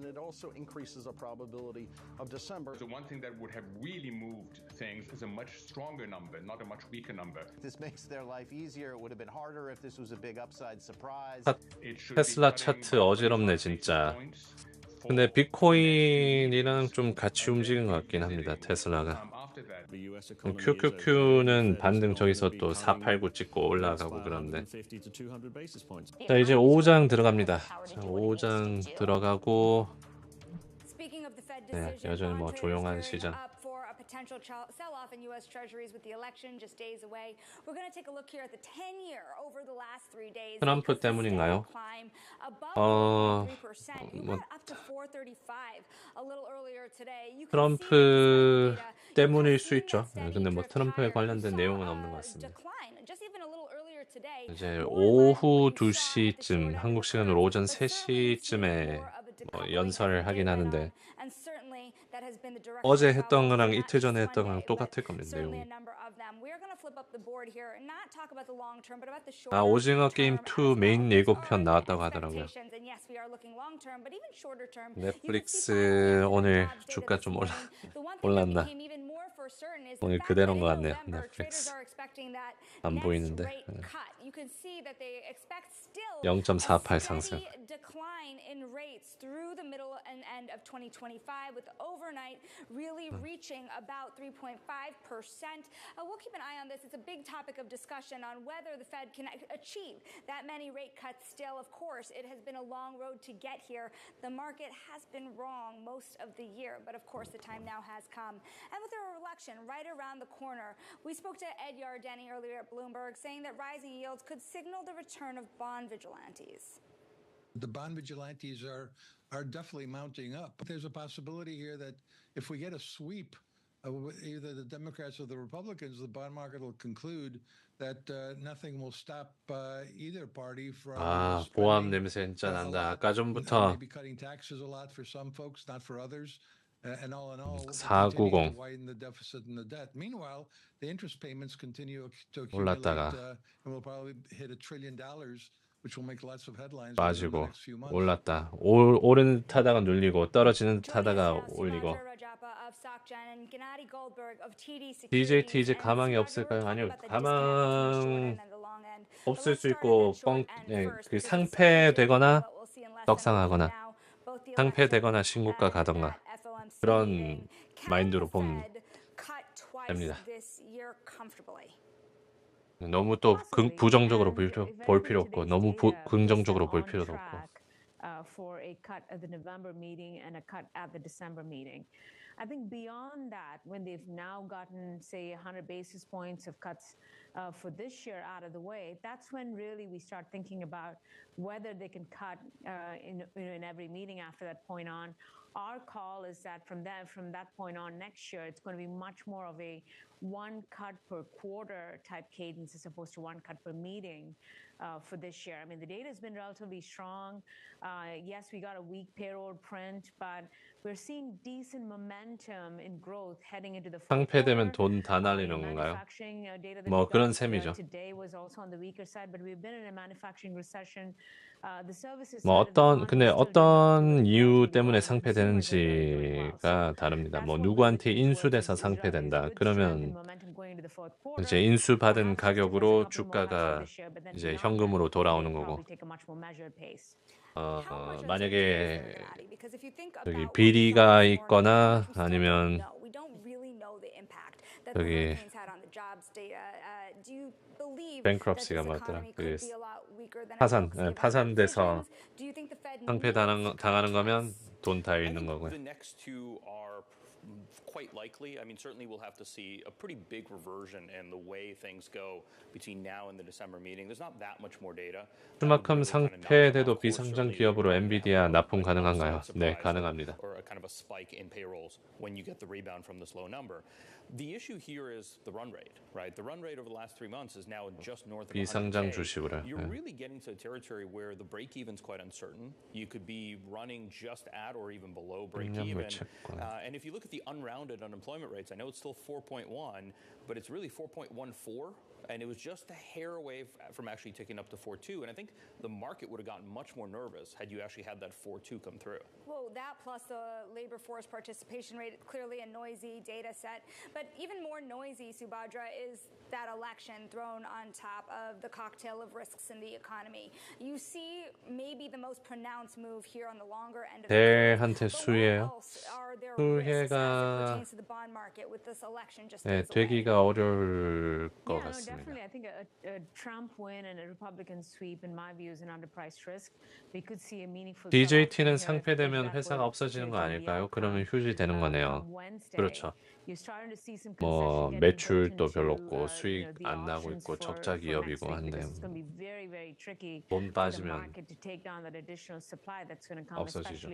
it also increases the probability of December. The one thing that would have really moved things is a much stronger number, not a much weaker number. This makes their life easier. It would have been harder if this was a big upside surprise. 테슬라 차트 어지럽네 진짜. 근데 비트코인이랑 좀 같이 움직인 것 같긴 합니다. 테슬라가. QQQ는 반등 저기서 또 489 찍고 올라가고 그런데. 자 이제 5장 들어갑니다. 자, 5장 들어가고 네, 여전히 뭐 조용한 시장. Potential sell-off in U.S. Treasuries with the election just days away. We're going to take a look here at the 10-year over the last 3 days. 트럼프 때문인가요? 뭐 트럼프 때문일 수 있죠. 근데 뭐 트럼프에 관련된 내용은 없는 것 같습니다. 이제 오후 2시쯤 한국 시간으로 오전 3시쯤에 뭐 연설을 하긴 하는데 어제 했던 거랑 이틀 전에 했던 거랑 똑같을 겁니다. 내용이. 아 오징어 게임 2 메인 예고편 나왔다고 하더라고요. 넷플릭스 오늘 주가 좀 올랐나? 오늘 그대로인 것 같네요. 넷플릭스 안 보이는데 0.48 상승. Through the middle and end of 2025, with overnight really reaching about 3.5%. We'll keep an eye on this. It's a big topic of discussion on whether the Fed can achieve that many rate cuts still. Of course, it has been a long road to get here. The market has been wrong most of the year, but of course the time now has come. And with our election right around the corner, we spoke to Ed Yardeni earlier at Bloomberg saying that rising yields could signal the return of bond vigilantes. The bond vigilantes are definitely mounting up. There's a possibility here that if we get a sweep of either the Democrats or the Republicans, the bond market will conclude that nothing will stop either party from 아, 보험 냄새 진짜 난다. 아까 전부터 maybe cutting taxes a lot for some folks, not for others. And all in all, 490 widen the deficit and the debt. Meanwhile, the interest payments continue to accumulate, 올랐다가 and we'll probably hit $1 trillion. Which will make lots of headlines 빠지고 올랐다. 오르는 듯 하다가 눌리고 떨어지는 듯 하다가 올리고. DJT 이제 가망이 없을까요? 아니요. 가망 없을 수 있고 그 상패되거나 떡상하거나 상패되거나 신고가 가던가 그런 마인드로 보면 됩니다. 너무 또 부정적으로 볼 필요 없고 너무 긍정적으로 볼 필요도 없고. For a cut at the November meeting and a cut at the December meeting. I think beyond that, when they've now gotten, say, 100 basis points of cuts for this year out of the way, that's when really we start thinking about whether they can cut in every meeting after that point on. Our call is that from that point on next year, it's going to be much more of a one cut per quarter type cadence as opposed to one cut per meeting for this year. I mean, the data has been relatively strong. Yes, we got a weak payroll print, but we're seeing decent momentum in growth heading into the 상패되면 돈 다 날리는 건가요? 뭐 그런 셈이죠. Today was also on the weaker side, but we've been in a manufacturing recession. 뭐 어떤 이유 때문에 상패되는지가 다릅니다. 뭐 누구한테 인수돼서 상패된다. 그러면 이제 인수받은 가격으로 주가가 이제 현금으로 돌아오는 거고. 만약에 여기 비리가 있거나 아니면 여기 bankruptcy가 뭐였더라? 그 파산돼서 상패 당하는 거면 돈 다 잃는 거고요. quite likely. I mean, certainly we'll have to see a pretty big reversion in the way things go between now and the December meeting. There's not that much more data. 그만큼 상패돼도 비상장 기업으로 엔비디아 납품 가능한가요? 네, 가능합니다. Or a kind of a spike in payrolls when you get the rebound from this low number. The issue here is the run rate, right? The run rate over the last 3 months is now just north of 100K. 비상장 주식으로. You're really getting to a territory where the break even's quite uncertain. You could be running just at or even below break even. And if you look at the unrounded unemployment rates, I know it's still 4.1, but it's really 4.14. And it was just a hair away from actually ticking up to 4.2. And I think the market would have gotten much more nervous had you actually had that 4.2 come through. Well, that plus the labor force participation rate, clearly a noisy data set. But even more noisy, Subhadra, is that election thrown on top of the cocktail of risks in the economy. You see maybe the most pronounced move here on the longer end of the 대한테 수혜예요. 수혜가 네, 되기가 어려울 것 같습니다. Definitely, I think a Trump win and a Republican sweep, in my view, is an underpriced risk. We could see a meaningful. DJT는 상패되면 회사가 없어지는 거 아닐까요? 그러면 휴지 되는 거네요. 그렇죠. 뭐 매출도 별로 없고 수익 안 나고 있고 적자 기업이고 한데 돈 빠지면 없어지죠.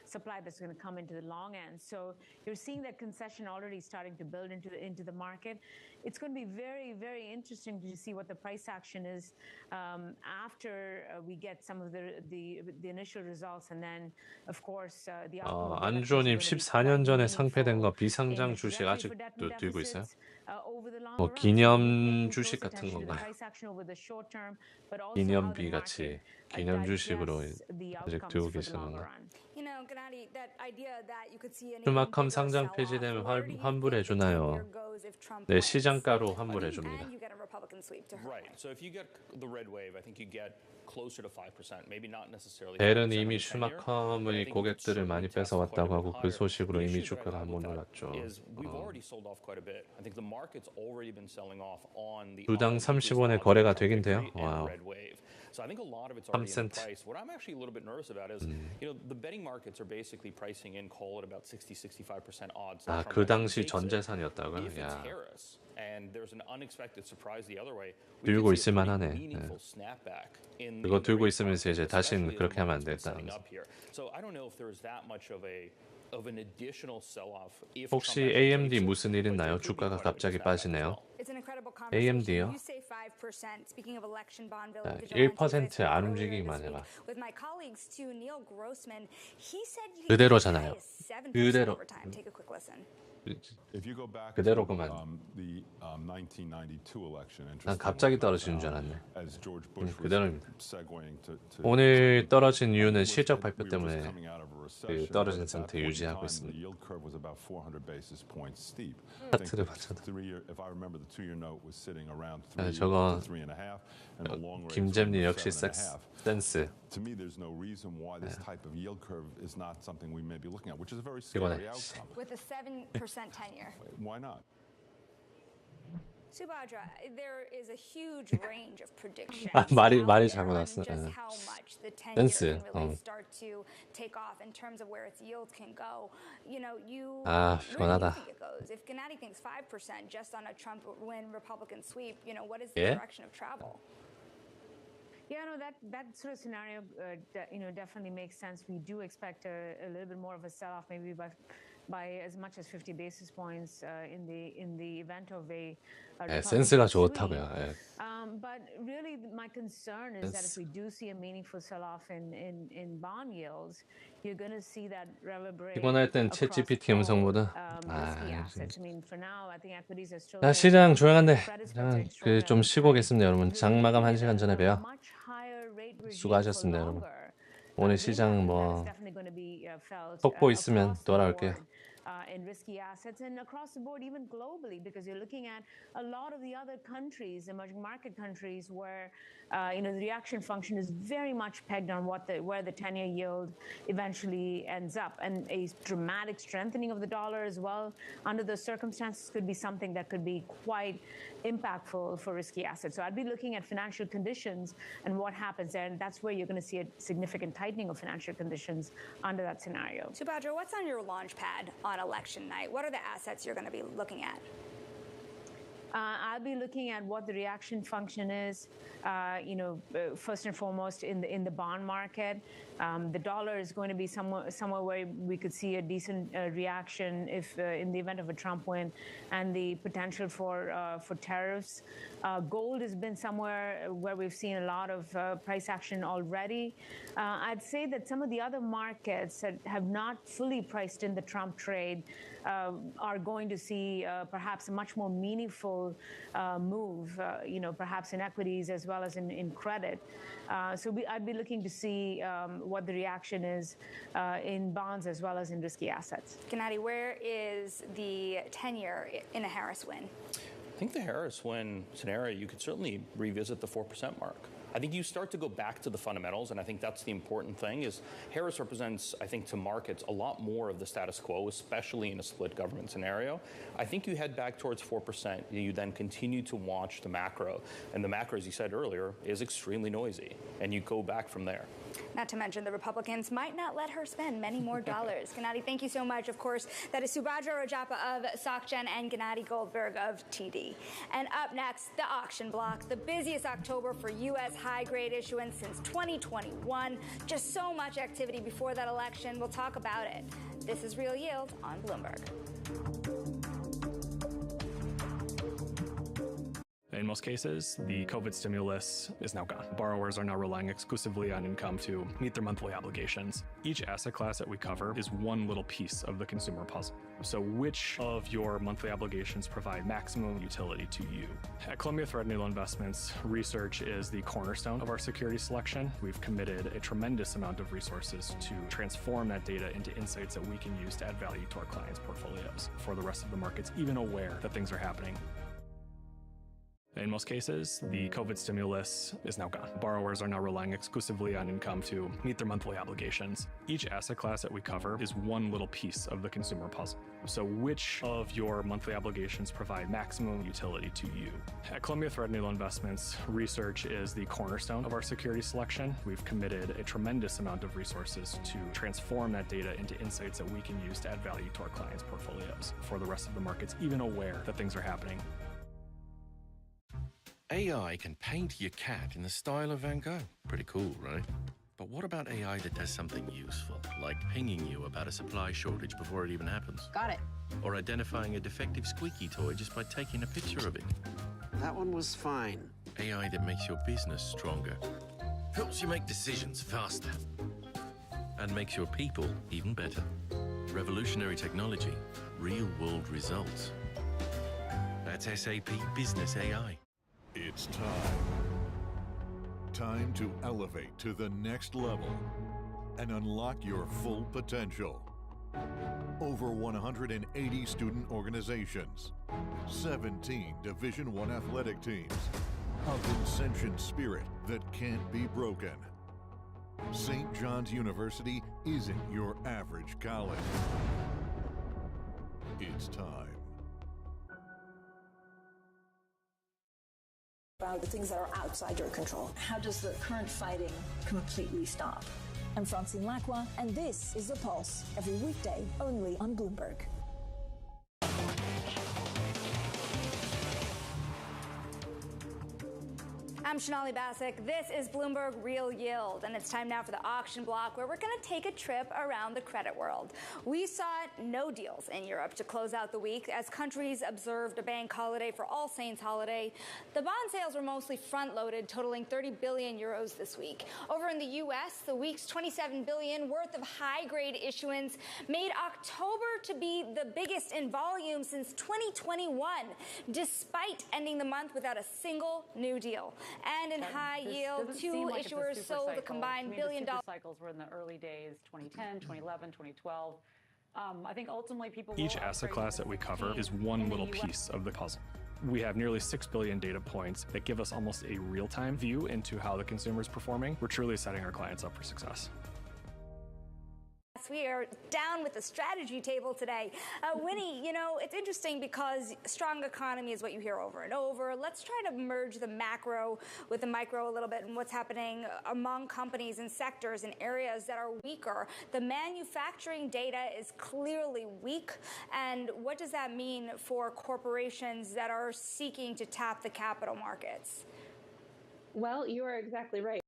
Supply that's going to come into the long end. So you're seeing that concession already starting to build into the market. It's going to be very, very interesting to see what the price action is after we get some of the initial results, and then, of course, the 안주호님 14년 전에 상패된 거 비상장 주식 아직도 들고 있어요? 뭐 기념 주식 같은 건가요? 기념비 같이 기념 주식으로 아직 들고 계시는 건가요? 수막함 상장 폐지되면 환불해 주나요? 네, 시장가로 환불해 줍니다. Right. So if you get the red wave, I think you get closer to 5%, maybe not necessarily. 벨은 이미 슈마컴의 고객들을 많이 뺏어왔다고 하고 그 소식으로 이미 주가가 한번 올랐죠. 두당 30원에 거래가 되긴 돼요. 와우. So I think a lot of it's already in price. What I'm actually a little bit nervous about is, the betting markets are basically pricing in coal at about 60-65% odds. 아, 그 당시 전 재산이었다고요? 야. And there's an unexpected surprise the other way. 들고 있을 만하네. 그거 들고 있으면서 이제 다시는 그렇게 하면 안 되겠다. So I don't know if there's that much of an additional sell-off. 혹시 AMD 무슨 일 있나요? 주가가 갑자기 빠지네요. AMD요? 1% 안 움직이기만 해봐. 그대로잖아요. 그대로. 그대로구만. 난 갑자기 떨어지는 줄 알았네. 그대로입니다. 오늘 떨어진 이유는 실적 발표 때문에 그 떨어진 상태 유지하고 있습니다. 차트를 맞춰도. 저거 김잼리 역시 센스. To me, there's no reason why this type of yield curve is not something we may be looking at, which is a very scary outcome. With a 7% tenure. Why not? Subhadra, there is a huge range of predictions. 말이 잘못 왔어. Just how much the tenure can really start to take off in terms of where its yield can go. You know, where do you think it goes? If Gennady thinks 5% just on a Trump win Republican sweep, what is the direction of travel? Yeah, no, that sort of scenario, definitely makes sense. We do expect a little bit more of a sell-off, maybe by as much as 50 basis points in the event of a 센스가 좋다고요. But really, my concern is that if we do see a meaningful sell-off in bond yields, you're going to see that reverberate. 피곤할 땐 챗GPT 음성보다. For now, I think equities are still. 자, 시장 조용한데 좀 쉬고 오겠습니다, 여러분. 장 마감 1시간 전에 봬요. 수고하셨습니다, 여러분. 오늘 시장 뭐 속보 있으면 돌아올게요. In risky assets and across the board, even globally, because you're looking at a lot of the other countries, emerging market countries, where the reaction function is very much pegged on where the 10-year yield eventually ends up, and a dramatic strengthening of the dollar as well under those circumstances could be something that could be quite impactful for risky assets. So I'd be looking at financial conditions and what happens there, and that's where you're going to see a significant tightening of financial conditions under that scenario. Subhadra, what's on your launch pad on on election night? What are the assets you're going to be looking at? I'll be looking at what the reaction function is, first and foremost in the bond market. The dollar is going to be somewhere where we could see a decent reaction if in the event of a Trump win, and the potential for tariffs. Gold has been somewhere where we've seen a lot of price action already. I'd say that some of the other markets that have not fully priced in the Trump trade are going to see perhaps a much more meaningful move, perhaps in equities as well as in credit. I'd be looking to see what the reaction is in bonds as well as in risky assets. Gennady, where is the 10-year in a Harris win? I think the Harris win scenario, you could certainly revisit the 4% mark. I think you start to go back to the fundamentals, and I think that's the important thing, is Harris represents, I think, to markets a lot more of the status quo, especially in a split government scenario. I think you head back towards 4%, you then continue to watch the macro, and the macro, as you said earlier, is extremely noisy, and you go back from there. Not to mention the Republicans might not let her spend many more dollars. Gennady, thank you so much. Of course, that is Subhadra Rajappa of SocGen and Gennady Goldberg of TD. And up next, the auction block, the busiest October for U.S. high-grade issuance since 2021. Just so much activity before that election. We'll talk about it. This is Real Yield on Bloomberg. In most cases, the COVID stimulus is now gone. Borrowers are now relying exclusively on income to meet their monthly obligations. Each asset class that we cover is one little piece of the consumer puzzle. So which of your monthly obligations provide maximum utility to you? At Columbia Threadneedle Investments, research is the cornerstone of our security selection. We've committed a tremendous amount of resources to transform that data into insights that we can use to add value to our clients' portfolios. For the rest of the markets, even aware that things are happening. In most cases, the COVID stimulus is now gone. Borrowers are now relying exclusively on income to meet their monthly obligations. Each asset class that we cover is one little piece of the consumer puzzle. So which of your monthly obligations provide maximum utility to you? At Columbia Threadneedle Investments, research is the cornerstone of our security selection. We've committed a tremendous amount of resources to transform that data into insights that we can use to add value to our clients' portfolios. For the rest of the markets, even aware that things are happening. AI can paint your cat in the style of Van Gogh. Pretty cool, right? But what about AI that does something useful, like pinging you about a supply shortage before it even happens? Got it. Or identifying a defective squeaky toy just by taking a picture of it? That one was fine. AI that makes your business stronger, helps you make decisions faster, and makes your people even better. Revolutionary technology, real-world results. That's SAP Business AI. It's time. Time to elevate to the next level and unlock your full potential. Over 180 student organizations, 17 Division I athletic teams, a Vincentian spirit that can't be broken. St. John's University isn't your average college. It's time. About the things that are outside your control. How does the current fighting completely stop? I'm Francine Lacroix, and this is The Pulse, every weekday only on Bloomberg. I'm Shonali Bassick. This is Bloomberg Real Yield, and it's time now for the auction block, where we're going to take a trip around the credit world. We saw no deals in Europe to close out the week as countries observed a bank holiday for All Saints holiday. The bond sales were mostly front-loaded, totaling 30 billion euros this week. Over in the U.S., the week's 27 billion worth of high-grade issuance made October to be the biggest in volume since 2021, despite ending the month without a single new deal. And in high yield, two issuers sold a combined $1 billion. The cycles were in the early days, 2010, 2011, 2012. I think ultimately people. Each asset class that we cover is one little piece of the puzzle. We have nearly 6 billion data points that give us almost a real-time view into how the consumer is performing. We're truly setting our clients up for success. we are down with the strategy table today. Winnie, you know, it's interesting because strong economy is what you hear over and over. Let's try to merge the macro with the micro a little bit and what's happening among companies and sectors in areas that are weaker. The manufacturing data is clearly weak. And what does that mean for corporations that are seeking to tap the capital markets? Well, you are exactly right.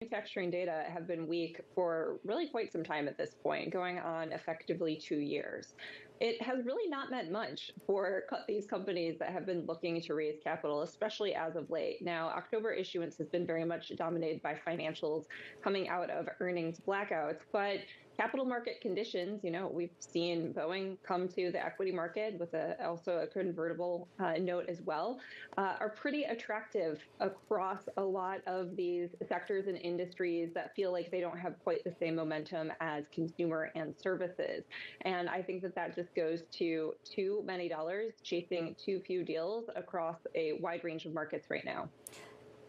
Manufacturing data have been weak for really quite some time at this point, going on effectively 2 years. It has really not meant much for these companies that have been looking to raise capital, especially as of late. Now, October issuance has been very much dominated by financials coming out of earnings blackouts, but capital market conditions, you know, we've seen Boeing come to the equity market with also a convertible note as well, are pretty attractive across a lot of these sectors and industries that feel like they don't have quite the same momentum as consumer and services. And I think that just goes to too many dollars chasing too few deals across a wide range of markets right now.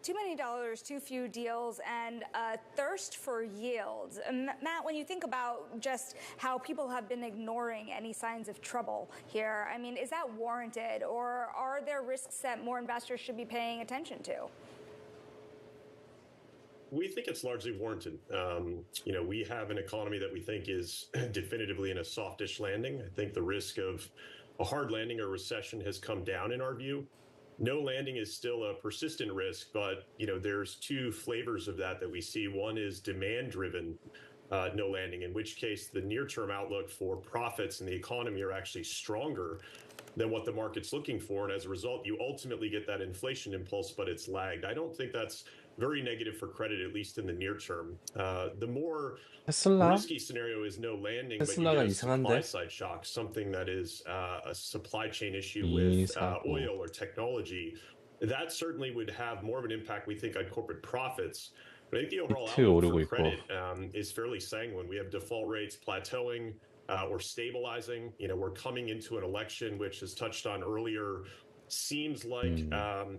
Too many dollars, too few deals, and a thirst for yields. Matt, when you think about just how people have been ignoring any signs of trouble here, I mean, is that warranted, or are there risks that more investors should be paying attention to? We think it's largely warranted. You know, we have an economy that we think is definitively in a softish landing. I think the risk of a hard landing or recession has come down in our view. No landing is still a persistent risk, but, you know, there's two flavors of that we see. One is demand-driven no landing, in which case the near-term outlook for profits in the economy are actually stronger than what the market's looking for. And as a result, you ultimately get that inflation impulse, but it's lagged. I don't think that's very negative for credit, at least in the near term. The more risky scenario is no landing, but you get a supply side shock, something that is a supply chain issue with oil or technology. That certainly would have more of an impact, we think, on corporate profits. But I think the overall outlook for credit is fairly sanguine. We have default rates plateauing or stabilizing. You know, we're coming into an election, which is touched on earlier. Seems like,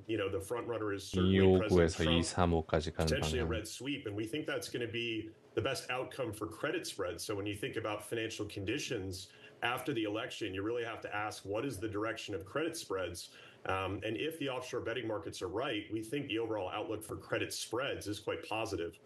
you know, the front runner is certainly President Trump, potentially a red sweep. And we think that's going to be the best outcome for credit spreads. So when you think about financial conditions after the election, you really have to ask, what is the direction of credit spreads? And if the offshore betting markets are right, we think the overall outlook for credit spreads is quite positive.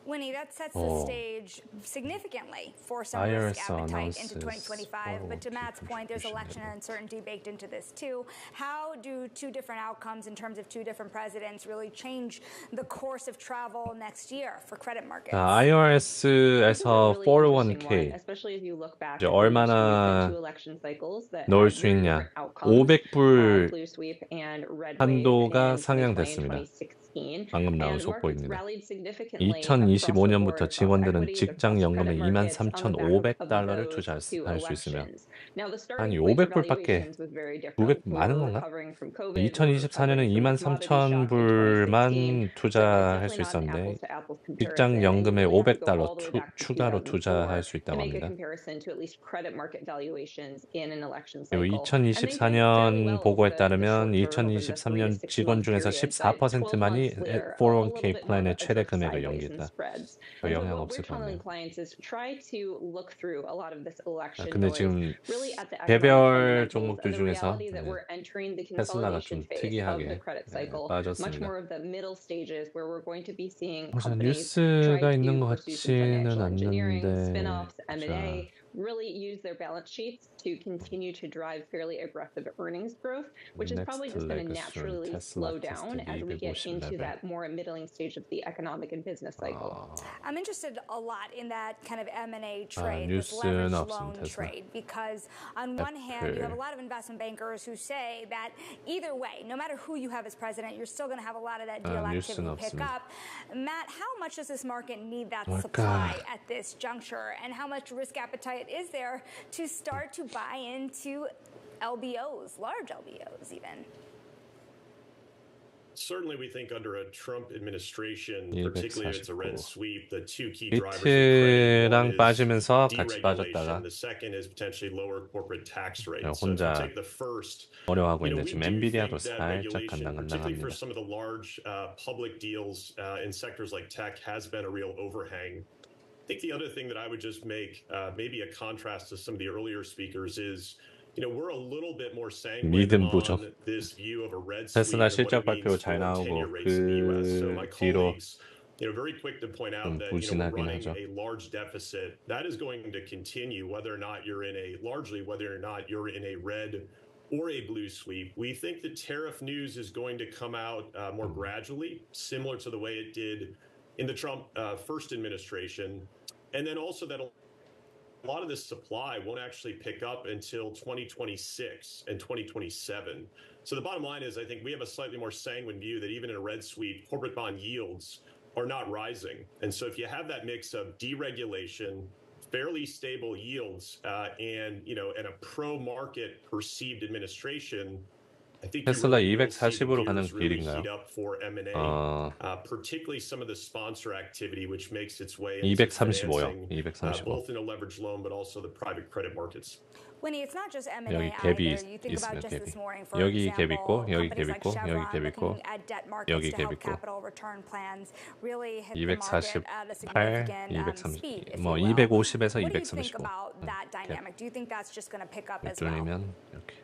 Winnie, that sets the stage significantly for some risk appetite into 2025. But to Matt's point, there's election uncertainty baked into this too. How do two different outcomes in terms of two different presidents really change the course of travel next year for credit markets? IRS에서 401k 이제 얼마나 넣을 수 있냐 500불 한도가 상향됐습니다. 방금 나온 속보입니다. 2025년부터 직원들은 직장 연금에 23,500달러를 투자할 수 있으며 아니 500불밖에 900 많은 건가? 2024년은 23,000불만 투자할 수 있었는데 직장 연금에 500달러 추가로 투자할 수 있다고 합니다. 그리고 2024년 보고에 따르면 2023년 직원 중에서 14%만이 401k 플랜의 최대 금액을 연기했다. 별 영향 없을 것 같네요. 근데 지금 개별 종목들 중에서 테슬라가 좀 특이하게 빠졌습니다. 우선 뉴스가 있는 것 같지는 않는데 really use their balance sheets to continue to drive fairly aggressive earnings growth, which is probably just going to naturally slow down as we get into that more middling stage of the economic and business cycle. I'm interested a lot in that kind of M&A trade, this leveraged loan trade, because on one hand, you have a lot of investment bankers who say that either way, no matter who you have as president, you're still going to have a lot of that deal activity pick up. Matt, how much does this market need that supply at this juncture, and how much risk appetite is there to start to buy into LBOs, large LBOs even? Certainly, we think under a Trump administration, particularly if it's a red sweep, the two key drivers 비트랑 빠지면서 같이 빠졌다가 the second is potentially lower corporate tax rates. 혼자 어려워하고 있는데 지금 엔비디아도 살짝 particularly for some of the large public deals in sectors like tech has been a real overhang. think the other thing that I would just make maybe a contrast to some of the earlier speakers is, we're a little bit more sanguine on this view of a red sweep 테슬라 and what 실적 it means 발표 for 잘 나오고 10-year rates in the U.S. So my 그 뒤로 colleagues, very quick to point out that we're running a large deficit. That is going to continue whether or not you're in a red or a blue sweep. We think the tariff news is going to come out more gradually, similar to the way it did in the Trump first administration. And then also that a lot of this supply won't actually pick up until 2026 and 2027. So the bottom line is, I think we have a slightly more sanguine view that even in a red sweep, corporate bond yields are not rising. And so if you have that mix of deregulation, fairly stable yields, and a pro-market perceived administration, I think 테슬라 240으로 가는 길인가요? particularly some of the sponsor activity which makes its way 235요. 235. both in a leveraged loan but also the private credit markets. Winnie, it's not just M&A 여기 either. 갭이 You think about 있으면 just 갭이. this morning, for 여기 갭 example, 있고 여기 companies 갭 like 있고 여기 Chevron 갭 있고 looking at debt markets 여기 to 갭 help 있고 capital return plans really hit the market 248, at a significant 230, speed, if 뭐 you will. 250에서 What do you think 235. about that dynamic? Do you think that's just going to pick up as well? 뚫리면 이렇게.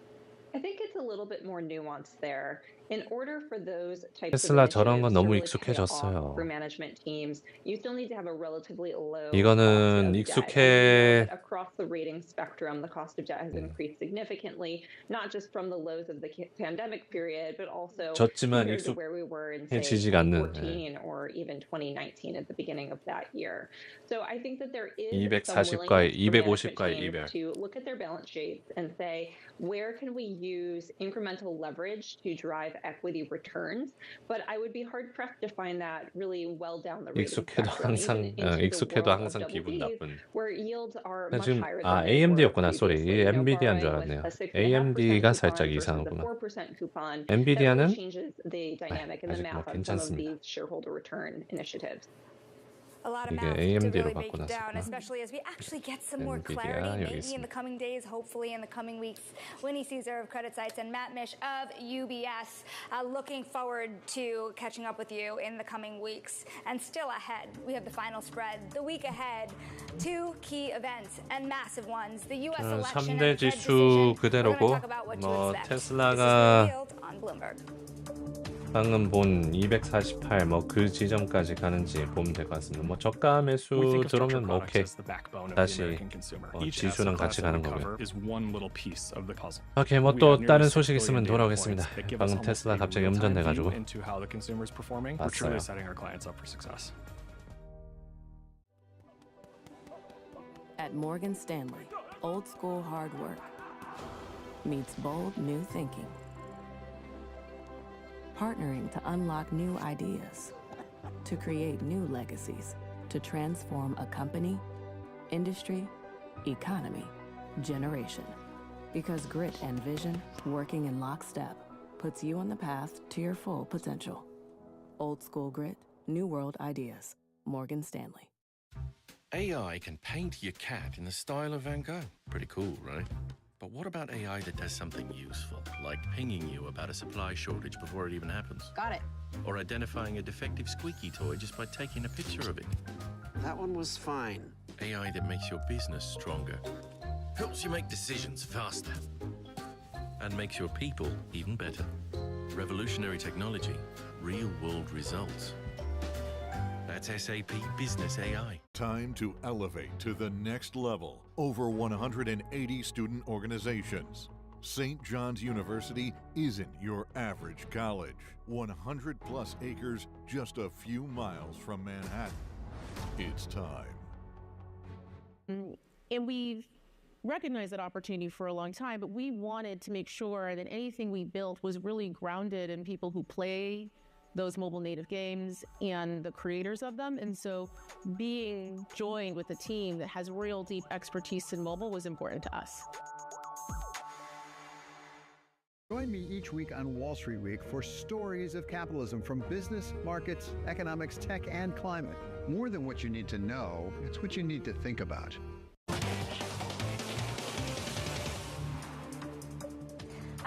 I think it's a little bit more nuanced there. In order for those types 테슬라 of 저런 건 initiatives to 너무 really pay off 익숙해졌어요. for management teams, you still need to have a relatively low 이거는 cost of debt. And we know 익숙해 that across the rating spectrum, the cost of debt has increased significantly, not just from the lows of the pandemic period, but also 졌지만 compared to where we were in say 익숙해지지가 않는 2014 or even 2019 at the beginning of that year. So I think that there is 240과의 some willingness for 250과의 management 이별. teams to look at their balance sheets and say, where can we use incremental leverage to drive equity returns? But I would be hard pressed to find that really well down the rating 익숙해도 spectrum, 항상 even into the 익숙해도 world of 항상 기분 BBs, 나쁜. where yields are much 지금 higher than they were AMD였구나. 쏘리. previously. 이게 엔비디아인 줄 borrowing 알았네요. with a 6.5% AMD가 coupon 살짝 versus a 이상하구나. 4% coupon. That 엔비디아는 really changes the dynamic and the 아직 뭐 math on some of 괜찮습니다. these shareholder return initiatives. A lot of 이게 math to AMD로 really break it down, 바꿔놨구나. especially as we actually get some more NVIDIA clarity, 여기 maybe in the 있습니다. coming days, hopefully in the coming weeks. Winnie Caesar of Credit Sites and Matt Mish of UBS. Looking forward to catching up with you in the coming weeks. And still ahead, we have the final spread. The week ahead, two key events and massive ones. The U.S. election and 3대 the Fed 지수 decision. We're going to 그대로고 talk about what to 뭐 expect. This is 테슬라가 revealed on Bloomberg. 방금 본 248 뭐 그 지점까지 가는지 보면 될 것 같습니다. 뭐 저가 매수 We think of structured 들어오면 products 오케이. as the backbone of the 다시 American consumer. Each 지수랑 asset 같이 class that 가는 we 거고요. cover is one little piece of the puzzle. 오케이, 뭐 We 또 have nearly 다른 6 소식 billion 있으면 data 돌아오겠습니다. points that give us 방금 almost 테슬라 a 갑자기 real-time 음전돼가지고 view into how the consumer is performing. We're truly setting our clients up for success. At Morgan Stanley, old school hard work meets bold new thinking. Partnering to unlock new ideas, to create new legacies, to transform a company, industry, economy, generation. Because grit and vision, working in lockstep, puts you on the path to your full potential. Old school grit, new world ideas. Morgan Stanley. AI can paint your cat in the style of Van Gogh. Pretty cool, right? But what about AI that does something useful, like pinging you about a supply shortage before it even happens? Got it. Or identifying a defective squeaky toy just by taking a picture of it? That one was fine. AI that makes your business stronger, helps you make decisions faster, and makes your people even better. Revolutionary technology, real-world results. That's SAP Business AI. Time to elevate to the next level. Over 180 student organizations. St. John's University isn't your average college. 100 plus acres just a few miles from Manhattan. It's time. And we've recognized that opportunity for a long time, but we wanted to make sure that anything we built was really grounded in people who play those mobile native games and the creators of them. And so being joined with a team that has real deep expertise in mobile was important to us. Join me each week on Wall Street Week for stories of capitalism from business, markets, economics, tech, and climate. More than what you need to know, it's what you need to think about.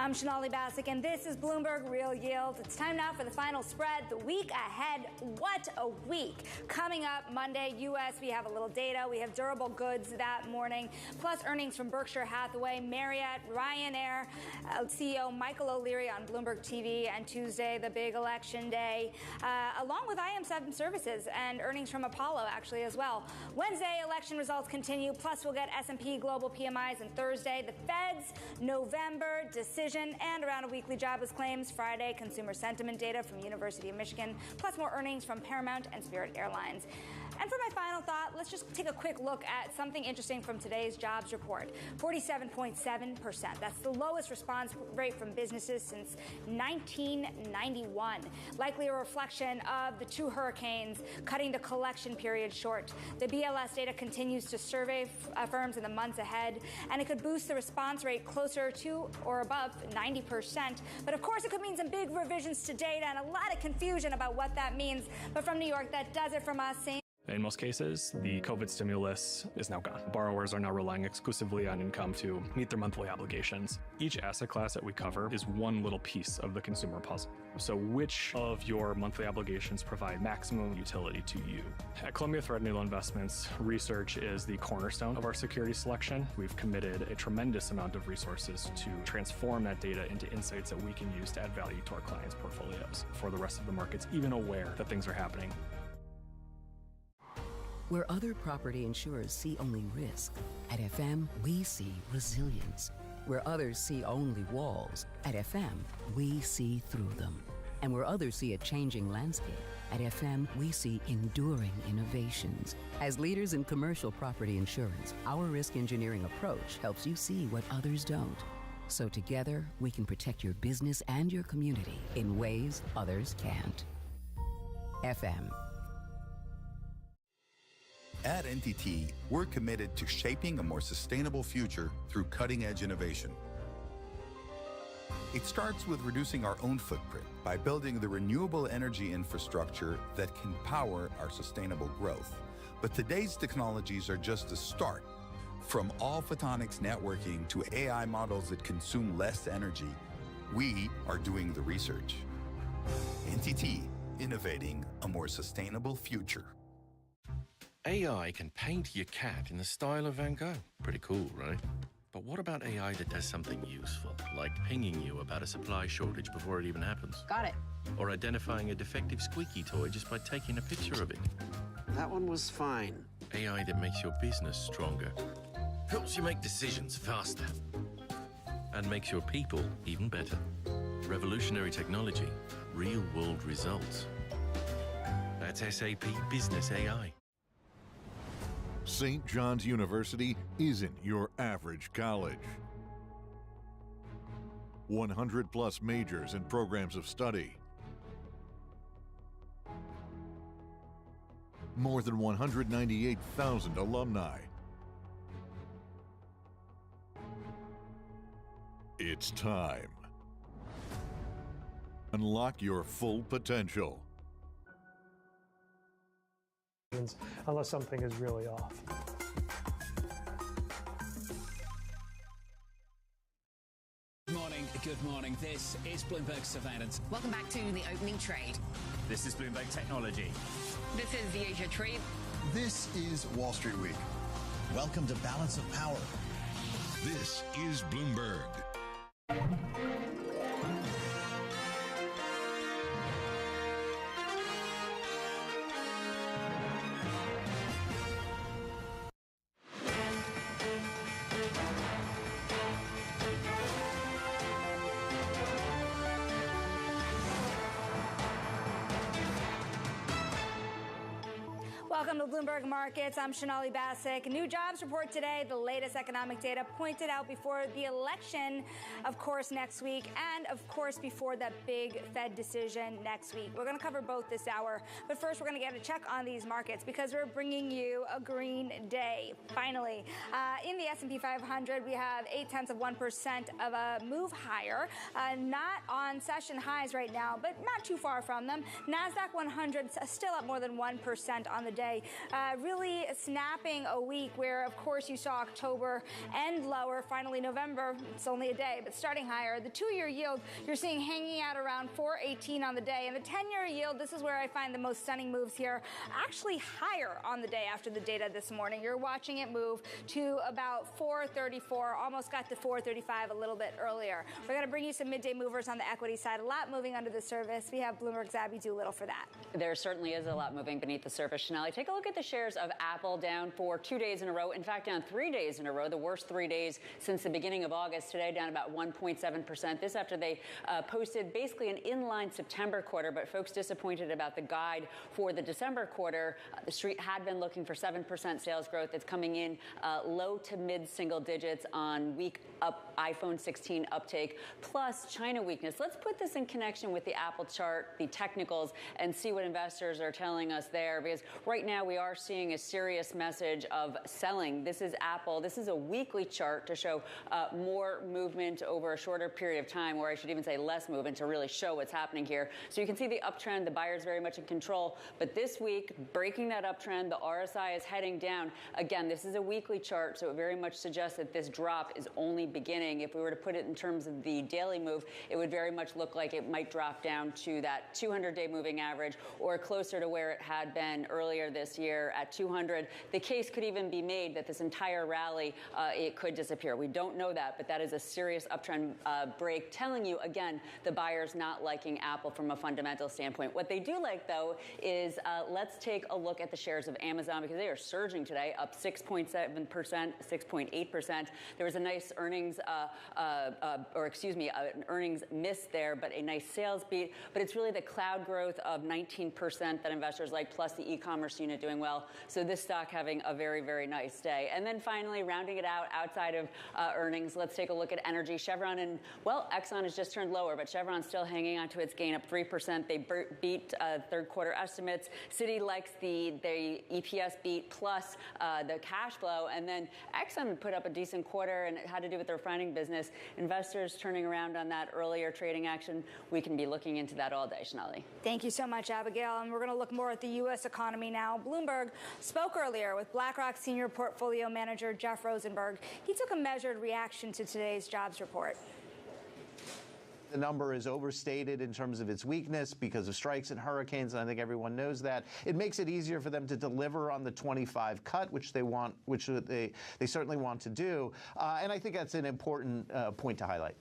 I'm Sonali Basak, and this is Bloomberg Real Yield. It's time now for the final spread. The week ahead, what a week. Coming up Monday, U.S., we have a little data. We have durable goods that morning, plus earnings from Berkshire Hathaway, Marriott, Ryanair, CEO Michael O'Leary on Bloomberg TV, and Tuesday, the big election day, along with IM7 Services and earnings from Apollo, actually, as well. Wednesday, election results continue, plus we'll get S&P Global PMIs, and Thursday, the Fed's November decision, and around a weekly jobless claims. Friday, consumer sentiment data from University of Michigan, plus more earnings from Paramount and Spirit Airlines. And for my final thought, let's just take a quick look at something interesting from today's jobs report. 47.7%. That's the lowest response rate from businesses since 1991. Likely a reflection of the two hurricanes cutting the collection period short. The BLS data continues to survey firms in the months ahead, and it could boost the response rate closer to or above 90%. But of course, it could mean some big revisions to data and a lot of confusion about what that means. But from New York, that does it from us. In most cases, the COVID stimulus is now gone. Borrowers are now relying exclusively on income to meet their monthly obligations. Each asset class that we cover is one little piece of the consumer puzzle. So which of your monthly obligations provide maximum utility to you? At Columbia Threadneedle Investments, research is the cornerstone of our security selection. We've committed a tremendous amount of resources to transform that data into insights that we can use to add value to our clients' portfolios before the rest of the market's even aware that things are happening. Where other property insurers see only risk, at FM, we see resilience. Where others see only walls, at FM, we see through them. And where others see a changing landscape, at FM, we see enduring innovations. As leaders in commercial property insurance, our risk engineering approach helps you see what others don't. So together, we can protect your business and your community in ways others can't. FM. At NTT, we're committed to shaping a more sustainable future through cutting-edge innovation. It starts with reducing our own footprint by building the renewable energy infrastructure that can power our sustainable growth. But today's technologies are just the start. From all-photonics networking to AI models that consume less energy, we are doing the research. NTT, innovating a more sustainable future. AI can paint your cat in the style of Van Gogh. Pretty cool, right? But what about AI that does something useful, like pinging you about a supply shortage before it even happens? Got it. Or identifying a defective squeaky toy just by taking a picture of it? That one was fine. AI that makes your business stronger, helps you make decisions faster, and makes your people even better. Revolutionary technology, real-world results. That's SAP Business AI. St. John's University isn't your average college. 100+ majors and programs of study. More than 198,000 alumni. It's time. Unlock your full potential. Unless something is really off. Good morning. This is Bloomberg Surveillance. Welcome back to the opening trade. This is Bloomberg Technology. This is the Asia Trade. This is Wall Street Week. Welcome to Balance of Power. This is Bloomberg. Welcome to Bloomberg Markets. I'm Sonali Basak. New jobs report today. The latest economic data pointed out before the election, of course, next week, and of course, before that big Fed decision next week. We're going to cover both this hour, but first, we're going to get a check on these markets because we're bringing you a green day. Finally, in the S&P 500, we have 0.8% of a move higher, not on session highs right now, but not too far from them. Nasdaq 100 still up more than 1% on the day. today, really snapping a week where, of course, you saw October end lower. Finally, November, it's only a day, but starting higher. The 2-year yield you're seeing hanging out around 4.18 on the day. And the 10-year yield, this is where I find the most stunning moves here, actually higher on the day after the data this morning. You're watching it move to about 4.34, almost got to 4.35 a little bit earlier. We're going to bring you some midday movers on the equity side, a lot moving under the surface. We have Bloomberg's Abby Doolittle for that. There certainly is a lot moving beneath the surface, Shonali. Take a look at the shares of Apple, down for 2 days in a row. In fact, down 3 days in a row, the worst 3 days since the beginning of August. Today, down about 1.7%. This after they posted basically an inline September quarter, but folks disappointed about the guide for the December quarter. The street had been looking for 7% sales growth. It's coming in low to mid single digits on weak up iPhone 16 uptake, plus China weakness. Let's put this in connection with the Apple chart, the technicals, and see what investors are telling us there, because right now we are seeing a serious message of selling. This is Apple. This is a weekly chart to show more movement over a shorter period of time, or I should even say less movement to really show what's happening here. So you can see the uptrend, the buyer's very much in control, but this week, breaking that uptrend, the RSI is heading down. Again, this is a weekly chart, so it very much suggests that this drop is only beginning. If we were to put it in terms of the daily move, it would very much look like it might drop down to that 200-day moving average or closer to where it had been earlier this year at 200. The case could even be made that this entire rally, it could disappear. We don't know that, but that is a serious uptrend break, telling you, again, the buyer's not liking Apple from a fundamental standpoint. What they do like, though, is let's take a look at the shares of Amazon, because they are surging today, up 6.7%, 6.8%. There was a nice earnings, an earnings miss there, but a nice sales beat. But it's really the cloud growth of 19% that investors like, plus the e-commerce unit doing well. So this stock having a very, very nice day. And then finally, rounding it out outside of earnings, let's take a look at energy. Chevron and, well, Exxon has just turned lower, but Chevron's still hanging on to its gain, up 3%. They beat third quarter estimates. Citi likes the EPS beat plus the cash flow. And then Exxon put up a decent quarter, and it had to do with the refining business. Investors turning around on that earlier trading action. We can be looking into that all day, Shonali. Thank you so much, Abigail. And we're going to look more at the U.S. economy now. Bloomberg spoke earlier with BlackRock senior portfolio manager Jeff Rosenberg. He took a measured reaction to today's jobs report. The number is overstated in terms of its weakness because of strikes and hurricanes, and I think everyone knows that. It makes it easier for them to deliver on the 25 cut, which they certainly want to do. And I think that's an important point to highlight.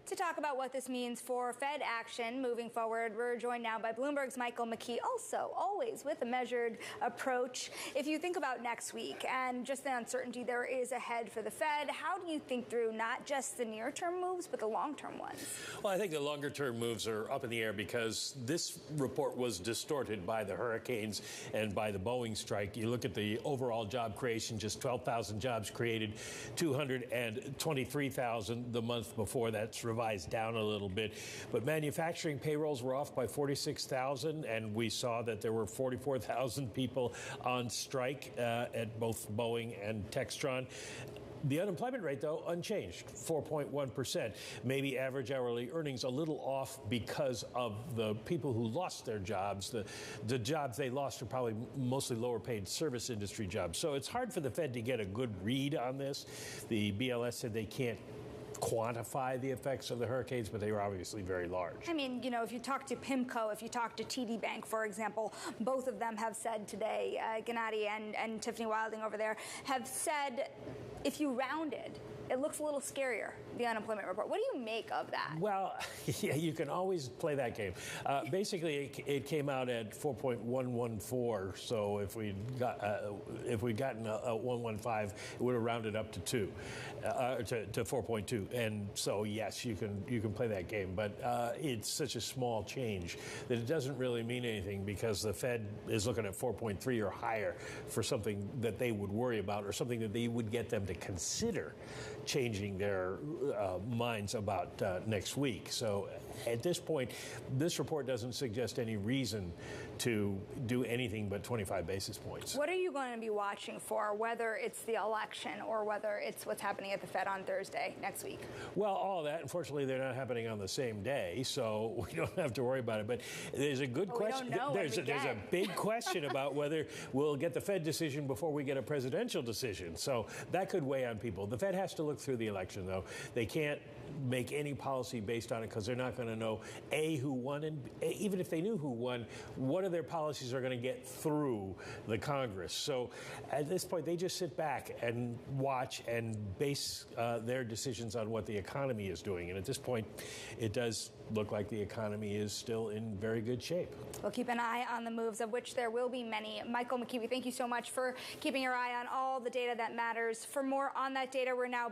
To talk about what this means for Fed action moving forward, we're joined now by Bloomberg's Michael McKee, also always with a measured approach. If you think about next week and just the uncertainty there is ahead for the Fed, how do you think through not just the near-term moves, but the long-term ones? Well, I think the longer-term moves are up in the air because this report was distorted by the hurricanes and by the Boeing strike. You look at the overall job creation, just 12,000 jobs created, 223,000 the month before. That's revised down a little bit, but manufacturing payrolls were off by 46,000, and we saw that there were 44,000 people on strike at both Boeing and Textron. The unemployment rate, though, unchanged, 4.1%. Maybe average hourly earnings a little off because of the people who lost their jobs. The jobs they lost are probably mostly lower-paid service industry jobs. So it's hard for the Fed to get a good read on this. The BLS said they can't quantify the effects of the hurricanes, but they were obviously very large. I mean, you know, if you talk to PIMCO, if you talk to TD Bank, for example, both of them have said today, Gennady and Tiffany Wilding over there, have said if you rounded, it looks a little scarier, the unemployment report. What do you make of that? Well, yeah, you can always play that game. Basically, it came out at 4.114. So if we'd gotten a 115, it would have rounded up to 4.2. And so yes, you can play that game, but it's such a small change that it doesn't really mean anything because the Fed is looking at 4.3 or higher for something that they would worry about or something that they would get them to consider changing their minds about next week. So at this point, this report doesn't suggest any reason to do anything but 25 basis points. What are you going to be watching for, whether it's the election or whether it's what's happening at the Fed on Thursday next week? Well, all that, unfortunately, they're not happening on the same day, so we don't have to worry about it. But there's a good question. There's a big question about whether we'll get the Fed decision before we get a presidential decision. So that could weigh on people. The Fed has to look through the election, though. They can't make any policy based on it because they're not going to know, A, who won, and even if they knew who won, what of their policies are going to get through the Congress. So at this point, they just sit back and watch and base their decisions on what the economy is doing. And at this point, it does look like the economy is still in very good shape. We'll keep an eye on the moves, of which there will be many. Michael McKeeby, thank you so much for keeping your eye on all the data that matters. For more on that data, we're now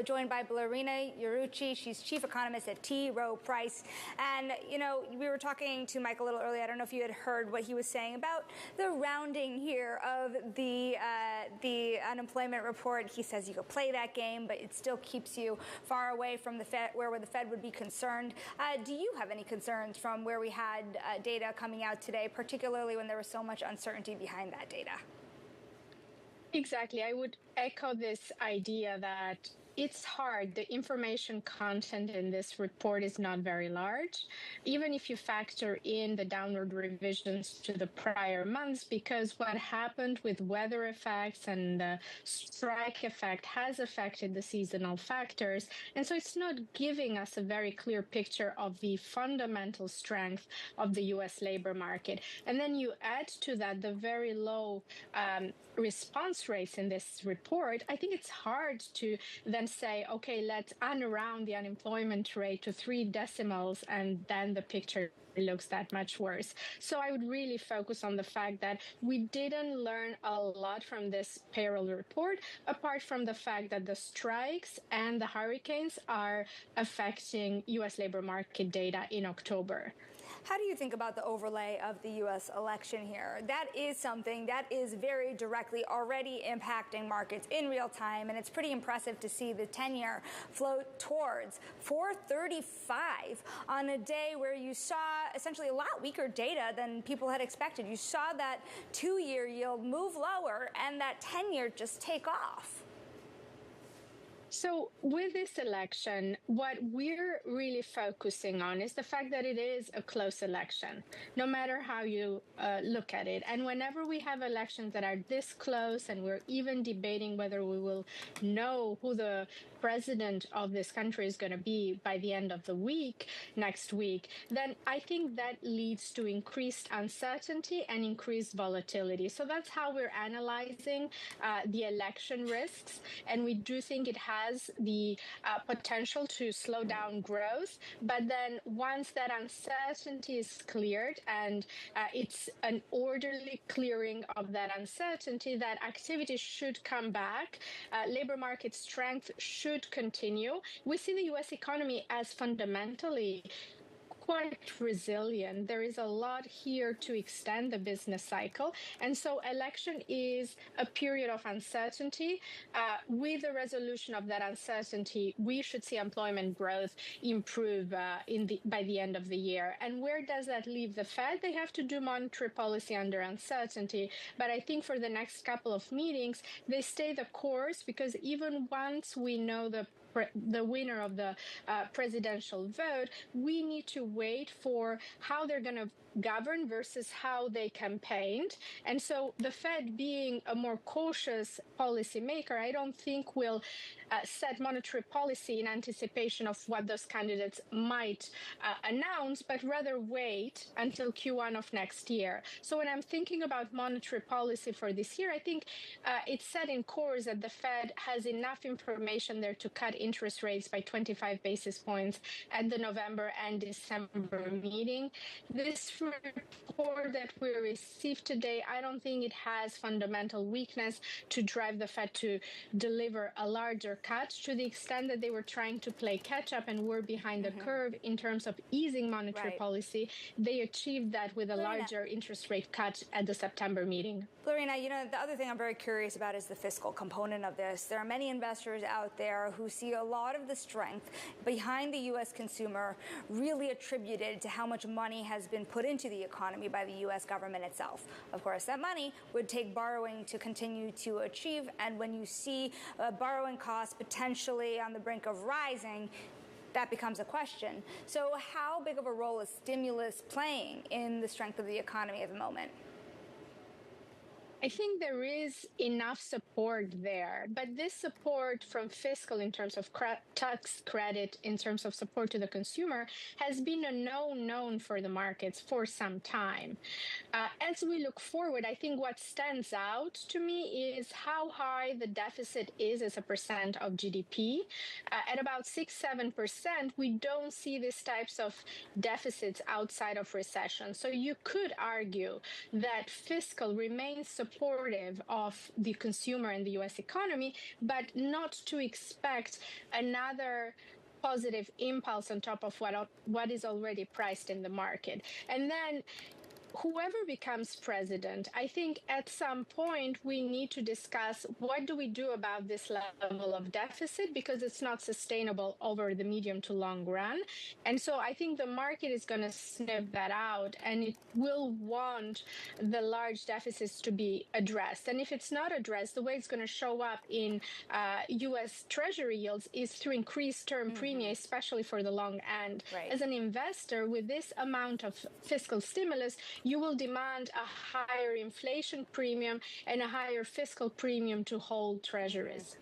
joined by Blarina Yaruchi. She's chief economist at T. Rowe Price. And, you know, we were talking to Mike a little earlier. I don't know if you had heard what he was saying about the rounding here of the unemployment report. He says you could play that game, but it still keeps you far away from the Fed, where the Fed would be concerned. Do you have any concerns from where we had data coming out today, particularly when there was so much uncertainty behind that data? Exactly. I would echo this idea that it's hard. The information content in this report is not very large, even if you factor in the downward revisions to the prior months, because what happened with weather effects and the strike effect has affected the seasonal factors. And so it's not giving us a very clear picture of the fundamental strength of the U.S. labor market. And then you add to that the very low response rates in this report. I think it's hard to then say, okay, let's unround the unemployment rate to 3 decimals, and then the picture looks that much worse. So I would really focus on the fact that we didn't learn a lot from this payroll report, apart from the fact that the strikes and the hurricanes are affecting U.S. labor market data in October. How do you think about the overlay of the U.S. election here? That is something that is very directly already impacting markets in real time, and it's pretty impressive to see the 10-year float towards 435 on a day where you saw essentially a lot weaker data than people had expected. You saw that 2-year yield move lower and that 10-year just take off. So with this election, what we're really focusing on is the fact that it is a close election, no matter how you look at it. And whenever we have elections that are this close, and we're even debating whether we will know who the president of this country is going to be by the end of the week, next week, then I think that leads to increased uncertainty and increased volatility. So that's how we're analyzing the election risks. And we do think it has the potential to slow down growth. But then once that uncertainty is cleared and it's an orderly clearing of that uncertainty, that activity should come back. Labor market strength should continue. We see the U.S. economy as fundamentally quite resilient. There is a lot here to extend the business cycle. And so election is a period of uncertainty. With the resolution of that uncertainty, we should see employment growth improve by the end of the year. And where does that leave the Fed? They have to do monetary policy under uncertainty. But I think for the next couple of meetings, they stay the course, because even once we know the winner of the presidential vote, we need to wait for how they're going to govern versus how they campaigned. And so the Fed, being a more cautious policymaker, I don't think will set monetary policy in anticipation of what those candidates might announce, but rather wait until Q1 of next year. So when I'm thinking about monetary policy for this year, I think it's set in course that the Fed has enough information there to cut interest rates by 25 basis points at the November and December meeting. This report that we received today, I don't think it has fundamental weakness to drive the Fed to deliver a larger cut. To the extent that they were trying to play catch up and were behind the curve in terms of easing monetary policy, they achieved that with a larger interest rate cut at the September meeting. Blarina, you know, the other thing I'm very curious about is the fiscal component of this. There are many investors out there who see see a lot of the strength behind the U.S. consumer really attributed to how much money has been put into the economy by the U.S. government itself. Of course, that money would take borrowing to continue to achieve, and when you see borrowing costs potentially on the brink of rising, that becomes a question. So how big of a role is stimulus playing in the strength of the economy at the moment? I think there is enough support there, but this support from fiscal in terms of tax credit, in terms of support to the consumer, has been a known for the markets for some time. As we look forward, I think what stands out to me is how high the deficit is as a percent of GDP. At about 6-7%, we don't see these types of deficits outside of recession. So you could argue that fiscal remains supportive of the consumer and the U.S. economy, but not to expect another positive impulse on top of what is already priced in the market. And then whoever becomes president, I think at some point we need to discuss what do we do about this level of deficit, because it's not sustainable over the medium to long run. And so I think the market is going to sniff that out, and it will want the large deficits to be addressed. And if it's not addressed, the way it's going to show up in U.S. Treasury yields is through increased term premium, especially for the long end. Right. As an investor, with this amount of fiscal stimulus, you will demand a higher inflation premium and a higher fiscal premium to hold treasuries.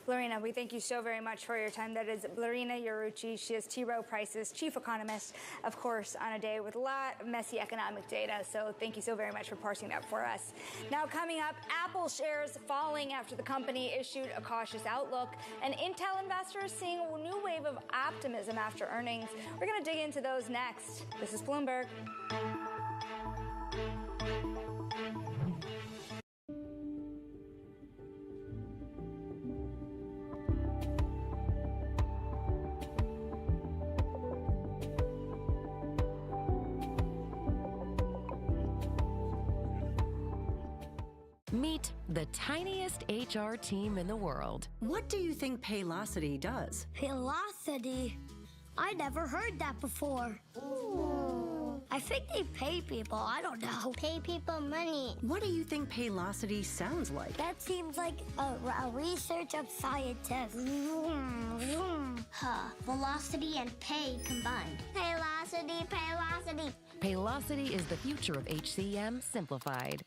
Blarina, we thank you so very much for your time. That is Blarina Yarucci. She is T. Rowe Price's chief economist, of course, on a day with a lot of messy economic data. So thank you so very much for parsing that for us. Now coming up, Apple shares falling after the company issued a cautious outlook, and Intel investors seeing a new wave of optimism after earnings. We're going to dig into those next. This is Bloomberg. Meet the tiniest HR team in the world. What do you think Paylocity does? Paylocity? I never heard that before. Ooh. I think they pay people. I don't know. Pay people money. What do you think Paylocity sounds like? That seems like a research of scientists. Vroom, vroom. Huh. Velocity and pay combined. Paylocity, Paylocity. Paylocity is the future of HCM simplified.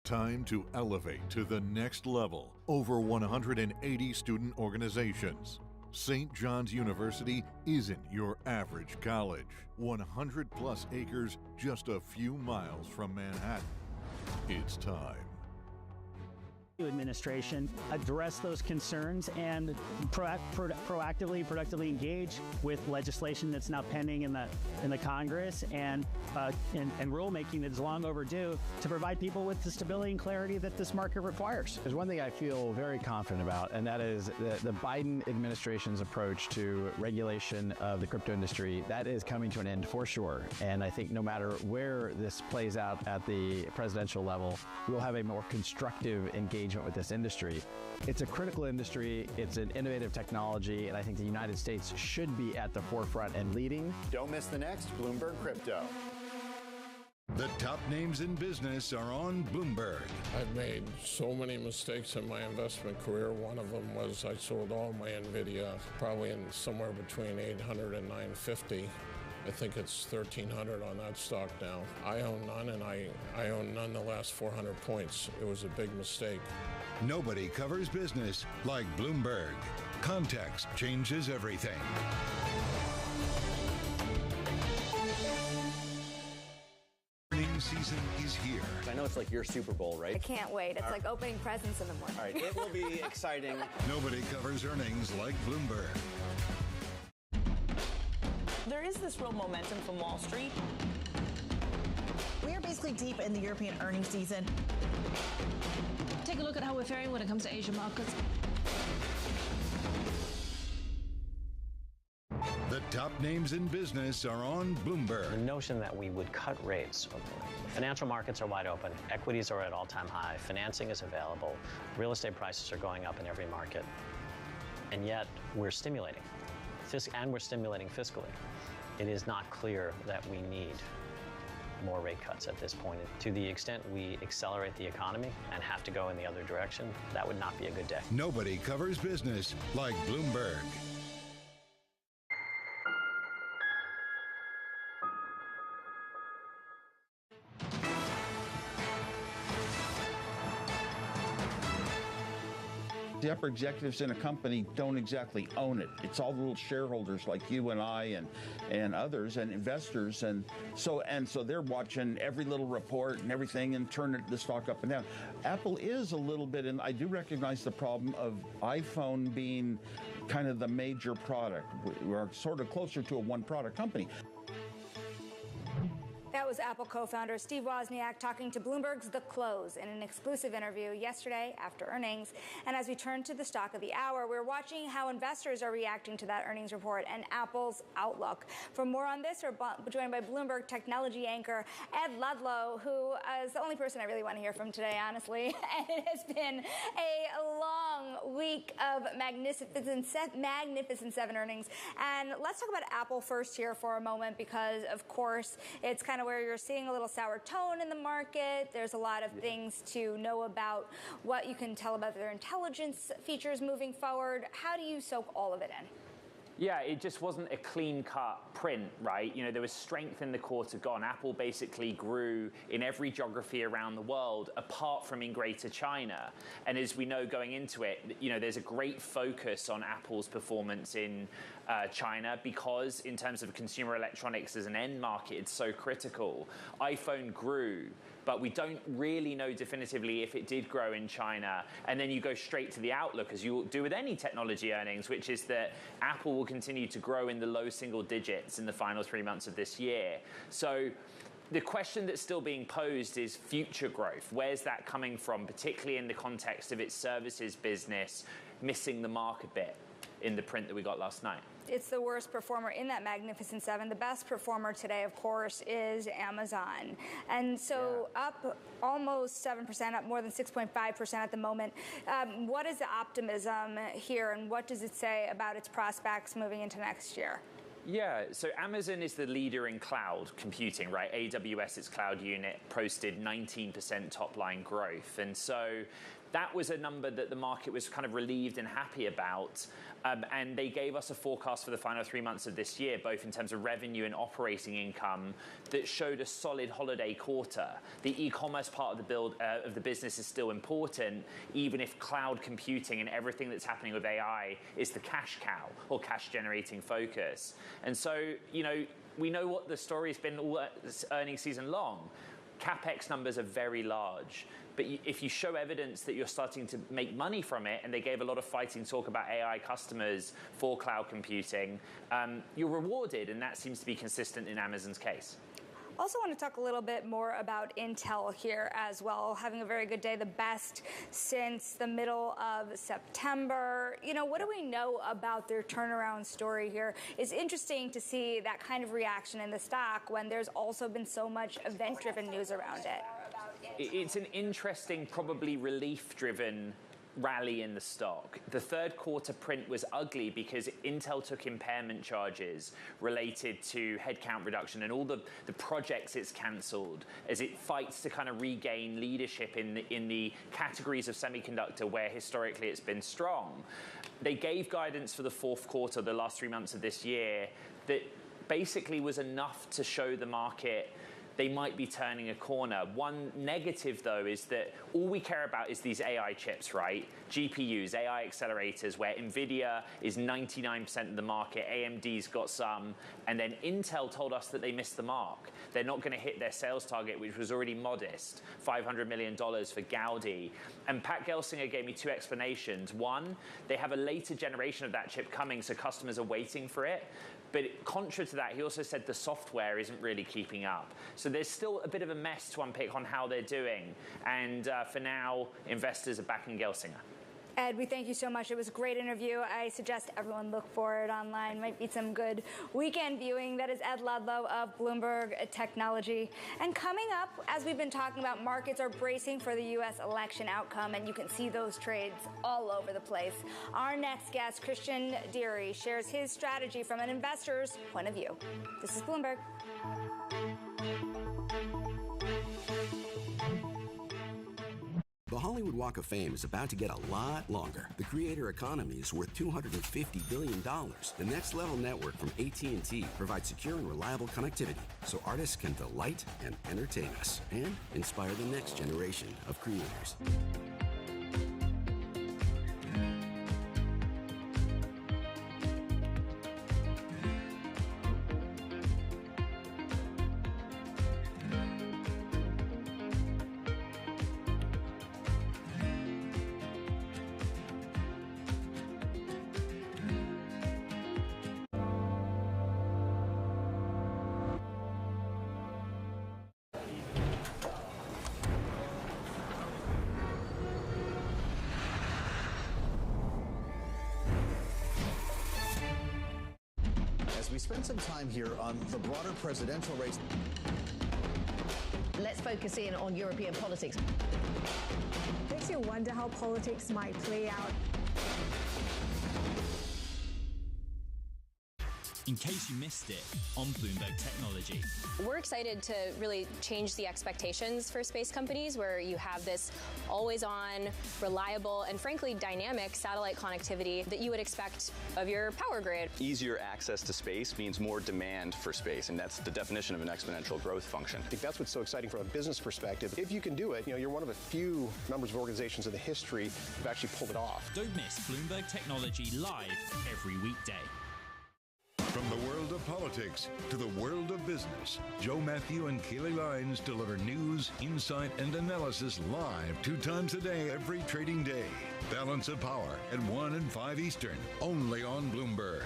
Time to elevate to the next level. Over 180 student organizations. St. John's University isn't your average college. 100 plus acres just a few miles from Manhattan. It's time. Administration address those concerns and proactively, productively engage with legislation that's now pending in the Congress and rulemaking that is long overdue to provide people with the stability and clarity that this market requires. There's one thing I feel very confident about, and that is the Biden administration's approach to regulation of the crypto industry. That is coming to an end for sure. And I think no matter where this plays out at the presidential level, we'll have a more constructive engagement with this industry. It's a critical industry, it's an innovative technology, and I think the United States should be at the forefront and leading. Don't miss the next Bloomberg Crypto. The top names in business are on Bloomberg. I've made so many mistakes in my investment career. One of them was I sold all my NVIDIA, probably in somewhere between 800 and 950. I think it's 1,300 on that stock now. I own none, and I own none the last 400 points. It was a big mistake. Nobody covers business like Bloomberg. Context changes everything. Earnings season is here. I know it's like your Super Bowl, right? I can't wait. It's like opening presents in the morning. All right, it will be exciting. Nobody covers earnings like Bloomberg. There is this real momentum from Wall Street. We are basically deep in the European earnings season. Take a look at how we're faring when it comes to Asian markets. The top names in business are on Bloomberg. The notion that we would cut rates. Financial markets are wide open. Equities are at all-time high. Financing is available. Real estate prices are going up in every market. and yet we're stimulating. And we're stimulating fiscally. It is not clear that we need more rate cuts at this point. To the extent we accelerate the economy and have to go in the other direction, that would not be a good day. Nobody covers business like Bloomberg. The upper executives in a company don't exactly own it. It's all the little shareholders like you and I and others and investors, and so they're watching every little report and everything and turning the stock up and down. Apple is a little bit, and I do recognize the problem of iPhone being kind of the major product. We're sort of closer to a one-product company. That was Apple co-founder Steve Wozniak talking to Bloomberg's The Close in an exclusive interview yesterday after earnings. And as we turn to the stock of the hour, we're watching how investors are reacting to that earnings report and Apple's outlook. For more on this, we're joined by Bloomberg technology anchor Ed Ludlow, who is the only person I really want to hear from today, honestly. And it has been a long week of Magnificent Seven earnings. And let's talk about Apple first here for a moment, because, of course, it's kind of where you're seeing a little sour tone in the market. There's a lot of things to know about what you can tell about their intelligence features moving forward. How do you soak all of it in? Yeah, it just wasn't a clean-cut print, right? You know, there was strength in the quarter gone. Apple basically grew in every geography around the world, apart from in Greater China. And as we know going into it, you know, there's a great focus on Apple's performance in China, because in terms of consumer electronics as an end market, it's so critical. iPhone grew, but we don't really know definitively if it did grow in China. And then you go straight to the outlook, as you do with any technology earnings, which is that Apple will continue to grow in the low single digits in the final 3 months of this year. So the question that's still being posed is future growth. Where's that coming from, particularly in the context of its services business missing the mark a bit in the print that we got last night? It's the worst performer in that Magnificent Seven. The best performer today, of course, is Amazon. And so up almost 7%, up more than 6.5% at the moment. What is the optimism here, and what does it say about its prospects moving into next year? Yeah, so Amazon is the leader in cloud computing, right? AWS, its cloud unit, posted 19% top-line growth. And so that was a number that the market was kind of relieved and happy about. And they gave us a forecast for the final 3 months of this year, both in terms of revenue and operating income, that showed a solid holiday quarter. The e-commerce part of the business is still important, even if cloud computing and everything that's happening with AI is the cash cow or cash-generating focus. And so, you know, we know what the story's been all earnings season long. CapEx numbers are very large. But if you show evidence that you're starting to make money from it, and they gave a lot of fighting talk about AI customers for cloud computing, you're rewarded, and that seems to be consistent in Amazon's case. Also want to talk a little bit more about Intel here as well, having a very good day, the best since the middle of September. You know, what do we know about their turnaround story here? It's interesting to see that kind of reaction in the stock when there's also been so much event-driven news around it. It's an interesting, probably relief-driven rally in the stock. The third quarter print was ugly because Intel took impairment charges related to headcount reduction and all the projects it's cancelled as it fights to kind of regain leadership in the categories of semiconductor where historically it's been strong. They gave guidance for the fourth quarter, the last 3 months of this year, that basically was enough to show the market they might be turning a corner. One negative, though, is that all we care about is these AI chips, right? GPUs, AI accelerators, where NVIDIA is 99% of the market, AMD's got some, and then Intel told us that they missed the mark. They're not going to hit their sales target, which was already modest, $500 million for Gaudi. And Pat Gelsinger gave me two explanations. One, they have a later generation of that chip coming, so customers are waiting for it. But contrary to that, he also said the software isn't really keeping up. So there's still a bit of a mess to unpick on how they're doing. And for now, investors are backing Gelsinger. Ed, we thank you so much. It was a great interview. I suggest everyone look for it online. Might be some good weekend viewing. That is Ed Ludlow of Bloomberg Technology. And coming up, as we've been talking about, markets are bracing for the U.S. election outcome, and you can see those trades all over the place. Our next guest, Christian Deary, shares his strategy from an investor's point of view. This is Bloomberg. The Hollywood Walk of Fame is about to get a lot longer. The creator economy is worth $250 billion. The Next Level network from AT&T provides secure and reliable connectivity so artists can delight and entertain us and inspire the next generation of creators. We spend some time here on the broader presidential race. Let's focus in on European politics. Makes you wonder how politics might play out. In case you missed it, on Bloomberg Technology. We're excited to really change the expectations for space companies, where you have this always-on, reliable, and frankly dynamic satellite connectivity that you would expect of your power grid. Easier access to space means more demand for space, and that's the definition of an exponential growth function. I think that's what's so exciting from a business perspective. If you can do it, you're one of a few numbers of organizations in the history who've actually pulled it off. Don't miss Bloomberg Technology live every weekday. From the world of politics to the world of business, Joe Matthew and Keely Lyons deliver news, insight, and analysis live 2 times a day every trading day. Balance of Power at 1 and 5 Eastern, only on Bloomberg.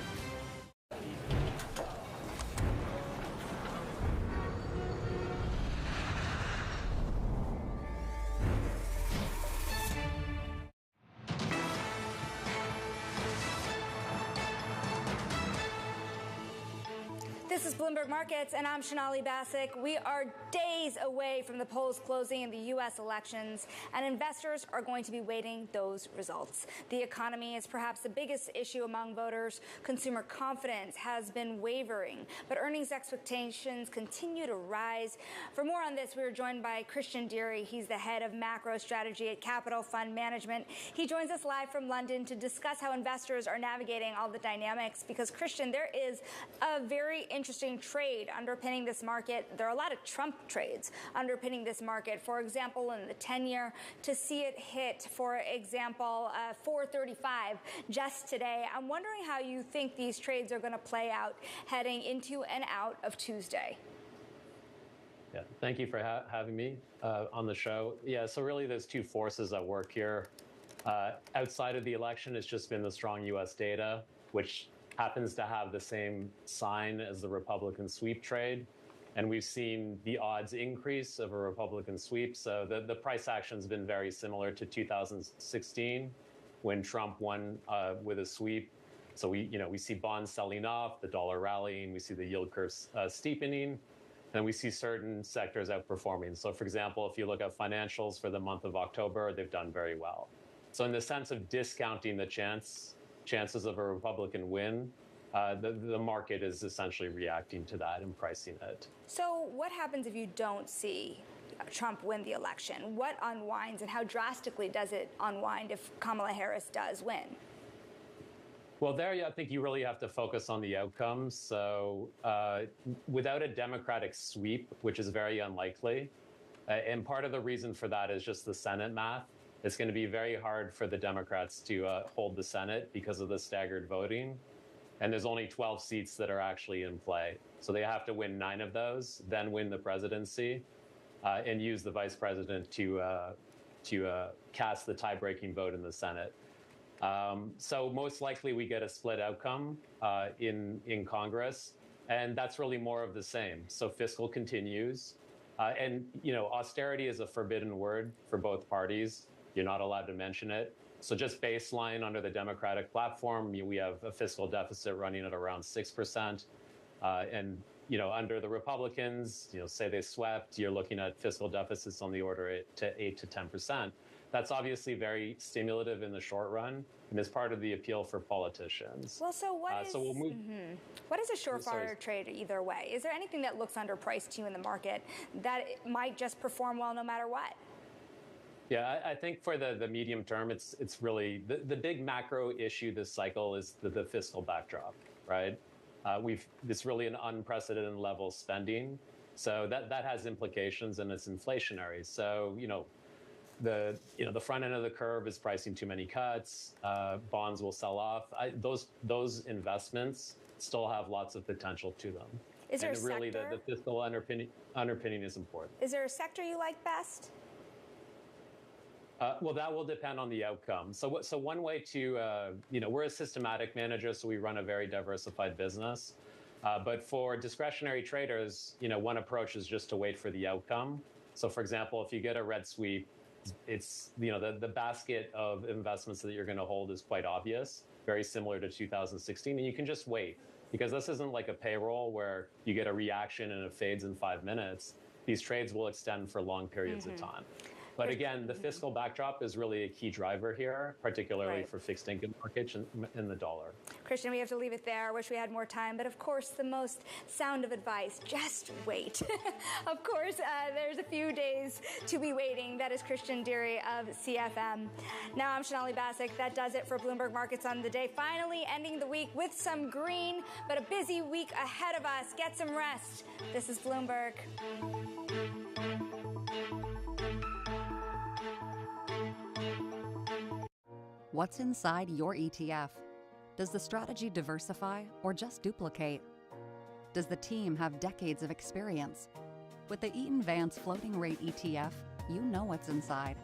This is Bloomberg Markets, and I'm Shonali Bassick. We are days away from the polls closing in the U.S. elections, and investors are going to be waiting those results. The economy is perhaps the biggest issue among voters. Consumer confidence has been wavering, but earnings expectations continue to rise. For more on this, we are joined by Christian Deary. He's the head of macro strategy at Capital Fund Management. He joins us live from London to discuss how investors are navigating all the dynamics, because, Christian, there is a very interesting trade underpinning this market. There are a lot of Trump trades underpinning this market. For example, in the 10-year, to see it hit, for example, 435 just today. I'm wondering how you think these trades are going to play out heading into and out of Tuesday. Yeah, thank you for having me on the show. Yeah, so really there's 2 forces at work here. Outside of the election, it's just been the strong U.S. data, which happens to have the same sign as the Republican sweep trade. And we've seen the odds increase of a Republican sweep. So the price action has been very similar to 2016 when Trump won with a sweep. So we see bonds selling off, the dollar rallying, we see the yield curve steepening, and we see certain sectors outperforming. So for example, if you look at financials for the month of October, they've done very well. So in the sense of discounting the chances of a Republican win, the market is essentially reacting to that and pricing it. So what happens if you don't see Trump win the election? What unwinds, and how drastically does it unwind if Kamala Harris does win? Well, there I think you really have to focus on the outcomes. So without a Democratic sweep, which is very unlikely, and part of the reason for that is just the Senate math. It's going to be very hard for the Democrats to hold the Senate because of the staggered voting. And there's only 12 seats that are actually in play. So they have to win 9 of those, then win the presidency, and use the vice president to cast the tie-breaking vote in the Senate. So most likely we get a split outcome in Congress, and that's really more of the same. So fiscal continues. And austerity is a forbidden word for both parties. You're not allowed to mention it. So just baseline under the Democratic platform, we have a fiscal deficit running at around 6%. And under the Republicans, say they swept, you're looking at fiscal deficits on the order to 8 to 10%. That's obviously very stimulative in the short run, and is part of the appeal for politicians. Well, so what is what is a surefire Sorry. trade either way? Is there anything that looks underpriced to you in the market that it might just perform well no matter what? Yeah, I think for the medium term, it's really the big macro issue this cycle is the fiscal backdrop, right? It's really an unprecedented level of spending, so that has implications and it's inflationary. So the front end of the curve is pricing too many cuts. Bonds will sell off. Those investments still have lots of potential to them. Is there and a really sector? the fiscal underpinning is important. Is there a sector you like best? Well, that will depend on the outcome. So one way to, we're a systematic manager, so we run a very diversified business. But for discretionary traders, one approach is just to wait for the outcome. So for example, if you get a red sweep, it's, the basket of investments that you're going to hold is quite obvious, very similar to 2016, and you can just wait. Because this isn't like a payroll where you get a reaction and it fades in 5 minutes. These trades will extend for long periods of time. But again, the fiscal backdrop is really a key driver here, particularly for fixed income markets in the dollar. Christian, we have to leave it there. I wish we had more time, but of course, the most sound of advice, just wait. Of course, there's a few days to be waiting. That is Christian Deary of CFM. Now I'm Shanali Basak. That does it for Bloomberg Markets on the day. Finally ending the week with some green, but a busy week ahead of us. Get some rest. This is Bloomberg. What's inside your ETF? Does the strategy diversify or just duplicate? Does the team have decades of experience? With the Eaton Vance Floating Rate ETF, you know what's inside.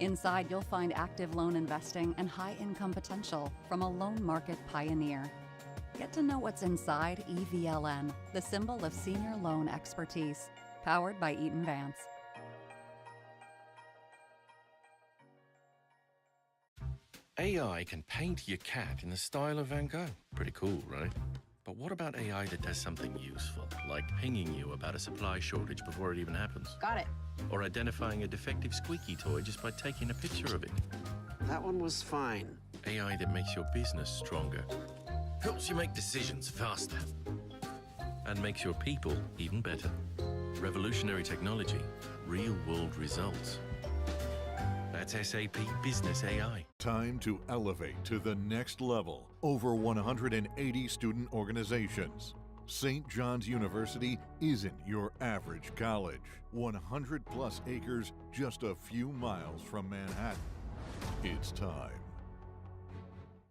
Inside, you'll find active loan investing and high income potential from a loan market pioneer. Get to know what's inside EVLN, the symbol of senior loan expertise, powered by Eaton Vance. AI can paint your cat in the style of Van Gogh. Pretty cool, right? But what about AI that does something useful, like pinging you about a supply shortage before it even happens? Got it. Or identifying a defective squeaky toy just by taking a picture of it? That one was fine. AI that makes your business stronger, helps you make decisions faster, and makes your people even better. Revolutionary technology, real-world results. That's SAP Business AI. Time to elevate to the next level. Over 180 student organizations. St. John's University isn't your average college. 100 plus acres just a few miles from Manhattan. It's time.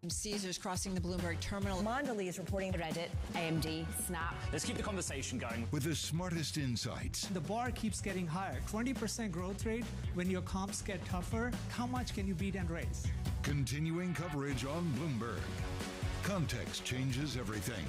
Caesars crossing the Bloomberg terminal. Mondelez is reporting Reddit, AMD, Snap. Let's keep the conversation going. With the smartest insights, The bar keeps getting higher. 20% growth rate. When your comps get tougher, how much can you beat and raise? continuing coverage on Bloomberg. Context changes everything.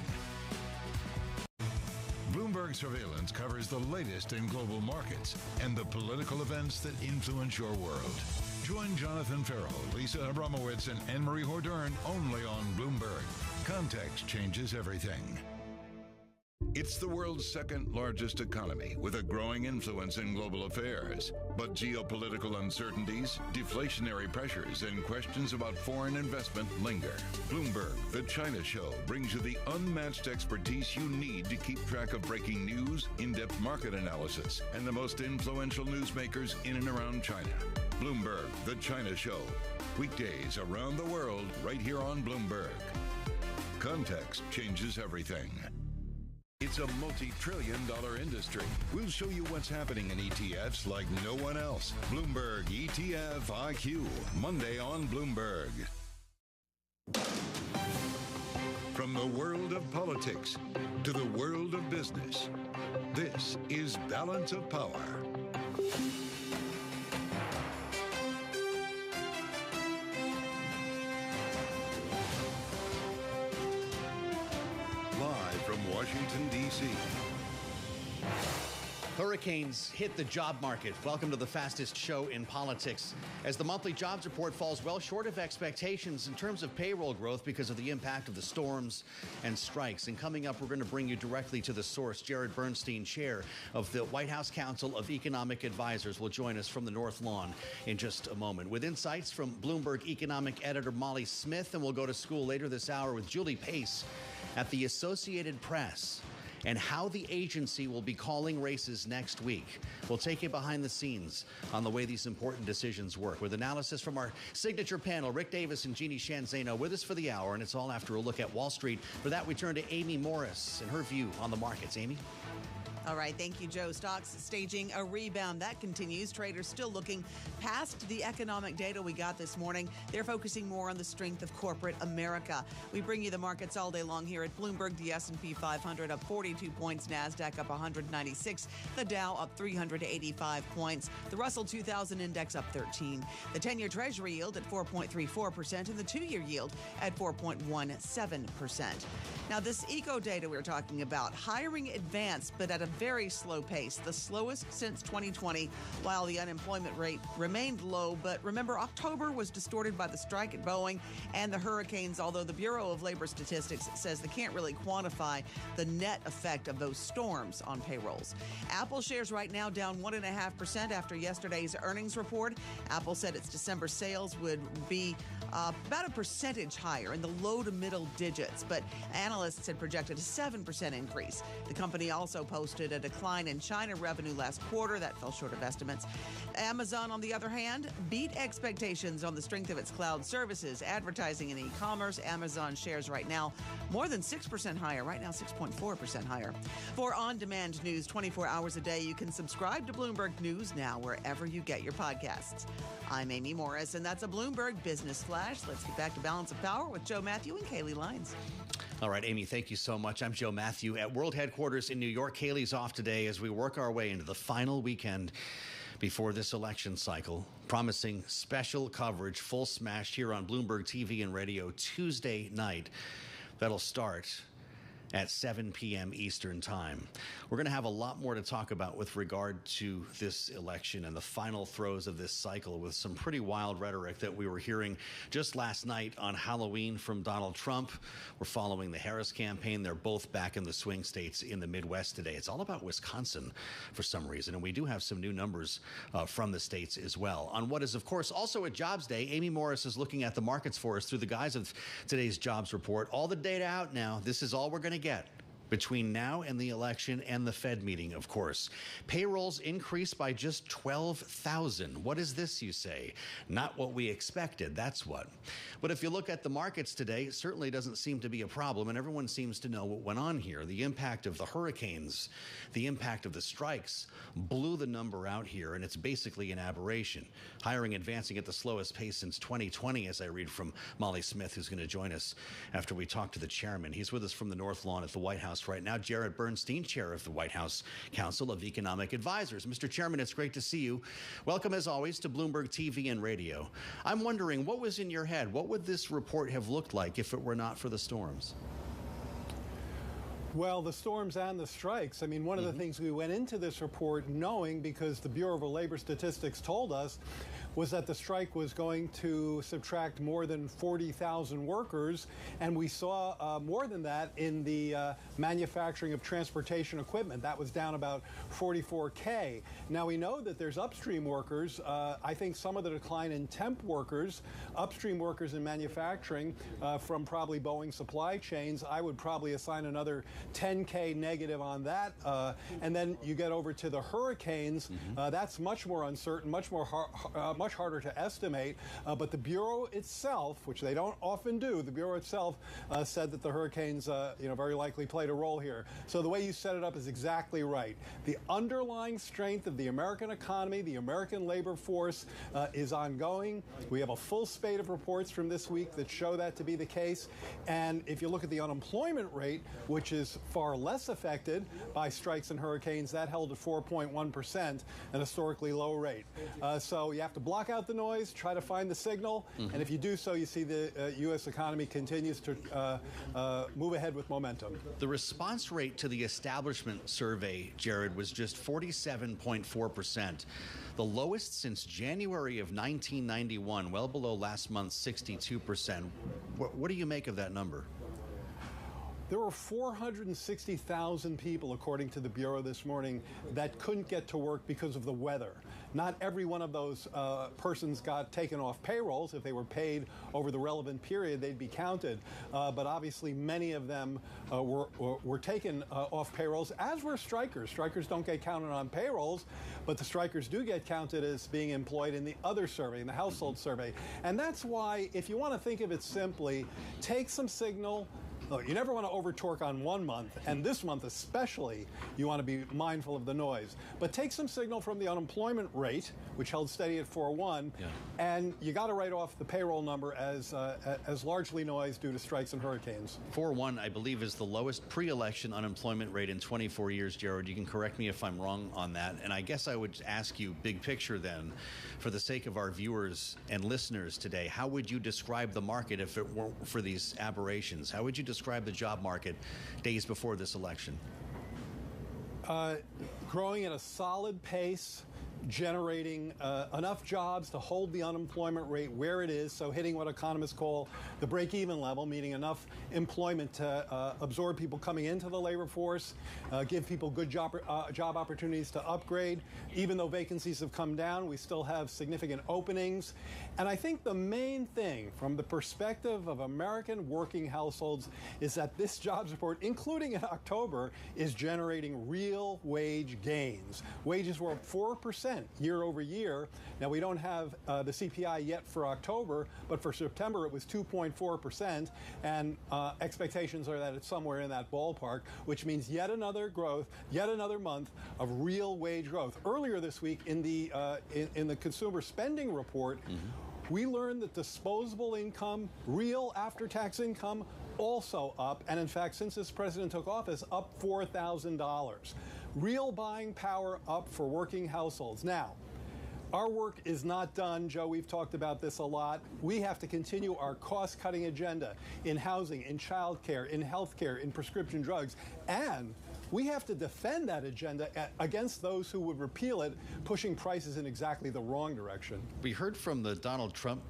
Bloomberg Surveillance covers the latest in global markets and the political events that influence your world. Join Jonathan Farrell, Lisa Abramowitz, and Anne-Marie Hordern only on Bloomberg. Context changes everything. It's the world's second largest economy with a growing influence in global affairs. But geopolitical uncertainties, deflationary pressures, and questions about foreign investment linger. Bloomberg, the China Show, brings you the unmatched expertise you need to keep track of breaking news, in-depth market analysis, and the most influential newsmakers in and around China. Bloomberg, the China Show. Weekdays around the world, right here on Bloomberg. Context changes everything. It's a multi-trillion-dollar industry. We'll show you what's happening in ETFs like no one else. Bloomberg ETF IQ, Monday on Bloomberg. From the world of politics to the world of business, this is Balance of Power. Live from Washington, D.C. Hurricanes hit the job market. Welcome to the fastest show in politics. As the monthly jobs report falls well short of expectations in terms of payroll growth because of the impact of the storms and strikes. And coming up, we're going to bring you directly to the source. Jared Bernstein, chair of the White House Council of Economic Advisors, will join us from the North Lawn in just a moment with insights from Bloomberg economic editor Molly Smith. And we'll go to school later this hour with Julie Pace at the Associated Press and how the agency will be calling races next week. We'll take you behind the scenes on the way these important decisions work with analysis from our signature panel, Rick Davis and Jeannie Shanzano, with us for the hour, and it's all after a look at Wall Street. For that, we turn to Amy Morris and her view on the markets. Amy? All right, thank you, Joe. Stocks staging a rebound. That continues. Traders still looking past the economic data we got this morning. They're focusing more on the strength of corporate America. We bring you the markets all day long here at Bloomberg. The S&P 500 up 42 points. NASDAQ up 196. The Dow up 385 points. The Russell 2000 index up 13. The 10-year Treasury yield at 4.34% and the 2-year yield at 4.17%. Now, this eco data we're talking about, hiring advanced, but at a very slow pace, the slowest since 2020, while the unemployment rate remained low. But remember, October was distorted by the strike at Boeing and the hurricanes, although the Bureau of Labor Statistics says they can't really quantify the net effect of those storms on payrolls. Apple shares right now down 1.5% after yesterday's earnings report. Apple said its December sales would be about a percentage higher in the low to middle digits, but analysts had projected a 7% increase. The company also posted a decline in China revenue last quarter. That fell short of estimates. Amazon, on the other hand, beat expectations on the strength of its cloud services, advertising, and e-commerce. Amazon shares right now more than 6% higher, right now 6.4% higher. For on-demand news 24 hours a day, you can subscribe to Bloomberg News now wherever you get your podcasts. I'm Amy Morris, and that's a Bloomberg Business Flash. Let's get back to Balance of Power with Joe Matthew and Kaylee Lyons. All right, Amy, thank you so much. I'm Joe Matthew at World Headquarters in New York. Kaylee's off today as we work our way into the final weekend before this election cycle, promising special coverage, full smash here on Bloomberg TV and radio Tuesday night. That'll start at 7 p.m. Eastern Time. We're going to have a lot more to talk about with regard to this election and the final throes of this cycle, with some pretty wild rhetoric that we were hearing just last night on Halloween from Donald Trump. We're following the Harris campaign. They're both back in the swing states in the Midwest today. It's all about Wisconsin for some reason, and we do have some new numbers from the states as well. On what is, of course, also a jobs day, Amy Morris is looking at the markets for us through the guise of today's jobs report. All the data out now. This is all we're going to get between now and the election and the Fed meeting, of course. Payrolls increased by just 12,000. What is this, you say? Not what we expected, that's what. But if you look at the markets today, it certainly doesn't seem to be a problem, and everyone seems to know what went on here. The impact of the hurricanes, the impact of the strikes blew the number out here, and it's basically an aberration. Hiring advancing at the slowest pace since 2020, as I read from Molly Smith, who's going to join us after we talk to the chairman. He's with us from the North Lawn at the White House right now. Jared Bernstein, chair of the White House Council of Economic Advisors. Mr. Chairman, it's great to see you. Welcome, as always, to Bloomberg TV and radio. I'm wondering, what was in your head? What would this report have looked like if it were not for the storms? Well, the storms and the strikes. I mean, one of the things we went into this report knowing, because the Bureau of Labor Statistics told us, was that the strike was going to subtract more than 40,000 workers, and we saw more than that in the manufacturing of transportation equipment. That was down about 44K. Now, we know that there's upstream workers. I think some of the decline in temp workers, upstream workers in manufacturing from probably Boeing supply chains, I would probably assign another 10K negative on that. And then you get over to the hurricanes. That's much more uncertain, much harder to estimate. But the Bureau itself, which they don't often do, the Bureau itself said that the hurricanes, very likely played a role here. So the way you set it up is exactly right. The underlying strength of the American economy, the American labor force, is ongoing. We have a full spate of reports from this week that show that to be the case. And if you look at the unemployment rate, which is far less affected by strikes and hurricanes, that held at 4.1%, an historically low rate. So you have to block out the noise, try to find the signal, and if you do so, you see the U.S. economy continues to move ahead with momentum. The response rate to the establishment survey, Jared, was just 47.4%, the lowest since January of 1991, well below last month's 62%. What do you make of that number? There were 460,000 people, according to the Bureau this morning, that couldn't get to work because of the weather. Not every one of those persons got taken off payrolls. If they were paid over the relevant period, they'd be counted. But obviously, many of them were taken off payrolls, as were strikers. Strikers don't get counted on payrolls, but the strikers do get counted as being employed in the other survey, in the household survey. And that's why, if you want to think of it simply, take some signal. Look, you never want to over-torque on one month, and this month especially, you want to be mindful of the noise. But take some signal from the unemployment rate, which held steady at 4.1, and you got to write off the payroll number as largely noise due to strikes and hurricanes. 4.1, I believe, is the lowest pre-election unemployment rate in 24 years, Jared. You can correct me if I'm wrong on that. And I guess I would ask you, big picture then, for the sake of our viewers and listeners today, how would you describe the market if it weren't for these aberrations? How would you describe the job market days before this election? Growing at a solid pace, generating enough jobs to hold the unemployment rate where it is, so hitting what economists call the break-even level, meaning enough employment to absorb people coming into the labor force, give people good job opportunities to upgrade. Even though vacancies have come down, we still have significant openings. And I think the main thing from the perspective of American working households is that this jobs report, including in October, is generating real wage gains. Wages were up 4% year over year. Now, we don't have the CPI yet for October, but for September it was 2.4%, and expectations are that it's somewhere in that ballpark, which means yet another growth, yet another month of real wage growth. Earlier this week in the consumer spending report, we learned that disposable income, real after-tax income, also up, and in fact, since this president took office, up $4,000. Real buying power up for working households. Now, our work is not done, Joe. We've talked about this a lot. We have to continue our cost-cutting agenda in housing, in childcare, in healthcare, in prescription drugs, and we have to defend that agenda against those who would repeal it, pushing prices in exactly the wrong direction. We heard from the Donald Trump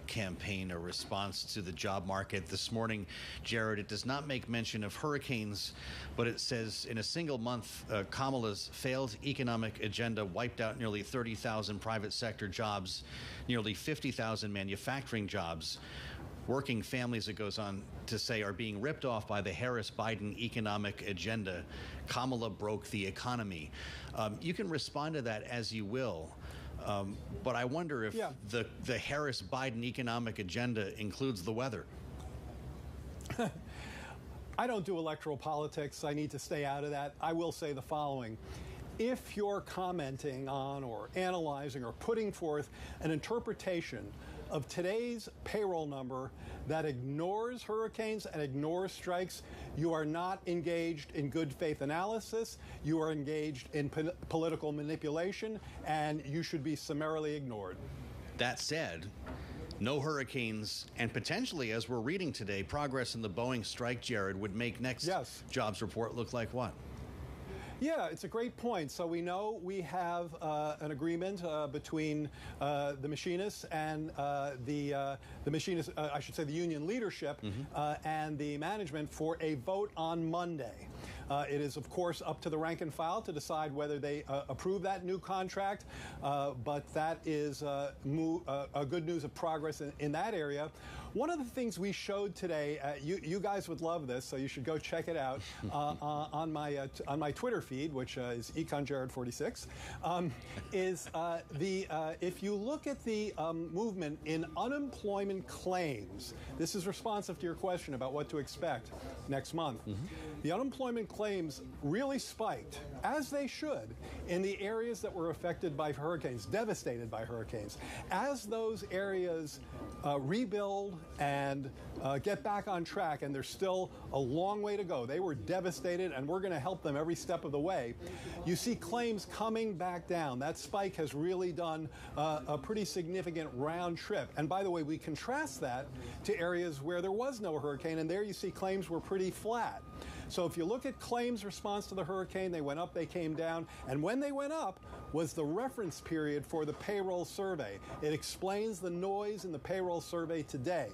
campaign a response to the job market this morning. Jared, it does not make mention of hurricanes, but it says in a single month, Kamala's failed economic agenda wiped out nearly 30,000 private sector jobs, nearly 50,000 manufacturing jobs. Working families, it goes on to say, are being ripped off by the Harris-Biden economic agenda. Kamala broke the economy. You can respond to that as you will, but I wonder if the Harris-Biden economic agenda includes the weather. I don't do electoral politics. I need to stay out of that. I will say the following. If you're commenting on or analyzing or putting forth an interpretation of today's payroll number that ignores hurricanes and ignores strikes, you are not engaged in good faith analysis, you are engaged in political manipulation, and you should be summarily ignored. That said, no hurricanes, and potentially, as we're reading today, progress in the Boeing strike, Jared, would make next jobs report look like what? Yeah, it's a great point. So we know we have an agreement between the machinists and the machinists, I should say the union leadership and the management for a vote on Monday. It is, of course, up to the rank and file to decide whether they approve that new contract, but that is a good news of progress in that area. One of the things we showed today, you guys would love this, so you should go check it out on my Twitter feed, which is EconJared46, is if you look at the movement in unemployment claims, this is responsive to your question about what to expect next month. The unemployment claims really spiked, as they should, in the areas that were affected by hurricanes, devastated by hurricanes. As those areas rebuild and get back on track, and there's still a long way to go. They were devastated, and we're going to help them every step of the way. You see claims coming back down. That spike has really done a pretty significant round trip. And by the way, we contrast that to areas where there was no hurricane, and there you see claims were pretty flat. So if you look at claims response to the hurricane, they went up, they came down, and when they went up was the reference period for the payroll survey. It explains the noise in the payroll survey today.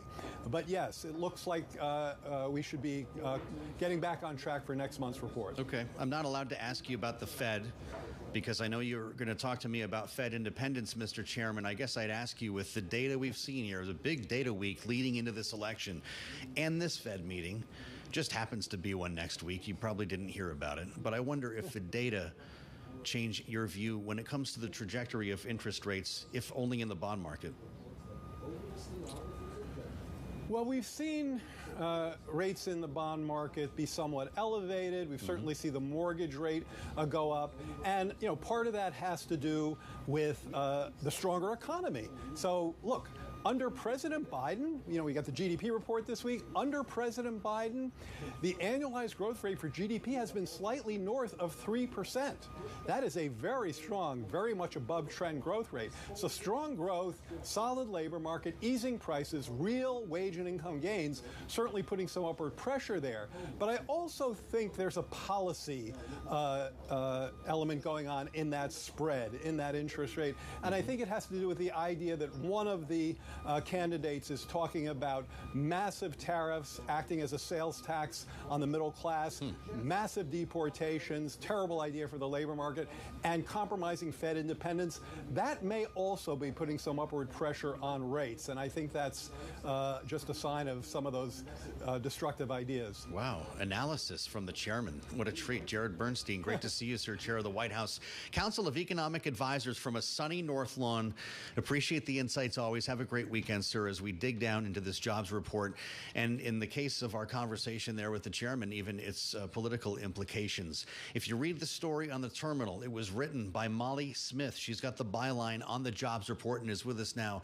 But yes, it looks like we should be getting back on track for next month's report. Okay. I'm not allowed to ask you about the Fed because I know you're going to talk to me about Fed independence, Mr. Chairman. I guess I'd ask you, with the data we've seen here, it was a big data week leading into this election, and this Fed meeting just happens to be one next week. You probably didn't hear about it, but I wonder if the data change your view when it comes to the trajectory of interest rates, if only in the bond market. Well, we've seen rates in the bond market be somewhat elevated. We've certainly seen the mortgage rate go up. And, you know, part of that has to do with the stronger economy. So, look, under President Biden, you know, we got the GDP report this week. Under President Biden, the annualized growth rate for GDP has been slightly north of 3%. That is a very strong, very much above trend growth rate. So strong growth, solid labor market, easing prices, real wage and income gains, certainly putting some upward pressure there. But I also think there's a policy element going on in that spread, in that interest rate. And I think it has to do with the idea that one of the candidates is talking about massive tariffs acting as a sales tax on the middle class, massive deportations, terrible idea for the labor market, and compromising Fed independence. That may also be putting some upward pressure on rates, and I think that's just a sign of some of those destructive ideas. Wow. Analysis from the chairman. What a treat. Jared Bernstein, great to see you, sir, chair of the White House Council of Economic Advisors from a sunny North Lawn. Appreciate the insights always. Have a great weekend, sir, as we dig down into this jobs report. And in the case of our conversation there with the chairman, even its political implications. If you read the story on the terminal, it was written by Molly Smith. She's got the byline on the jobs report and is with us now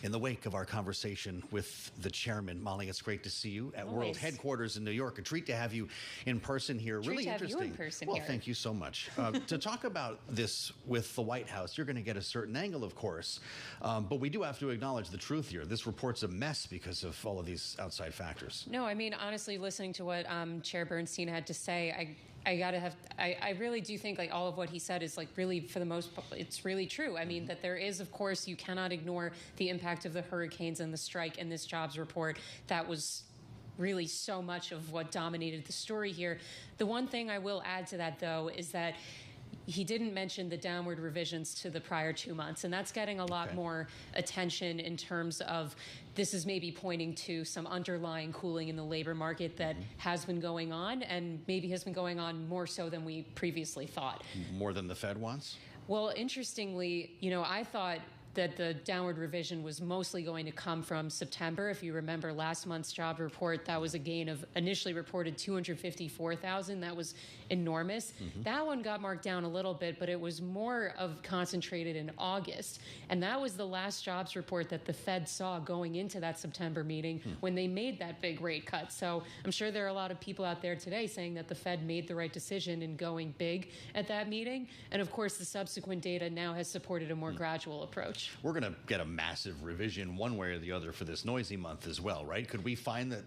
in the wake of our conversation with the chairman. Molly, it's great to see you at World Headquarters in New York. A treat to have you in person here. Really interesting. Have you in person well, here. Thank you so much. To talk about this with the White House, you're going to get a certain angle, of course, but we do have to acknowledge the truth here. This report's a mess because of all of these outside factors. No, I mean, honestly, listening to what Chair Bernstein had to say, I really do think like all of what he said is like really, for the most part, it's really true. I mean, that there is, of course, you cannot ignore the impact of the hurricanes and the strike in this jobs report. That was really so much of what dominated the story here. The one thing I will add to that, though, is that he didn't mention the downward revisions to the prior 2 months, and that's getting a lot more attention in terms of this is maybe pointing to some underlying cooling in the labor market that has been going on, and maybe has been going on more so than we previously thought. More than the Fed wants? Well, interestingly, you know, I thought that the downward revision was mostly going to come from September. If you remember last month's job report, that was a gain of initially reported 254,000. That was enormous. That one got marked down a little bit, but it was more of concentrated in August. And that was the last jobs report that the Fed saw going into that September meeting when they made that big rate cut. So I'm sure there are a lot of people out there today saying that the Fed made the right decision in going big at that meeting. And of course, the subsequent data now has supported a more gradual approach. We're going to get a massive revision one way or the other for this noisy month as well, right? Could we find that,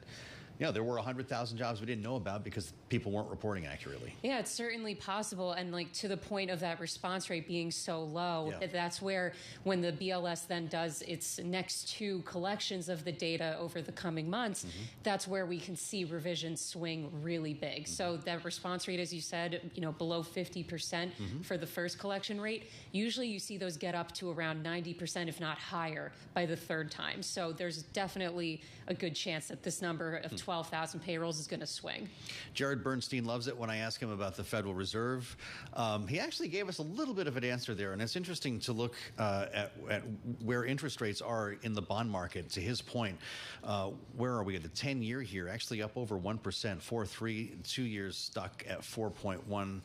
you know, there were 100,000 jobs we didn't know about because people weren't reporting accurately? Yeah, it's certainly possible. And like to the point of that response rate being so low, that's where when the BLS then does its next two collections of the data over the coming months, that's where we can see revisions swing really big. So that response rate, as you said, you know, below 50% for the first collection rate. Usually you see those get up to around 90%, if not higher, by the third time. So there's definitely a good chance that this number of 12,000 payrolls is going to swing. Jared Bernstein loves it when I ask him about the Federal Reserve. He actually gave us a little bit of an answer there, and it's interesting to look at where interest rates are in the bond market. To his point, where are we at the 10-year here? Actually up over 1%, 4.3, 2 years stuck at 4.1%.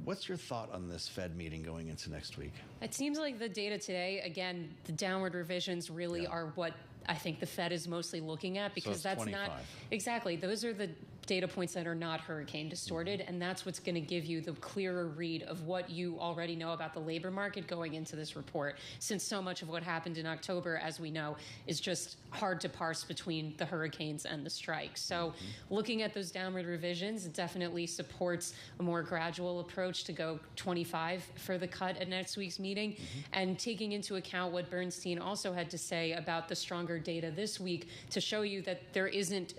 What's your thought on this Fed meeting going into next week? It seems like the data today, again, the downward revisions really are what I think the Fed is mostly looking at, because it's that's 25. not exactly, those are the data points that are not hurricane distorted, and that's what's going to give you the clearer read of what you already know about the labor market going into this report, since so much of what happened in October, as we know, is just hard to parse between the hurricanes and the strikes. So looking at those downward revisions, it definitely supports a more gradual approach to go 25 for the cut at next week's meeting, and taking into account what Bernstein also had to say about the stronger data this week to show you that there isn't,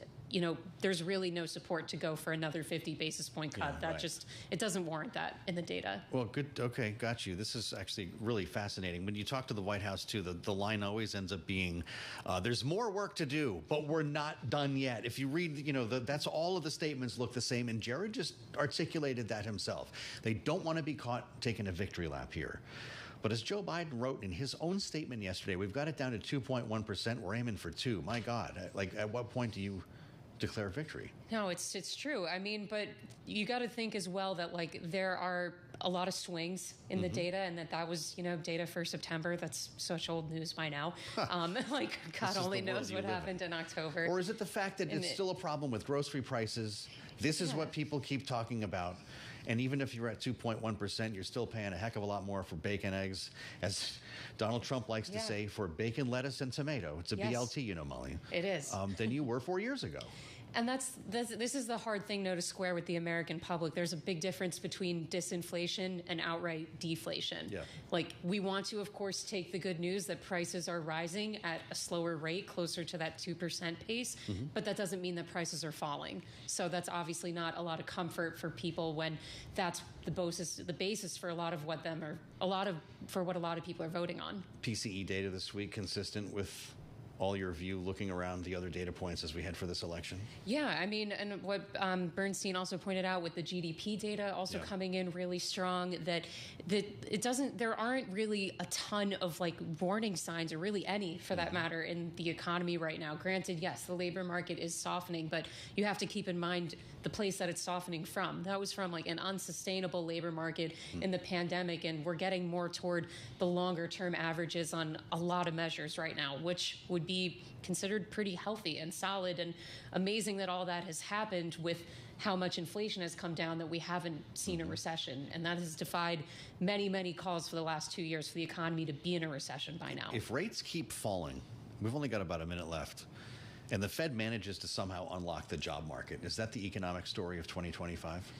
there's really no support to go for another 50 basis point cut. It doesn't warrant that in the data. Well, good. Okay, got you. This is actually really fascinating. When you talk to the White House, too, the line always ends up being, there's more work to do, but we're not done yet. If you read, that's all of the statements look the same, and Jared just articulated that himself. They don't want to be caught taking a victory lap here. But as Joe Biden wrote in his own statement yesterday, we've got it down to 2.1%. We're aiming for 2. My God, at what point do you declare victory? No, it's true. I mean, but you got to think as well that there are a lot of swings in the data, and that was data for September. That's such old news by now. God only knows what happened in October. Or is it the fact that it's still a problem with grocery prices? This is what people keep talking about. And even if you're at 2.1%, you're still paying a heck of a lot more for bacon, eggs, as Donald Trump likes to say, for bacon, lettuce, and tomato. It's a BLT, Molly. It is. Than you were 4 years ago. And this is the hard thing, to square with the American public. There's a big difference between disinflation and outright deflation. Yeah. We want to, of course, take the good news that prices are rising at a slower rate, closer to that 2% pace, but that doesn't mean that prices are falling. So that's obviously not a lot of comfort for people when that's the basis for a lot of what a lot of people are voting on. PCE data this week consistent with all your view looking around the other data points as we head for this election? Yeah, I mean, and what Bernstein also pointed out with the GDP data also coming in really strong, that there aren't really a ton of warning signs, or really any for that matter, in the economy right now. Granted, yes, the labor market is softening, but you have to keep in mind the place that it's softening from. That was from an unsustainable labor market in the pandemic, and we're getting more toward the longer term averages on a lot of measures right now, which would be considered pretty healthy and solid, and amazing that all that has happened with how much inflation has come down, that we haven't seen a recession. And that has defied many, many calls for the last 2 years for the economy to be in a recession by now. If rates keep falling, we've only got about a minute left, and the Fed manages to somehow unlock the job market, is that the economic story of 2025?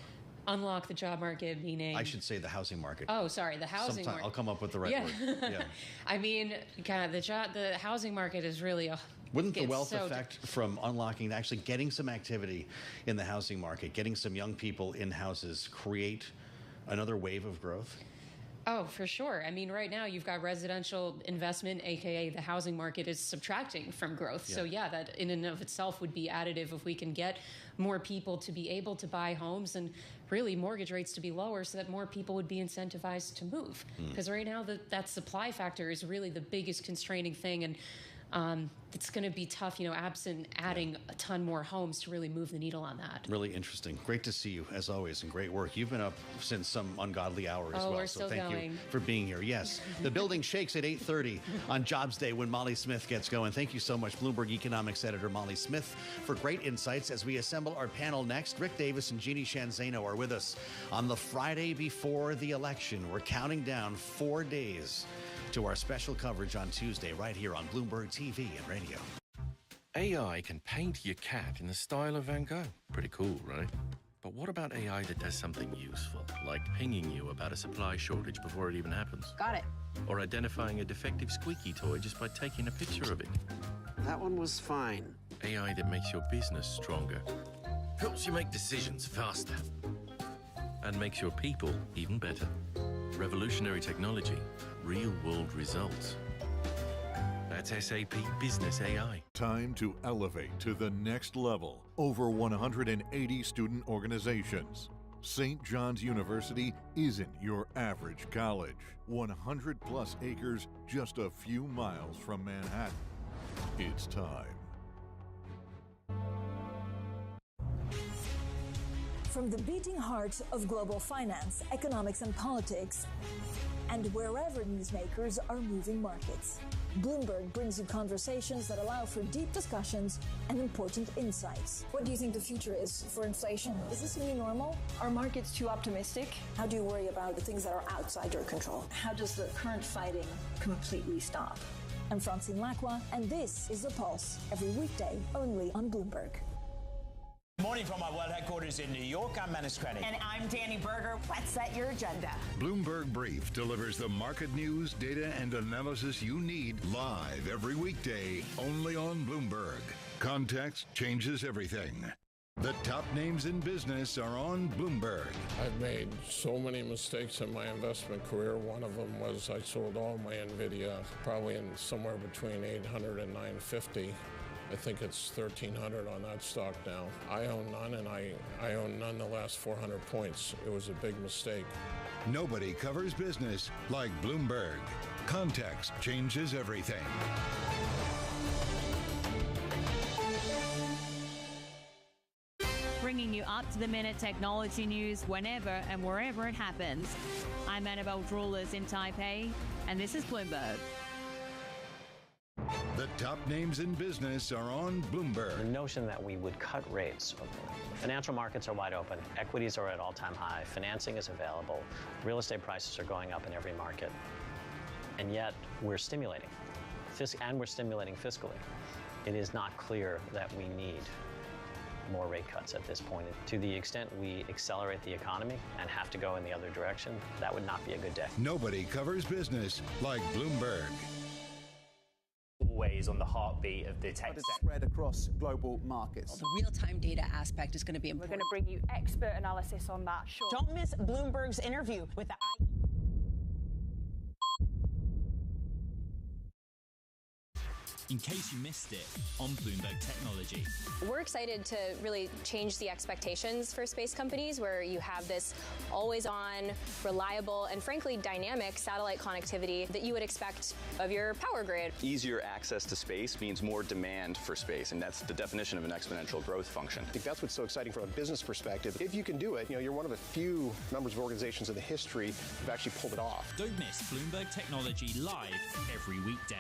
Unlock the job market, meaning? I should say the housing market. Oh, sorry, the housing market. I'll come up with the right word. Yeah. I mean, the housing market is really Wouldn't the wealth effect from unlocking, actually getting some activity in the housing market, getting some young people in houses, create another wave of growth? Oh, for sure. I mean, right now you've got residential investment, aka the housing market, is subtracting from growth. Yeah. So yeah, that in and of itself would be additive if we can get more people to be able to buy homes, and really mortgage rates to be lower, so that more people would be incentivized to move. Because right now that supply factor is really the biggest constraining thing, and it's going to be tough, absent adding a ton more homes to really move the needle on that. Really interesting. Great to see you, as always, and great work. You've been up since some ungodly hour as well. We're still thank going. you for being here. Yes, the building shakes at 8:30 on Jobs Day when Molly Smith gets going. Thank you so much, Bloomberg Economics Editor Molly Smith, for great insights. As we assemble our panel next, Rick Davis and Jeannie Shanzano are with us on the Friday before the election. We're counting down 4 days to our special coverage on Tuesday, right here on Bloomberg TV and radio. AI can paint your cat in the style of Van Gogh. Pretty cool, right? But what about AI that does something useful, like pinging you about a supply shortage before it even happens? Got it. Or identifying a defective squeaky toy just by taking a picture of it? That one was fine. AI that makes your business stronger, helps you make decisions faster, and makes your people even better. Revolutionary technology, real-world results. That's SAP Business AI. Time to elevate to the next level. Over 180 student organizations. St. John's University isn't your average college. 100 plus acres just a few miles from Manhattan. It's time. From the beating heart of global finance, economics, and politics, and wherever newsmakers are moving markets. Bloomberg brings you conversations that allow for deep discussions and important insights. What do you think the future is for inflation? Is this a new normal? Are markets too optimistic? How do you worry about the things that are outside your control? How does the current fighting completely stop? I'm Francine Lacroix, and this is The Pulse, every weekday only on Bloomberg. Morning from our world headquarters in New York. I'm Manus Krennic. And I'm Danny Berger. Let's set your agenda. Bloomberg Brief delivers the market news, data, and analysis you need live every weekday only on Bloomberg. Context changes everything. The top names in business are on Bloomberg. I've made so many mistakes in my investment career. One of them was I sold all my NVIDIA, probably in somewhere between 800 and 950. I think it's 1,300 on that stock now. I own none, and I own none the last 400 points. It was a big mistake. Nobody covers business like Bloomberg. Context changes everything. Bringing you up-to-the-minute technology news whenever and wherever it happens. I'm Annabelle Drawlers in Taipei, and this is Bloomberg. The top names in business are on Bloomberg. The notion that we would cut rates. Financial markets are wide open. Equities are at all-time high. Financing is available. Real estate prices are going up in every market. And yet, we're stimulating. And we're stimulating fiscally. It is not clear that we need more rate cuts at this point. To the extent we accelerate the economy and have to go in the other direction, that would not be a good day. Nobody covers business like Bloomberg. Always on the heartbeat of the tech spread across global markets. The real-time data aspect is going to be important. We're going to bring you expert analysis on that. Sure. Don't miss Bloomberg's interview with the In case you missed it, on Bloomberg Technology. We're excited to really change the expectations for space companies, where you have this always-on, reliable, and frankly dynamic satellite connectivity that you would expect of your power grid. Easier access to space means more demand for space, and that's the definition of an exponential growth function. I think that's what's so exciting from a business perspective. If you can do it, you're one of a few numbers of organizations in the history who've actually pulled it off. Don't miss Bloomberg Technology live every weekday.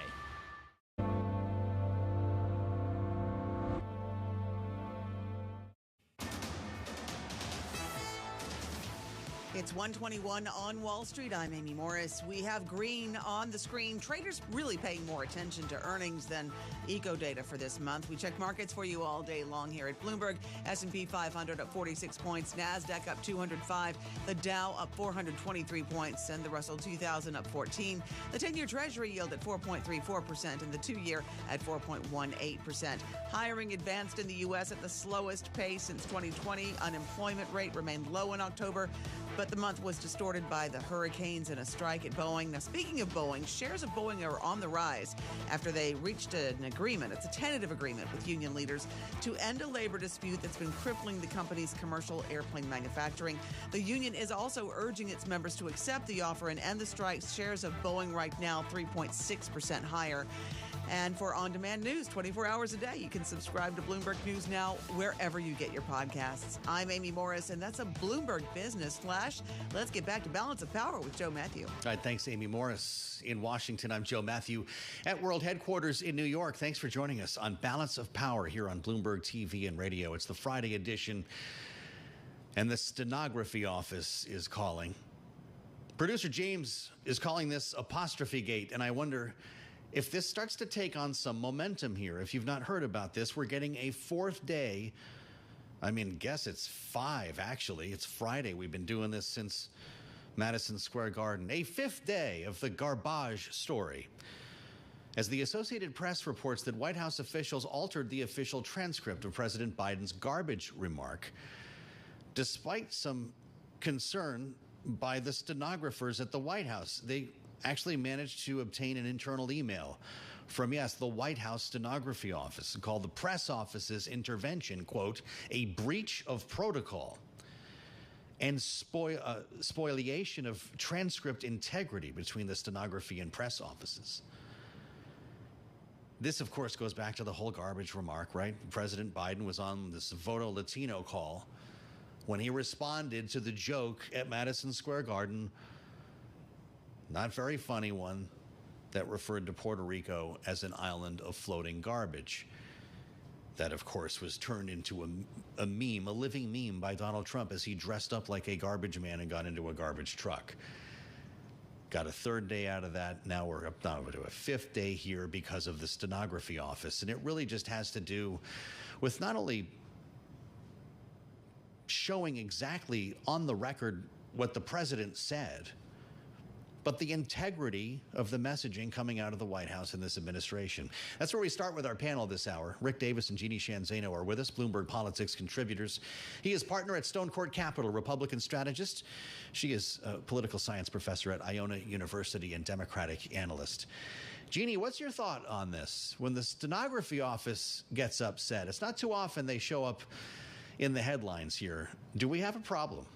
It's 1:21 on Wall Street. I'm Amy Morris. We have green on the screen. Traders really paying more attention to earnings than eco data for this month. We check markets for you all day long here at Bloomberg. S&P 500 up 46 points. NASDAQ up 205. The Dow up 423 points. And the Russell 2000 up 14. The 10-year Treasury yield at 4.34% and the 2-year at 4.18%. Hiring advanced in the U.S. at the slowest pace since 2020. Unemployment rate remained low in October, but the month was distorted by the hurricanes and a strike at Boeing. Now, speaking of Boeing, shares of Boeing are on the rise after they reached an agreement. It's a tentative agreement with union leaders to end a labor dispute that's been crippling the company's commercial airplane manufacturing. The union is also urging its members to accept the offer and end the strikes. Shares of Boeing right now 3.6% higher. And for on-demand news 24 hours a day, you can subscribe to Bloomberg News Now wherever you get your podcasts. I'm Amy Morris, and that's a Bloomberg Business Flash. Let's get back to Balance of Power with Joe Matthew. All right, thanks, Amy Morris. In Washington, I'm Joe Matthew at World Headquarters in New York. Thanks for joining us on Balance of Power here on Bloomberg TV and radio. It's the Friday edition, and the stenography office is calling. Producer James is calling this apostrophe gate, and I wonder if this starts to take on some momentum here. If you've not heard about this, we're getting a fourth day. I mean, guess it's 5, actually. It's Friday. We've been doing this since Madison Square Garden. A 5th day of the garbage story, as the Associated Press reports that White House officials altered the official transcript of President Biden's garbage remark, despite some concern by the stenographers at the White House. They actually managed to obtain an internal email from, the White House stenography office, called the press office's intervention, quote, a breach of protocol and spoliation of transcript integrity between the stenography and press offices. This, of course, goes back to the whole garbage remark, right? President Biden was on this Voto Latino call when he responded to the joke at Madison Square Garden not very funny one that referred to Puerto Rico as an island of floating garbage. That, of course, was turned into a meme, a living meme by Donald Trump as he dressed up like a garbage man and got into a garbage truck. Got a third day out of that. Now we're up now to a fifth day here because of the stenography office. And it really just has to do with not only showing exactly on the record what the president said, but the integrity of the messaging coming out of the White House in this administration. That's where we start with our panel this hour. Rick Davis and Jeannie Shanzano are with us, Bloomberg Politics contributors. He is partner at Stone Court Capital, Republican strategist. She is a political science professor at Iona University and Democratic analyst. Jeannie, what's your thought on this? When the stenography office gets upset, it's not too often they show up in the headlines here. Do we have a problem?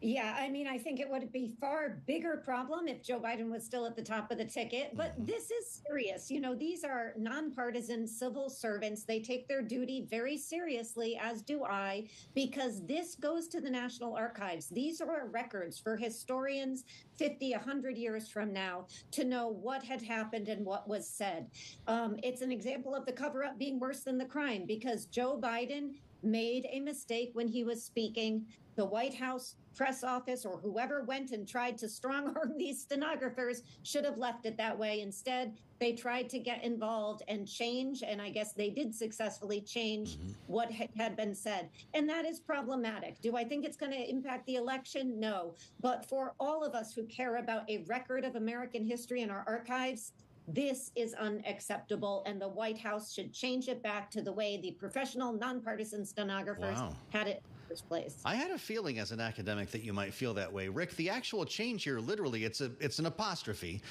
Yeah, I mean, I think it would be far bigger problem if Joe Biden was still at the top of the ticket. But this is serious. You know, these are nonpartisan civil servants. They take their duty very seriously, as do I, because this goes to the National Archives. These are records for historians 50, 100 years from now to know what had happened and what was said. It's an example of the cover-up being worse than the crime because Joe Biden made a mistake when he was speaking. The White House press office or whoever went and tried to strong-arm these stenographers should have left it that way. Instead, they tried to get involved and change, and I guess they did successfully change what had been said. And that is problematic. Do I think it's going to impact the election? No. But for all of us who care about a record of American history in our archives, this is unacceptable, and the White House should change it back to the way the professional, nonpartisan stenographers had it in the first place. I had a feeling as an academic that you might feel that way. Rick, the actual change here, literally, it's an apostrophe.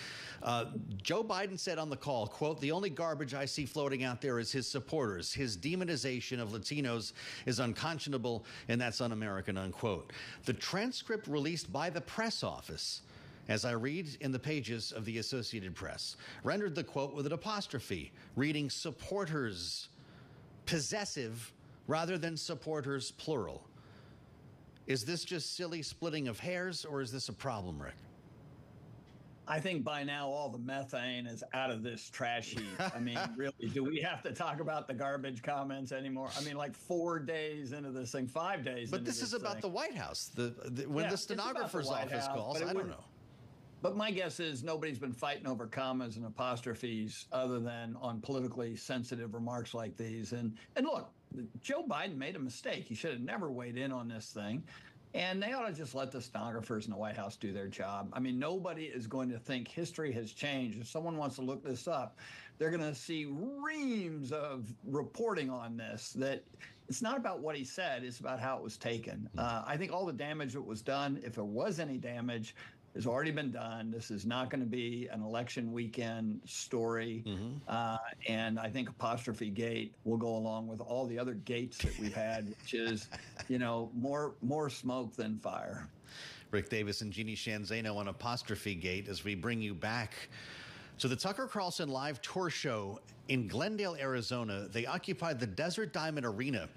Joe Biden said on the call, quote, "The only garbage I see floating out there is his supporters. His demonization of Latinos is unconscionable, and that's un-American," unquote. The transcript released by the press office, as I read in the pages of the Associated Press, rendered the quote with an apostrophe, reading supporters, possessive, rather than supporters, plural. Is this just silly splitting of hairs, or is this a problem, Rick? I think by now all the methane is out of this trash heap. I mean, really, do we have to talk about the garbage comments anymore? I mean, like 4 days into this thing, 5 days but into this is about thing. The White House. When the stenographer's office calls, I don't know. But my guess is nobody's been fighting over commas and apostrophes other than on politically sensitive remarks like these. And look, Joe Biden made a mistake. He should have never weighed in on this thing. And they ought to just let the stenographers in the White House do their job. I mean, nobody is going to think history has changed. If someone wants to look this up, they're going to see reams of reporting on this, that it's not about what he said, it's about how it was taken. I think all the damage that was done, if there was any damage, has already been done. This is not going to be an election weekend story. And I think apostrophe gate will go along with all the other gates that we've had, which is, you know, more smoke than fire. Rick Davis and Jeannie Shanzano on apostrophe gate as we bring you back to the Tucker Carlson live tour show in Glendale, Arizona. They occupied the Desert Diamond Arena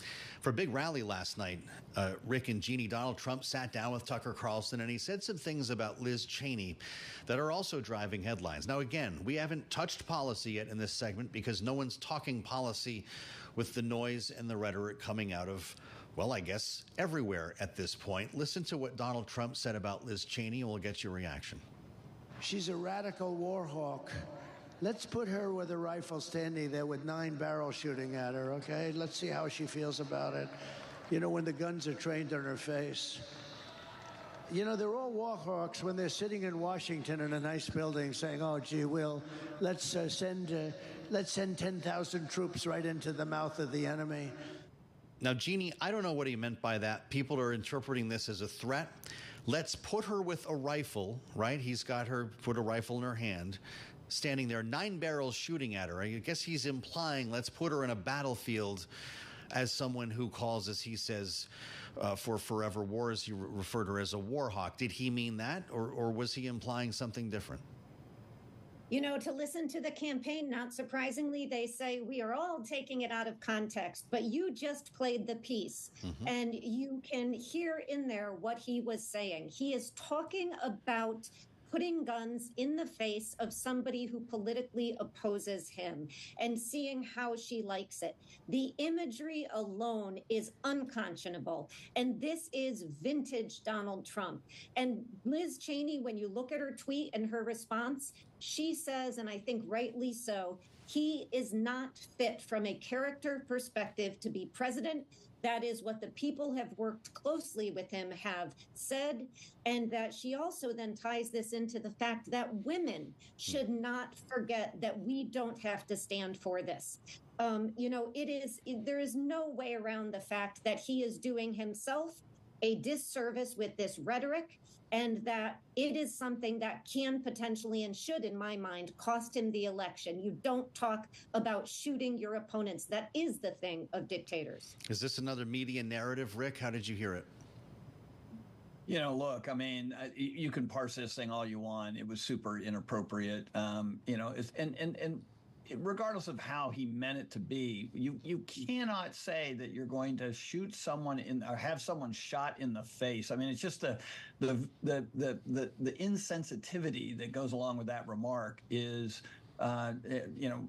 for a big rally last night. Rick and Jeannie, Donald Trump sat down with Tucker Carlson and he said some things about Liz Cheney that are also driving headlines. Now, again, we haven't touched policy yet in this segment because no one's talking policy with the noise and the rhetoric coming out of, well, I guess everywhere at this point. Listen to what Donald Trump said about Liz Cheney and we'll get your reaction. She's a radical war hawk. Let's put her with a rifle standing there with 9 barrels shooting at her, okay? Let's see how she feels about it. You know, when the guns are trained on her face. You know, they're all war hawks when they're sitting in Washington in a nice building saying, oh, gee, let's send 10,000 troops right into the mouth of the enemy. Now, Jeannie, I don't know what he meant by that. People are interpreting this as a threat. Let's put her with a rifle, right? He's got her, put a rifle in her hand, standing there, 9 barrels shooting at her. I guess he's implying let's put her in a battlefield as someone who calls, as he says, for forever wars. He referred to her as a war hawk. Did he mean that, or was he implying something different? You know, to listen to the campaign, not surprisingly, they say we are all taking it out of context, but you just played the piece and you can hear in there what he was saying. He is talking about putting guns in the face of somebody who politically opposes him and seeing how she likes it. The imagery alone is unconscionable. And this is vintage Donald Trump. And Liz Cheney, when you look at her tweet and her response, she says, and I think rightly so, he is not fit from a character perspective to be president. That is what the people have worked closely with him have said, and that she also then ties this into the fact that women should not forget that we don't have to stand for this. You know, there is no way around the fact that he is doing himself a disservice with this rhetoric, and that it is something that can potentially and should, in my mind, cost him the election. You don't talk about shooting your opponents. That is the thing of dictators. Is this another media narrative, Rick? How did you hear it? You know, look, I mean, you can parse this thing all you want. It was super inappropriate. You know, and regardless of how he meant it to be, you cannot say that you're going to shoot someone or have someone shot in the face. I mean, it's just the insensitivity that goes along with that remark is, you know,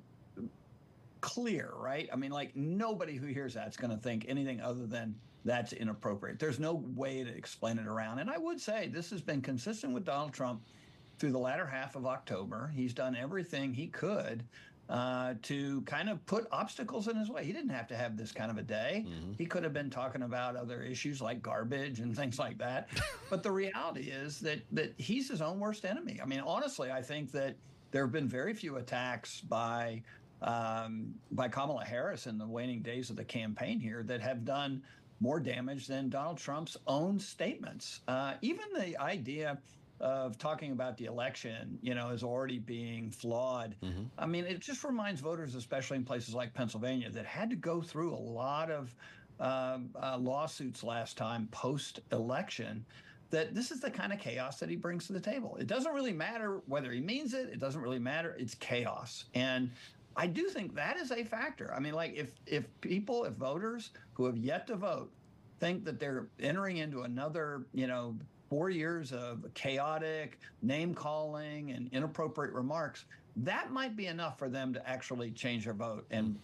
clear, right? I mean, like, nobody who hears that's going to think anything other than that's inappropriate. There's no way to explain it around. And I would say this has been consistent with Donald Trump through the latter half of October. He's done everything he could to kind of put obstacles in his way. He didn't have to have this kind of a day. He could have been talking about other issues like garbage and things like that. But the reality is that he's his own worst enemy. I mean, honestly, I think that there have been very few attacks by Kamala Harris in the waning days of the campaign here that have done more damage than Donald Trump's own statements. Even the idea of talking about the election, you know, is already being flawed. I mean, it just reminds voters, especially in places like Pennsylvania, that had to go through a lot of lawsuits last time post-election, that this is the kind of chaos that he brings to the table. It doesn't really matter whether he means it. It doesn't really matter. It's chaos. And I do think that is a factor. I mean, like, if voters who have yet to vote think that they're entering into another, you know, 4 years of chaotic name calling and inappropriate remarks, that might be enough for them to actually change their vote and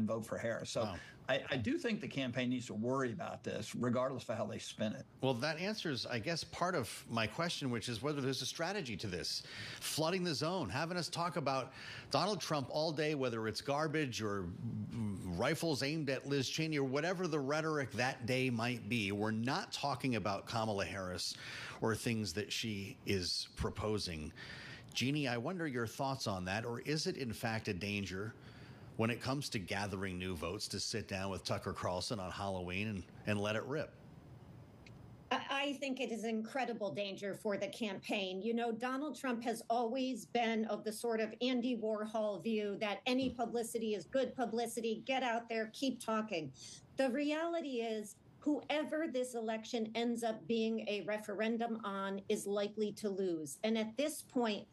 vote for Harris. So I do think the campaign needs to worry about this, regardless of how they spin it. Well, that answers, I guess, part of my question, which is whether there's a strategy to this. Flooding the zone, having us talk about Donald Trump all day, whether it's garbage or rifles aimed at Liz Cheney or whatever the rhetoric that day might be. We're not talking about Kamala Harris or things that she is proposing. Jeannie, I wonder your thoughts on that, or is it in fact a danger when it comes to gathering new votes to sit down with Tucker Carlson on Halloween and let it rip? I think it is incredible danger for the campaign. You know, Donald Trump has always been of the sort of Andy Warhol view that any publicity is good publicity. Get out there, keep talking. The reality is, whoever this election ends up being a referendum on is likely to lose. And at this point,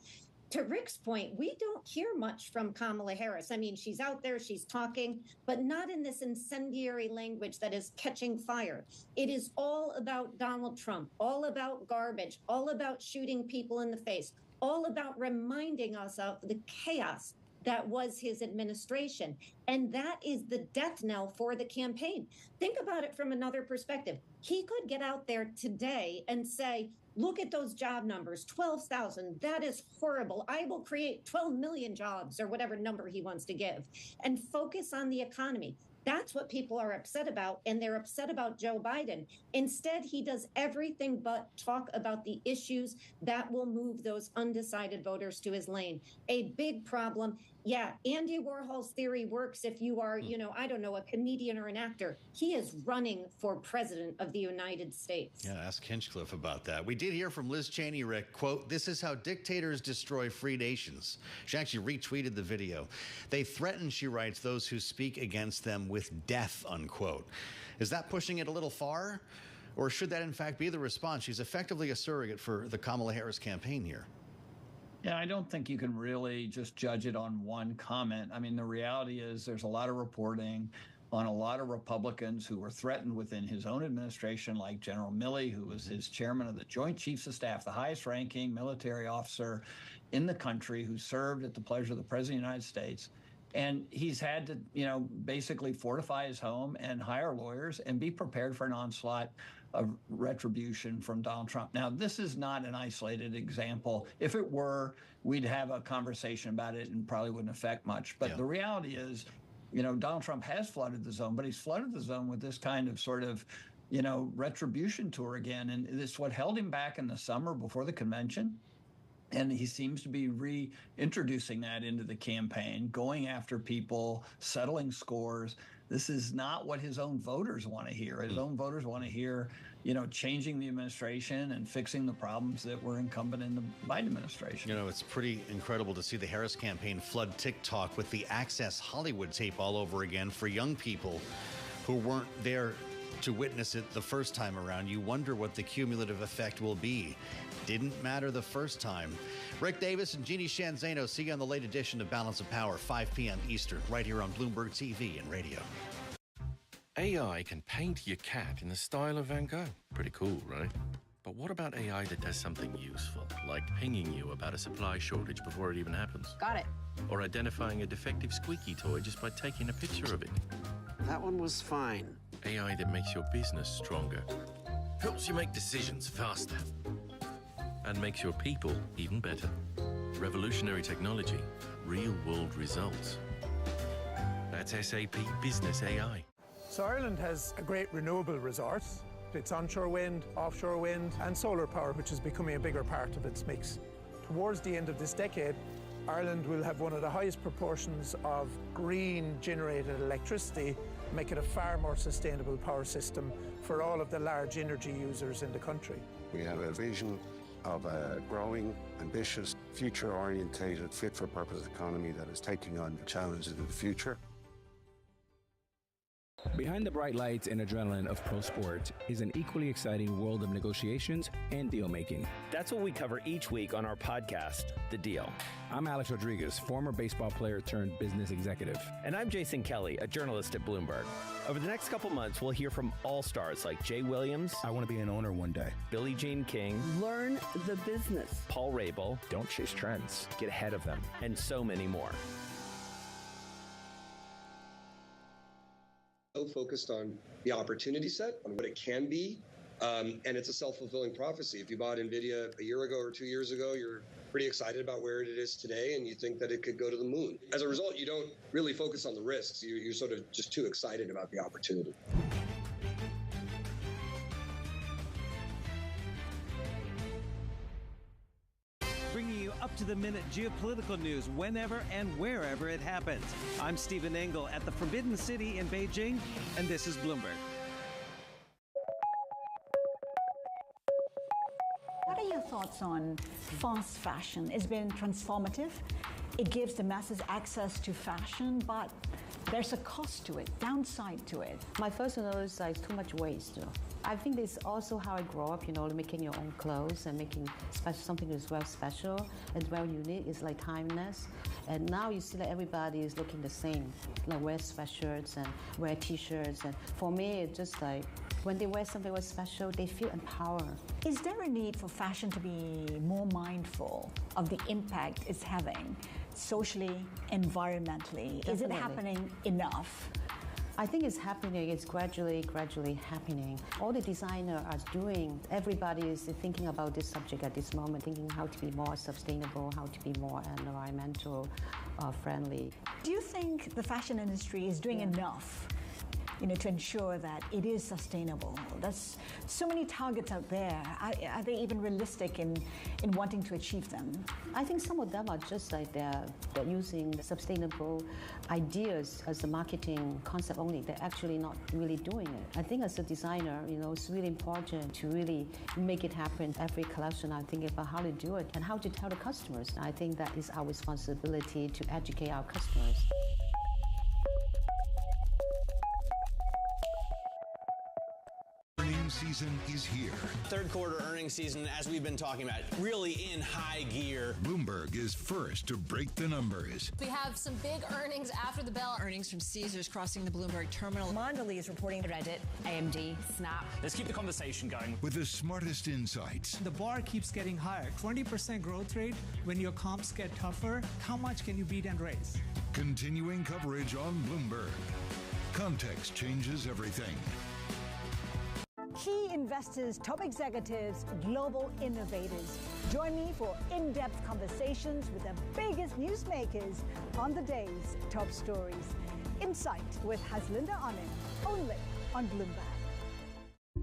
to Rick's point, we don't hear much from Kamala Harris. I mean, she's out there, she's talking, but not in this incendiary language that is catching fire. It is all about Donald Trump, all about garbage, all about shooting people in the face, all about reminding us of the chaos that was his administration. And that is the death knell for the campaign. Think about it from another perspective. He could get out there today and say, look at those job numbers, 12,000. That is horrible. I will create 12 million jobs, or whatever number he wants to give, and focus on the economy. That's what people are upset about, and they're upset about Joe Biden. Instead, he does everything but talk about the issues that will move those undecided voters to his lane. A big problem. Yeah, Andy Warhol's theory works if you are, you know, I don't know, a comedian or an actor. He is running for president of the United States. Yeah, ask Hinchcliffe about that. We did hear from Liz Cheney, Rick, quote, "This is how dictators destroy free nations." She actually retweeted the video. "They threaten," she writes, "those who speak against them with death," unquote. Is that pushing it a little far? Or should that in fact be the response? She's effectively a surrogate for the Kamala Harris campaign here. Yeah, I don't think you can really just judge it on one comment. I mean, the reality is there's a lot of reporting on a lot of Republicans who were threatened within his own administration, like General Milley, who was his chairman of the Joint Chiefs of Staff, the highest ranking military officer in the country, who served at the pleasure of the President of the United States. And he's had to, basically fortify his home and hire lawyers and be prepared for an onslaught of retribution from Donald Trump. Now, this is not an isolated example. If it were, we'd have a conversation about it and probably wouldn't affect much. But the reality is, Donald Trump has flooded the zone, but he's flooded the zone with this kind of sort of, retribution tour again. And it's what held him back in the summer before the convention. And he seems to be reintroducing that into the campaign, going after people, settling scores. This is not what his own voters want to hear. His own voters want to hear, changing the administration and fixing the problems that were incumbent in the Biden administration. It's pretty incredible to see the Harris campaign flood TikTok with the Access Hollywood tape all over again for young people who weren't there to witness it the first time around. You wonder what the cumulative effect will be. Didn't matter the first time. Rick Davis and Jeannie Shanzano, see you on the late edition of Balance of Power, 5 p.m. Eastern, right here on Bloomberg TV and radio. AI can paint your cat in the style of Van Gogh. Pretty cool, right? But what about AI that does something useful, like pinging you about a supply shortage before it even happens? Got it. Or identifying a defective squeaky toy just by taking a picture of it? That one was fine. AI that makes your business stronger, helps you make decisions faster, and makes your people even better. Revolutionary technology, real-world results. That's SAP Business AI. So Ireland has a great renewable resource. It's onshore wind, offshore wind, and solar power, which is becoming a bigger part of its mix. Towards the end of this decade, Ireland will have one of the highest proportions of green-generated electricity, make it a far more sustainable power system for all of the large energy users in the country. We have a vision of a growing, ambitious, future-orientated, fit-for-purpose economy that is taking on the challenges of the future. Behind the bright lights and adrenaline of pro sport is an equally exciting world of negotiations and deal making. That's what we cover each week on our podcast, The Deal. I'm Alex Rodriguez, former baseball player turned business executive. And I'm Jason Kelly, a journalist at Bloomberg. Over the next couple months, we'll hear from all-stars like Jay Williams. I want to be an owner one day. Billie Jean King. Learn the business. Paul Rabel. Don't chase trends. Get ahead of them. And so many more. So focused on the opportunity set, on what it can be, and it's a self-fulfilling prophecy. If you bought NVIDIA a year ago or 2 years ago, you're pretty excited about where it is today, and you think that it could go to the moon. As a result, you don't really focus on the risks. You're sort of just too excited about the opportunity. Bringing you up-to-the-minute geopolitical news whenever and wherever it happens. I'm Stephen Engel at the Forbidden City in Beijing, and this is Bloomberg. What are your thoughts on fast fashion? It's been transformative. It gives the masses access to fashion, but there's a cost to it, downside to it. My first notice is too much waste. I think this is also how I grow up, making your own clothes and making something that's well special and well unique. It's like timeless. And now you see that everybody is looking the same, wear sweatshirts and wear t-shirts. And for me, it's just like when they wear something that's special, they feel empowered. Is there a need for fashion to be more mindful of the impact it's having socially, environmentally? Definitely. Is it happening enough? I think it's happening. It's gradually happening. All the designers are doing, everybody is thinking about this subject at this moment, thinking how to be more sustainable, how to be more environmental friendly. Do you think the fashion industry is doing enough to ensure that it is sustainable? There's so many targets out there. Are they even realistic in wanting to achieve them? I think some of them are just like they're using sustainable ideas as a marketing concept only. They're actually not really doing it. I think as a designer, it's really important to really make it happen. Every collection, I think about how to do it and how to tell the customers. I think that is our responsibility to educate our customers. season is here. Third quarter earnings season, as we've been talking about, really in high gear. Bloomberg is first to break the numbers. We have some big earnings after the bell. Earnings from Caesars crossing the Bloomberg terminal. Mondelez is reporting Reddit, AMD, Snap. Let's keep the conversation going. With the smartest insights. The bar keeps getting higher. 20% growth rate. When your comps get tougher, how much can you beat and raise? Continuing coverage on Bloomberg. Context changes everything. Key investors, top executives, global innovators. Join me for in-depth conversations with the biggest newsmakers on the day's top stories. Insight with Haslinda Anand, only on Bloomberg.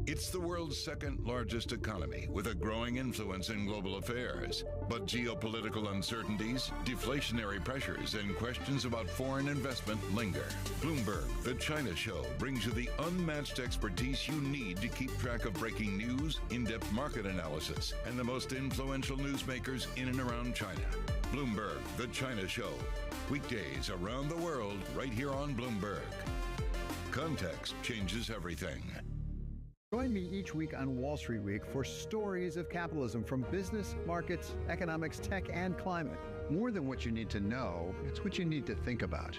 It's the world's second largest economy with a growing influence in global affairs. But geopolitical uncertainties, deflationary pressures, and questions about foreign investment linger. Bloomberg, the China Show, brings you the unmatched expertise you need to keep track of breaking news, in-depth market analysis, and the most influential newsmakers in and around China. Bloomberg, the China Show. Weekdays around the world, right here on Bloomberg. Context changes everything. Join me each week on Wall Street Week for stories of capitalism from business, markets, economics, tech, and climate. More than what you need to know, it's what you need to think about.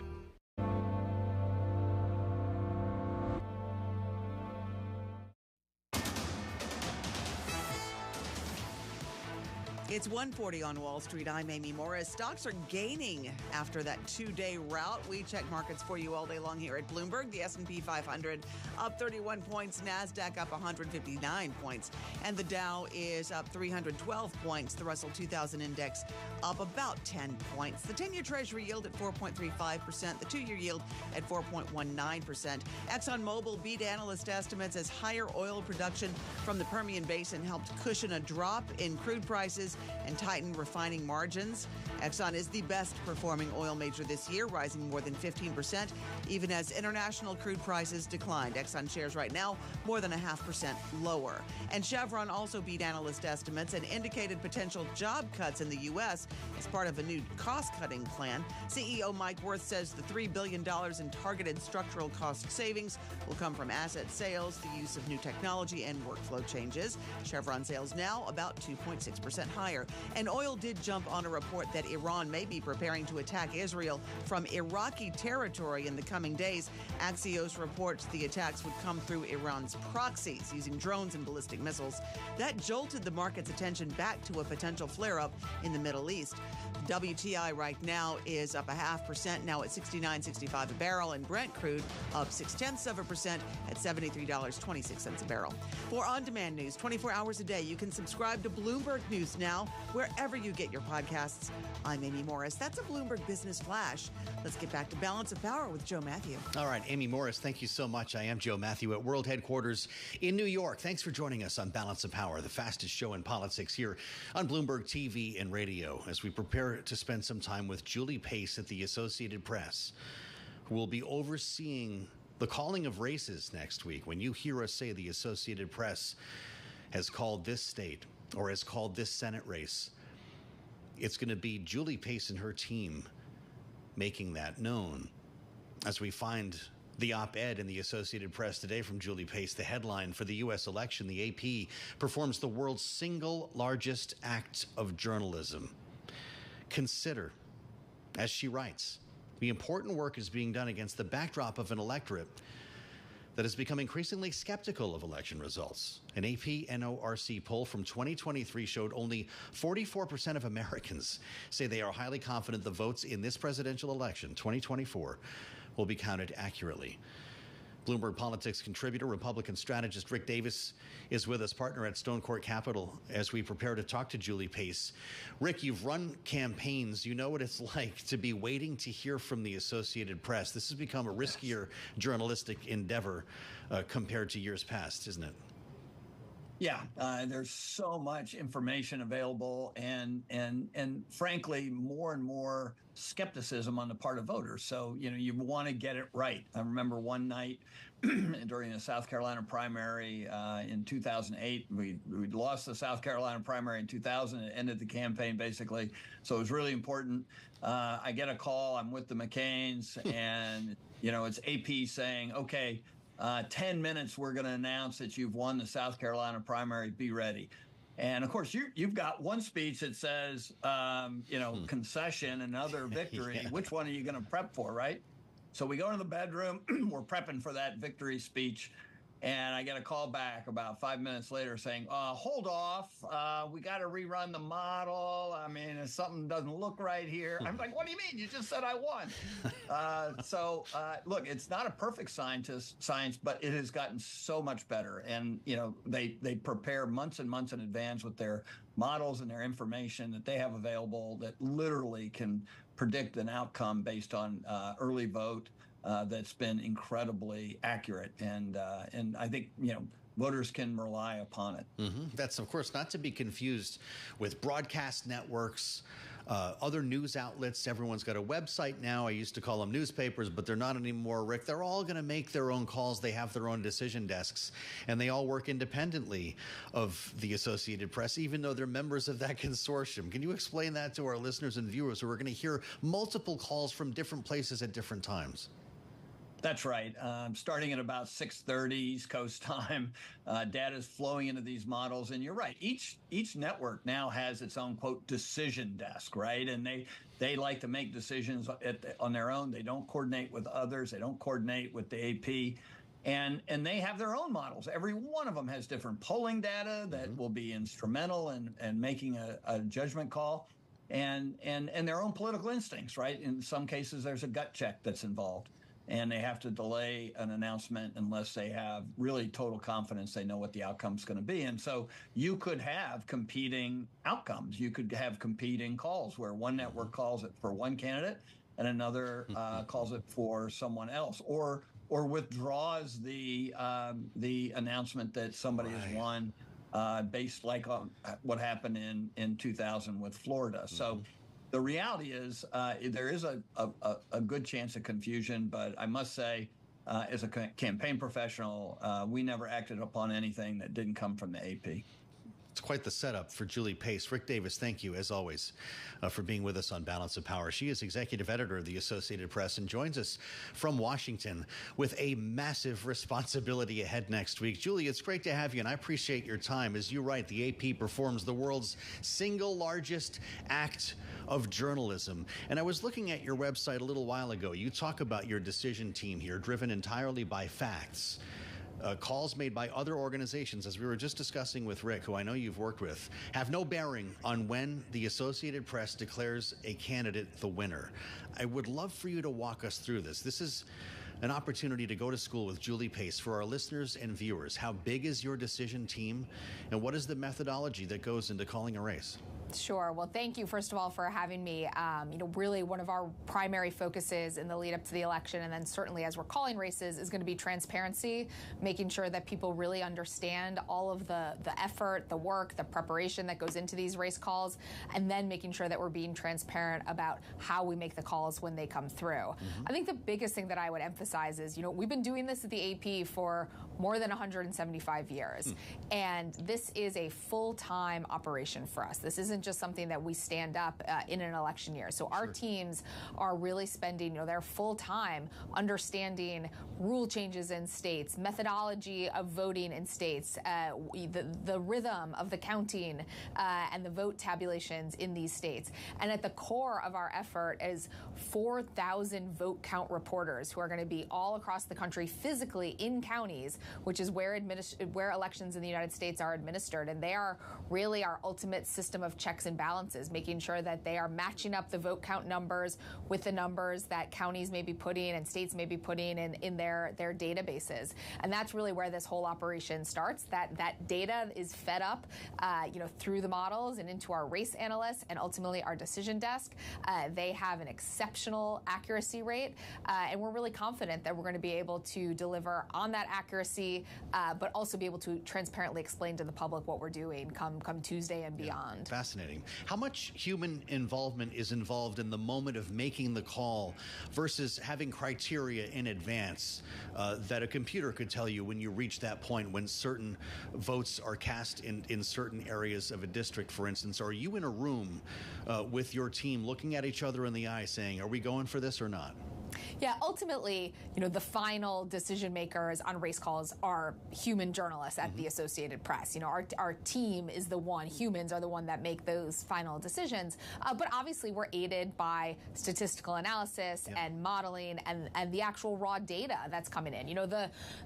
It's 1:40 on Wall Street. I'm Amy Morris. Stocks are gaining after that two-day rout. We check markets for you all day long here at Bloomberg. The S&P 500 up 31 points. NASDAQ up 159 points. And the Dow is up 312 points. The Russell 2000 index up about 10 points. The 10-year Treasury yield at 4.35%. The 2-year yield at 4.19%. ExxonMobil beat analyst estimates as higher oil production from the Permian Basin helped cushion a drop in crude prices and tighten refining margins. Exxon is the best performing oil major this year, rising more than 15%, even as international crude prices declined. Exxon shares right now more than 0.5% lower. And Chevron also beat analyst estimates and indicated potential job cuts in the U.S. as part of a new cost-cutting plan. CEO Mike Wirth says the $3 billion in targeted structural cost savings will come from asset sales, the use of new technology, and workflow changes. Chevron sales now about 2.6% higher. And oil did jump on a report that Iran may be preparing to attack Israel from Iraqi territory in the coming days. Axios reports the attacks would come through Iran's proxies using drones and ballistic missiles. That jolted the market's attention back to a potential flare-up in the Middle East. WTI right now is up 0.5%, now at $69.65 a barrel, and Brent crude up 0.6% at $73.26 a barrel. For on-demand news 24 hours a day, you can subscribe to Bloomberg News Now wherever you get your podcasts. I'm Amy Morris. That's a Bloomberg Business Flash. Let's get back to Balance of Power with Joe Matthew. All right, Amy Morris, thank you so much. I am Joe Matthew at World Headquarters in New York. Thanks for joining us on Balance of Power, the fastest show in politics here on Bloomberg TV and radio, as we prepare to spend some time with Julie Pace at the Associated Press, who will be overseeing the calling of races next week. When you hear us say the Associated Press has called this state or has called this Senate race, it's going to be Julie Pace and her team making that known. As we find the op-ed in the Associated Press today from Julie Pace, the headline for the U.S. election, the AP performs the world's single largest act of journalism. Consider, as she writes, the important work is being done against the backdrop of an electorate that has become increasingly skeptical of election results. An AP NORC poll from 2023 showed only 44% of Americans say they are highly confident the votes in this presidential election, 2024, will be counted accurately. Bloomberg Politics contributor, Republican strategist Rick Davis is with us, partner at Stone Court Capital, as we prepare to talk to Julie Pace. Rick, you've run campaigns. You know what it's like to be waiting to hear from the Associated Press. This has become a riskier journalistic endeavor compared to years past, isn't it? Yeah, there's so much information available and frankly, more and more skepticism on the part of voters. So, you want to get it right. I remember one night during the South Carolina primary in 2008, we lost the South Carolina primary in 2000. It ended the campaign, basically. So it was really important. I get a call. I'm with the McCains, and, it's AP saying, okay, 10 minutes, we're going to announce that you've won the South Carolina primary. Be ready. And of course, you've got one speech that says, concession, another victory. Yeah. Which one are you going to prep for, right? So we go into the bedroom, we're prepping for that victory speech. And I get a call back about 5 minutes later saying, hold off. We got to rerun the model. I mean, if something doesn't look right here. I'm like, what do you mean? You just said I won. Look, it's not a perfect science, but it has gotten so much better. And, they prepare months and months in advance with their models and their information that they have available that literally can predict an outcome based on early vote. That's been incredibly accurate, and I think voters can rely upon it. Mm-hmm. That's, of course, not to be confused with broadcast networks, other news outlets. Everyone's got a website now. I used to call them newspapers, but they're not anymore, Rick. They're all going to make their own calls. They have their own decision desks, and they all work independently of the Associated Press, even though they're members of that consortium. Can you explain that to our listeners and viewers who are going to hear multiple calls from different places at different times? That's right. Starting at about 6:30 East Coast time, data is flowing into these models. And you're right. Each network now has its own, quote, decision desk, right? And they like to make decisions on their own. They don't coordinate with others. They don't coordinate with the AP. And they have their own models. Every one of them has different polling data that will be instrumental in making a judgment call. And their own political instincts, right? In some cases, there's a gut check that's involved. And they have to delay an announcement unless they have really total confidence they know what the outcome's going to be. And so you could have competing outcomes. You could have competing calls where one network calls it for one candidate and another calls it for someone else, or withdraws the announcement that somebody has won based like on what happened in 2000 with Florida. So the reality is there is a good chance of confusion, but I must say, as a campaign professional, we never acted upon anything that didn't come from the AP. It's quite the setup for Julie Pace. Rick Davis, thank you, as always, for being with us on Balance of Power. She is executive editor of the Associated Press and joins us from Washington with a massive responsibility ahead next week. Julie, it's great to have you, and I appreciate your time. As you're right, the AP performs the world's single largest act of journalism. And I was looking at your website a little while ago. You talk about your decision team here, driven entirely by facts. Calls made by other organizations, as we were just discussing with Rick, who I know you've worked with, have no bearing on when the Associated Press declares a candidate the winner. I would love for you to walk us through this. This is an opportunity to go to school with Julie Pace for our listeners and viewers. How big is your decision team, and what is the methodology that goes into calling a race? Sure. Well, thank you, first of all, for having me. Really one of our primary focuses in the lead up to the election, and then certainly as we're calling races, is going to be transparency, making sure that people really understand all of the effort, the work, the preparation that goes into these race calls, and then making sure that we're being transparent about how we make the calls when they come through. I think the biggest thing that I would emphasize is, we've been doing this at the AP for more than 175 years, and this is a full-time operation for us. This isn't just something that we stand up in an election year. So our teams are really spending, their full time understanding rule changes in states, methodology of voting in states, the rhythm of the counting and the vote tabulations in these states. And at the core of our effort is 4,000 vote count reporters who are going to be all across the country physically in counties, which is where elections in the United States are administered. And they are really our ultimate system of checks and balances, making sure that they are matching up the vote count numbers with the numbers that counties may be putting and states may be putting in their databases. And that's really where this whole operation starts. That data is fed up, through the models and into our race analysts and ultimately our decision desk. They have an exceptional accuracy rate, and we're really confident that we're going to be able to deliver on that accuracy, but also be able to transparently explain to the public what we're doing come Tuesday and beyond. Fascinating. How much human involvement is involved in the moment of making the call versus having criteria in advance that a computer could tell you when you reach that point when certain votes are cast in certain areas of a district, for instance? Are you in a room with your team looking at each other in the eye saying, are we going for this or not? Yeah, ultimately, the final decision makers on race calls are human journalists at the Associated Press. Our team is the one, humans are the one that make those final decisions. But obviously, we're aided by statistical analysis and modeling and the actual raw data that's coming in.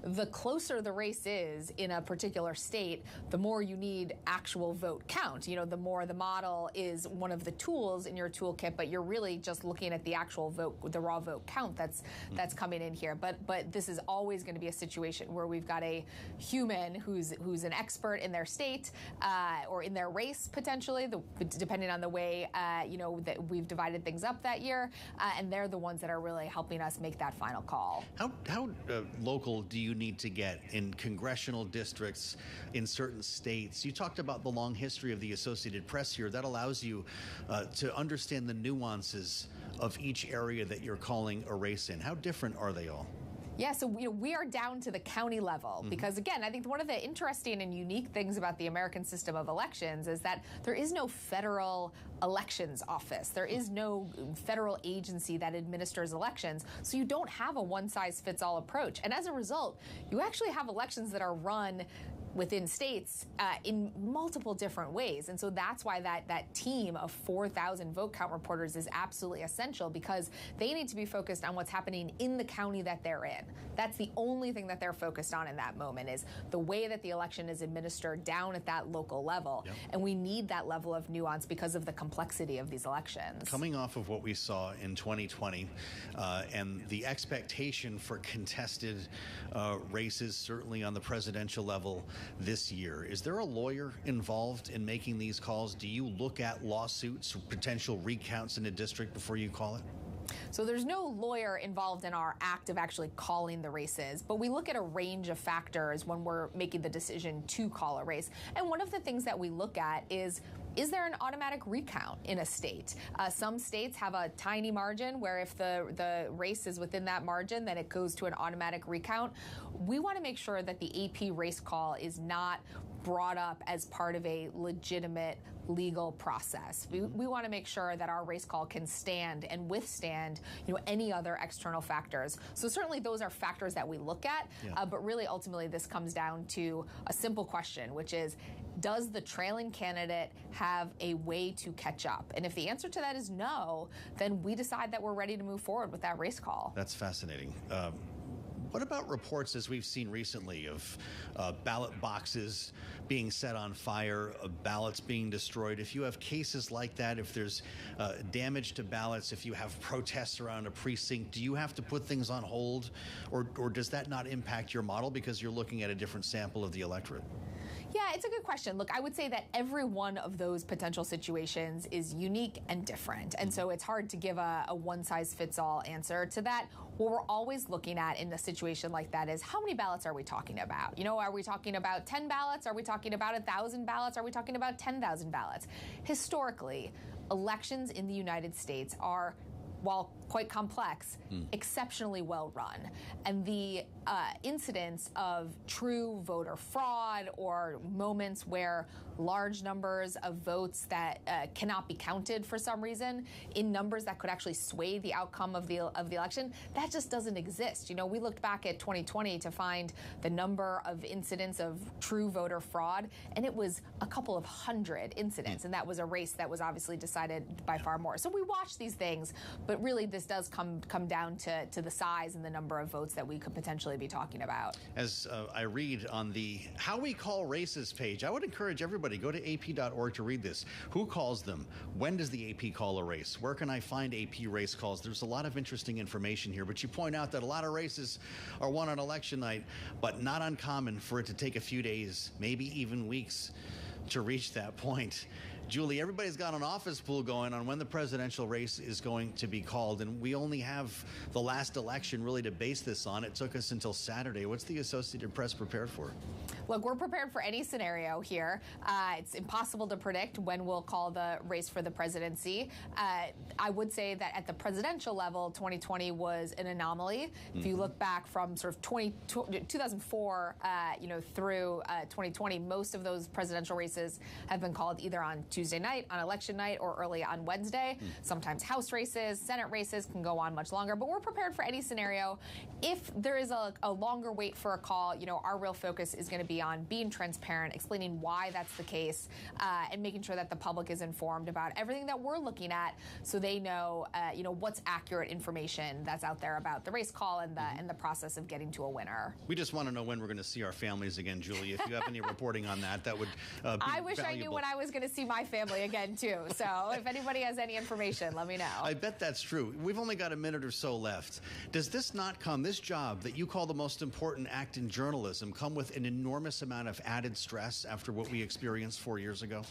The closer the race is in a particular state, the more you need actual vote count. The more the model is one of the tools in your toolkit, but you're really just looking at the actual vote, the raw vote count that's coming in here. But this is always going to be a situation where we've got a human who's an expert in their state or in their race potentially, depending on the way that we've divided things up that year, and they're the ones that are really helping us make that final call. How local do you need to get in congressional districts in certain states? You talked about the long history of the Associated Press here. That allows you to understand the nuances of each area that you're calling a race in. How different are they all? Yeah, so we are down to the county level because, again, I think one of the interesting and unique things about the American system of elections is that there is no federal elections office. There is no federal agency that administers elections, so you don't have a one-size-fits-all approach. And as a result, you actually have elections that are run within states in multiple different ways. And so that's why that team of 4,000 vote count reporters is absolutely essential, because they need to be focused on what's happening in the county that they're in. That's the only thing that they're focused on in that moment, is the way that the election is administered down at that local level. Yep. And we need that level of nuance because of the complexity of these elections. Coming off of what we saw in 2020 and the expectation for contested races, certainly on the presidential level this year, is there a lawyer involved in making these calls? Do you look at lawsuits, potential recounts in a district before you call it? So there's no lawyer involved in our act of actually calling the races, but we look at a range of factors when we're making the decision to call a race. And one of the things that we look at is there an automatic recount in a state? Some states have a tiny margin where if the race is within that margin, then it goes to an automatic recount. We want to make sure that the AP race call is not brought up as part of a legitimate legal process. We want to make sure that our race call can stand and withstand, any other external factors. So certainly those are factors that we look at, but really ultimately this comes down to a simple question, which is, does the trailing candidate have a way to catch up? And if the answer to that is no, then we decide that we're ready to move forward with that race call. That's fascinating. What about reports, as we've seen recently, of ballot boxes being set on fire, ballots being destroyed? If you have cases like that, if there's damage to ballots, if you have protests around a precinct, do you have to put things on hold? Or does that not impact your model because you're looking at a different sample of the electorate? Yeah, it's a good question. Look, I would say that every one of those potential situations is unique and different. And so it's hard to give a one-size-fits-all answer to that. What we're always looking at in a situation like that is, how many ballots are we talking about? Are we talking about 10 ballots? Are we talking about 1,000 ballots? Are we talking about 10,000 ballots? Historically, elections in the United States are, while quite complex, exceptionally well run. And the incidence of true voter fraud or moments where large numbers of votes that cannot be counted for some reason in numbers that could actually sway the outcome of the election, that just doesn't exist. We looked back at 2020 to find the number of incidents of true voter fraud, and it was a couple of hundred incidents, and that was a race that was obviously decided by far more. So we watch these things, but really this does come down to the size and the number of votes that we could potentially be talking about. As I read on the How We Call Races page, I would encourage everybody, go to ap.org to read this. Who calls them? When does the AP call a race? Where can I find AP race calls? There's a lot of interesting information here, but you point out that a lot of races are won on election night, but not uncommon for it to take a few days, maybe even weeks, to reach that point. Julie, everybody's got an office pool going on when the presidential race is going to be called, and we only have the last election really to base this on. It took us until Saturday. What's the Associated Press prepared for? Look, we're prepared for any scenario here. It's impossible to predict when we'll call the race for the presidency. I would say that at the presidential level, 2020 was an anomaly. If you look back from sort of 2004, through 2020, most of those presidential races have been called either on Tuesday night, on election night, or early on Wednesday. Sometimes House races, Senate races can go on much longer, but we're prepared for any scenario. If there is a longer wait for a call, our real focus is going to be on being transparent, explaining why that's the case, and making sure that the public is informed about everything that we're looking at, so they know, what's accurate information that's out there about the race call and the process of getting to a winner. We just want to know when we're going to see our families again, Julie. If you have any reporting on that, that would be I wish valuable. I knew when I was going to see my family again, too. So if anybody has any information, let me know. I bet that's true. We've only got a minute or so left. Does this job that you call the most important act in journalism, come with an enormous amount of added stress after what we experienced 4 years ago?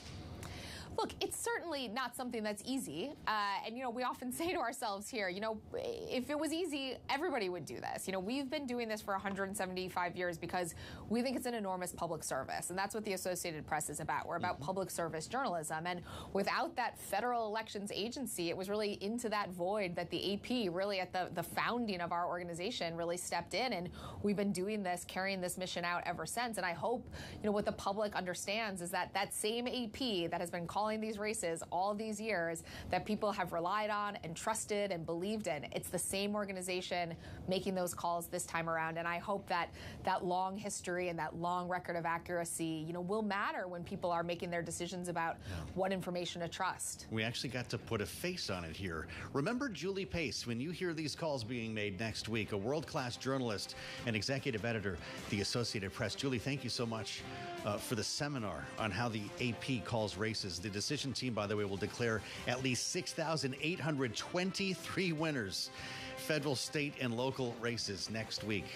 Look, it's certainly not something that's easy. And we often say to ourselves here, if it was easy, everybody would do this. We've been doing this for 175 years because we think it's an enormous public service. And that's what the Associated Press is about. We're about public service journalism. And without that federal elections agency, it was really into that void that the AP, really at the founding of our organization, really stepped in. And we've been doing this, carrying this mission out ever since. And I hope, what the public understands is that that same AP that has been calling these races all these years, that people have relied on and trusted and believed in. It's the same organization making those calls this time around. And I hope that that long history and that long record of accuracy, will matter when people are making their decisions about what information to trust. We actually got to put a face on it here. Remember Julie Pace when you hear these calls being made next week, a world-class journalist and executive editor, the Associated Press. Julie, thank you so much for the seminar on how the AP calls races. The decision team, by the way, will declare at least 6,823 winners, federal, state, and local races next week,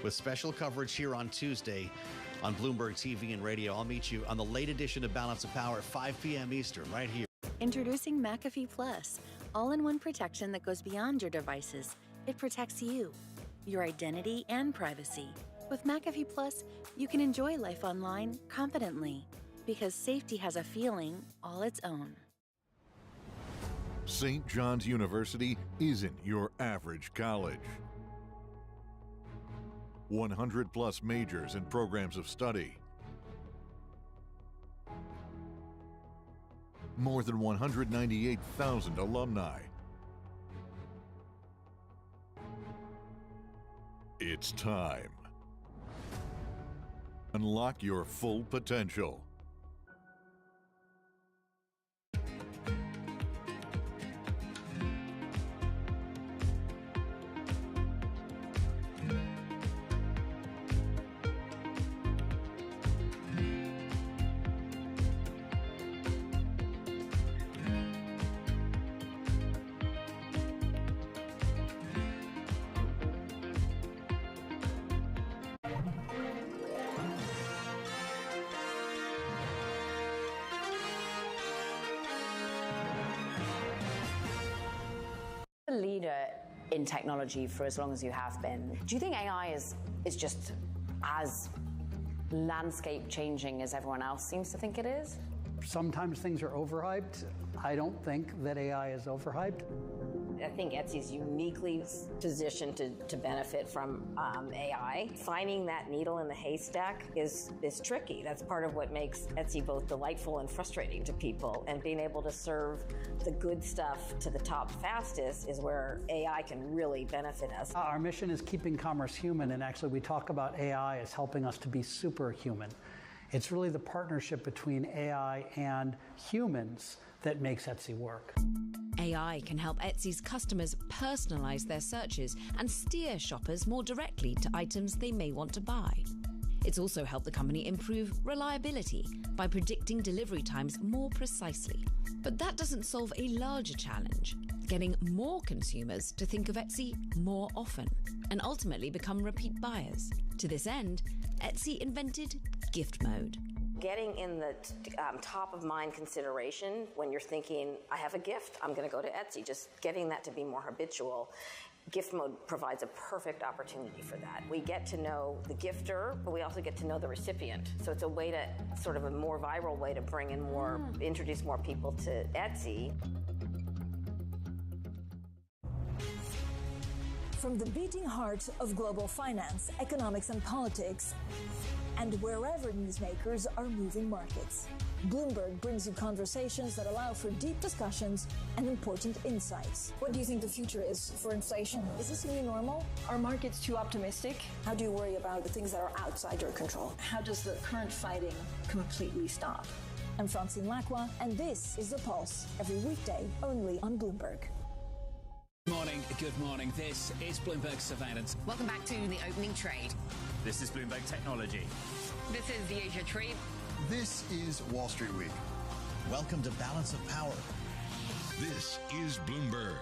with special coverage here on Tuesday on Bloomberg TV and radio. I'll meet you on the late edition of Balance of Power at 5 p.m. Eastern, right here. Introducing McAfee Plus, all-in-one protection that goes beyond your devices. It protects you, your identity, and privacy. With McAfee Plus, you can enjoy life online confidently, because safety has a feeling all its own. St. John's University isn't your average college. 100-plus majors and programs of study. More than 198,000 alumni. It's time. Unlock your full potential. Leader in technology for as long as you have been. Do you think AI is just as landscape changing as everyone else seems to think it is? Sometimes things are overhyped. I don't think that AI is overhyped. I think Etsy is uniquely positioned to benefit from AI. Finding that needle in the haystack is tricky. That's part of what makes Etsy both delightful and frustrating to people. And being able to serve the good stuff to the top fastest is where AI can really benefit us. Our mission is keeping commerce human, and actually we talk about AI as helping us to be superhuman. It's really the partnership between AI and humans that makes Etsy work. AI can help Etsy's customers personalize their searches and steer shoppers more directly to items they may want to buy. It's also helped the company improve reliability by predicting delivery times more precisely. But that doesn't solve a larger challenge, getting more consumers to think of Etsy more often and ultimately become repeat buyers. To this end, Etsy invented gift mode. Getting in the top of mind consideration when you're thinking, I have a gift, I'm going to go to Etsy, just getting that to be more habitual. Gift mode provides a perfect opportunity for that. We get to know the gifter, but we also get to know the recipient. So it's a way to, sort of a more viral way to bring in more, introduce more people to Etsy. From the beating heart of global finance, economics, and politics, and wherever newsmakers are moving markets. Bloomberg brings you conversations that allow for deep discussions and important insights. What do you think the future is for inflation? Is this a new normal? Are markets too optimistic? How do you worry about the things that are outside your control? How does the current fighting completely stop? I'm Francine Lacqua, and this is The Pulse, every weekday only on Bloomberg. Good morning. This is Bloomberg Surveillance. Welcome back to the opening trade. This is Bloomberg Technology. This is the Asia trade. This is Wall Street Week. Welcome to Balance of Power. This is Bloomberg.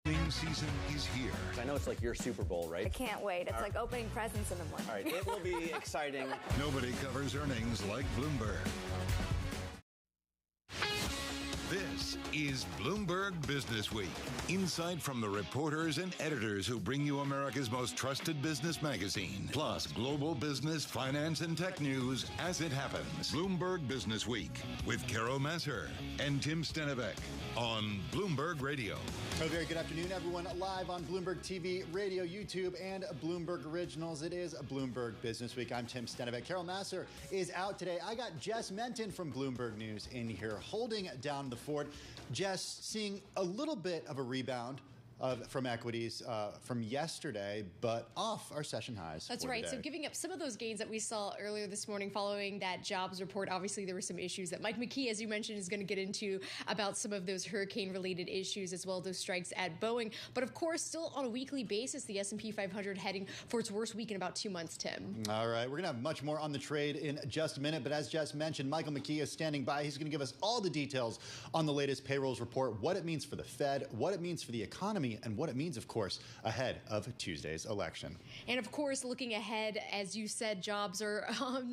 Earnings season is here. I know it's like your Super Bowl, right? I can't wait. It's like opening presents in the morning. All right, it will be exciting. Nobody covers earnings like Bloomberg. This is Bloomberg Business Week. Insight from the reporters and editors who bring you America's most trusted business magazine. Plus, global business, finance, and tech news as it happens. Bloomberg Business Week with Carol Masser and Tim Stenivek on Bloomberg Radio. A very good afternoon, everyone. Live on Bloomberg TV, radio, YouTube, and Bloomberg Originals. It is Bloomberg Business Week. I'm Tim Stenivek. Carol Masser is out today. I got Jess Menton from Bloomberg News in here holding down the fort. Jess, seeing a little bit of a rebound from equities from yesterday, but off our session highs. That's right. Today. So giving up some of those gains that we saw earlier this morning following that jobs report. Obviously, there were some issues that Mike McKee, as you mentioned, is going to get into about some of those hurricane-related issues as well as those strikes at Boeing. But of course, still on a weekly basis, the S&P 500 heading for its worst week in about 2 months, Tim. All right. We're going to have much more on the trade in just a minute. But as Jess mentioned, Michael McKee is standing by. He's going to give us all the details on the latest payrolls report, what it means for the Fed, what it means for the economy, and what it means, of course, ahead of Tuesday's election. And of course, looking ahead, as you said, jobs are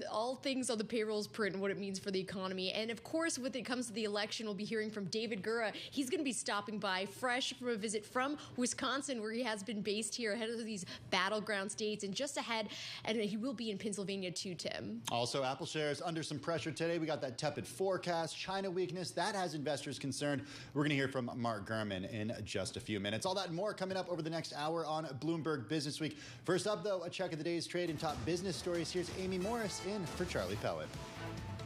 all things on the payrolls print and what it means for the economy. And of course, when it comes to the election, we'll be hearing from David Gura. He's going to be stopping by fresh from a visit from Wisconsin, where he has been based here ahead of these battleground states and just ahead. And he will be in Pennsylvania too, Tim. Also, Apple shares under some pressure today. We got that tepid forecast, China weakness. That has investors concerned. We're going to hear from Mark Gurman in just a few minutes. All that and more coming up over the next hour on Bloomberg Business Week. First up, though, a check of the day's trade and top business stories. Here's Amy Morris in for Charlie Pellet.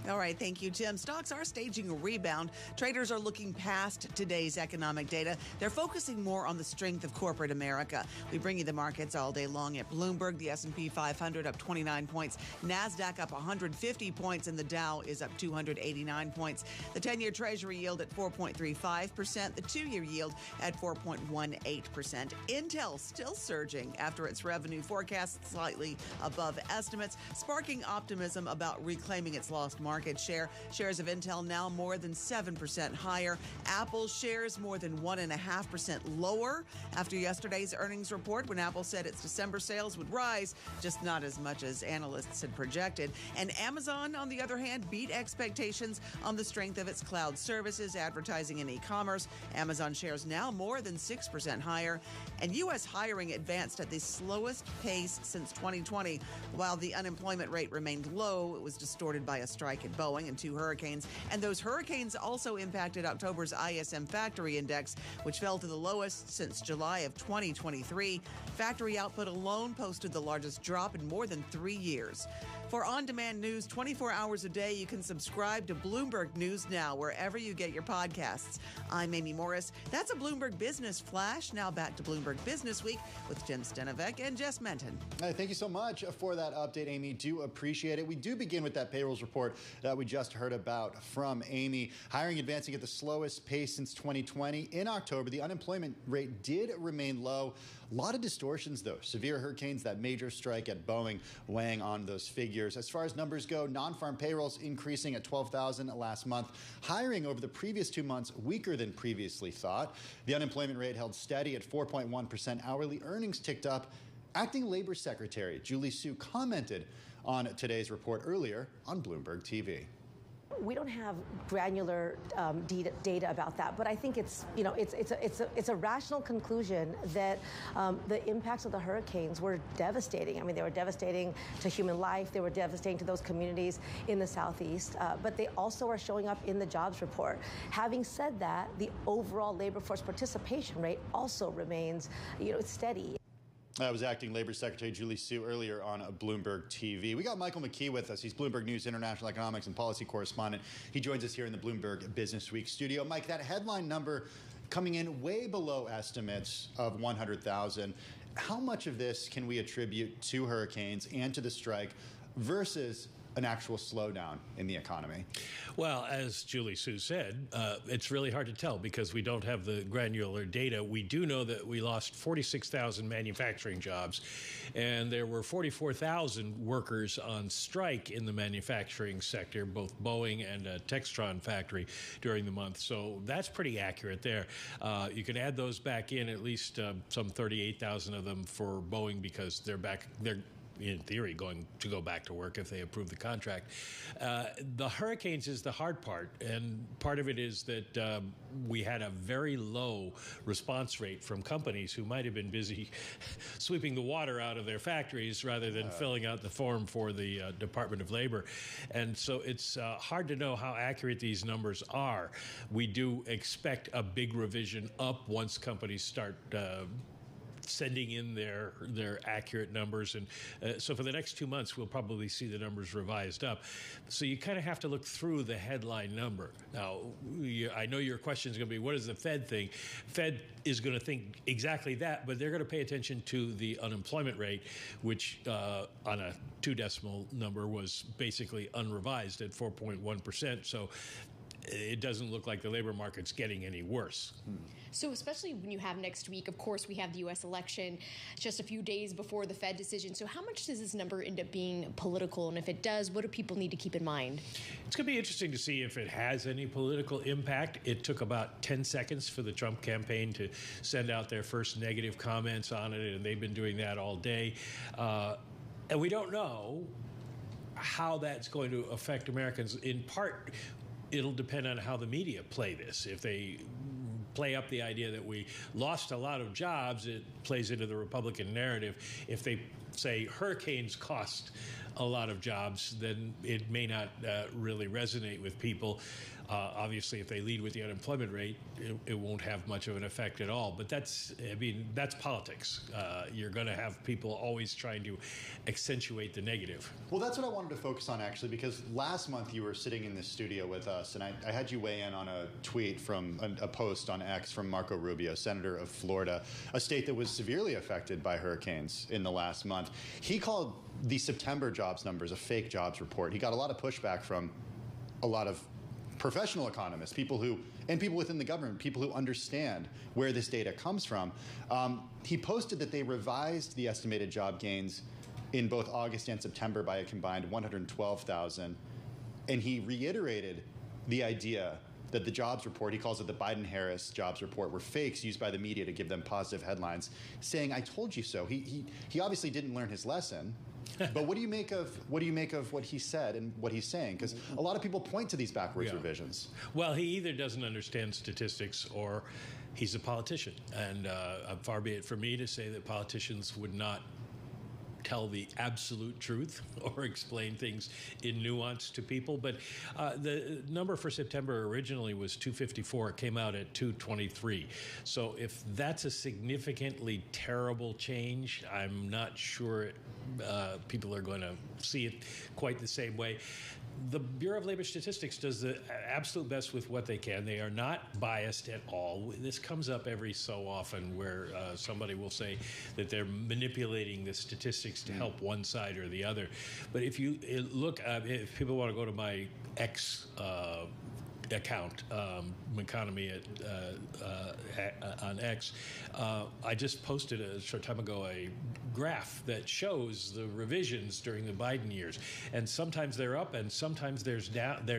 All right, thank you, Tim. Stocks are staging a rebound. Traders are looking past today's economic data. They're focusing more on the strength of corporate America. We bring you the markets all day long at Bloomberg. The S&P 500 up 29 points. NASDAQ up 150 points, and the Dow is up 289 points. The 10-year Treasury yield at 4.35%. The 2-year yield at 4.18%. Intel still surging after its revenue forecast slightly above estimates, sparking optimism about reclaiming its lost market share. Shares of Intel now more than 7% higher. Apple shares more than 1.5% lower after yesterday's earnings report, when Apple said its December sales would rise, just not as much as analysts had projected. And Amazon, on the other hand, beat expectations on the strength of its cloud services, advertising, and e-commerce. Amazon shares now more than 6% higher. And U.S. hiring advanced at the slowest pace since 2020. While the unemployment rate remained low, it was distorted by a strike at Boeing and 2 hurricanes. And those hurricanes also impacted October's ISM Factory Index, which fell to the lowest since July of 2023. Factory output alone posted the largest drop in more than 3 years. For on-demand news 24 hours a day, you can subscribe to Bloomberg News Now wherever you get your podcasts. I'm Amy Morris. That's a Bloomberg Business Flash. Now back to Bloomberg Business Week with Tim Stenivek and Jess Menton. Thank you so much for that update, Amy. Do appreciate it. We do begin with that payrolls report that we just heard about from Amy. Hiring advancing at the slowest pace since 2020. In October, the unemployment rate did remain low. A lot of distortions, though. Severe hurricanes, that major strike at Boeing weighing on those figures. As far as numbers go, non-farm payrolls increasing at 12,000 last month. Hiring over the previous 2 months weaker than previously thought. The unemployment rate held steady at 4.1%. Hourly earnings ticked up. Acting Labor Secretary Julie Su commented on today's report earlier on Bloomberg TV. We don't have granular data about that, but I think it's a rational conclusion that the impacts of the hurricanes were devastating. I mean, they were devastating to human life. They were devastating to those communities in the Southeast, but they also are showing up in the jobs report. Having said that, the overall labor force participation rate also remains, steady. That was Acting Labor Secretary Julie Su earlier on Bloomberg TV. We got Michael McKee with us. He's Bloomberg News International Economics and Policy Correspondent. He joins us here in the Bloomberg Business Week studio. Mike, that headline number coming in way below estimates of 100,000. How much of this can we attribute to hurricanes and to the strike versus an actual slowdown in the economy? Well, as Julie Su said, it's really hard to tell because we don't have the granular data. We do know that we lost 46,000 manufacturing jobs, and there were 44,000 workers on strike in the manufacturing sector, both Boeing and a Textron factory during the month. So that's pretty accurate there. You can add those back in, at least some 38,000 of them for Boeing because they're in theory, going to go back to work if they approve the contract. The hurricanes is the hard part, and part of it is that we had a very low response rate from companies who might have been busy sweeping the water out of their factories rather than filling out the form for the Department of Labor. And so it's hard to know how accurate these numbers are. We do expect a big revision up once companies start sending in their accurate numbers, and so for the next 2 months we'll probably see the numbers revised up. So you kind of have to look through the headline number. Now, I know your question is going to be, what does the Fed think? Fed is going to think exactly that, but they're going to pay attention to the unemployment rate, which on a 2-decimal number was basically unrevised at 4.1%. So it doesn't look like the labor market's getting any worse. So especially when you have next week, of course, we have the U.S. election just a few days before the Fed decision. So how much does this number end up being political? And if it does, what do people need to keep in mind? It's going to be interesting to see if it has any political impact. It took about 10 seconds for the Trump campaign to send out their first negative comments on it, and they've been doing that all day. And we don't know how that's going to affect Americans. In part, it'll depend on how the media play this. If they play up the idea that we lost a lot of jobs, it plays into the Republican narrative. If they say hurricanes cost a lot of jobs, then it may not really resonate with people. Obviously, if they lead with the unemployment rate, it won't have much of an effect at all. But that's politics. You're going to have people always trying to accentuate the negative. Well, that's what I wanted to focus on, actually, because last month you were sitting in this studio with us, and I had you weigh in on a tweet from a post on X from Marco Rubio, senator of Florida, a state that was severely affected by hurricanes in the last month. He called the September jobs numbers a fake jobs report. He got a lot of pushback from a lot of professional economists, people within the government, people who understand where this data comes from. He posted that they revised the estimated job gains in both August and September by a combined 112,000. And he reiterated the idea that the jobs report, he calls it the Biden-Harris jobs report, were fakes used by the media to give them positive headlines, saying, "I told you so." He obviously didn't learn his lesson. But what do you make of what he said and what he's saying? Because a lot of people point to these backwards revisions. Well, he either doesn't understand statistics or he's a politician. And far be it for me to say that politicians would not tell the absolute truth or explain things in nuance to people. But the number for September originally was 254. It came out at 223. So if that's a significantly terrible change, I'm not sure people are going to see it quite the same way. The Bureau of Labor Statistics does the absolute best with what they can. They are not biased at all. This comes up every so often where somebody will say that they're manipulating the statistics to help one side or the other. But if you look, if people want to go to my X account, Economy on X, I just posted a short time ago a graph that shows the revisions during the Biden years, and sometimes they're up and sometimes they're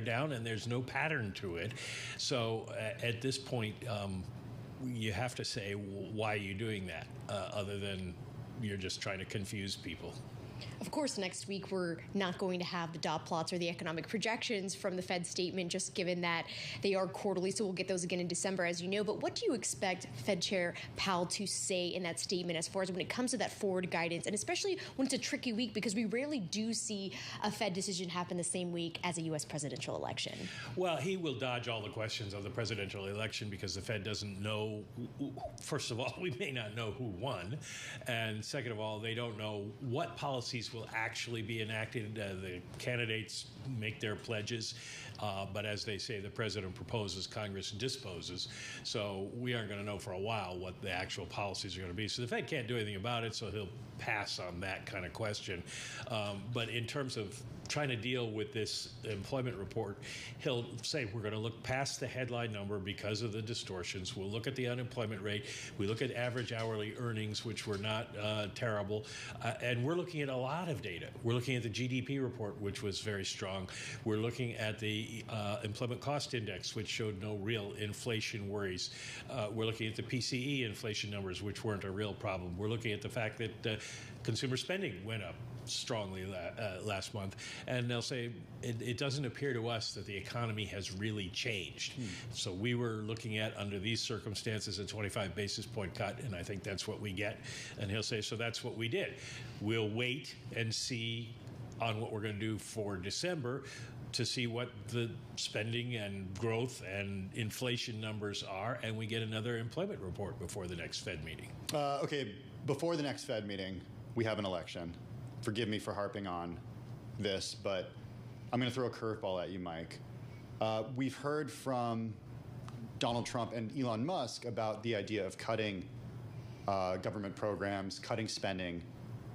down, and there's no pattern to it. So at this point, you have to say, why are you doing that, other than you're just trying to confuse people? Of course, next week we're not going to have the dot plots or the economic projections from the Fed statement, just given that they are quarterly, so we'll get those again in December, as you know. But what do you expect Fed Chair Powell to say in that statement as far as when it comes to that forward guidance, and especially when it's a tricky week, because we rarely do see a Fed decision happen the same week as a U.S. presidential election? Well, he will dodge all the questions of the presidential election because the Fed doesn't know. First of all, we may not know who won. And second of all, they don't know what policies will actually be enacted. The candidates make their pledges. But as they say, the president proposes, Congress disposes. So we aren't going to know for a while what the actual policies are going to be. So the Fed can't do anything about it, so he'll pass on that kind of question. But in terms of trying to deal with this employment report, he'll say we're going to look past the headline number because of the distortions. We'll look at the unemployment rate. We look at average hourly earnings, which were not terrible. And we're looking at a lot of data. We're looking at the GDP report, which was very strong. We're looking at the employment cost index, which showed no real inflation worries. We're looking at the PCE inflation numbers, which weren't a real problem. We're looking at the fact that consumer spending went up strongly last month, and they'll say it doesn't appear to us that the economy has really changed. So we were looking at, under these circumstances, a 25 basis point cut, and I think that's what we get. And he'll say, so that's what we did. We'll wait and see on what we're going to do for December to see what the spending and growth and inflation numbers are, and we get another employment report before the next Fed meeting. Okay, before the next Fed meeting, we have an election. Forgive me for harping on this, but I'm going to throw a curveball at you, Mike. We've heard from Donald Trump and Elon Musk about the idea of cutting government programs, cutting spending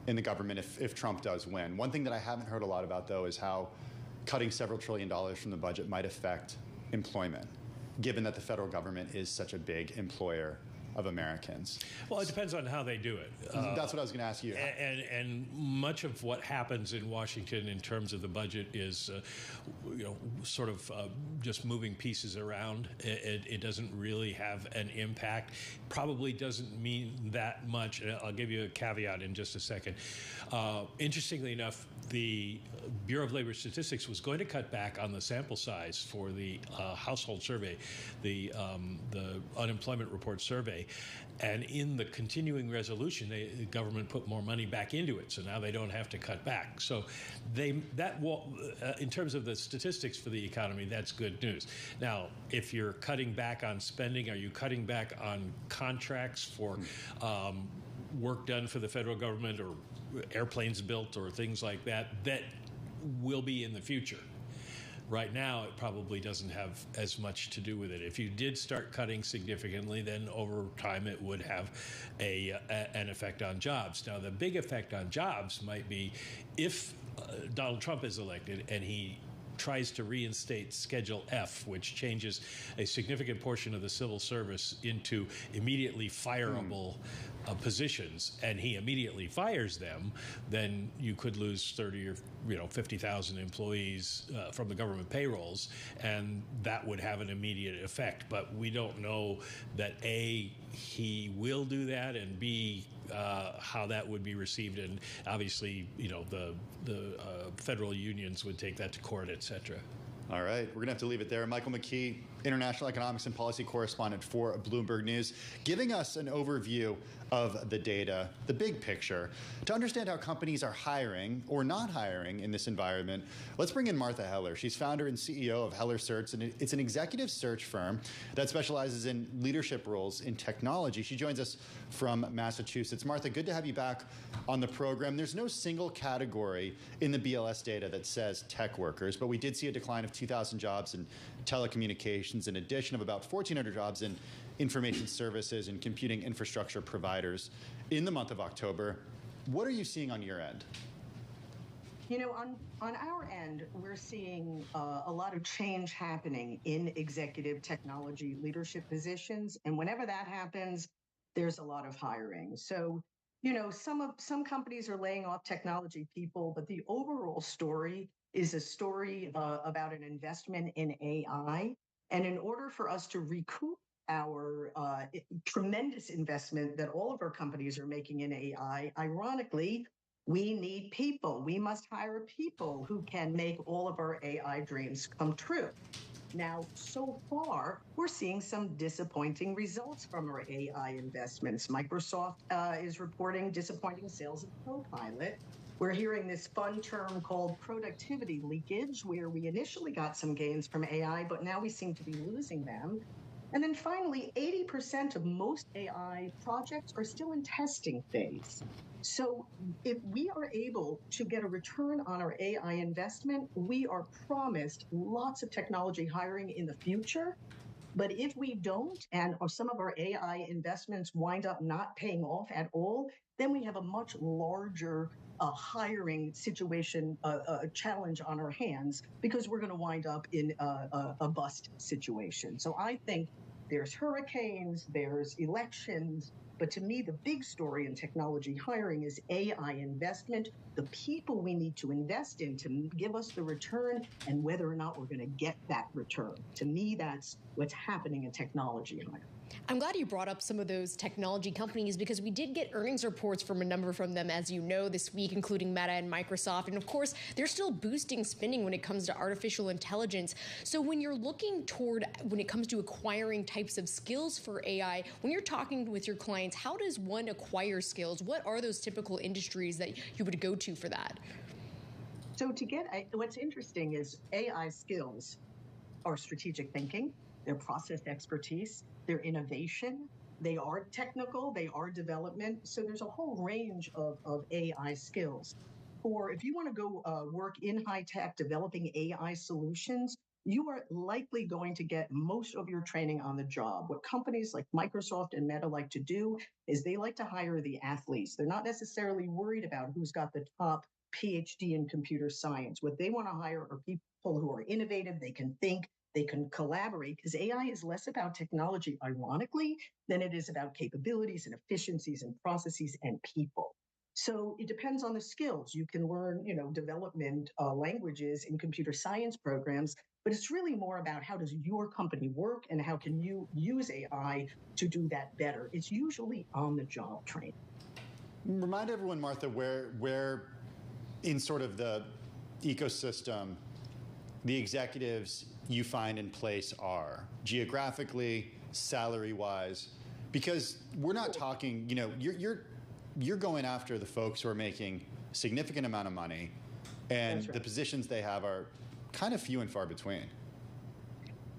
in the government if Trump does win. One thing that I haven't heard a lot about, though, is how cutting several $1 trillion from the budget might affect employment, given that the federal government is such a big employer of Americans. Well, it depends on how they do it. That's what I was going to ask you. And much of what happens in Washington in terms of the budget is, sort of just moving pieces around. It doesn't really have an impact. Probably doesn't mean that much. I'll give you a caveat in just a second. Interestingly enough, the Bureau of Labor Statistics was going to cut back on the sample size for the household survey, the unemployment report survey. And in the continuing resolution, the government put more money back into it, so now they don't have to cut back. So in terms of the statistics for the economy, that's good news. Now, if you're cutting back on spending, are you cutting back on contracts for work done for the federal government or airplanes built or things like that will be in the future? Right now, it probably doesn't have as much to do with it. If you did start cutting significantly, then over time it would have an effect on jobs. Now, the big effect on jobs might be if Donald Trump is elected and he tries to reinstate Schedule F, which changes a significant portion of the civil service into immediately fireable positions, and he immediately fires them, then you could lose 30 or 50,000 employees from the government payrolls, and that would have an immediate effect. But we don't know that A, he will do that, and B, how that would be received, and obviously, the federal unions would take that to court, et cetera. All right, we're going to have to leave it there. Michael McKee, international economics and policy correspondent for Bloomberg News, giving us an overview of the data, the big picture. To understand how companies are hiring or not hiring in this environment, let's bring in Martha Heller. She's founder and CEO of Heller Search, and it's an executive search firm that specializes in leadership roles in technology. She joins us from Massachusetts. Martha, good to have you back on the program. There's no single category in the BLS data that says tech workers, but we did see a decline of 2,000 jobs in telecommunications, an addition of about 1,400 jobs in information services and computing infrastructure providers in the month of October. What are you seeing on your end? On our end, we're seeing a lot of change happening in executive technology leadership positions. And whenever that happens, there's a lot of hiring. So, some companies are laying off technology people, but the overall story is a story about an investment in AI. And in order for us to recoup our tremendous investment that all of our companies are making in AI, ironically, We need people. We must hire people who can make all of our AI dreams come true. Now, so far, we're seeing some disappointing results from our AI investments. Microsoft is reporting disappointing sales of Copilot. We're hearing this fun term called productivity leakage, where we initially got some gains from AI, but now we seem to be losing them. And then finally, 80% of most AI projects are still in testing phase. So if we are able to get a return on our AI investment, we are promised lots of technology hiring in the future. But if we don't, and or some of our AI investments wind up not paying off at all, then we have a much larger hiring situation, challenge on our hands, because we're going to wind up in a bust situation. So I think there's hurricanes, there's elections, but to me, the big story in technology hiring is AI investment, the people we need to invest in to give us the return, and whether or not we're going to get that return. To me, that's what's happening in technology hiring. I'm glad you brought up some of those technology companies, because we did get earnings reports from a number from them, as you know, this week, including Meta and Microsoft. And of course, they're still boosting spending when it comes to artificial intelligence. So when you're looking toward, when it comes to acquiring types of skills for AI, when you're talking with your clients, how does one acquire skills? What are those typical industries that you would go to for that? So what's interesting is AI skills are strategic thinking, their process expertise, their innovation, they are technical, they are development. So there's a whole range of AI skills. Or if you want to go work in high tech developing AI solutions, you are likely going to get most of your training on the job. What companies like Microsoft and Meta like to do is they like to hire the athletes. They're not necessarily worried about who's got the top PhD in computer science. What they want to hire are people who are innovative, they can think, they can collaborate, because AI is less about technology, ironically, than it is about capabilities and efficiencies and processes and people. So it depends on the skills. You can learn, development languages in computer science programs, but it's really more about how does your company work and how can you use AI to do that better. It's usually on-the-job training. Remind everyone, Martha, where in sort of the ecosystem the executives you find in place are, geographically, salary-wise, because we're not talking, you're going after the folks who are making a significant amount of money, and the positions they have are kind of few and far between.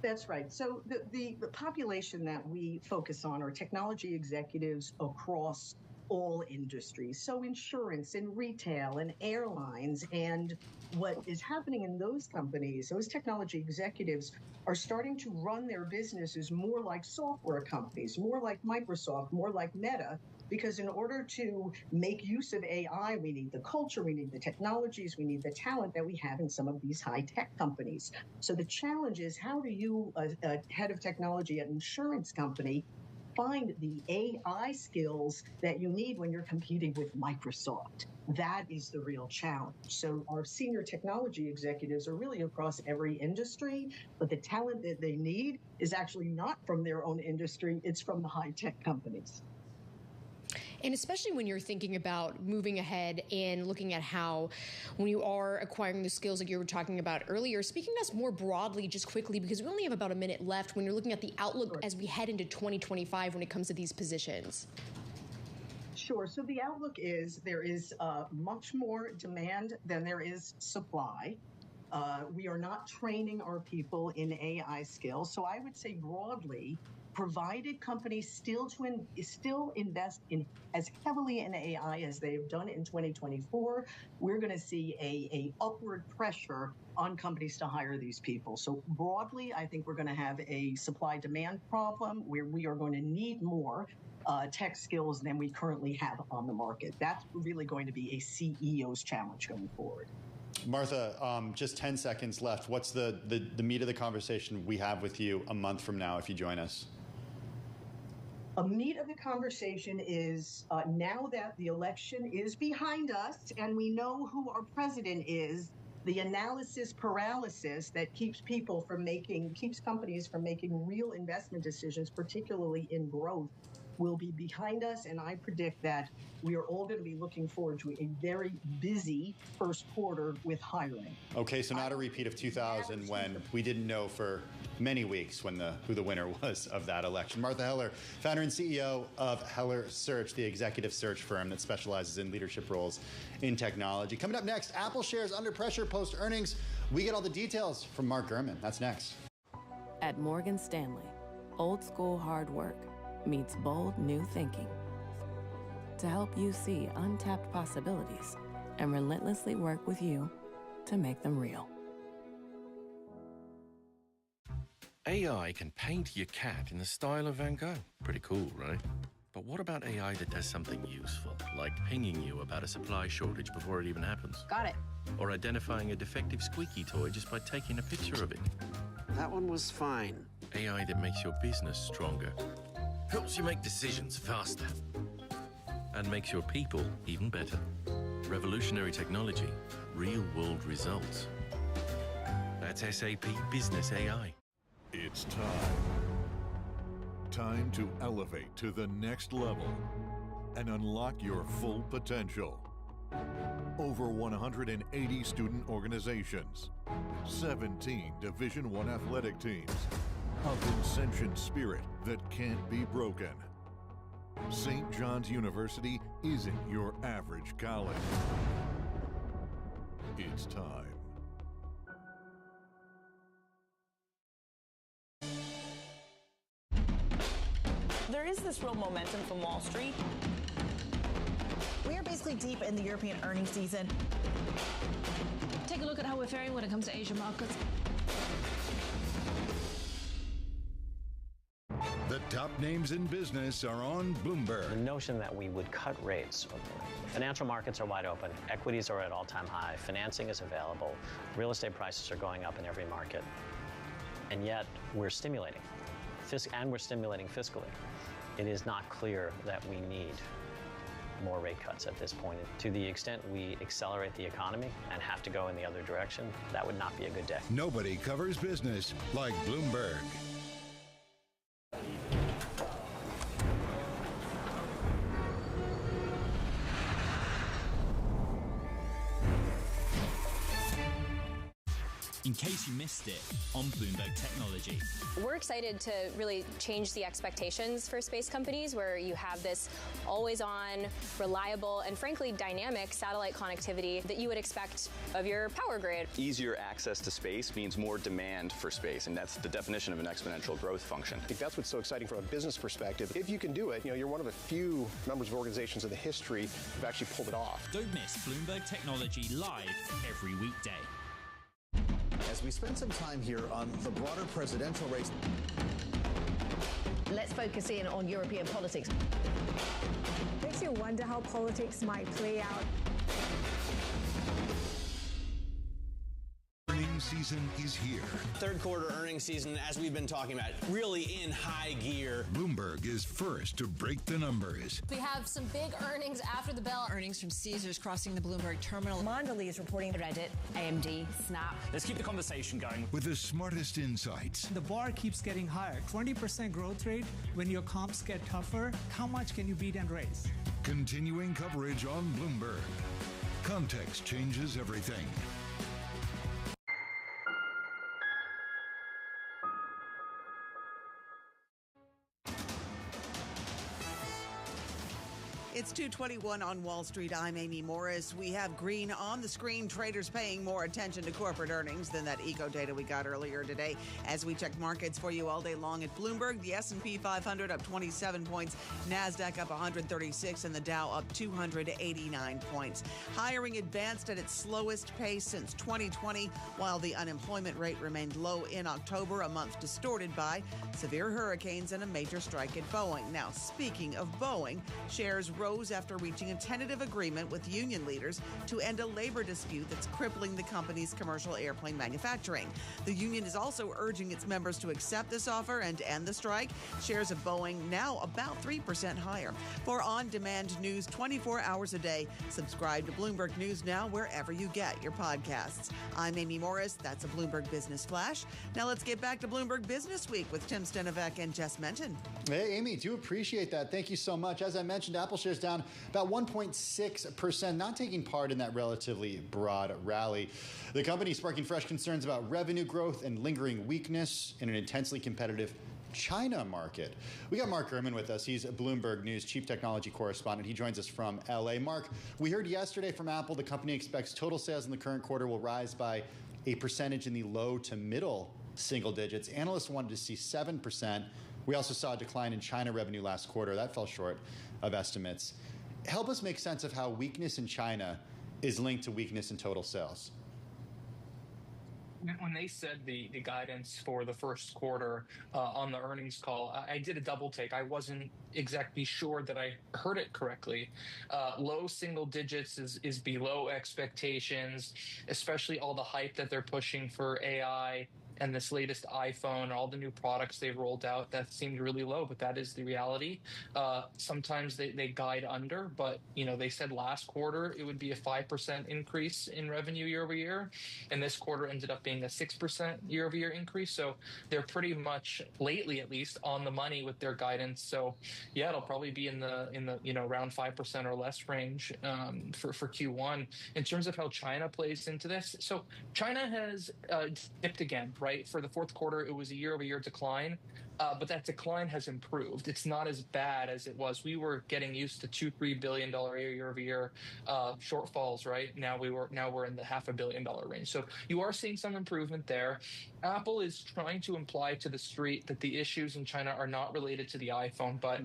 That's right. So the population that we focus on are technology executives across all industries. So insurance and retail and airlines. And what is happening in those companies, those technology executives are starting to run their businesses more like software companies, more like Microsoft, more like Meta, because in order to make use of AI, we need the culture, we need the technologies, we need the talent that we have in some of these high-tech companies. So the challenge is, how do you, a head of technology at an insurance company, find the AI skills that you need when you're competing with Microsoft? That is the real challenge. So our senior technology executives are really across every industry, but the talent that they need is actually not from their own industry, it's from the high-tech companies. And especially when you're thinking about moving ahead and looking at how, when you are acquiring the skills like you were talking about earlier, speaking to us more broadly, just quickly, because we only have about a minute left, when you're looking at the outlook as we head into 2025 when it comes to these positions. Sure. So the outlook is there is much more demand than there is supply. We are not training our people in AI skills. So I would say broadly, provided companies still invest in as heavily in AI as they've done in 2024, we're going to see a upward pressure on companies to hire these people. So broadly, I think we're going to have a supply-demand problem where we are going to need more tech skills than we currently have on the market. That's really going to be a CEO's challenge going forward. Martha, just 10 seconds left. What's the meat of the conversation we have with you a month from now if you join us? A meat of the conversation is now that the election is behind us and we know who our president is, the analysis paralysis that keeps companies from making real investment decisions, particularly in growth, will be behind us, and I predict that we are all going to be looking forward to a very busy first quarter with hiring. Okay, so not a repeat of 2000 when we didn't know for many weeks who the winner was of that election. Martha Heller, founder and CEO of Heller Search, the executive search firm that specializes in leadership roles in technology. Coming up next, Apple shares under pressure post earnings. We get all the details from Mark Gurman. That's next. At Morgan Stanley, old school hard work meets bold new thinking to help you see untapped possibilities and relentlessly work with you to make them real. AI can paint your cat in the style of Van Gogh. Pretty cool, right? But what about AI that does something useful, like pinging you about a supply shortage before it even happens? Got it. Or identifying a defective squeaky toy just by taking a picture of it? That one was fine. AI that makes your business stronger, helps you make decisions faster, and makes your people even better. Revolutionary technology, real-world results. That's SAP Business AI. It's time. Time to elevate to the next level and unlock your full potential. Over 180 student organizations, 17 Division I athletic teams, a Vincentian spirit that can't be broken. St. John's University isn't your average college. It's time. There is this real momentum from Wall Street. We are basically deep in the European earnings season. Take a look at how we're faring when it comes to Asian markets. The top names in business are on Bloomberg. The notion that we would cut rates. Financial markets are wide open. Equities are at all-time high. Financing is available. Real estate prices are going up in every market. And yet we're stimulating. And we're stimulating fiscally. It is not clear that we need more rate cuts at this point. To the extent we accelerate the economy and have to go in the other direction, that would not be a good day. Nobody covers business like Bloomberg. In case you missed it, on Bloomberg Technology. We're excited to really change the expectations for space companies where you have this always-on, reliable, and frankly dynamic satellite connectivity that you would expect of your power grid. Easier access to space means more demand for space, and that's the definition of an exponential growth function. I think that's what's so exciting from a business perspective. If you can do it, you're one of a few numbers of organizations in the history who've actually pulled it off. Don't miss Bloomberg Technology live every weekday. As we spend some time here on the broader presidential race. Let's focus in on European politics. Makes you wonder how politics might play out. Earnings season is here. Third quarter earnings season, as we've been talking about, really in high gear. Bloomberg is first to break the numbers. We have some big earnings after the bell. Earnings from Caesars crossing the Bloomberg terminal. Mondelez is reporting Reddit, AMD, Snap. Let's keep the conversation going. With the smartest insights. The bar keeps getting higher. 20% growth rate. When your comps get tougher, how much can you beat and raise? Continuing coverage on Bloomberg. Context changes everything. It's 2:21 on Wall Street. I'm Amy Morris. We have green on the screen. Traders paying more attention to corporate earnings than that eco data we got earlier today. As we check markets for you all day long at Bloomberg, the S&P 500 up 27 points, NASDAQ up 136, and the Dow up 289 points. Hiring advanced at its slowest pace since 2020, while the unemployment rate remained low in October, a month distorted by severe hurricanes and a major strike at Boeing. Now, speaking of Boeing, shares rose rose after reaching a tentative agreement with union leaders to end a labor dispute that's crippling the company's commercial airplane manufacturing. The union is also urging its members to accept this offer and end the strike. Shares of Boeing now about 3% higher. For on-demand news 24 hours a day, subscribe to Bloomberg News Now wherever you get your podcasts. I'm Amy Morris. That's a Bloomberg Business Flash. Now let's get back to Bloomberg Business Week with Tim Stenovec and Jess Menton. Hey, Amy, do appreciate that. Thank you so much. As I mentioned, Apple shares down about 1.6%, not taking part in that relatively broad rally. The company sparking fresh concerns about revenue growth and lingering weakness in an intensely competitive China market. We got Mark Gurman with us. He's a Bloomberg News chief technology correspondent. He joins us from LA. Mark, we heard yesterday from Apple the company expects total sales in the current quarter will rise by a percentage in the low to middle single digits. Analysts wanted to see 7%. We also saw a decline in China revenue last quarter. That fell short of estimates. Help us make sense of how weakness in China is linked to weakness in total sales. When they said the guidance for the first quarter on the earnings call, I did a double take. I wasn't exactly sure that I heard it correctly. Low single digits is below expectations, especially all the hype that they're pushing for AI and this latest iPhone, all the new products they've rolled out. That seemed really low, but that is the reality. Sometimes they guide under, but they said last quarter it would be a 5% increase in revenue year over year, and this quarter ended up being a 6% year over year increase. So they're pretty much, lately at least, on the money with their guidance. So yeah, it'll probably be in the around 5% or less range for Q1. In terms of how China plays into this, so China has dipped again. Right? For the fourth quarter, it was a year-over-year decline, but that decline has improved. It's not as bad as it was. We were getting used to $2-3 billion year-over-year shortfalls. Right now, we're in the $500 million range. So you are seeing some improvement there. Apple is trying to imply to the street that the issues in China are not related to the iPhone, but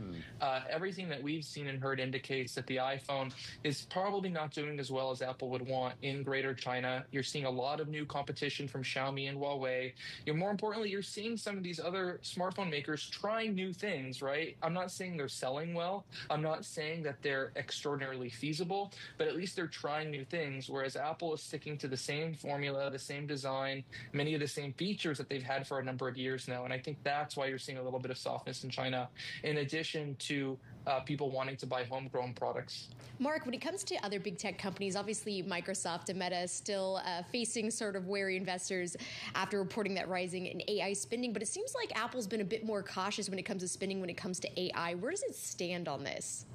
everything that we've seen and heard indicates that the iPhone is probably not doing as well as Apple would want in Greater China. You're seeing a lot of new competition from Xiaomi and Huawei. More importantly, you're seeing some of these other smartphone makers trying new things, right? I'm not saying they're selling well. I'm not saying that they're extraordinarily feasible, but at least they're trying new things, whereas Apple is sticking to the same formula, the same design, many of the same features that they've had for a number of years now. And I think that's why you're seeing a little bit of softness in China, in addition to people wanting to buy homegrown products. Mark, when it comes to other big tech companies, obviously Microsoft and Meta still facing sort of wary investors after reporting that rising in AI spending, but it seems like Apple's been a bit more cautious when it comes to spending, when it comes to AI. Where does it stand on this?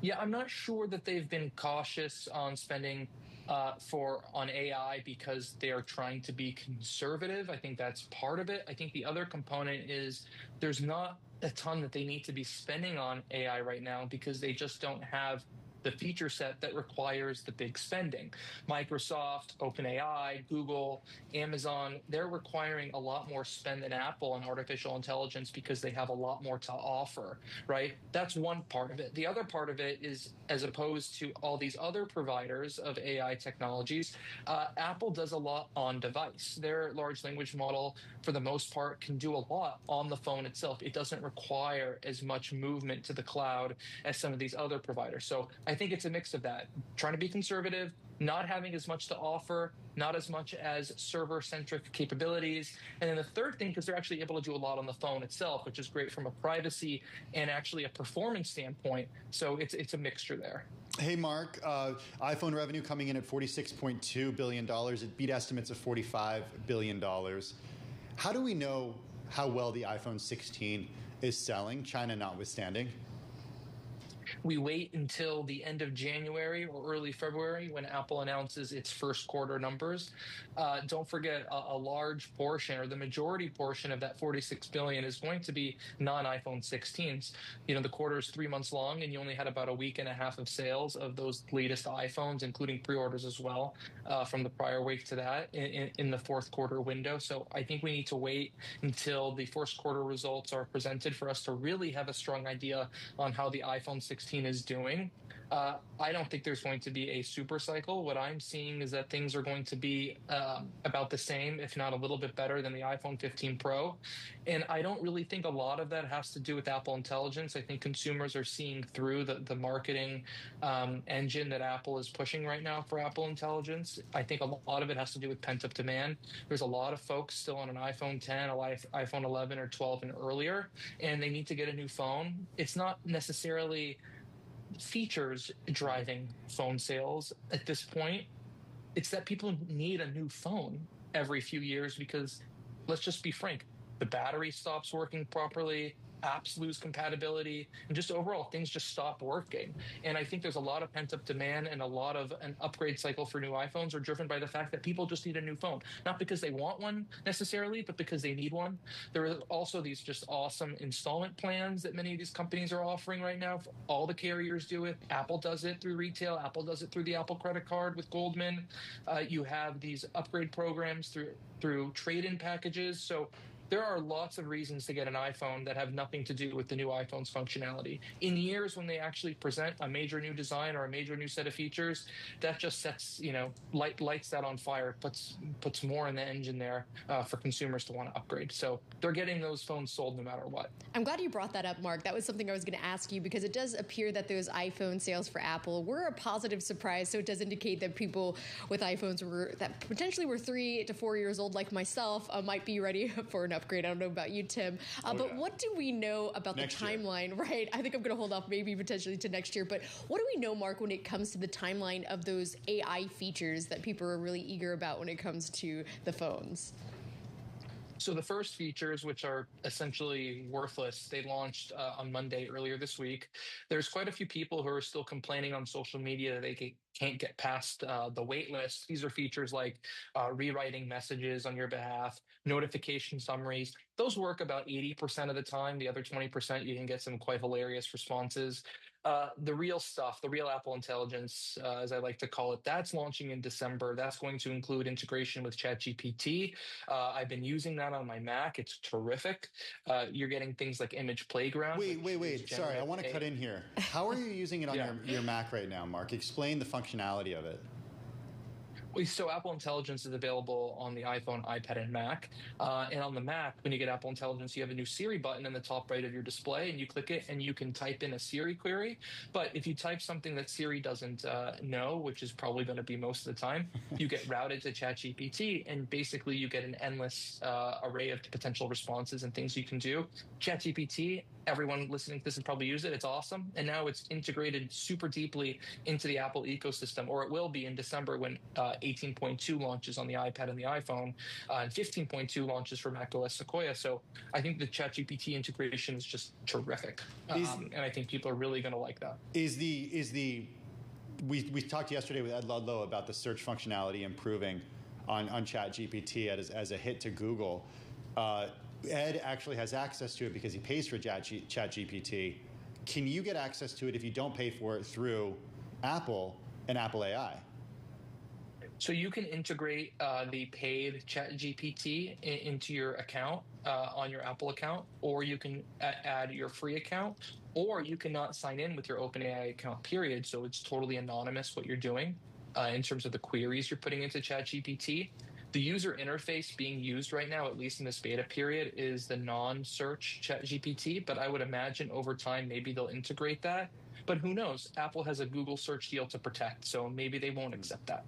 Yeah, I'm not sure that they've been cautious on spending on AI because they are trying to be conservative. I think that's part of it. I think the other component is there's not a ton that they need to be spending on AI right now because they just don't have the feature set that requires the big spending. Microsoft, OpenAI, Google, Amazon, they're requiring a lot more spend than Apple on artificial intelligence because they have a lot more to offer, right? That's one part of it. The other part of it is, as opposed to all these other providers of AI technologies, Apple does a lot on device. Their large language model, for the most part, can do a lot on the phone itself. It doesn't require as much movement to the cloud as some of these other providers. So I think it's a mix of that, trying to be conservative, not having as much to offer, not as much as server-centric capabilities. And then the third thing, because they're actually able to do a lot on the phone itself, which is great from a privacy and actually a performance standpoint. So it's a mixture there. Hey, Mark, iPhone revenue coming in at $46.2 billion. It beat estimates of $45 billion. How do we know how well the iPhone 16 is selling, China notwithstanding? We wait until the end of January or early February when Apple announces its first quarter numbers. Don't forget, a large portion or the majority portion of that $46 billion is going to be non-iPhone 16s. The quarter is 3 months long, and you only had about a week and a half of sales of those latest iPhones, including pre-orders as well, from the prior week to that in the fourth quarter window. So I think we need to wait until the first quarter results are presented for us to really have a strong idea on how the iPhone 16 is doing. I don't think there's going to be a super cycle. What I'm seeing is that things are going to be about the same, if not a little bit better than the iPhone 15 Pro. And I don't really think a lot of that has to do with Apple Intelligence. I think consumers are seeing through the marketing engine that Apple is pushing right now for Apple Intelligence. I think a lot of it has to do with pent-up demand. There's a lot of folks still on an iPhone 10, iPhone 11 or 12 and earlier, and they need to get a new phone. It's not necessarily features driving phone sales at this point. It's that people need a new phone every few years because, let's just be frank, the battery stops working properly, apps lose compatibility, and just overall things just stop working. And I think there's a lot of pent-up demand, and a lot of an upgrade cycle for new iPhones are driven by the fact that people just need a new phone, not because they want one necessarily, but because they need one. There are also these just awesome installment plans that many of these companies are offering right now. All the carriers do it. Apple does it through retail. Apple does it through the Apple credit card with Goldman. You have these upgrade programs through trade-in packages. So there are lots of reasons to get an iPhone that have nothing to do with the new iPhone's functionality. In years when they actually present a major new design or a major new set of features, that just sets, lights that on fire, puts more in the engine there for consumers to want to upgrade. So they're getting those phones sold no matter what. I'm glad you brought that up, Mark. That was something I was going to ask you, because it does appear that those iPhone sales for Apple were a positive surprise. So it does indicate that people with iPhones that potentially were 3 to 4 years old, like myself, might be ready for an upgrade. I don't know about you, Tim, but what do we know about the timeline, right? I think I'm going to hold off maybe potentially to next year, but what do we know, Mark, when it comes to the timeline of those AI features that people are really eager about when it comes to the phones? So the first features, which are essentially worthless, they launched on Monday earlier this week. There's quite a few people who are still complaining on social media that they can't get past the wait list. These are features like rewriting messages on your behalf, notification summaries. Those work about 80% of the time. The other 20%, you can get some quite hilarious responses. The real stuff, the real Apple Intelligence, as I like to call it, that's launching in December. That's going to include integration with ChatGPT. I've been using that on my Mac. It's terrific. You're getting things like Image Playground. Wait. Sorry, I want to cut in here. How are you using it on your Mac right now, Mark? Explain the functionality of it. So Apple Intelligence is available on the iPhone, iPad, and Mac. And on the Mac, when you get Apple Intelligence, you have a new Siri button in the top right of your display, and you click it, and you can type in a Siri query. But if you type something that Siri doesn't know, which is probably going to be most of the time, you get routed to ChatGPT, and basically you get an endless array of potential responses and things you can do. ChatGPT, everyone listening to this has probably used it. It's awesome. And now it's integrated super deeply into the Apple ecosystem, or it will be in December when 18.2 launches on the iPad and the iPhone, and 15.2 launches for macOS Sequoia. So I think the ChatGPT integration is just terrific. And I think people are really going to like that. We talked yesterday with Ed Ludlow about the search functionality improving on ChatGPT as a hit to Google. Ed actually has access to it because he pays for ChatGPT. Can you get access to it if you don't pay for it through Apple and Apple AI? So you can integrate the paid ChatGPT into your account on your Apple account, or you can add your free account, or you cannot sign in with your OpenAI account, period. So it's totally anonymous what you're doing in terms of the queries you're putting into ChatGPT. The user interface being used right now, at least in this beta period, is the non-search ChatGPT, but I would imagine over time maybe they'll integrate that. But who knows? Apple has a Google search deal to protect, so maybe they won't accept that.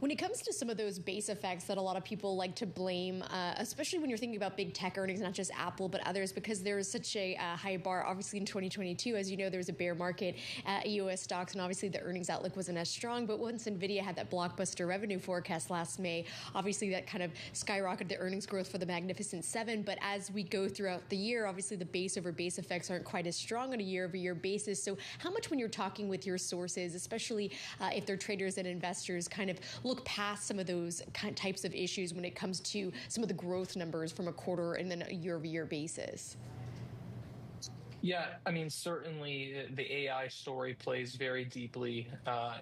When it comes to some of those base effects that a lot of people like to blame, especially when you're thinking about big tech earnings, not just Apple, but others, because there is such a high bar. Obviously, in 2022, as you know, there was a bear market at U.S. stocks, and obviously the earnings outlook wasn't as strong. But once NVIDIA had that blockbuster revenue forecast last May, obviously that kind of skyrocketed the earnings growth for the Magnificent Seven. But as we go throughout the year, obviously the base over base effects aren't quite as strong on a year-over-year basis. So how much, when you're talking with your sources, especially if they're traders and investors, kind of look past some of those types of issues when it comes to some of the growth numbers from a quarter and then a year-over-year basis? Yeah, I mean, certainly the AI story plays very deeply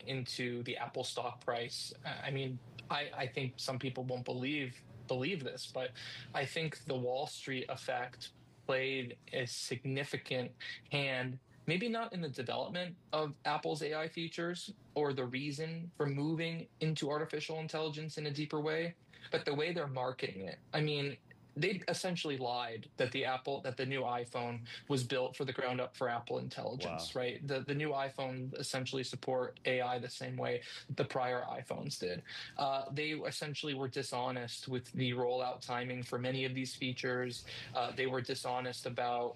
into the Apple stock price. I mean, I think some people won't believe this, but I think the Wall Street effect played a significant hand maybe not in the development of Apple's AI features or the reason for moving into artificial intelligence in a deeper way, but the way they're marketing it. I mean, they essentially lied that the new iPhone was built for the ground up for Apple Intelligence, right? The new iPhone essentially support AI the same way the prior iPhones did. They essentially were dishonest with the rollout timing for many of these features. They were dishonest about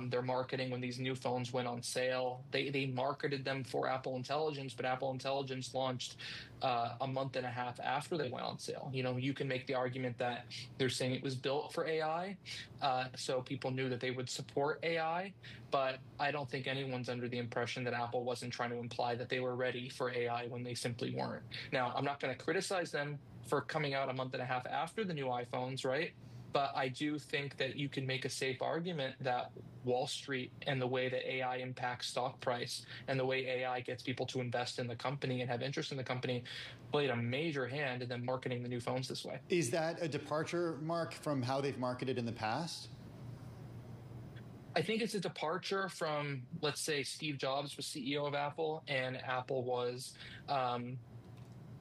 their marketing when these new phones went on sale. They marketed them for Apple Intelligence, but Apple Intelligence launched a month and a half after they went on sale. You know, you can make the argument that they're saying it was built for AI, so people knew that they would support AI, but I don't think anyone's under the impression that Apple wasn't trying to imply that they were ready for AI when they simply weren't. Now, I'm not going to criticize them for coming out a month and a half after the new iPhones, right? But I do think that you can make a safe argument that Wall Street and the way that AI impacts stock price and the way AI gets people to invest in the company and have interest in the company played a major hand in them marketing the new phones this way. Is that a departure, Mark, from how they've marketed in the past? I think it's a departure from, let's say, Steve Jobs was CEO of Apple and Apple was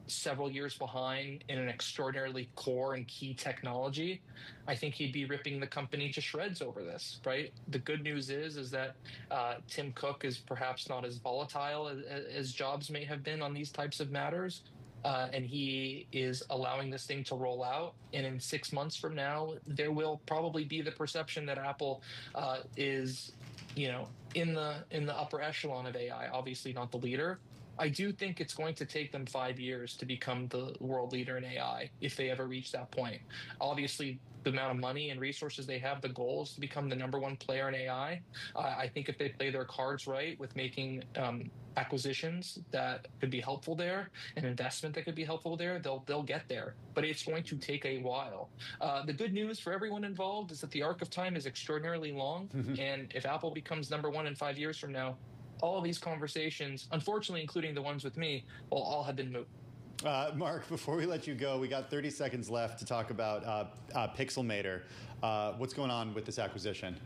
several years behind in an extraordinarily core and key technology. I think he'd be ripping the company to shreds over this, right? The good news is that Tim Cook is perhaps not as volatile as Jobs may have been on these types of matters. And he is allowing this thing to roll out. And in 6 months from now, there will probably be the perception that Apple is, in the upper echelon of AI, obviously not the leader. I do think it's going to take them 5 years to become the world leader in AI if they ever reach that point. Obviously, the amount of money and resources they have, the goal is to become the number one player in AI. I think if they play their cards right with making acquisitions that could be helpful there, and investment that could be helpful there, they'll get there. But it's going to take a while. The good news for everyone involved is that the arc of time is extraordinarily long. And if Apple becomes number one in 5 years from now, all of these conversations, unfortunately, including the ones with me, will all have been moot. Mark, before we let you go, we got 30 seconds left to talk about Pixelmator. What's going on with this acquisition?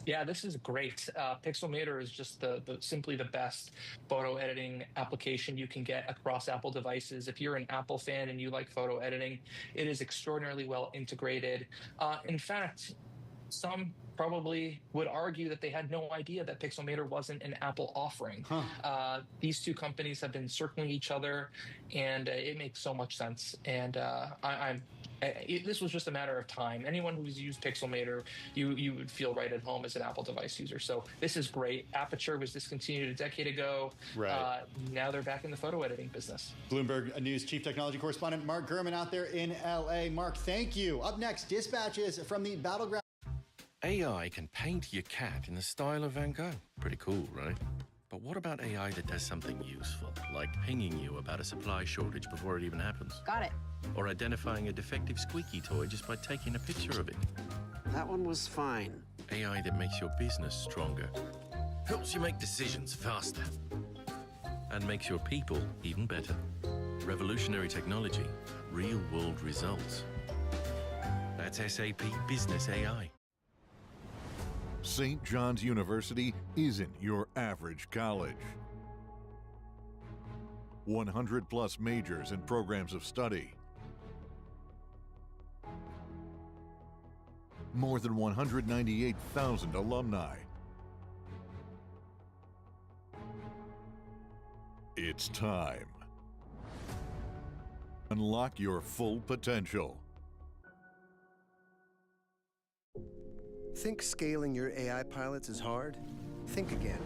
Yeah, this is great. Pixelmator is just simply the best photo editing application you can get across Apple devices. If you're an Apple fan and you like photo editing, it is extraordinarily well integrated. In fact, some probably would argue that they had no idea that Pixelmator wasn't an Apple offering. These two companies have been circling each other, and it makes so much sense. And this was just a matter of time. Anyone who's used Pixelmator, you would feel right at home as an Apple device user. So this is great. Aperture was discontinued a decade ago. Right. Now they're back in the photo editing business. Bloomberg News Chief Technology Correspondent Mark Gurman out there in LA. Mark, thank you. Up next, dispatches from the battleground. AI can paint your cat in the style of Van Gogh. Pretty cool, right? But what about AI that does something useful, like pinging you about a supply shortage before it even happens? Got it. Or identifying a defective squeaky toy just by taking a picture of it? That one was fine. AI that makes your business stronger, helps you make decisions faster, and makes your people even better. Revolutionary technology, real-world results. That's SAP Business AI. St. John's University isn't your average college. 100+ majors and programs of study. More than 198,000 alumni. It's time. Unlock your full potential. Think scaling your AI pilots is hard? Think again.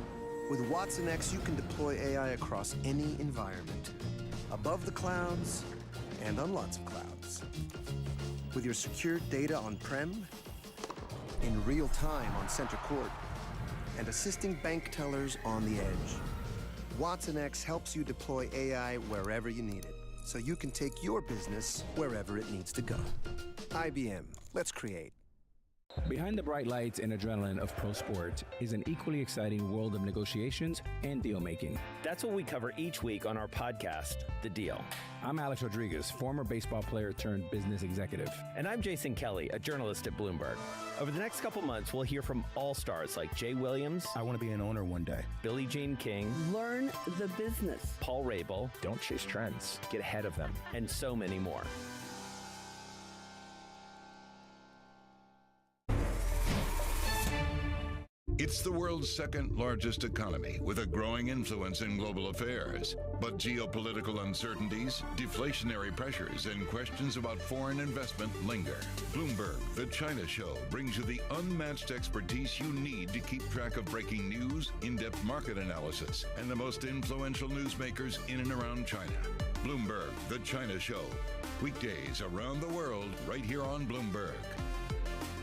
With Watson X, you can deploy AI across any environment, above the clouds and on lots of clouds. With your secured data on-prem, in real time on center court, and assisting bank tellers on the edge. Watson X helps you deploy AI wherever you need it, so you can take your business wherever it needs to go. IBM, let's create. Behind the bright lights and adrenaline of pro sport is an equally exciting world of negotiations and deal-making. That's what we cover each week on our podcast, The Deal. I'm Alex Rodriguez, former baseball player turned business executive. And I'm Jason Kelly, a journalist at Bloomberg. Over the next couple months, we'll hear from all-stars like Jay Williams. I want to be an owner one day. Billie Jean King. Learn the business. Paul Rabel. Don't chase trends. Get ahead of them. And so many more. It's the world's second largest economy with a growing influence in global affairs. But geopolitical uncertainties, deflationary pressures, and questions about foreign investment linger. Bloomberg, the China Show, brings you the unmatched expertise you need to keep track of breaking news, in-depth market analysis, and the most influential newsmakers in and around China. Bloomberg, the China Show. Weekdays around the world, right here on Bloomberg.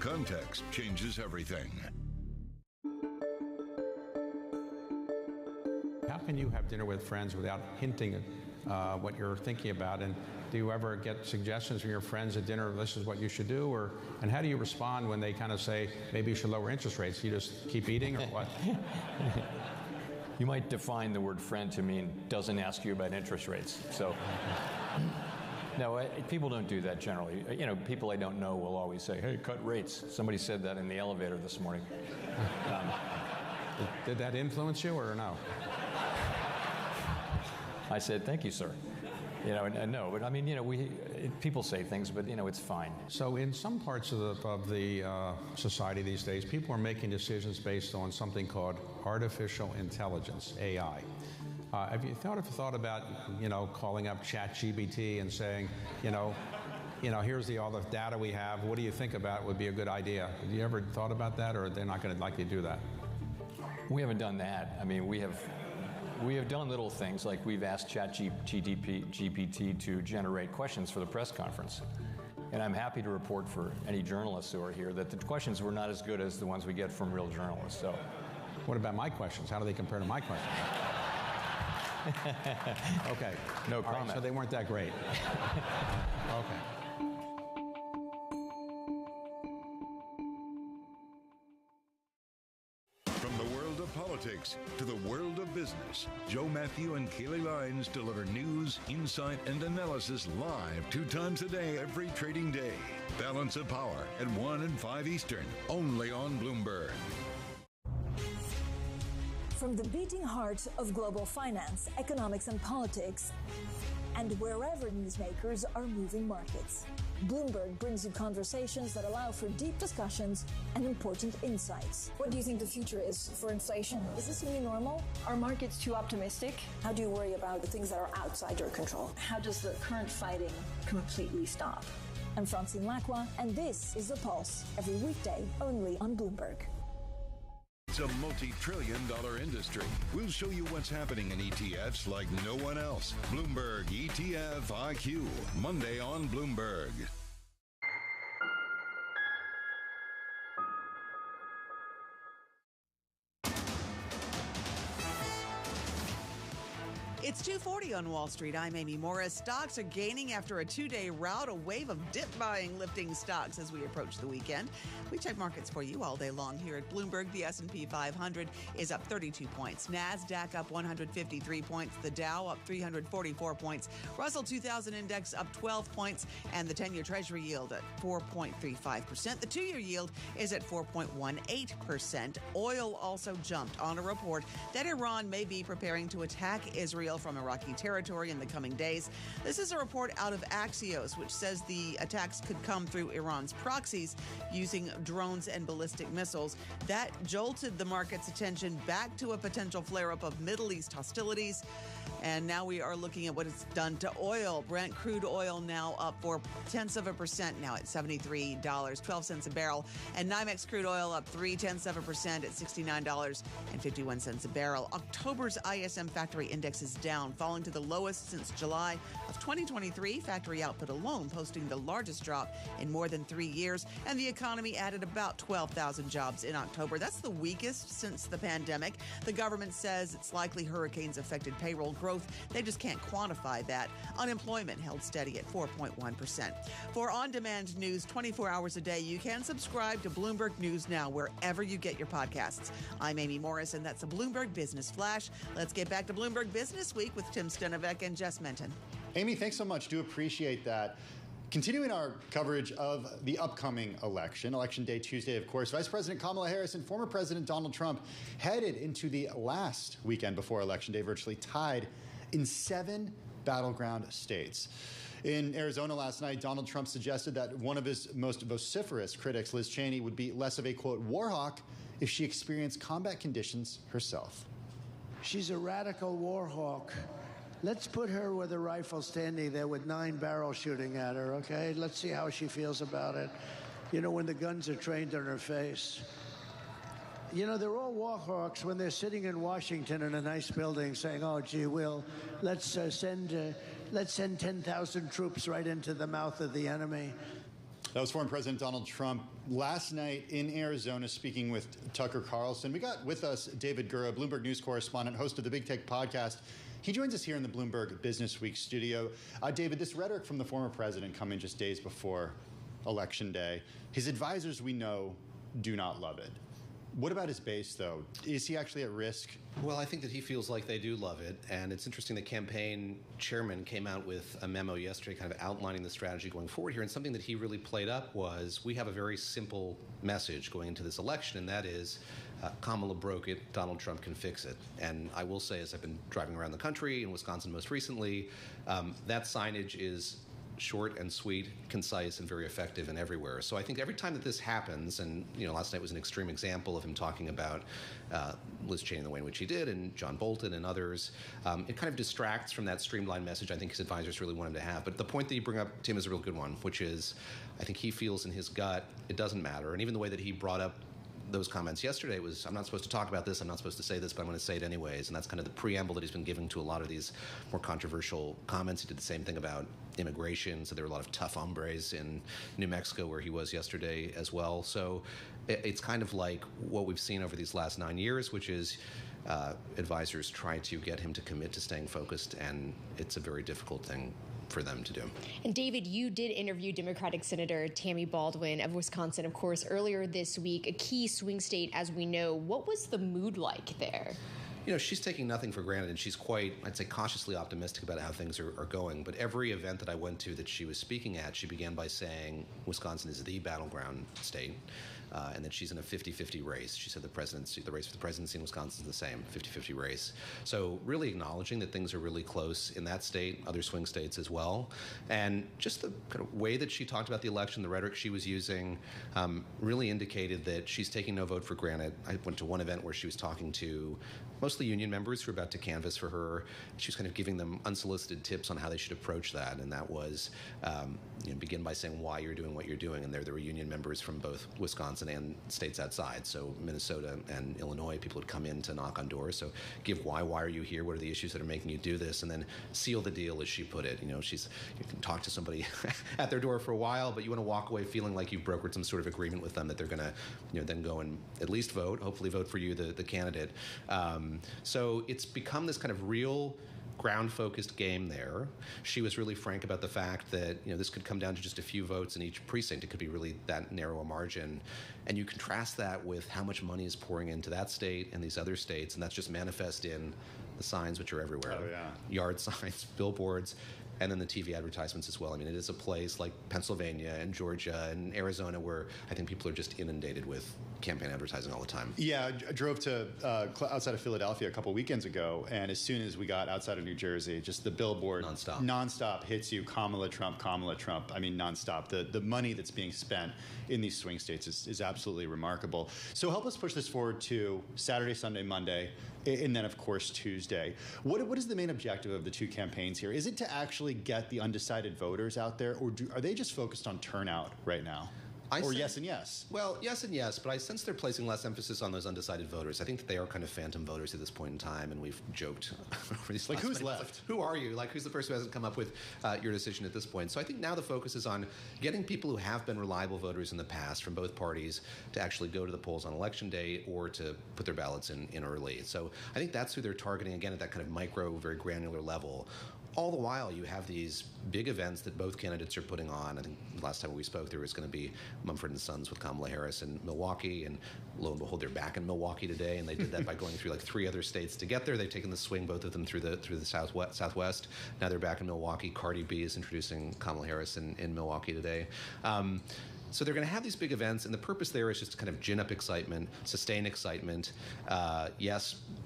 Context changes everything. How can you have dinner with friends without hinting at what you're thinking about? And do you ever get suggestions from your friends at dinner, this is what you should do? And how do you respond when they kind of say, maybe you should lower interest rates? You just keep eating or what? You might define the word friend to mean doesn't ask you about interest rates. So, no, people don't do that generally. You know, people I don't know will always say, hey, cut rates. Somebody said that in the elevator this morning. Did that influence you or no? I said, thank you, sir. You know, and no, but I mean, you know, people say things, but you know, it's fine. So in some parts of the society these days, people are making decisions based on something called artificial intelligence, AI. Have you thought about, you know, calling up ChatGPT and saying, you know, here's all the data we have. What do you think about would be a good idea? Have you ever thought about that, or they're not going to like you to do that? We haven't done that. I mean, we have done little things like we've asked ChatGPT to generate questions for the press conference. And I'm happy to report for any journalists who are here that the questions were not as good as the ones we get from real journalists. So, what about my questions? How do they compare to my questions? Okay. No comment. Right, so they weren't that great. Okay. Politics to the world of business. Joe Matthew and Kaylee Lines deliver news, insight, and analysis live 2 times a day every trading day. Balance of Power at 1 and 5 Eastern, only on Bloomberg. From the beating heart of global finance, economics, and politics, and wherever newsmakers are moving markets, Bloomberg brings you conversations that allow for deep discussions and important insights. What do you think the future is for inflation? Is this a new normal? Are markets too optimistic? How do you worry about the things that are outside your control? How does the current fighting completely stop? I'm Francine Lacqua, and this is The Pulse, every weekday only on Bloomberg. It's a multi-trillion-dollar industry. We'll show you what's happening in ETFs like no one else. Bloomberg ETF IQ, Monday on Bloomberg. It's 2:40 on Wall Street. I'm Amy Morris. Stocks are gaining after a 2-day rout, a wave of dip buying lifting stocks as we approach the weekend. We check markets for you all day long here at Bloomberg. The S&P 500 is up 32 points. NASDAQ up 153 points. The Dow up 344 points. Russell 2000 Index up 12 points. And the 10-year Treasury yield at 4.35%. The 2-year yield is at 4.18%. Oil also jumped on a report that Iran may be preparing to attack Israel from Iraqi territory in the coming days. This is a report out of Axios, which says the attacks could come through Iran's proxies using drones and ballistic missiles. That jolted the market's attention back to a potential flare-up of Middle East hostilities. And now we are looking at what it's done to oil. Brent crude oil now up 0.4%, now at $73.12 a barrel. And NYMEX crude oil up 0.3% at $69.51 a barrel. October's ISM factory index is down, falling to the lowest since July of 2023. Factory output alone posting the largest drop in more than 3 years. And the economy added about 12,000 jobs in October. That's the weakest since the pandemic. The government says it's likely hurricanes affected payroll growth growth. They just can't quantify that. Unemployment held steady at 4.1%. For on-demand news 24 hours a day, you can subscribe to Bloomberg News Now wherever you get your podcasts. I'm Amy Morris, and that's a Bloomberg Business Flash. Let's get back to Bloomberg Business Week with Tim Stenovec and Jess Menton. Amy, thanks so much. Do appreciate that. Continuing our coverage of the upcoming election day Tuesday, of course, Vice President Kamala Harris and former President Donald Trump headed into the last weekend before Election Day, virtually tied in 7 battleground states. In Arizona last night, Donald Trump suggested that one of his most vociferous critics, Liz Cheney, would be less of a, quote, war hawk if she experienced combat conditions herself. She's a radical war hawk. Let's put her with a rifle standing there with 9 barrels shooting at her, okay? Let's see how she feels about it. You know, when the guns are trained on her face. You know, they're all war hawks when they're sitting in Washington in a nice building saying, oh, gee, let's send 10,000 troops right into the mouth of the enemy. That was former President Donald Trump last night in Arizona speaking with Tucker Carlson. We got with us David Gura, Bloomberg News correspondent, host of the Big Tech podcast. He joins us here in the Bloomberg Business Week studio. David, this rhetoric from the former president coming just days before Election Day, his advisors, we know, do not love it. What about his base, though? Is he actually at risk? Well, I think that he feels like they do love it. And it's interesting, the campaign chairman came out with a memo yesterday kind of outlining the strategy going forward here. And something that he really played up was, we have a very simple message going into this election, and that is, Kamala broke it, Donald Trump can fix it. And I will say, as I've been driving around the country, in Wisconsin most recently, that signage is short and sweet, concise, and very effective and everywhere. So I think every time that this happens, and last night was an extreme example of him talking about Liz Cheney in the way in which he did, and John Bolton and others, it kind of distracts from that streamlined message I think his advisors really want him to have. But the point that you bring up, Tim, is a real good one, which is I think he feels in his gut it doesn't matter. And even the way that he brought up those comments yesterday was, I'm not supposed to talk about this, I'm not supposed to say this, but I'm going to say it anyways. And that's kind of the preamble that he's been giving to a lot of these more controversial comments. He did the same thing about immigration, so there were a lot of tough hombres in New Mexico where he was yesterday as well. So it's kind of like what we've seen over these last 9 years, which is advisors try to get him to commit to staying focused, and it's a very difficult thing for them to do. And David, you did interview Democratic Senator Tammy Baldwin of Wisconsin, of course, earlier this week, a key swing state, as we know. What was the mood like there? She's taking nothing for granted, and she's quite, I'd say, cautiously optimistic about how things are going. But every event that I went to that she was speaking at, she began by saying Wisconsin is the battleground state, and that she's in a 50-50 race. She said the race for the presidency in Wisconsin is the same, 50-50 race. So really acknowledging that things are really close in that state, other swing states as well. And just the kind of way that she talked about the election, the rhetoric she was using, really indicated that she's taking no vote for granted. I went to one event where she was talking to mostly union members who were about to canvass for her. She was kind of giving them unsolicited tips on how they should approach that, and that was begin by saying why you're doing what you're doing. And there were union members from both Wisconsin and states outside, so Minnesota and Illinois. People would come in to knock on doors. So give why are you here? What are the issues that are making you do this? And then seal the deal, as she put it. You can talk to somebody at their door for a while, but you want to walk away feeling like you've brokered some sort of agreement with them that they're going to then go and at least vote, hopefully vote for you, the candidate. So it's become this kind of real ground-focused game there. She was really frank about the fact that this could come down to just a few votes in each precinct. It could be really that narrow a margin. And you contrast that with how much money is pouring into that state and these other states, and that's just manifest in the signs, which are everywhere. Oh, yeah. Yard signs, billboards, and then the TV advertisements as well. I mean, it is a place like Pennsylvania and Georgia and Arizona where I think people are just inundated with campaign advertising all the time. Yeah, I drove to outside of Philadelphia a couple weekends ago, and as soon as we got outside of New Jersey, just the billboard nonstop hits you, Kamala Trump, Kamala Trump. I mean, nonstop. The money that's being spent in these swing states is absolutely remarkable. So help us push this forward to Saturday, Sunday, Monday, and then, of course, Tuesday. What is the main objective of the two campaigns here? Is it to actually get the undecided voters out there, or are they just focused on turnout right now? Yes and yes? Well, yes and yes, but I sense they're placing less emphasis on those undecided voters. I think that they are kind of phantom voters at this point in time, and we've joked over these last who's minutes, left? who are you? Who's the person who hasn't come up with your decision at this point? So I think now the focus is on getting people who have been reliable voters in the past from both parties to actually go to the polls on Election Day or to put their ballots in early. So I think that's who they're targeting, again, at that kind of micro, very granular level. All the while, you have these big events that both candidates are putting on. I think last time we spoke, there was going to be Mumford & Sons with Kamala Harris in Milwaukee, and lo and behold, they're back in Milwaukee today, and they did that by going through 3 other states to get there. They've taken the swing, both of them, through the Southwest. Now they're back in Milwaukee. Cardi B is introducing Kamala Harris in Milwaukee today. So they're going to have these big events, and the purpose there is just to kind of gin up excitement, sustain excitement,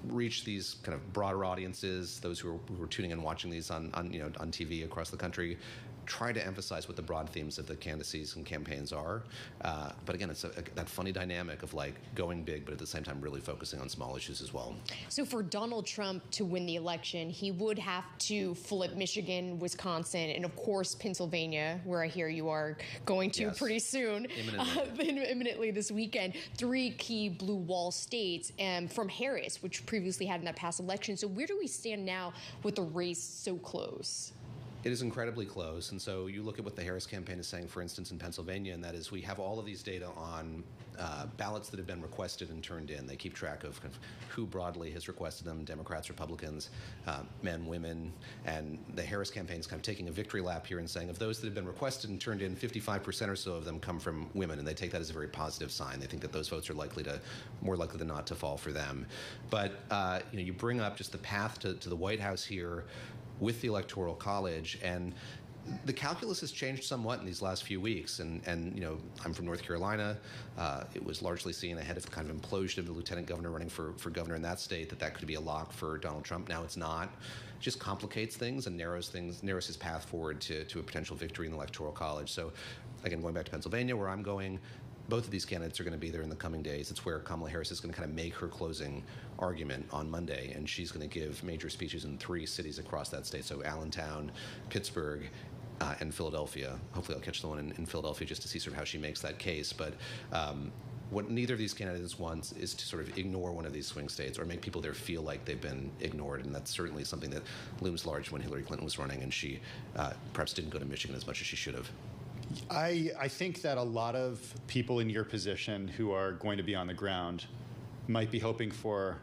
reach these kind of broader audiences, those who are tuning in, watching these on TV across the country. Try to emphasize what the broad themes of the candidacies and campaigns are. But again, it's that funny dynamic of going big, but at the same time really focusing on small issues as well. So for Donald Trump to win the election, he would have to flip Michigan, Wisconsin, and of course Pennsylvania, where I hear you are going to pretty soon, imminently this weekend. 3 key blue wall states from Harris, which previously had in that past election. So where do we stand now with the race so close? It is incredibly close, and so you look at what the Harris campaign is saying, for instance, in Pennsylvania, and that is we have all of these data on ballots that have been requested and turned in. They keep track of who broadly has requested them, Democrats, Republicans, men, women, and the Harris campaign is kind of taking a victory lap here and saying of those that have been requested and turned in, 55% or so of them come from women, and they take that as a very positive sign. They think that those votes are more likely than not to fall for them. But you bring up just the path to the White House here with the Electoral College, and the calculus has changed somewhat in these last few weeks. And I'm from North Carolina. It was largely seen ahead of the kind of implosion of the lieutenant governor running for governor in that state that could be a lock for Donald Trump. Now it's not. It just complicates things and narrows his path forward to a potential victory in the Electoral College. So again, going back to Pennsylvania, where I'm going, both of these candidates are going to be there in the coming days. It's where Kamala Harris is going to kind of make her closing argument on Monday, and she's going to give major speeches in 3 cities across that state. So Allentown, Pittsburgh, and Philadelphia. Hopefully I'll catch the one in Philadelphia just to see sort of how she makes that case. But what neither of these candidates wants is to sort of ignore one of these swing states or make people there feel like they've been ignored. And that's certainly something that looms large when Hillary Clinton was running, and she perhaps didn't go to Michigan as much as she should have. I think that a lot of people in your position who are going to be on the ground might be hoping for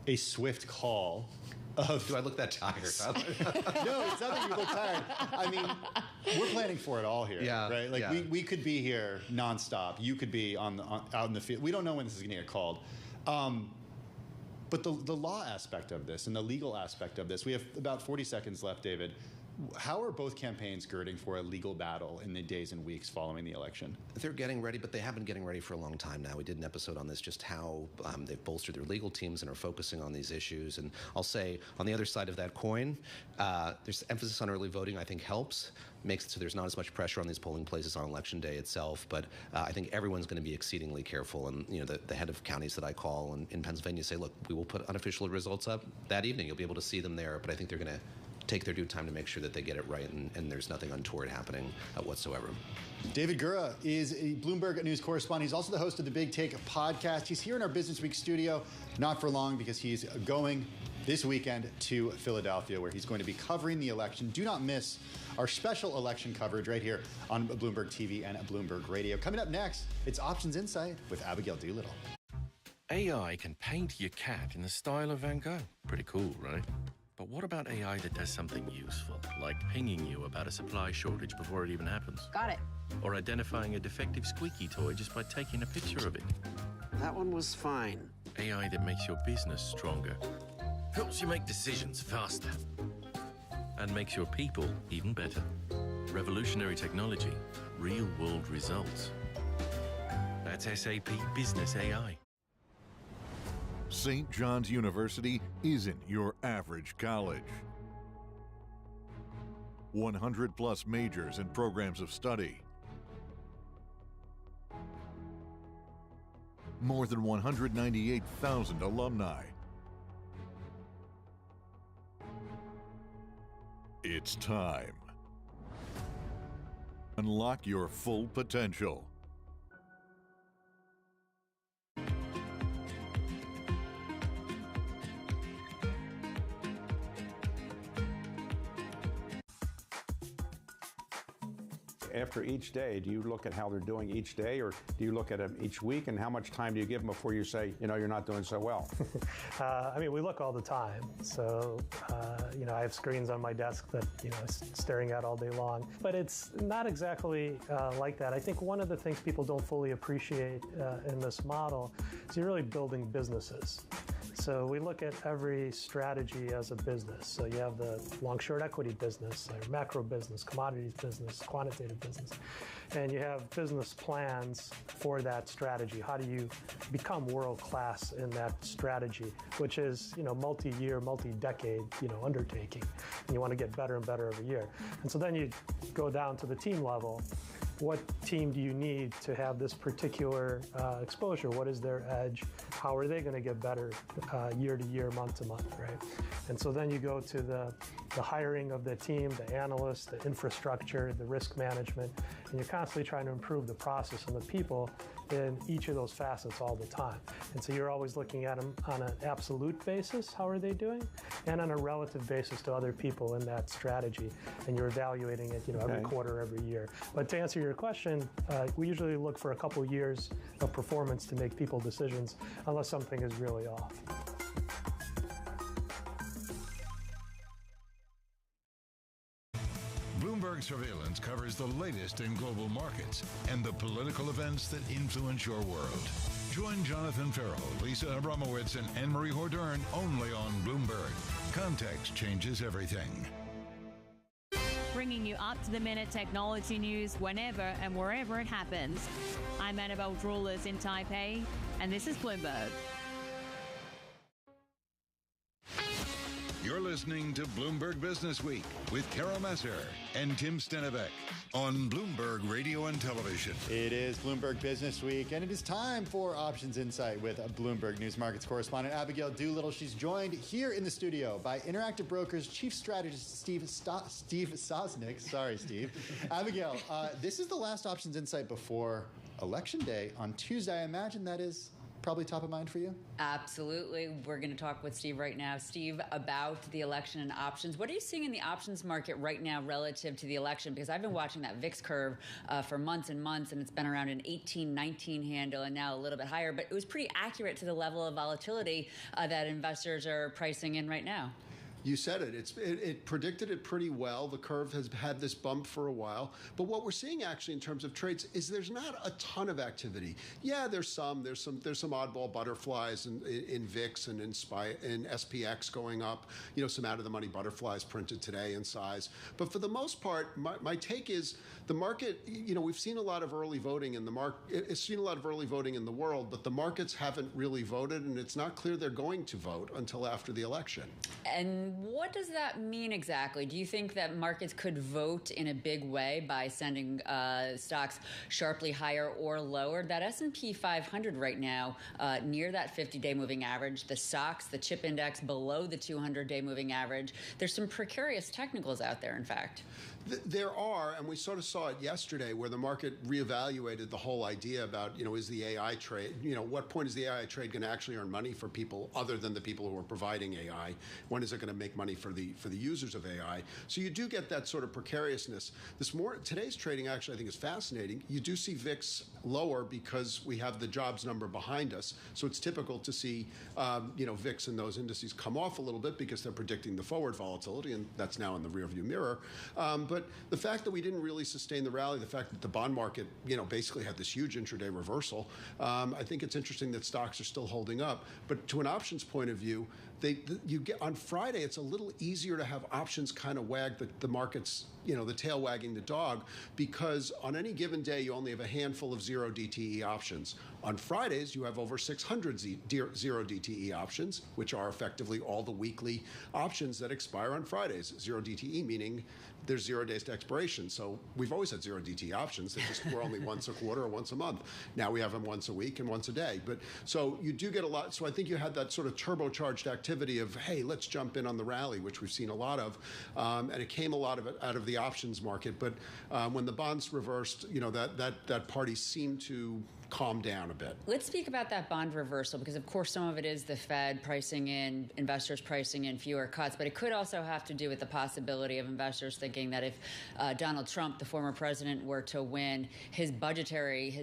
a swift call of... Do I look that tired? No, it's not that you look tired. I mean, we're planning for it all here, right? We could be here nonstop. You could be out in the field. We don't know when this is going to get called. But the law aspect of this and the legal aspect of this, we have about 40 seconds left, David. How are both campaigns girding for a legal battle in the days and weeks following the election? They're getting ready, but they have been getting ready for a long time now. We did an episode on this, just how they've bolstered their legal teams and are focusing on these issues. And I'll say, on the other side of that coin, there's emphasis on early voting, I think helps. Makes it so there's not as much pressure on these polling places on Election Day itself. But I think everyone's going to be exceedingly careful. And the head of counties that I call in Pennsylvania say, look, we will put unofficial results up that evening. You'll be able to see them there. But I think they're going to take their due time to make sure that they get it right and there's nothing untoward happening whatsoever. David Gura is a Bloomberg News correspondent. He's also the host of the Big Take podcast. He's here in our Business Week studio, not for long because he's going this weekend to Philadelphia, where he's going to be covering the election. Do not miss our special election coverage right here on Bloomberg TV and Bloomberg Radio. Coming up next, it's Options Insight with Abigail Doolittle. AI can paint your cat in the style of Van Gogh. Pretty cool, right? But what about AI that does something useful, like pinging you about a supply shortage before it even happens? Got it. Or identifying a defective squeaky toy just by taking a picture of it? That one was fine. AI that makes your business stronger, helps you make decisions faster, and makes your people even better. Revolutionary technology, real-world results. That's SAP Business AI. St. John's University isn't your average college. 100+ majors and programs of study. More than 198,000 alumni. It's time. Unlock your full potential. after each day, do you look at how they're doing each day, or do you look at them each week, and how much time do you give them before you say, you're not doing so well? I mean, we look all the time. So, I have screens on my desk that, I'm staring at all day long. But it's not exactly like that. I think one of the things people don't fully appreciate in this model is you're really building businesses. So we look at every strategy as a business. So you have the long-short equity business, or macro business, commodities business, quantitative business, and you have business plans for that strategy. How do you become world-class in that strategy, which is, multi-year, multi-decade, undertaking, and you want to get better and better every year. And so then you go down to the team level. What team do you need to have this particular exposure? What is their edge? How are they going to get better year to year, month to month, right? And so then you go to the hiring of the team, the analysts, the infrastructure, the risk management, and you're constantly trying to improve the process and the people in each of those facets all the time. And so you're always looking at them on an absolute basis, how are they doing, and on a relative basis to other people in that strategy. And you're evaluating it, every quarter, every year. But to answer your question, we usually look for a couple years of performance to make people decisions, unless something is really off. Bloomberg Surveillance covers the latest in global markets and the political events that influence your world. Join Jonathan Farrell, Lisa Abramowitz, and Anne-Marie Hordern only on Bloomberg. Context changes everything. Bringing you up-to-the-minute technology news whenever and wherever it happens. I'm Annabelle Drawlers in Taipei, and this is Bloomberg. You're listening to Bloomberg Business Week with Carol Messer and Tim Stenevec on Bloomberg Radio and Television. It is Bloomberg Business Week, and it is time for Options Insight with Bloomberg News Markets correspondent Abigail Doolittle. She's joined here in the studio by Interactive Brokers Chief Strategist Steve Sosnick. Sorry, Steve. Abigail, this is the last Options Insight before Election Day on Tuesday. I imagine that is probably top of mind for you? Absolutely. We're going to talk with Steve right now. Steve, about the election and options. What are you seeing in the options market right now relative to the election? Because I've been watching that VIX curve for months and months, and it's been around an 18, 19 handle and now a little bit higher. But it was pretty accurate to the level of volatility that investors are pricing in right now. You said it. It predicted it pretty well. The curve has had this bump for a while. But what we're seeing actually in terms of trades is there's not a ton of activity. Yeah, there's some oddball butterflies in VIX and in SPX going up. Some out of the money butterflies printed today in size. But for the most part, my take is the market. We've seen a lot of early voting in the market. It's seen a lot of early voting in the world, but the markets haven't really voted, and it's not clear they're going to vote until after the election. And what does that mean exactly? Do you think that markets could vote in a big way by sending stocks sharply higher or lower? That S&P 500 right now, near that 50-day moving average, the SOX, the chip index below the 200-day moving average. There's some precarious technicals out there, in fact. There are, and we sort of saw it yesterday where the market reevaluated the whole idea about, is the AI trade, what point is the AI trade going to actually earn money for people other than the people who are providing AI? When is it going to make money for the users of AI? So you do get that sort of precariousness. Today's trading actually I think is fascinating. You do see VIX lower because we have the jobs number behind us. So it's typical to see, VIX and those indices come off a little bit because they're predicting the forward volatility, and that's now in the rearview mirror. But the fact that we didn't really sustain the rally, the fact that the bond market, basically had this huge intraday reversal, I think it's interesting that stocks are still holding up. But to an options point of view, you get on Friday, it's a little easier to have options kind of wag the markets, the tail wagging the dog, because on any given day, you only have a handful of zero DTE options. On Fridays, you have over 600 zero DTE options, which are effectively all the weekly options that expire on Fridays. Zero DTE meaning there's 0 days to expiration. So we've always had zero DTE options. They just were only once a quarter or once a month. Now we have them once a week and once a day. But so you do get a lot. So I think you had that sort of turbocharged activity of, hey, let's jump in on the rally, which we've seen a lot of. And it came a lot of it out of the options market. But when the bonds reversed, that party seemed to calm down a bit. Let's speak about that bond reversal, because of course some of it is the Fed pricing in, investors pricing in fewer cuts, but it could also have to do with the possibility of investors thinking that if Donald Trump, the former president, were to win, his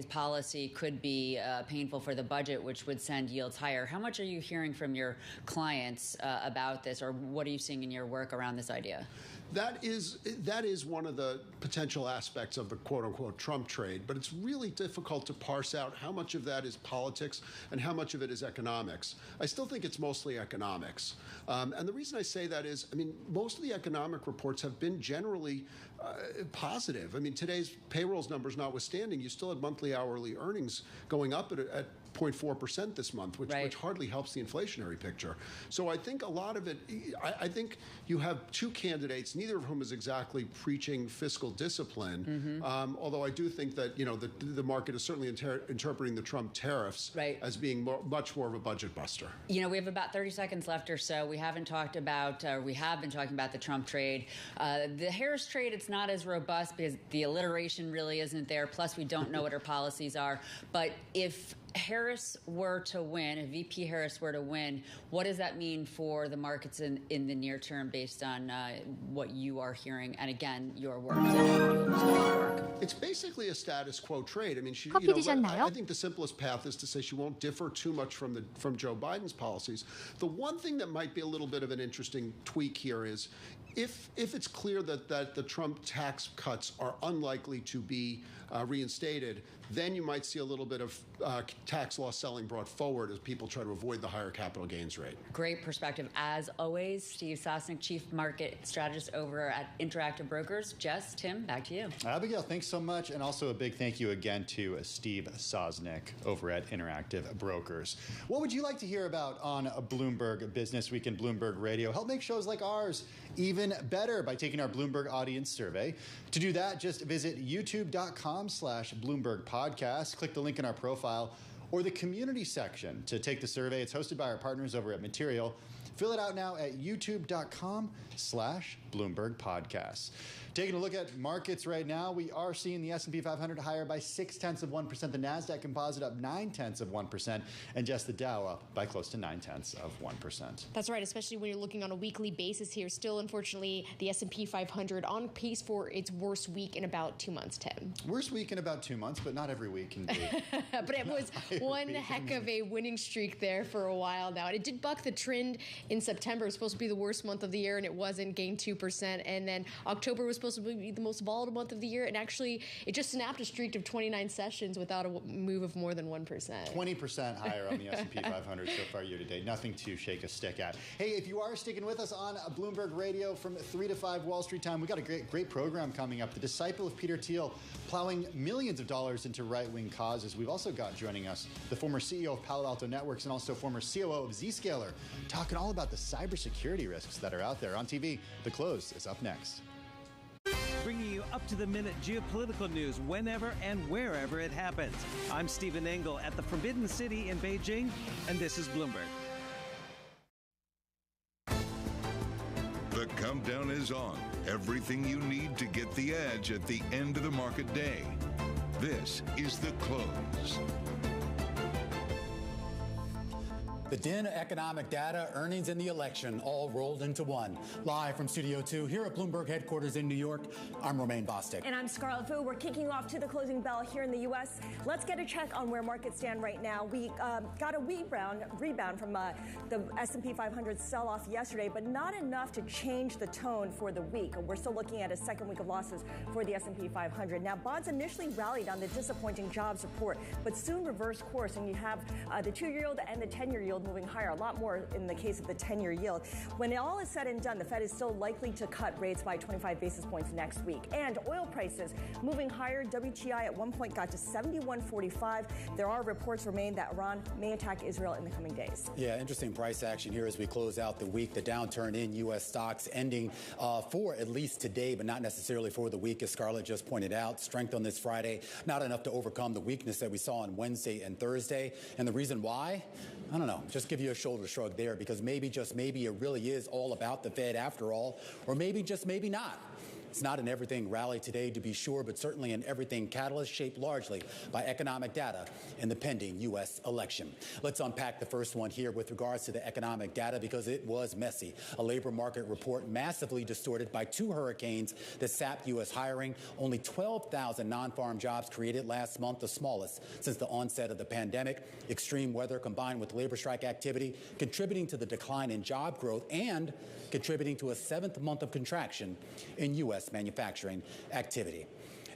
policy could be painful for the budget, which would send yields higher. How much are you hearing from your clients about this, or what are you seeing in your work around this idea? That is one of the potential aspects of the quote-unquote Trump trade, but it's really difficult to parse out how much of that is politics and how much of it is economics. I still think it's mostly economics. And the reason I say that is, I mean, most of the economic reports have been generally positive. I mean, today's payrolls numbers notwithstanding, you still had monthly hourly earnings going up at 0.4% this month, which hardly helps the inflationary picture. So I think a lot of it, I think you have two candidates, neither of whom is exactly preaching fiscal discipline, although I do think that, you know, the market is certainly interpreting the Trump tariffs as being much more of a budget buster. You know, we have about 30 seconds left or so. We haven't talked about, we have been talking about the Trump trade. The Harris trade, it's not as robust because the alliteration really isn't there. Plus, we don't know what her policies are. But if Harris were to win, if VP Harris were to win, what does that mean for the markets in the near term based on what you are hearing and, again, your work? It's basically a status quo trade. I mean, I think the simplest path is to say she won't differ too much from Joe Biden's policies. The one thing that might be a little bit of an interesting tweak here is if it's clear that the Trump tax cuts are unlikely to be reinstated, then you might see a little bit of tax loss selling brought forward as people try to avoid the higher capital gains rate. Great perspective. As always, Steve Sosnick, Chief Market Strategist over at Interactive Brokers. Jess, Tim, back to you. Abigail, thanks so much. And also a big thank you again to Steve Sosnick over at Interactive Brokers. What would you like to hear about on Bloomberg Business Week and Bloomberg Radio? Help make shows like ours even better by taking our Bloomberg audience survey. To do that, just visit youtube.com/Bloomberg Podcast. Click the link in our profile or the community section to take the survey. It's hosted by our partners over at Material. Fill it out now at youtube.com/Bloomberg Podcast. Taking a look at markets right now, we are seeing the S&P 500 higher by 0.6%. The NASDAQ Composite up 0.9%, and just the Dow up by close to 0.9%. That's right, especially when you're looking on a weekly basis here. Still, unfortunately, the S&P 500 on pace for its worst week in about 2 months, Tim. Worst week in about 2 months, but not every week can be. But it was one heck of a winning streak there for a while now. And it did buck the trend in September. It was supposed to be the worst month of the year, and it wasn't, gained 2%. And then October was supposed to be the most volatile month of the year, and actually it just snapped a streak of 29 sessions without a move of more than 1%. 20% higher on the S&P 500 so far year to date. Nothing to shake a stick at. Hey, if you are sticking with us on Bloomberg Radio from 3 to 5 Wall Street time, we got a great program coming up. The Disciple of Peter Thiel, plowing millions of dollars into right-wing causes. We've also got joining us the former CEO of Palo Alto Networks and also former COO of Zscaler, talking all about the cybersecurity risks that are out there. On TV, The Close is up next. Bringing you up-to-the-minute geopolitical news whenever and wherever it happens. I'm Stephen Engel at the Forbidden City in Beijing, and this is Bloomberg. The countdown is on. Everything you need to get the edge at the end of the market day. This is The Close. The din of economic data, earnings, and the election all rolled into one. Live from Studio 2 here at Bloomberg headquarters in New York, I'm Romaine Bostick. And I'm Scarlett Fu. We're kicking off to the closing bell here in the U.S. Let's get a check on where markets stand right now. We got a rebound from the S&P 500 sell-off yesterday, but not enough to change the tone for the week. We're still looking at a second week of losses for the S&P 500. Now, bonds initially rallied on the disappointing jobs report, but soon reversed course, and you have the 2-year-old and the 10-year yield moving higher, a lot more in the case of the 10-year yield. When all is said and done, the Fed is still likely to cut rates by 25 basis points next week. And oil prices moving higher. WTI at one point got to 71.45. There are reports remain that Iran may attack Israel in the coming days. Yeah, interesting price action here as we close out the week. The downturn in U.S. stocks ending for at least today, but not necessarily for the week, as Scarlett just pointed out. Strength on this Friday, not enough to overcome the weakness that we saw on Wednesday and Thursday. And the reason why? I don't know. Just give you a shoulder shrug there, because maybe, just maybe, it really is all about the Fed after all, or maybe, just maybe not. It's not an everything rally today, to be sure, but certainly an everything catalyst shaped largely by economic data in the pending U.S. election. Let's unpack the first one here with regards to the economic data, because it was messy. A labor market report massively distorted by two hurricanes that sapped U.S. hiring. Only 12,000 non-farm jobs created last month, the smallest since the onset of the pandemic. Extreme weather combined with labor strike activity contributing to the decline in job growth and contributing to a seventh month of contraction in U.S. manufacturing activity.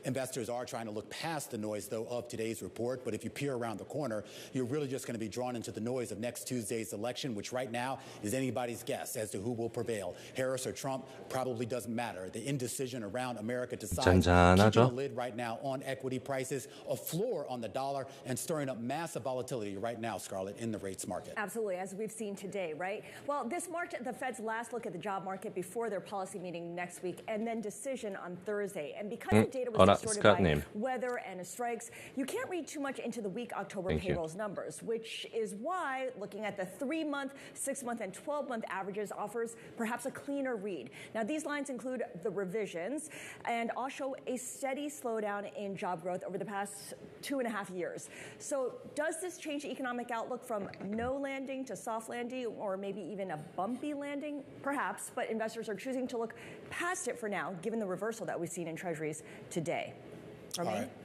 Investors are trying to look past the noise, though, of today's report. But if you peer around the corner, you're really just going to be drawn into the noise of next Tuesday's election, which right now is anybody's guess as to who will prevail. Harris or Trump probably doesn't matter. The indecision around America decides, keeping a lid right now on equity prices, a floor on the dollar, and stirring up massive volatility right now, Scarlett, in the rates market. Absolutely, as we've seen today, right? Well, this marked the Fed's last look at the job market before their policy meeting next week, and then decision on Thursday. And because the data was distorted by weather and strikes, you can't read too much into the weak October payrolls numbers, which is why looking at the 3-month, 6-month, and 12-month averages offers perhaps a cleaner read. Now, these lines include the revisions and all show a steady slowdown in job growth over the past 2.5 years. So does this change the economic outlook from no landing to soft landing, or maybe even a bumpy landing? Perhaps, but investors are choosing to look past it for now, given the reversal that we've seen in treasuries today.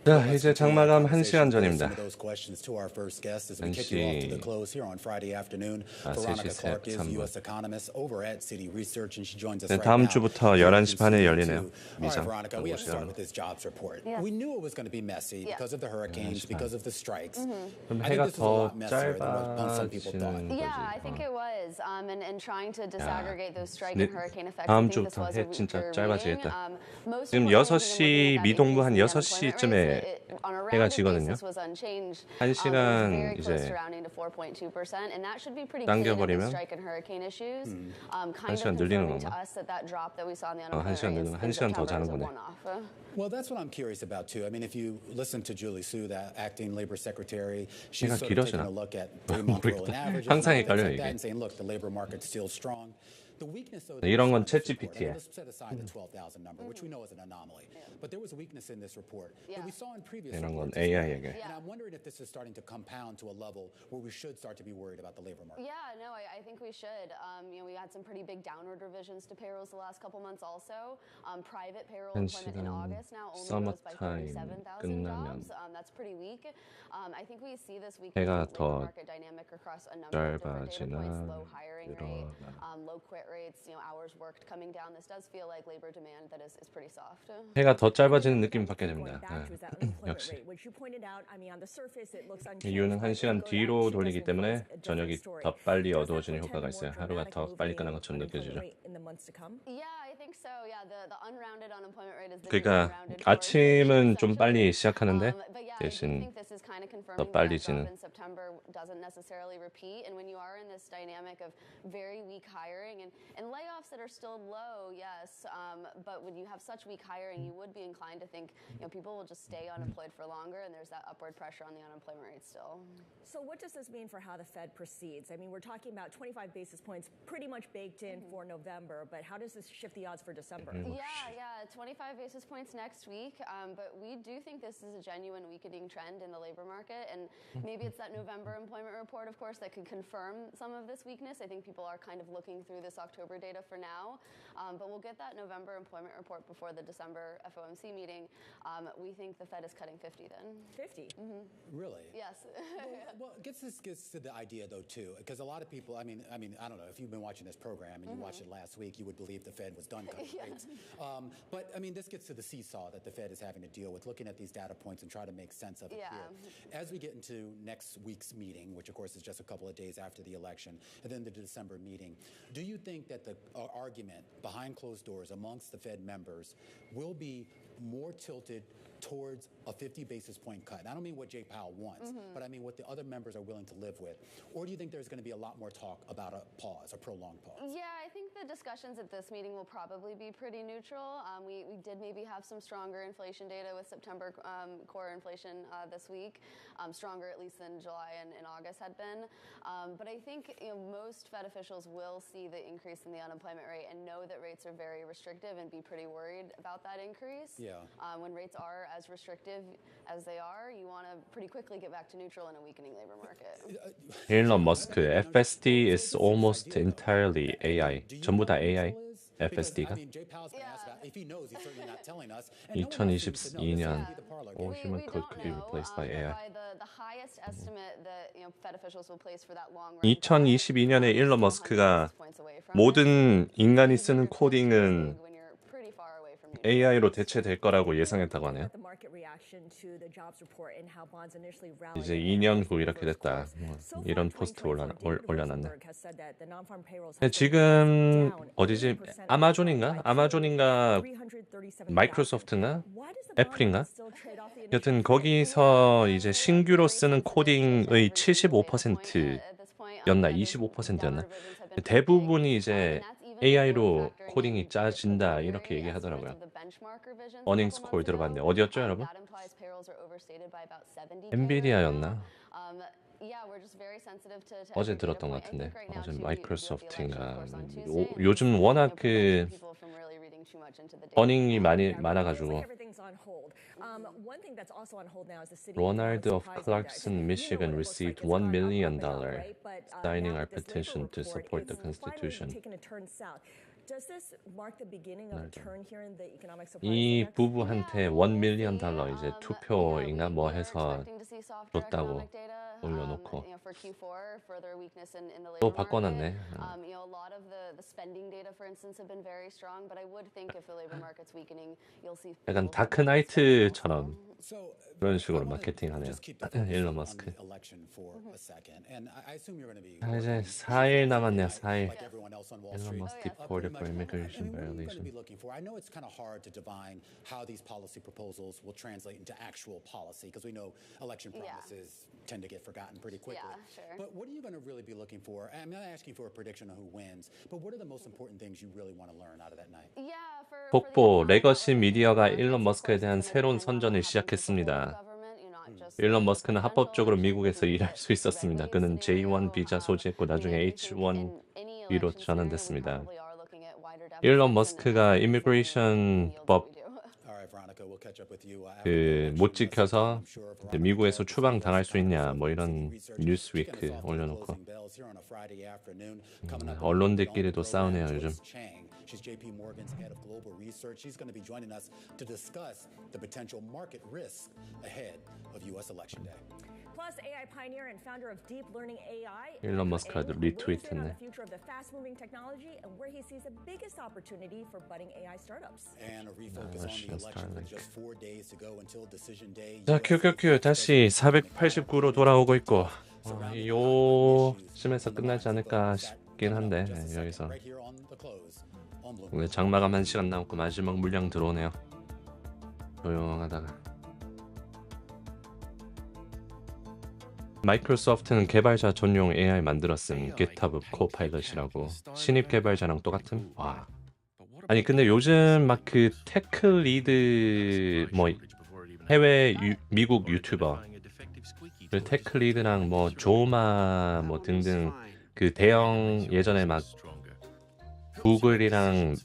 자, 이제 장마감 1시간 전입니다. 1시 43분. 다음 주부터 11시 반에 열리네요. 미상. 그럼 해가 더 짧아지는 거지. 다음 주부터 해 진짜 짧아지겠다. 지금 6시 미동부 한 6시쯤에 해가 지거든요. 1시간 이제 당겨버리면 1시간 늘리는 건가? 1시간 늘리면 1시간 더 자는 거네. Well, that's what I'm curious about too. I mean, if you listen to Julie Su, the acting labor secretary, she's sort of taking a look at 3-month rolling averages 항상 헷갈려 이게. and saying, look, the labor market's still strong. 이런 건 챗GPT야. 이런 건 AI에게. Yeah, no, I think we should. We had some pretty big downward revisions to payrolls the last couple months also. Private payroll employment in August now only rose by 37,000 jobs. That's pretty weak. I think we see this weak labor market dynamic across a number of different data points, low hiring rate, low quit rates, hours worked coming down. This does feel like labor demand that is pretty soft. 해가 더 짧아지는 느낌을 받게 됩니다. 역시. 이유는 1시간 뒤로 돌리기 때문에 저녁이 더 빨리 어두워지는 효과가 있어요. 하루가 더 빨리 끝난 것처럼 느껴지죠. 그러니까 아침은 좀 빨리 시작하는데 대신 더 빨리 지는. Layoffs that are still low, yes, but when you have such weak hiring, you would be inclined to think people will just stay unemployed for longer, and there's that upward pressure on the unemployment rate still. So what does this mean for how the Fed proceeds? I mean, we're talking about 25 basis points pretty much baked in for November, but how does this shift the odds for December? Yeah, 25 basis points next week, but we do think this is a genuine weakening trend in the labor market, and maybe it's that November employment report, of course, that could confirm some of this weakness. I think people are kind of looking through this October data for now, but we'll get that November employment report before the December FOMC meeting. We think the Fed is cutting 50 then. 50? Really? Yes. Well, gets to the idea though too, because a lot of people, I mean, I don't know if you've been watching this program and you watched it last week, you would believe the Fed was done cutting rates. But I mean, this gets to the seesaw that the Fed is having to deal with, looking at these data points and try to make sense of it here. As we get into next week's meeting, which of course is just a couple of days after the election, and then the December meeting, do you think that the argument behind closed doors amongst the Fed members will be more tilted towards a 50 basis point cut? I don't mean what Jay Powell wants, but I mean what the other members are willing to live with. Or do you think there's going to be a lot more talk about a pause, a prolonged pause? Yeah, I think the discussions at this meeting will probably be pretty neutral. We did maybe have some stronger inflation data with September core inflation this week, stronger at least than July and August had been. But I think most Fed officials will see the increase in the unemployment rate and know that rates are very restrictive and be pretty worried about that increase. Yeah. When rates are as restrictive as they are, you want to pretty quickly get back to neutral in a weakening labor market. 일론 머스크, FSD is almost entirely AI. 전부 다 AI. FSD가 2022년 all human code could be replaced by AI. 2022년에 일론 머스크가 모든 인간이 쓰는 코딩은 AI로 대체될 거라고 예상했다고 하네요. 이제 2년 후 이렇게 됐다. 이런 포스트 올려놨네. 지금 어디지? 아마존인가? 마이크로소프트인가? 애플인가? 여튼 거기서 이제 신규로 쓰는 코딩의 75%였나? 25%였나? 대부분이 이제 AI로 코딩이 짜진다 이렇게 얘기하더라고요. 어닝스 콜 들어봤는데 어디였죠 여러분? 엔비디아였나? 어제 들었던 것 같은데 어제 마이크로소프트인가. 요즘 워낙 그 어닝이 많아가지고. Ronald of Clarkson, Michigan received $1 million signing our petition to support the Constitution. 이 부부한테 $1 million 이제 투표인가 뭐 해서 줬다고 올려놓고 또 바꿔놨네. 약간 다크나이트처럼 그런 식으로 마케팅하네요. 일론 머스크. 이제 4일 남았네요. 4일. 일론 머스크 deported for immigration violation. I know it's kind of hard to divine how these policy proposals will translate into actual policy because we know election promises tend to get forgotten pretty quickly. Yeah, sure. But what are you going to really be looking for? I'm not asking for a prediction on who wins, but what are the most important things you really want to learn out of that night? 속보, 레거시 미디어가 일론 머스크에 대한 새로운 선전을 시작했습니다. 일론 머스크는 합법적으로 미국에서 일할 수 있었습니다. 그는 J1 비자 소지했고 나중에 H1B로 전환됐습니다. 일론 머스크가 이미그레이션 법 못 지켜서 미국에서 추방당할 수 있냐 뭐 이런 뉴스위크 올려놓고 언론들끼리도 싸우네요 요즘. She's JP Morgan's head of global research. She's going to be joining us to discuss the potential market risks ahead of U.S. election day. Plus, AI pioneer and founder of deep learning AI, 일론 머스크가 리트윗했네. the future of the fast-moving technology and where he sees the biggest opportunity for budding AI startups. And a refocus on the election with just 4 days to go until decision day. 자, 큐큐큐 다시 489로 돌아오고 있고 요쯤에서 끝나지 않을까 싶긴 한데 여기서. 장마감 1시간 남고 마지막 물량 들어오네요. 조용하다가 마이크로소프트는 개발자 전용 AI 만들었음. GitHub 코파일럿이라고. 신입 개발자랑 똑같음? 와. 아니 근데 요즘 막 그 테크 리드 뭐 해외 미국 유튜버 그 테크 리드랑 뭐 조마 뭐 등등 그 대형 예전에 막 구글이랑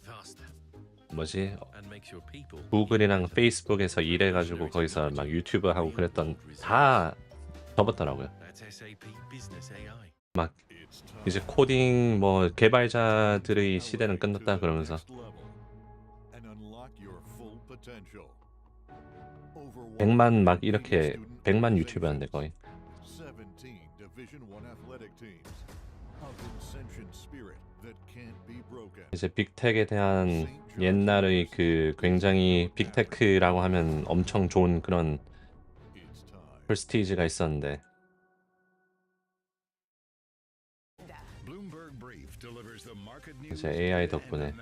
구글이랑 페이스북에서 일해가지고 거기서 막 유튜브 하고 그랬던 다 접었더라고요. 막 이제 코딩 뭐 개발자들의 시대는 끝났다 그러면서 100만 막 이렇게 100만 유튜버였는데 거의. 이제 빅텍에 대한 옛날의 그 굉장히 빅테크라고 하면 엄청 좋은 그런 프레스티지가 있었는데 이제 AI 덕분에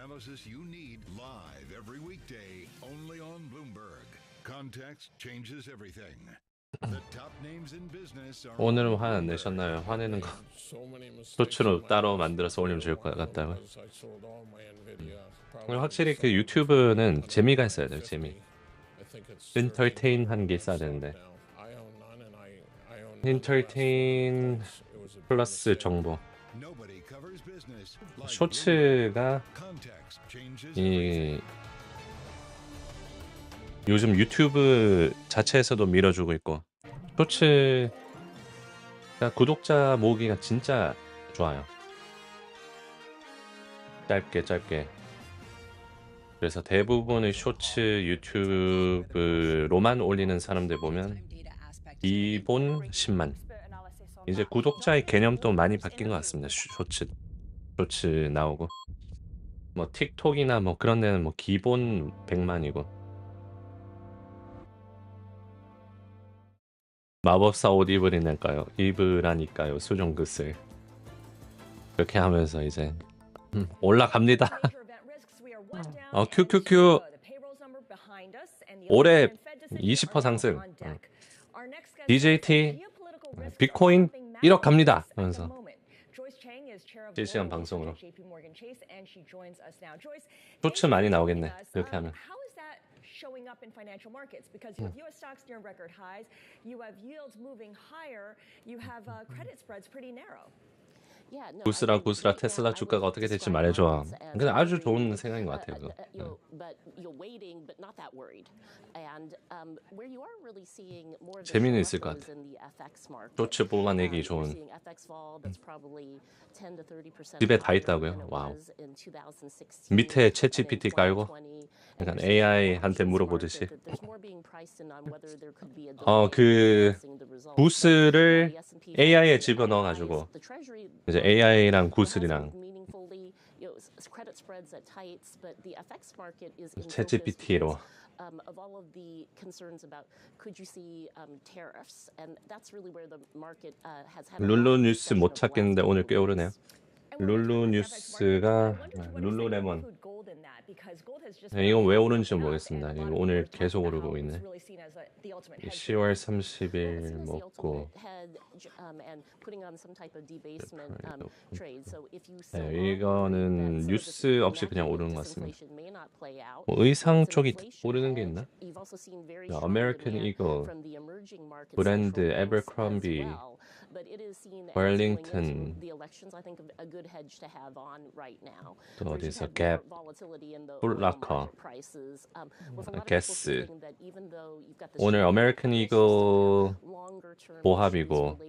Context changes everything. The top names in business are 오늘은 화 안 내셨나요? 화내는 거 쇼츠로 따로 만들어서 올리면 좋을 것 같다고. 확실히 그 유튜브는 재미가 있어야 돼요. 재미. 엔터테인한 게 있어야 되는데. 엔터테인 플러스 정보. 쇼츠가 이 요즘 유튜브 자체에서도 밀어주고 있고 쇼츠가 구독자 모으기가 진짜 좋아요. 짧게. 그래서 대부분의 쇼츠 유튜브로만 올리는 사람들 보면 기본 10만. 이제 구독자의 개념도 많이 바뀐 것 같습니다. 쇼츠 나오고 뭐 틱톡이나 뭐 그런 데는 뭐 기본 100만이고 마법사 옷 입으라니까요 수종 그슬 그렇게 하면서 이제 올라갑니다. 큐 올해 20% 상승. DJT 비트코인 1억 갑니다 하면서 실시간 방송으로 쇼츠 많이 나오겠네 이렇게 하면. Showing up in financial markets because you have U.S. stocks near record highs, you have yields moving higher, you have credit spreads pretty narrow. 구스라 테슬라 주가가 어떻게 될지 말해줘. 근데 아주 좋은 생각인 것 같아요. 그거. 재미는 있을 것 같아. 쇼츠 뽑아내기 좋은. 집에 다 있다고요? 와우. 밑에 챗GPT 깔고 약간 AI한테 물어보듯이. 그 부스를 AI에 집어넣어가지고 이제 AI랑 구슬이랑 챗GPT로 룰루 뉴스 못 찾겠는데 오늘 꽤 오르네요. 룰루 뉴스가 룰루레몬. 이건 왜 오른지 모르겠습니다. 이거 오늘 계속 오르고 있네. 10월 30일 먹고 이거는 뉴스 없이 그냥 오르는 것 같습니다. 의상 쪽이 오르는 게 있나? 아메리칸 이글, 브랜드 에버크롬비, 웰링턴, 또 어디서 갭, 폴라커, 게스. 오늘 아메리칸 이글 보합이고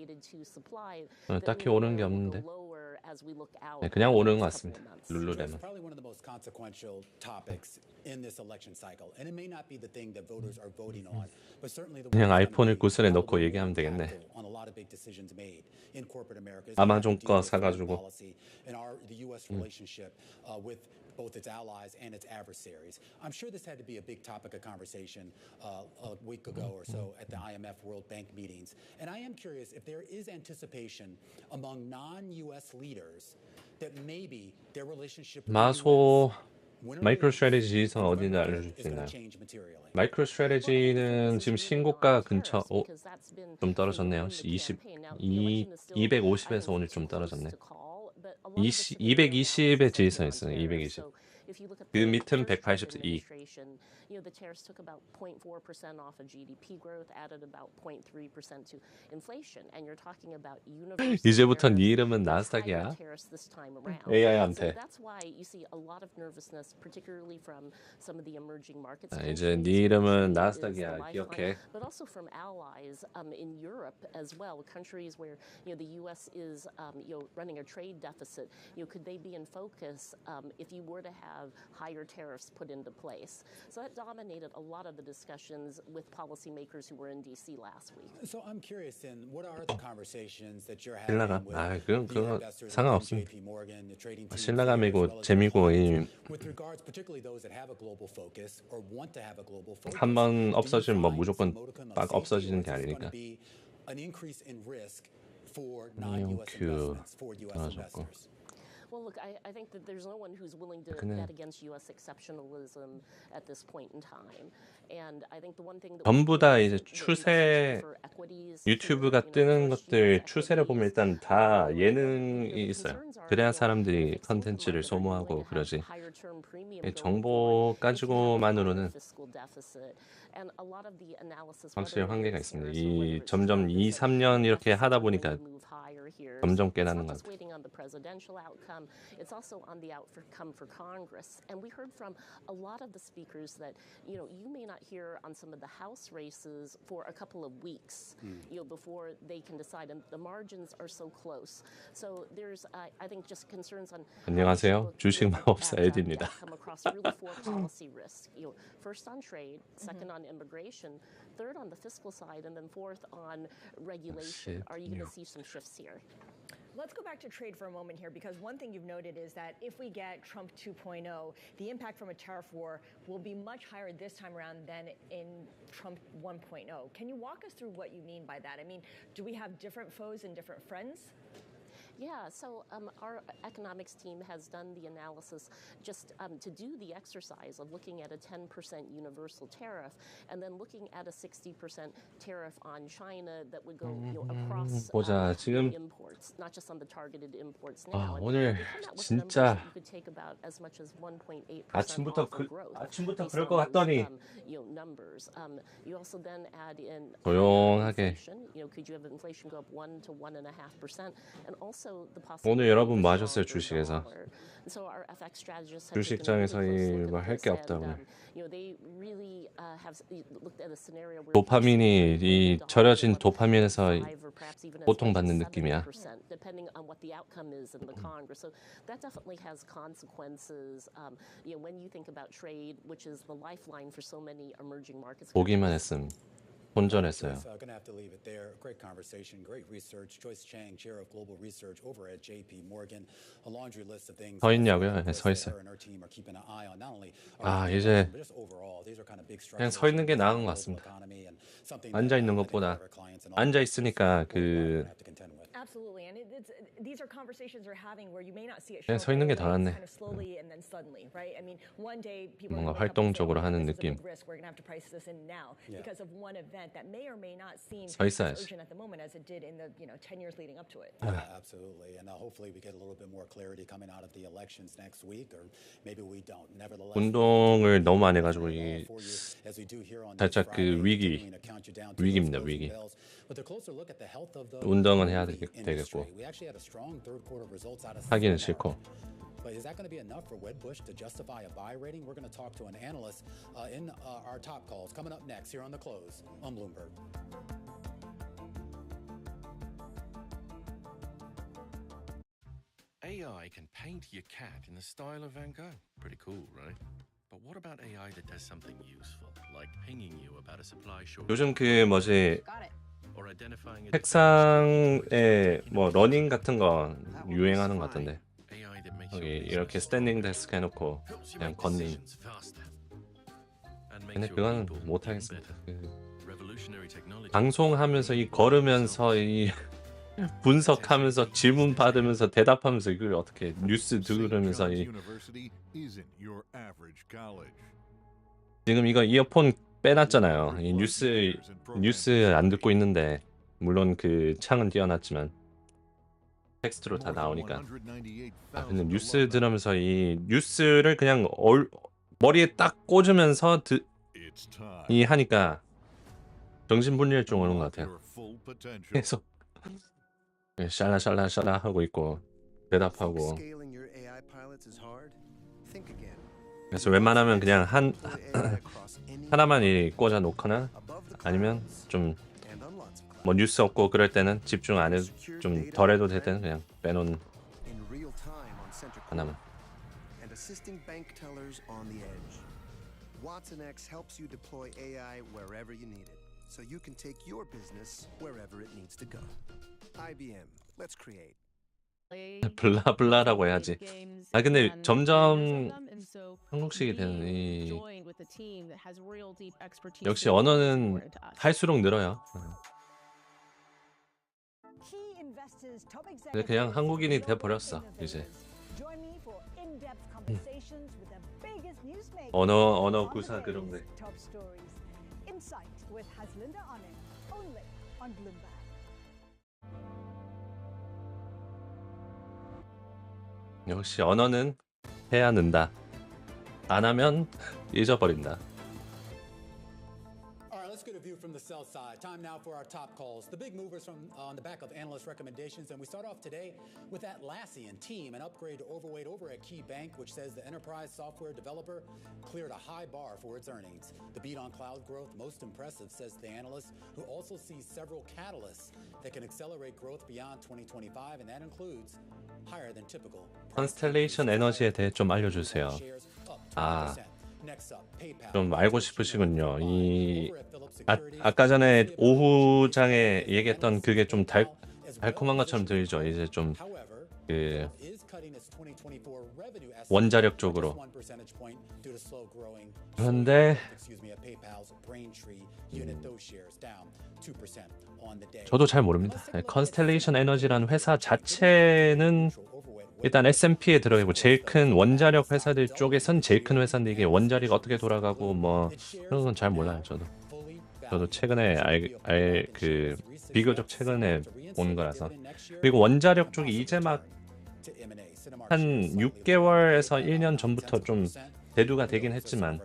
딱히 오르는 게 없는데 그냥 오르는 것 같습니다. 룰루레몬. 그냥 아이폰을 구슬에 넣고 얘기하면 되겠네. 아마존 거 사가지고. both its allies and its adversaries. I'm sure this had to be a big topic of conversation a week ago or so at the IMF World Bank meetings. And I am curious if there is anticipation among non-U.S. leaders that maybe their relationship 마소 마이크로 스트래티지 지지선 어딘지 알려줄 수 있나요? 마이크로 스트래티지는 지금 신고가 근처 좀 떨어졌네요. 250에서 오늘 좀 떨어졌네. 220의 지지선 있어요. 220. 그 밑은 182. The tariffs took about 0.4% off of GDP growth, added about 0.3% to inflation, and you're talking about universal. 이제부터 네 이름은 나스닥이야. AI한테. That's why you see a lot of nervousness, particularly from some of the emerging markets. 이제 네 이름은 나스닥이야. 기억해. But also from allies in Europe as well, countries where the U.S. is running a trade deficit. Could they be in focus if you were to have higher tariffs put into place? So that dominated a lot of the discussions with policymakers who were in D.C. last week. So I'm curious, then, what are the conversations that you're 신라가 having 그거 상관없습니다. 신라감이고 재미고 한 번 없어지면 뭐 무조건 막 없어지는 게 아니니까. 큐 떨어졌고. Well, look, I think that there's no one who's willing to 근데 bet against U.S. exceptionalism at this point in time. And I think the one thing that 전부 다 이제 추세 유튜브가 뜨는 것들 추세를 보면 일단 다 예능이 있어요. 그래야 사람들이 컨텐츠를 소모하고 그러지. 정보 가지고만으로는 확실히 한계가 있습니다. 이 점점 2, 3년 이렇게 하다 보니까 점점 깨닫는 것 같아요. It's also on the outcome for Congress. And we heard from a lot of the speakers that, you may not hear on some of the House races for a couple of weeks, before they can decide. And the margins are so close. So there's, I think, just concerns on. 안녕하세요. 주식 마법사 에디입니다. Come across really four policy risks. First on trade, second on immigration, third on the fiscal side, and then fourth on regulation. Are you going to see some shifts here? Let's go back to trade for a moment here, because one thing you've noted is that if we get Trump 2.0, the impact from a tariff war will be much higher this time around than in Trump 1.0. Can you walk us through what you mean by that? I mean, do we have different foes and different friends? Yeah, so our economics team has done the analysis just to do the exercise of looking at a 10% universal tariff and then looking at a 60% tariff on China that would go across 보자. 지금 imports, not just on the targeted imports now. 오늘 진짜 you could take about as much as 1.8% 아침부터 그럴 것 based on 같더니 those, numbers. You also then add in 조용하게. inflation. Could you have inflation go up 1 to 1.5%? And also 오늘 여러분 뭐 하셨어요? 주식에서 주식장에서 뭐 할 게 없다 오늘. 도파민이 이 절여진 도파민에서 고통받는 느낌이야. 보기만 했음. 혼전했어요. 서 있냐고요? 네, 서 있어요. 이제 그냥 서 있는 게 나은 것 같습니다. 앉아 있는 것보다 앉아 있으니까 Absolutely, and these are conversations we're having where you may not see it. 그냥 서 있는 게 더 낫네. Kind of slowly and then suddenly, right? I mean, one day people 뭔가 활동적으로 하는 느낌. We're going to have to price this in now because of one event that may or may not seem 서 있어야지. urgent at the moment as it did in the 10 years leading up to it. Absolutely, and hopefully we get a little bit more clarity coming out of the elections next week, or maybe we don't. Nevertheless, 운동을 너무 안 해가지고 이 살짝 위기입니다. 위기. 운동은 해야 되겠고 하기는 싫고. But is that going to be enough for Wedbush to justify a buy rating? We're going to talk to an analyst in our top calls coming up next here on The Close on Bloomberg. AI can paint your cat in the style of Van Gogh. Pretty cool, right? But what about AI that does something useful, like pinging you about a supply shortage? 요즘 책상에 뭐 러닝 같은 거 유행하는 것 같던데. 여기 이렇게 스탠딩 데스크 해놓고 그냥 걷는. 근데 그거는 못 하겠습니다. 방송하면서 이 걸으면서 이 분석하면서 질문 받으면서 대답하면서 이걸 어떻게 뉴스 들으면서 지금 이거 이어폰 빼놨잖아요. 이 뉴스 안 듣고 있는데 물론 그 창은 띄워놨지만 텍스트로 다 나오니까. 근데 뉴스 들으면서 이 뉴스를 그냥 머리에 딱 꽂으면서 하니까 정신분리증 오는 것 같아요. 계속 샬라 하고 있고 대답하고. 그래서 웬만하면 그냥 하나만 꽂아 놓거나 아니면 좀 뭐 뉴스 없고 그럴 때는 집중 안 해도 좀 덜 해도 될 때는 그냥 빼놓은 하나만. Watson X helps you deploy AI wherever you need it, so you can take your business wherever it needs to go. IBM, let's create. 블라블라라고 해야지. 근데 점점 한국식이 되는 이 역시 언어는 할수록 늘어요. 근데 그냥 한국인이 돼 버렸어 이제. Join me for in-depth conversations with the biggest newsmakers. 언어 구사 그런 거. Top stories. Insight with Haslinda Anand, only on Bloomberg. 역시 언어는 해야 는다. 안 하면 잊어버린다. All right, let's get a view from the sell side. Time now for our top calls. The big movers from on the back of analyst recommendations. And we start off today with Atlassian team, an upgrade to overweight over at KeyBank, which says the enterprise software developer cleared a high bar for its earnings. The beat on cloud growth, most impressive, says the analyst, who also sees several catalysts that can accelerate growth beyond 2025, and that includes higher than typical. 컨스텔레이션 에너지에 대해 좀 알려주세요. 좀 알고 싶으시군요. 아까 전에 오후장에 얘기했던 그게 좀 달콤한 것처럼 들리죠. 이제 좀 그 원자력 쪽으로. 그런데 저도 잘 모릅니다. 컨스텔레이션 에너지라는 회사 자체는 일단 S&P에 들어가고 제일 큰 원자력 회사들 쪽에선 제일 큰 회사인데 이게 원자리가 어떻게 돌아가고 뭐 그런 건 잘 몰라요. 저도 최근에 그 비교적 최근에 본 거라서. 그리고 원자력 쪽이 이제 막 한 6개월에서 1년 전부터 좀 대두가 되긴 했지만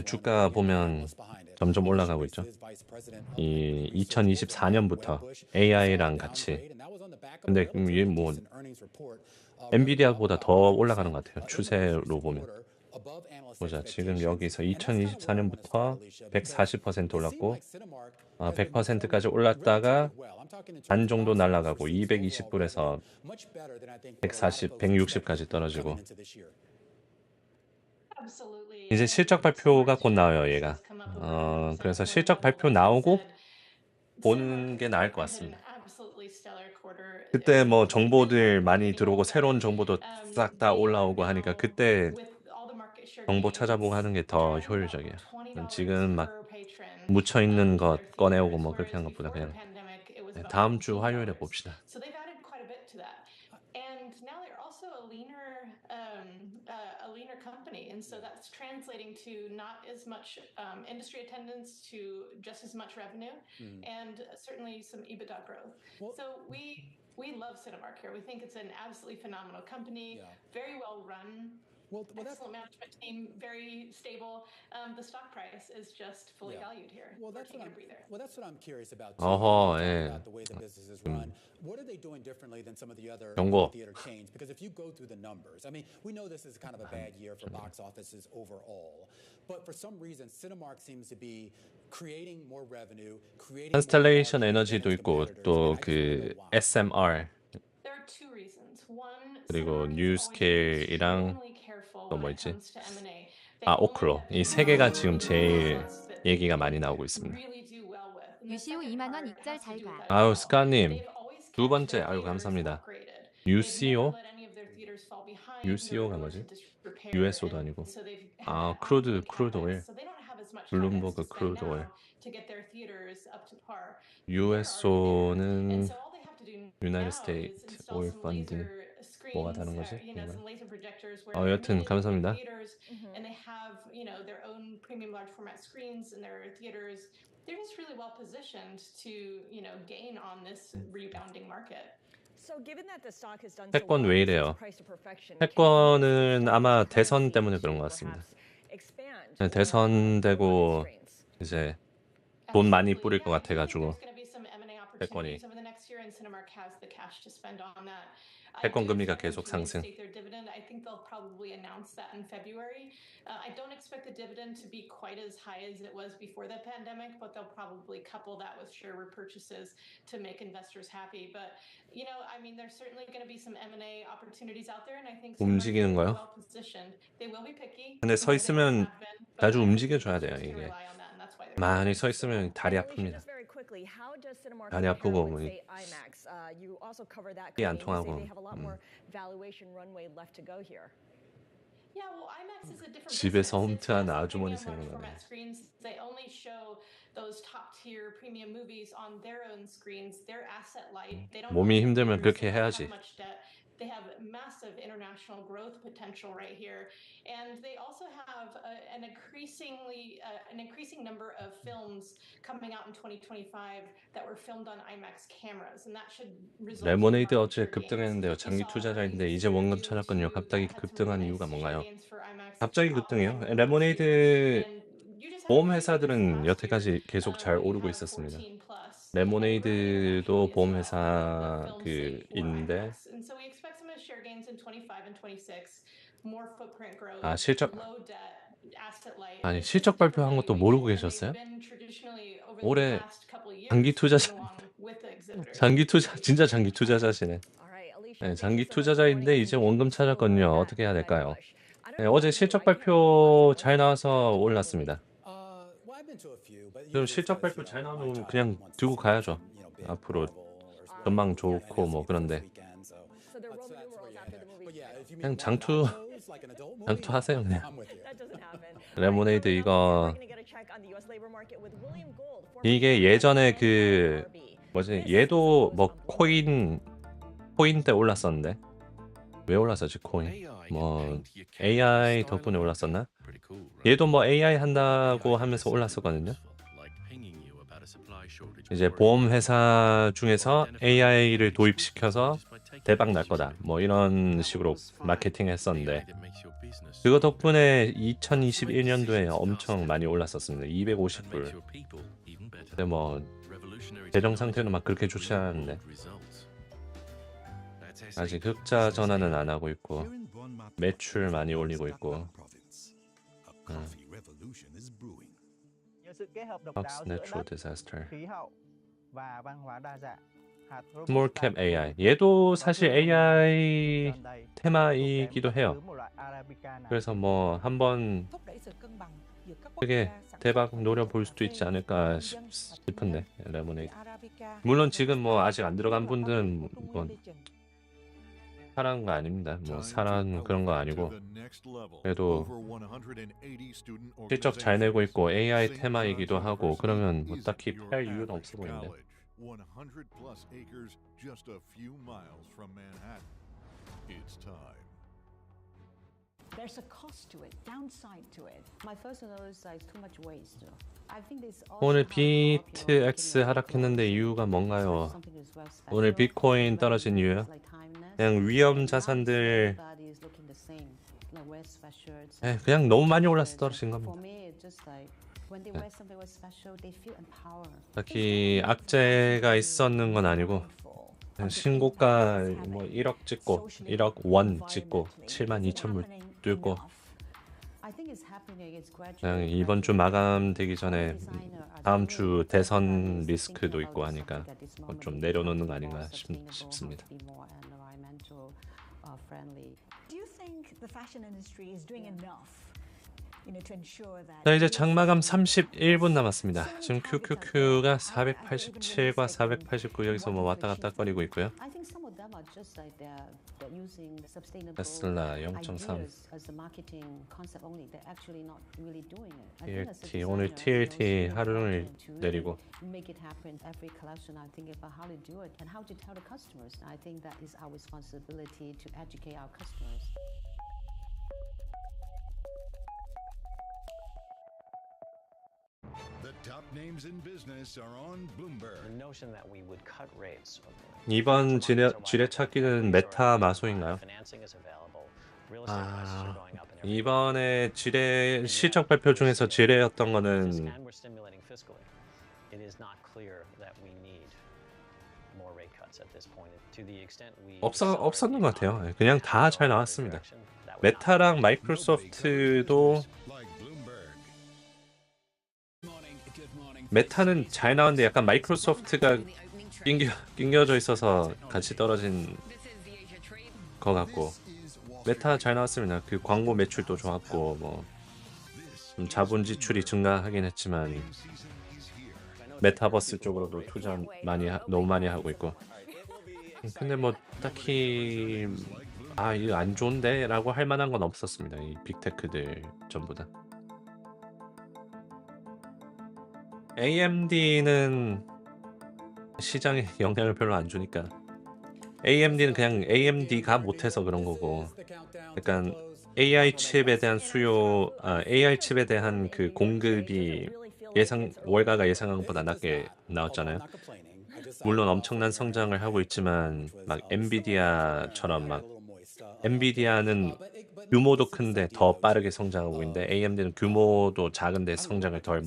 주가 보면 점점 올라가고 있죠. 이 2024년부터 AI랑 같이. 근데 이게 뭐 엔비디아보다 더 올라가는 것 같아요. 추세로 보면. 보자. 지금 여기서 2024년부터 140% 올랐고 100%까지 올랐다가 반 정도 날아가고 220불에서 140, 160까지 떨어지고 이제 실적 발표가 곧 나와요, 얘가. 그래서 실적 발표 나오고 보는 게 나을 것 같습니다. 그때 뭐 정보들 많이 들어오고 새로운 정보도 싹 다 올라오고 하니까 그때 정보 찾아보고 하는 게 더 효율적이에요. 지금 막 묻혀 있는 것 꺼내오고 뭐 그렇게 하는 것보다 그냥 다음 주 화요일에 봅시다. Company, and so that's translating to not as much industry attendance to just as much revenue, and certainly some EBITDA growth. So we love Cinemark here. We think it's an absolutely phenomenal company, very well run. Excellent management team, very stable. The stock price is just fully valued here. That's what I'm curious about. 예. About the way the business is run. What are they doing differently than some of the other 경고. theater chains? Because if you go through the numbers, I mean, we know this is kind of a bad year for box offices overall, but for some reason, Cinemark seems to be creating more revenue, creating. 컨스텔레이션 에너지도 있고 또 그 SMR. There are two reasons. One, 그리고 뉴스케일이랑 또 뭐 있지? 오클로. 이 세 개가 지금 제일 얘기가 많이 나오고 있습니다. 유시우 2만 원 익절 잘 가. 아유, 스카님. 두 번째. 아유, 감사합니다. UCO? UCO가 뭐지? USO도 아니고. 크루드 오일. 블룸버그 크루드 오일. USO는 유나이티드 스테이트 오일 펀드. 뭐가 다른 거지? 여튼 감사합니다. And they have, their own premium large format screens in their theaters. They're just really well positioned to, gain on this rebounding market. 패권 왜 이래요? 패권은 아마 대선 때문에 그런 것 같습니다. 대선 되고 이제 돈 많이 뿌릴 것 같아가지고 패권이. 패권 금리가 계속 상승. I think they'll probably announce that in February. I don't expect the dividend to be quite as high as it was before the pandemic, but they'll probably couple that with share repurchases to make investors happy. But, there's certainly going to be some M&A opportunities out there, and I think 움직이는 거요? well positioned. They will be picky. 근데 서 있으면 자주 움직여줘야 돼요, 이게. 많이 서 있으면 다리 아픕니다. 다리 아프고 이게 안 통하고. 집에서 홈트하는 아주머니 생각나네. 몸이 힘들면 그렇게 해야지. They have massive international growth potential right here, and they also have an increasing number of films coming out in 2025 that were filmed on IMAX cameras, and that should result in 레모네이드 market 어제 share gains. 급등했는데요. You 장기 saw 투자자인데 earnings 이제 원금 series 찾았거든요. 갑자기 had some 급등한 really 이유가 nice 뭔가요? share gains for IMAX 갑자기 all 급등이요? night long last year, 레모네이드 and you just had 보험 a very good 회사들은 year last year. 여태까지 계속 잘 You 오르고 have 있었습니다. 14 plus. 레모네이드도 보험 The 회사 film slate for 인데 IMAX, and so we expect some of the share gains in 25 and 26. More footprint growth, 아 실적 low debt, asset light. 아니 It's just 실적 a different 발표한 것도 valuation, 모르고 and they've 계셨어요? been traditionally over the 올해 past couple of 장기 years 투자자 moving along with the exhibitors. 장기 투자 진짜 장기 투자자시네. 네, 장기 투자자인데 이제 원금 찾았거든요. 어떻게 해야 될까요? 네, 어제 실적 발표 잘 나와서 올랐습니다. 그럼 실적 발표 잘 나오면 그냥 들고 가야죠. 앞으로 전망 좋고 뭐 그런데 그냥 장투하세요 그냥. 레모네이드 이게 예전에 그 뭐지 얘도 뭐 코인 때 올랐었는데 왜 올랐었지 코인 뭐 AI 덕분에 올랐었나? 얘도 뭐 AI 한다고 하면서 올랐었거든요. 이제 보험 회사 중에서 AI를 도입시켜서 대박 날 거다 뭐 이런 식으로 마케팅 했었는데 그거 덕분에 2021년도에 엄청 많이 올랐었습니다. 250불. 근데 뭐 재정 상태는 막 그렇게 좋지 않은데 아직 흑자 전환은 안 하고 있고 매출 많이 올리고 있고 Fox Natural Disaster Small Cap AI 얘도 사실 AI 테마이기도 해요. 그래서 뭐 한번 크게 대박 노려볼 수도 있지 않을까 싶은데 레모네이드 물론 지금 뭐 아직 안 들어간 분들은 뭐 사라는 거 아닙니다. 뭐 사라는 그런 거 아니고 그래도 실적 잘 내고 있고 AI 테마이기도 하고 그러면 뭐 딱히 피할 이유는 없어 보이는데 100 plus acres just a few miles from Manhattan. It's time. There's a cost to it, downside to it. My first notice is too much waste. I think this 오늘 BTX 하락했는데 이유가 뭔가요? 오늘 비트코인 떨어진 이유요? 그냥 위험 자산들 그냥 너무 많이 올라서 떨어진 겁니다. 딱히 악재가 있었는 건 아니고 그냥 신고가 뭐 1억 찍고 1억 원 찍고 72,000불 뚫고 그냥 이번 주 마감되기 전에 다음 주 대선 리스크도 있고 하니까 좀 내려놓는 거 아닌가 싶습니다. Do you think the fashion industry is doing enough? 자 이제 장마감 31분 남았습니다. 지금 QQQ가 487과 489 여기서 뭐 왔다 갔다 거리고 있고요. 테슬라 0.3 TLT 오늘 TLT 하루를 내리고 The top names in business are on Bloomberg. The notion that we would cut rates. 이번 지뢰찾기는 메타 마소인가요? 이번에 지뢰 실적 발표 중에서 지뢰였던 거는 없었는 것 같아요. 그냥 다 잘 나왔습니다. 메타랑 마이크로소프트도 메타는 잘 나왔는데 약간 마이크로소프트가 낑겨져 있어서 같이 떨어진 것 같고 메타 잘 나왔습니다. 그 광고 매출도 좋았고 뭐 좀 자본 지출이 증가하긴 했지만 메타버스 쪽으로도 투자 너무 많이 하고 있고 근데 뭐 딱히 이거 안 좋은데 라고 할 만한 건 없었습니다. 이 빅테크들 전부 다. AMD는 시장에 영향을 별로 안 주니까 AMD는 그냥 AMD가 못해서 그런 거고, 약간 AI 칩에 대한 AI 칩에 대한 그 공급이 월가가 예상한 것보다 낮게 나왔잖아요. 물론 엄청난 성장을 하고 있지만 막 엔비디아처럼 막 엔비디아는 규모도 큰데 더 빠르게 성장하고 있는데 AMD는 규모도 작은데 성장을 덜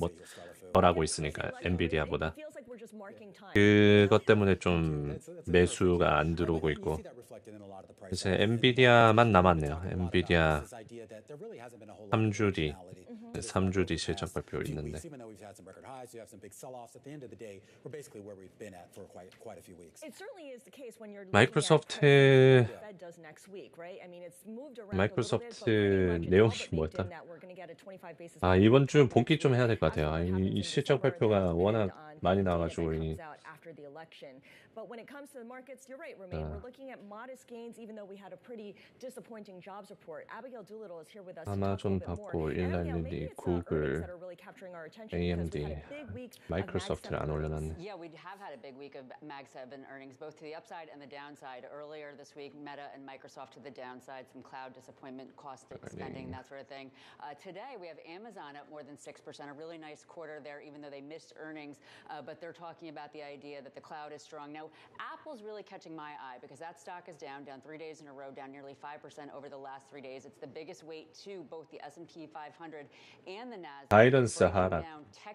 하고 있으니까 엔비디아보다 그것 때문에 좀 매수가 안 들어오고 있고 이제 엔비디아만 남았네요. 엔비디아 3주 뒤 3주 뒤 실적 발표 있는데 마이크로소프트 내용이 뭐였다? 아, 이번 주 복귀 좀 해야 될 것 같아요. 이 실적 발표가 워낙 많이 나와가지고 But when it comes to the markets, you're right, Romain. We're looking at modest gains, even though we had a pretty disappointing jobs report. Abigail Doolittle is here with us to talk a little bit more. And Abigail, maybe it's earnings that are really capturing our attention because we had a big week of 마이크로소프트를 안 올려놨네. Yeah, we have had a big week of Mag 7 earnings, both to the upside and the downside. Earlier this week, Meta and Microsoft to the downside, some cloud disappointment, cost spending, that sort of thing. Today, we have Amazon up more than 6%, a really nice quarter there, even though they missed earnings. But they're talking about the idea that the cloud is strong. Now, Apple's really catching my eye because that stock is down 3 days in a row, down nearly 5% over the last 3 days. It's the biggest weight to both the S&P 500 and the Nasdaq. 가이던스 하락.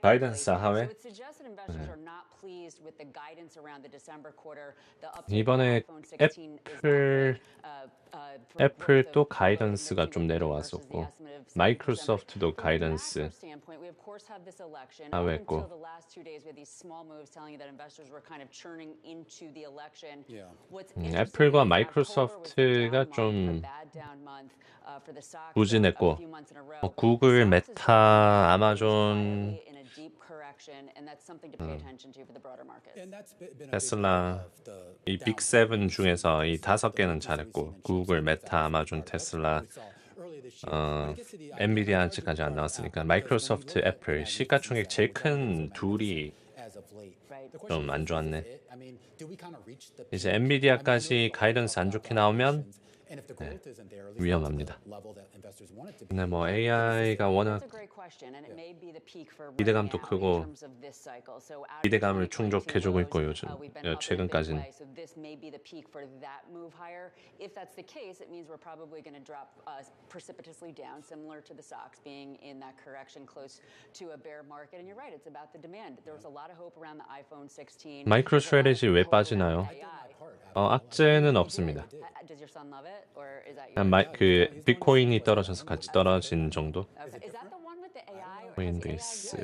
가이던스 하회. So it suggests that investors are not pleased with the guidance around the December quarter. The 이번에 애플도 가이던스가 좀 내려왔었고 마이크로소프트도 가이던스 하회했고 애플과 마이크로소프트가 좀 부진했고 구글, 메타, 아마존, 테슬라 이 빅 세븐 중에서 이 5개는 잘했고 구글, 메타, 아마존, 테슬라 엔비디아 아직까지 안 나왔으니까 마이크로소프트, 애플 시가총액 제일 큰 둘이 좀 안 좋았네. 이제 엔비디아까지 가이던스 안 좋게 나오면 위험합니다. 근데 뭐 AI가 워낙 기대감도 크고 기대감을 충족해주고 있고 요즘 최근까지는 마이크로 스트래티지 왜 빠지나요? 악재는 없습니다. 그 비트코인이 떨어져서 같이 떨어진 정도? 코인베이스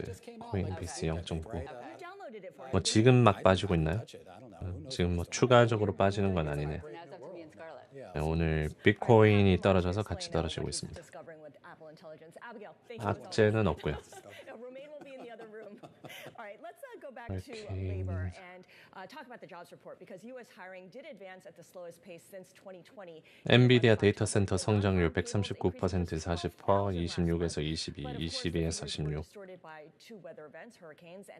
0.9. 뭐 지금 막 빠지고 있나요? 지금 뭐 추가적으로 빠지는 건 아니네. 오늘 비트코인이 떨어져서 같이 떨어지고 있습니다. 악재는 없고요. All right, let's go back to labor and talk about the jobs report because U.S. hiring did advance at the slowest pace since 2020. 엔비디아 데이터 센터 성장률 139%, 40%, 26에서 22, 22에서 16.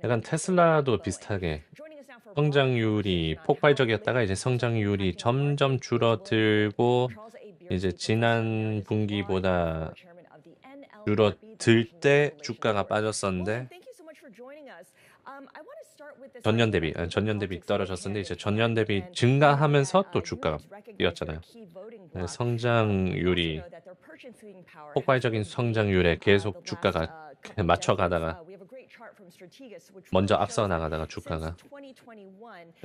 약간 테슬라도 비슷하게 성장률이 폭발적이었다가 이제 성장률이 점점 줄어들고 이제 지난 분기보다 줄어들 때 주가가 빠졌었는데 전년 대비 떨어졌었는데 이제 전년 대비 증가하면서 또 주가가 뛰었잖아요. 성장률이 폭발적인 성장률에 계속 주가가 맞춰가다가 먼저 앞서 나가다가 주가가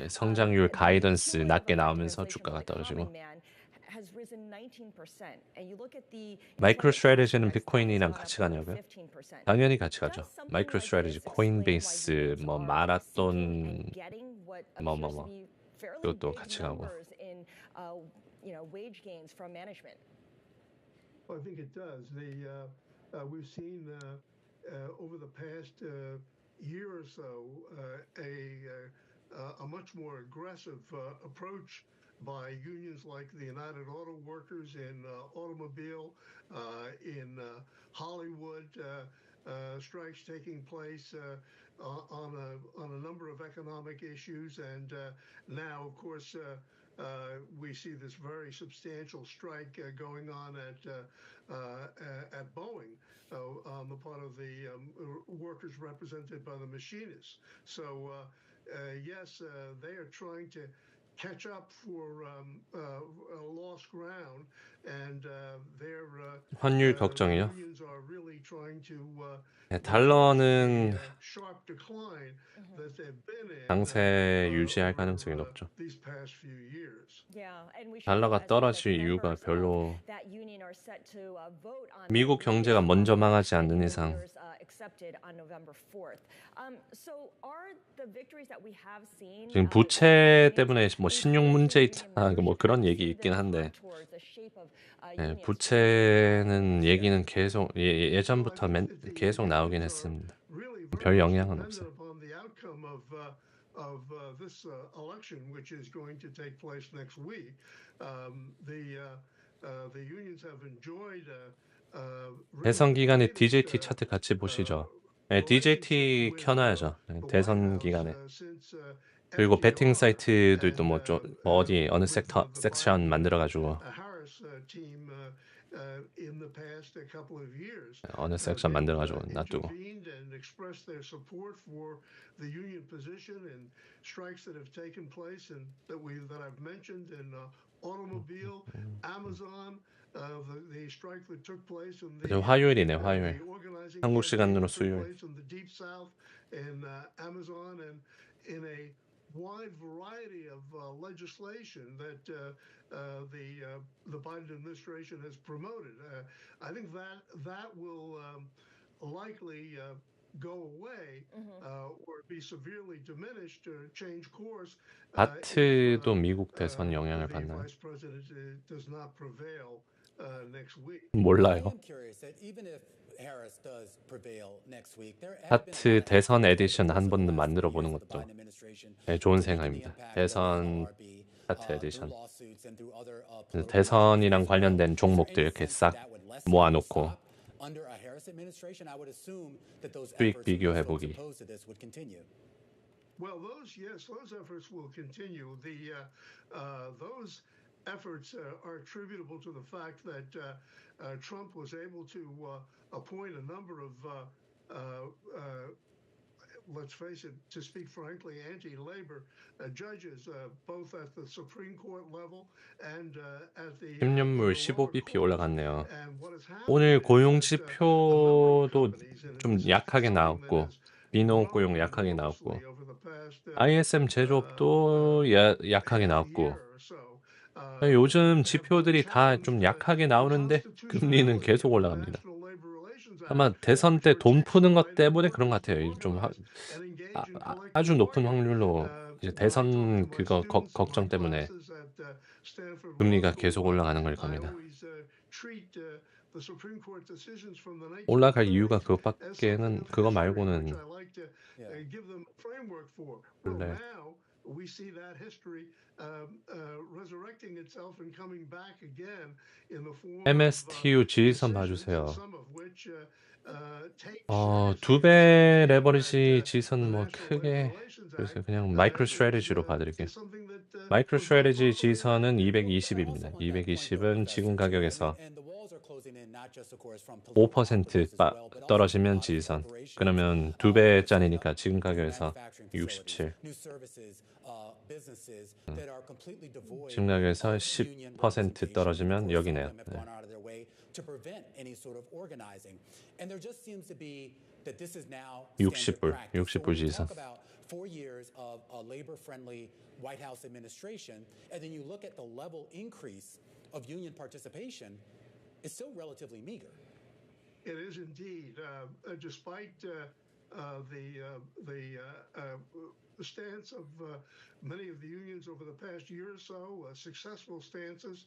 성장률 가이던스 낮게 나오면서 주가가 떨어지고 마이크로 스트래티지는 비트코인이랑 같이 가냐고요? 당연히 같이 가죠. 마이크로 스트래티지, 코인베이스, 뭐 마라톤, 뭐 이것도 같이 가고. Well, I think it does. We've seen over the past year or so a much more aggressive approach by unions like the United Auto Workers in automobile, in Hollywood, strikes taking place on a number of economic issues, and now, of course, we see this very substantial strike going on at Boeing on the part of the workers represented by the machinists. So yes, they are trying to catch up for lost ground, and their 환율 걱정이요. unions are really trying to 네, 달러는 sharp decline that they've been in 강세 유지할 가능성이 높죠. these past few years. 달러가 떨어질 이유가 별로 미국 경제가 먼저 망하지 않는 이상 지금 부채 때문에 뭐 신용 문제 있다 뭐 그런 얘기 있긴 한데 네, 부채는 얘기는 계속 예전부터 계속 나오긴 했습니다. 별 영향은 없어요. Of this election, which is going to take place next week, the unions have enjoyed. 대선 기간에 DJT 차트 같이 보시죠. 네, DJT 켜놔야죠. 대선 기간에. 그리고 베팅 사이트들도 뭐 어디 어느 섹션 만들어가지고 어느 섹션 만들어가지고 놔두고. The union position and strikes that have taken place and that I've mentioned in automobile, Amazon, the strike that took place in the 화요일이네, 화요일. 한국 시간으로 수요일. in the Deep South and Amazon and in a wide variety of legislation that the Biden administration has promoted. I think that will likely go away or be severely diminished or change course. 바트도 미국 대선 영향을 받나요? 몰라요. 바트 대선 에디션 한 번 만들어 보는 것도 네, 좋은 생각입니다. 대선 바트 에디션. 대선이랑 관련된 종목들 이렇게 싹 모아놓고 수익 비교해 보기. Well, those efforts will continue. Those efforts are attributable to the fact that Trump was able to appoint a number of, let's face it, to speak frankly, anti-labor judges, both at the Supreme Court level and at the 10년물 15bp 올라갔네요. 오늘 고용지표도 좀 약하게 나왔고 비농업고용 약하게 나왔고 ISM 제조업도 약하게 나왔고 요즘 지표들이 다 좀 약하게 나오는데 금리는 계속 올라갑니다. 아마 대선 때 돈 푸는 것 때문에 그런 것 같아요. 좀 아주 높은 확률로 이제 대선 그거 걱정 때문에 금리가 계속 올라가는 걸 겁니다. 올라갈 이유가 그것밖에는 그거 말고는 원래 MSTU 지지선 봐주세요. 2배 레버리지 지지선 뭐 크게 그래서 그냥 마이크로 스트래티지로 봐드릴게요. 마이크로 스트래티지 지지선은 220입니다. 220은 지금 가격에서 5% 떨어지면 지지선. 그러면 2배짜리니까 지금 가격에서 67. 지금 가격에서 10% 떨어지면 여기네요. 네. to prevent any sort of organizing. And there just seems to be that this is now 60불 지지선. 4 years of a labor-friendly White House administration, and then you look at the level increase of union participation, it's still relatively meager. It is indeed, despite the stance of many of the unions over the past year or so, successful stances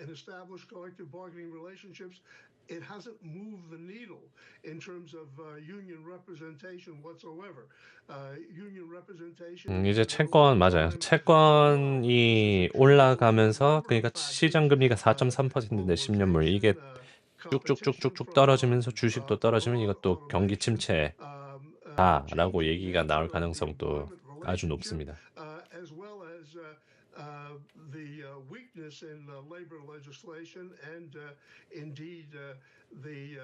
in established collective bargaining relationships, it hasn't moved the needle in terms of union representation whatsoever. Union representation. 이제 채권 맞아요. 채권이 올라가면서 그러니까 시장 금리가 4.3%인데 10년물 이게 쭉쭉쭉쭉쭉 떨어지면서 주식도 떨어지면 이것도 경기 침체다라고 얘기가 나올 가능성도 아주 높습니다. As well as the weakness in labor legislation and indeed the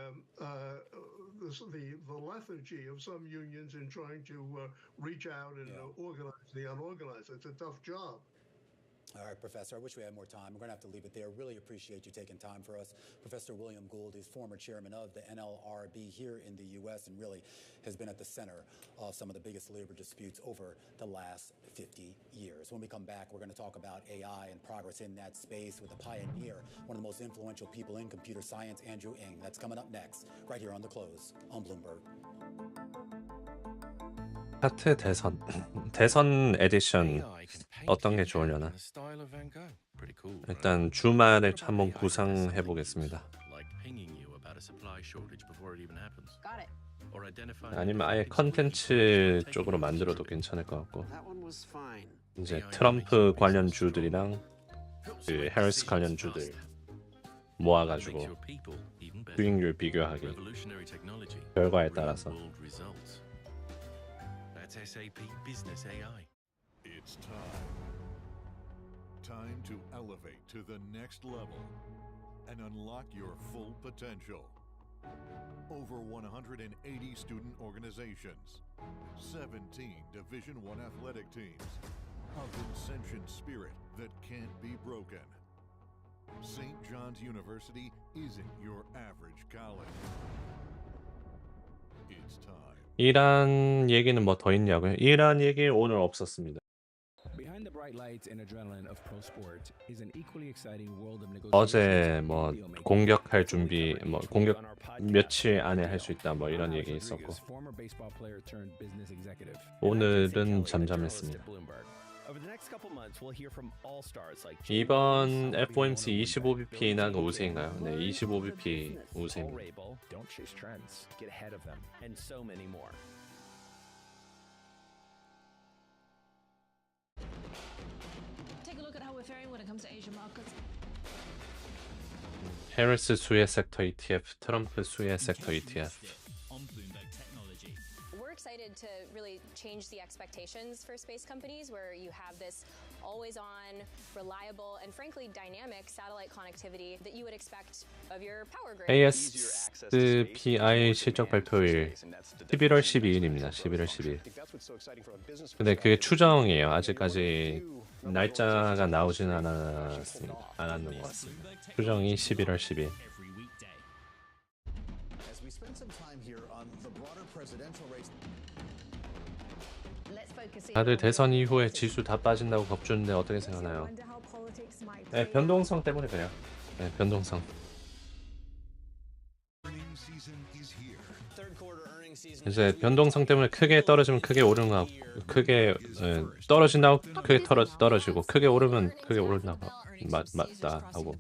lethargy of some unions in trying to reach out and organize the unorganized. It's a tough job. All right, Professor, I wish we had more time. We're going to have to leave it there. Really appreciate you taking time for us. Professor William Gould is former chairman of the NLRB here in the U.S. and really has been at the center of some of the biggest labor disputes over the last 50 years. When we come back, we're going to talk about AI and progress in that space with a pioneer, one of the most influential people in computer science, Andrew Ng. That's coming up next, right here on The Close on Bloomberg. 차트 대선 에디션 어떤 게 좋으려나? 일단 주말에 한번 구상해 보겠습니다. 아니면 아예 컨텐츠 쪽으로 만들어도 괜찮을 것 같고, 이제 트럼프 관련 주들이랑 그 해리스 관련 주들 모아가지고 수익률 비교하기, 결과에 따라서. SAP Business AI. It's time to elevate to the next level and unlock your full potential. Over 180 student organizations, 17 Division I athletic teams, a insentient spirit that can't be broken. St. John's University isn't your average college. It's time. 이란 얘기는 뭐 더 있냐고요? 이란 얘기 오늘 없었습니다. 어제 뭐 공격할 준비, 뭐 공격 며칠 안에 할 수 있다, 뭐 이런 얘기 있었고, 오늘은 잠잠했습니다. 이번 FOMC 25bp나 우세인가요? 네, 25bp 우세입니다. 해리스 수혜 섹터 ETF, 트럼프 수혜 섹터 ETF. Excited to really change the expectations for space companies where you have this always on, reliable, and frankly dynamic satellite connectivity that you would expect of your power grid. ASPI 실적 발표일 11월 12일입니다. 11월 12일. 근데 그게 추정이에요. 아직까지 날짜가 나오진 않았는 것 같습니다. 추정이 11월 10일. 다들 대선 이후에 지수 다 빠진다고 겁주는데 어떻게 생각하나요? 네, 변동성 때문에 그래요. 네, 변동성. 이제 변동성 때문에 크게 떨어지면 크게 오르는 거, 크게 떨어진다고 크게 떨어지고, 크게 오르면 크게 오른다고 맞다 하고.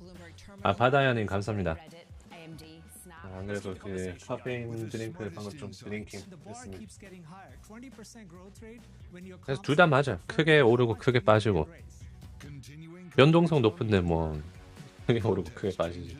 아, 바다야님 감사합니다. 안 그래도 그 카페인 드링크 방금 좀 드링킹 했습니다. 그래서 둘 다 맞아요. 크게 오르고 크게 빠지고. 변동성 높은데 뭐 크게 오르고 크게 빠지지.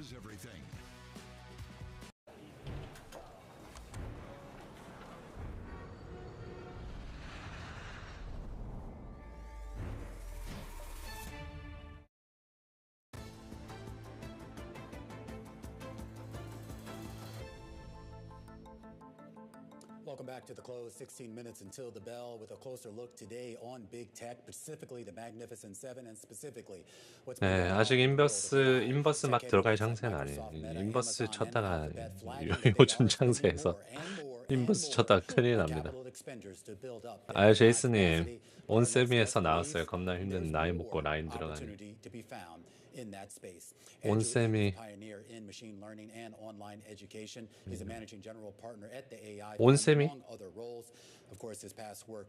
Welcome back to The Close. 16 minutes until the bell with a closer look today on big tech, specifically the Magnificent Seven and specifically what's 네, 아직 인버스 막 들어갈 장세는 아니에요. 인버스 쳤다가 요즘 장세에서 인버스 쳤다가 큰일 납니다. 아, 제이스님 온세미에서 나왔어요. 겁나 힘든 나이 먹고 라인 들어가는. 온세미 온세미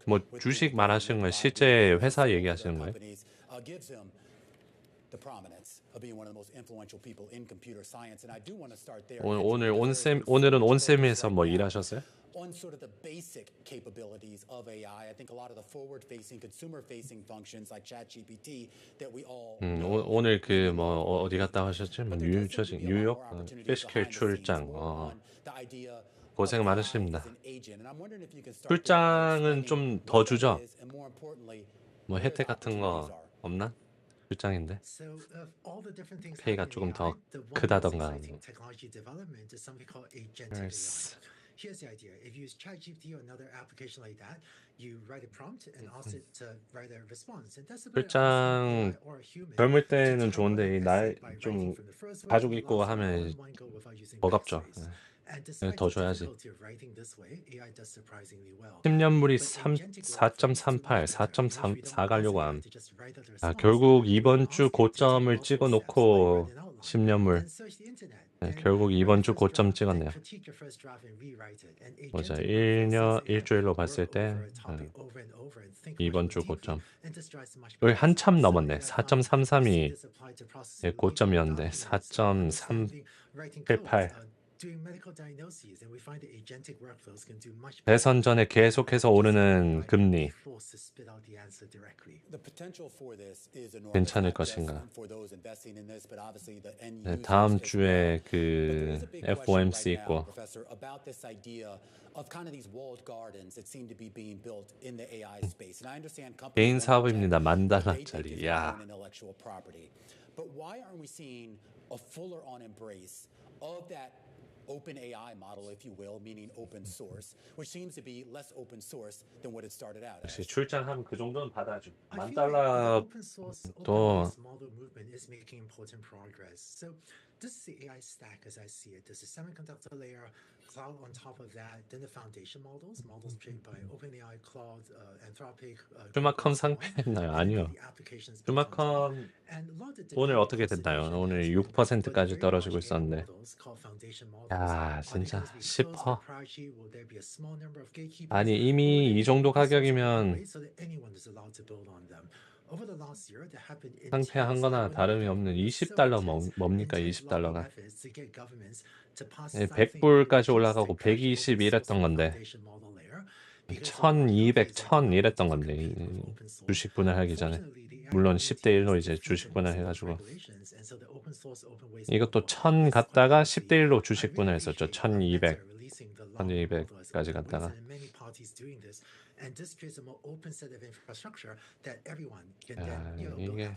뭐 주식 말하시는 거예요? 실제 회사 얘기하시는 거예요? 오늘은 온세미에서 뭐 일하셨어요? On sort of the basic capabilities of AI. I think a lot of the forward-facing, consumer-facing functions like ChatGPT that we all 오늘 그 뭐 어디 갔다 하셨지? 뭐 뉴욕 피스컬 출장. 고생 많으십니다. 출장은 좀 더 주죠? 뭐 혜택 같은 거 없나? 출장인데 페이가 조금 더 크다던가. Here's the idea. If you use ChatGPT or another application like that, you write a prompt and ask it to write a response. And that's about 출장 젊을 때는 좋은데 나이 좀 가족 있고 하면 버겁죠. 더 줘야지. 10년물이 4.38, 4.4 가려고 함. 결국 이번 주 고점을 찍어 놓고 10년물. 결국 이번 주 고점 찍었네요. 맞아, 일주일로 봤을 때 이번 주 고점. 여기 한참 넘었네. 4.33이 고점이었는데 4.378. 대선 전에 계속해서 오르는 금리 괜찮을 것인가? 네, 다음 주에 그 FOMC 있고 개인 사업입니다. $10,000,000. 야. Open AI model, if you will, meaning open source, which seems to be less open source than what it started out as. 역시 출장하면 그 정도는 받아줘. $10,000,000도 model movement is making important progress. So this is the AI stack as I see it. There's a semiconductor layer, cloud on top of that, then the foundation models trained by OpenAI, Claude, Anthropic. 슈마컴 상패했나요? 아니요. 슈마컴 오늘 어떻게 됐나요? 오늘 6%까지 떨어지고 있었는데. 야, 진짜 10%. 아니 이미 이 정도 가격이면 상패한 거나 다름이 없는 $20 뭡니까? $20가 100불까지 올라가고 120 이랬던 건데 1200, 1000 이랬던 건데 주식 분할하기 전에 물론 10대 1로 이제 주식 분할해가지고 이것도 1000 갔다가 10대 1로 주식 분할했었죠. 1200, 1200까지 갔다가 이게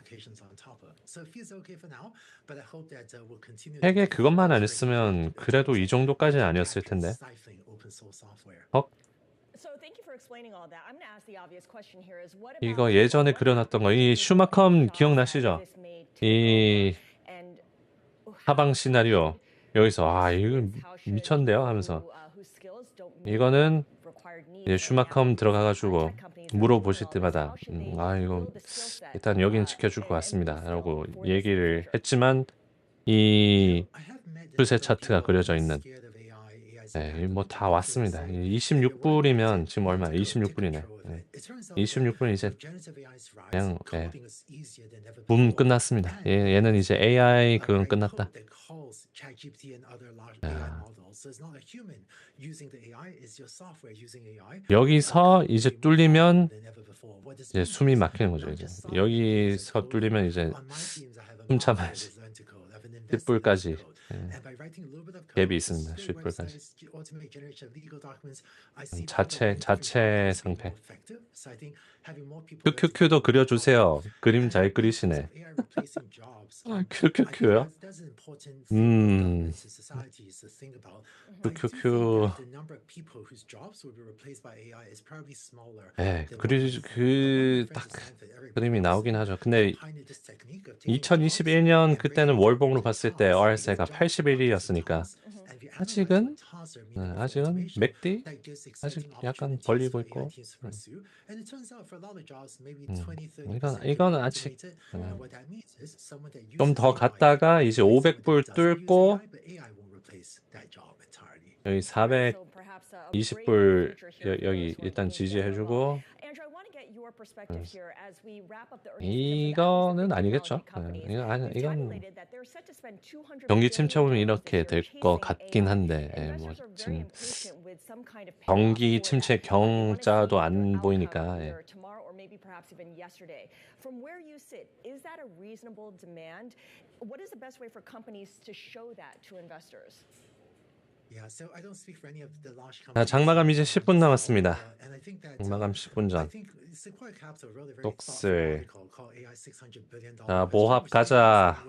핵에 그것만 안 했으면 그래도 이 정도까지는 아니었을 텐데. 이거 예전에 그려놨던 거, 이 슈마컴 기억나시죠? 이 하방 시나리오 여기서 이거 미쳤는데요 하면서 이거는 이제 슈마컴 들어가가지고 물어보실 때마다 이거 일단 여기는 지켜줄 것 같습니다 라고 얘기를 했지만 이 추세 차트가 그려져 있는 뭐 다 왔습니다. 26불이면 지금 얼마야? 26불이네. 26불은 이제 그냥 붐 끝났습니다. 얘는 이제 AI 그건 끝났다. 여기서 이제 뚫리면 이제 숨이 막히는 거죠. 이제 여기서 뚫리면 이제 숨 참아야지. 10불까지 갭이 있습니다. 10불까지. 자체 상패. QQQ도 그려주세요. 그림 잘 그리시네. QQQ요? QQQ. 딱 그림이 나오긴 하죠. 근데 2021년 그때는 월봉으로 봤을 때 RSI가 81이었으니까 아직은 맥디 아직 약간 벌리고 있고 이건 아직 좀 더 갔다가 이제 500불 뚫고 여기 420불 여기 일단 지지해주고 이거는 아니겠죠. 이건 경기 침체 오면 이렇게 될 것 같긴 한데 뭐 지금 경기 침체 경자도 안 보이니까 From where you sit, is that a reasonable demand? What is the best way for companies to show that to investors? 자, 장마감 이제 10분 남았습니다. 장마감 10분 전. 독슬. 자, 모합 가자.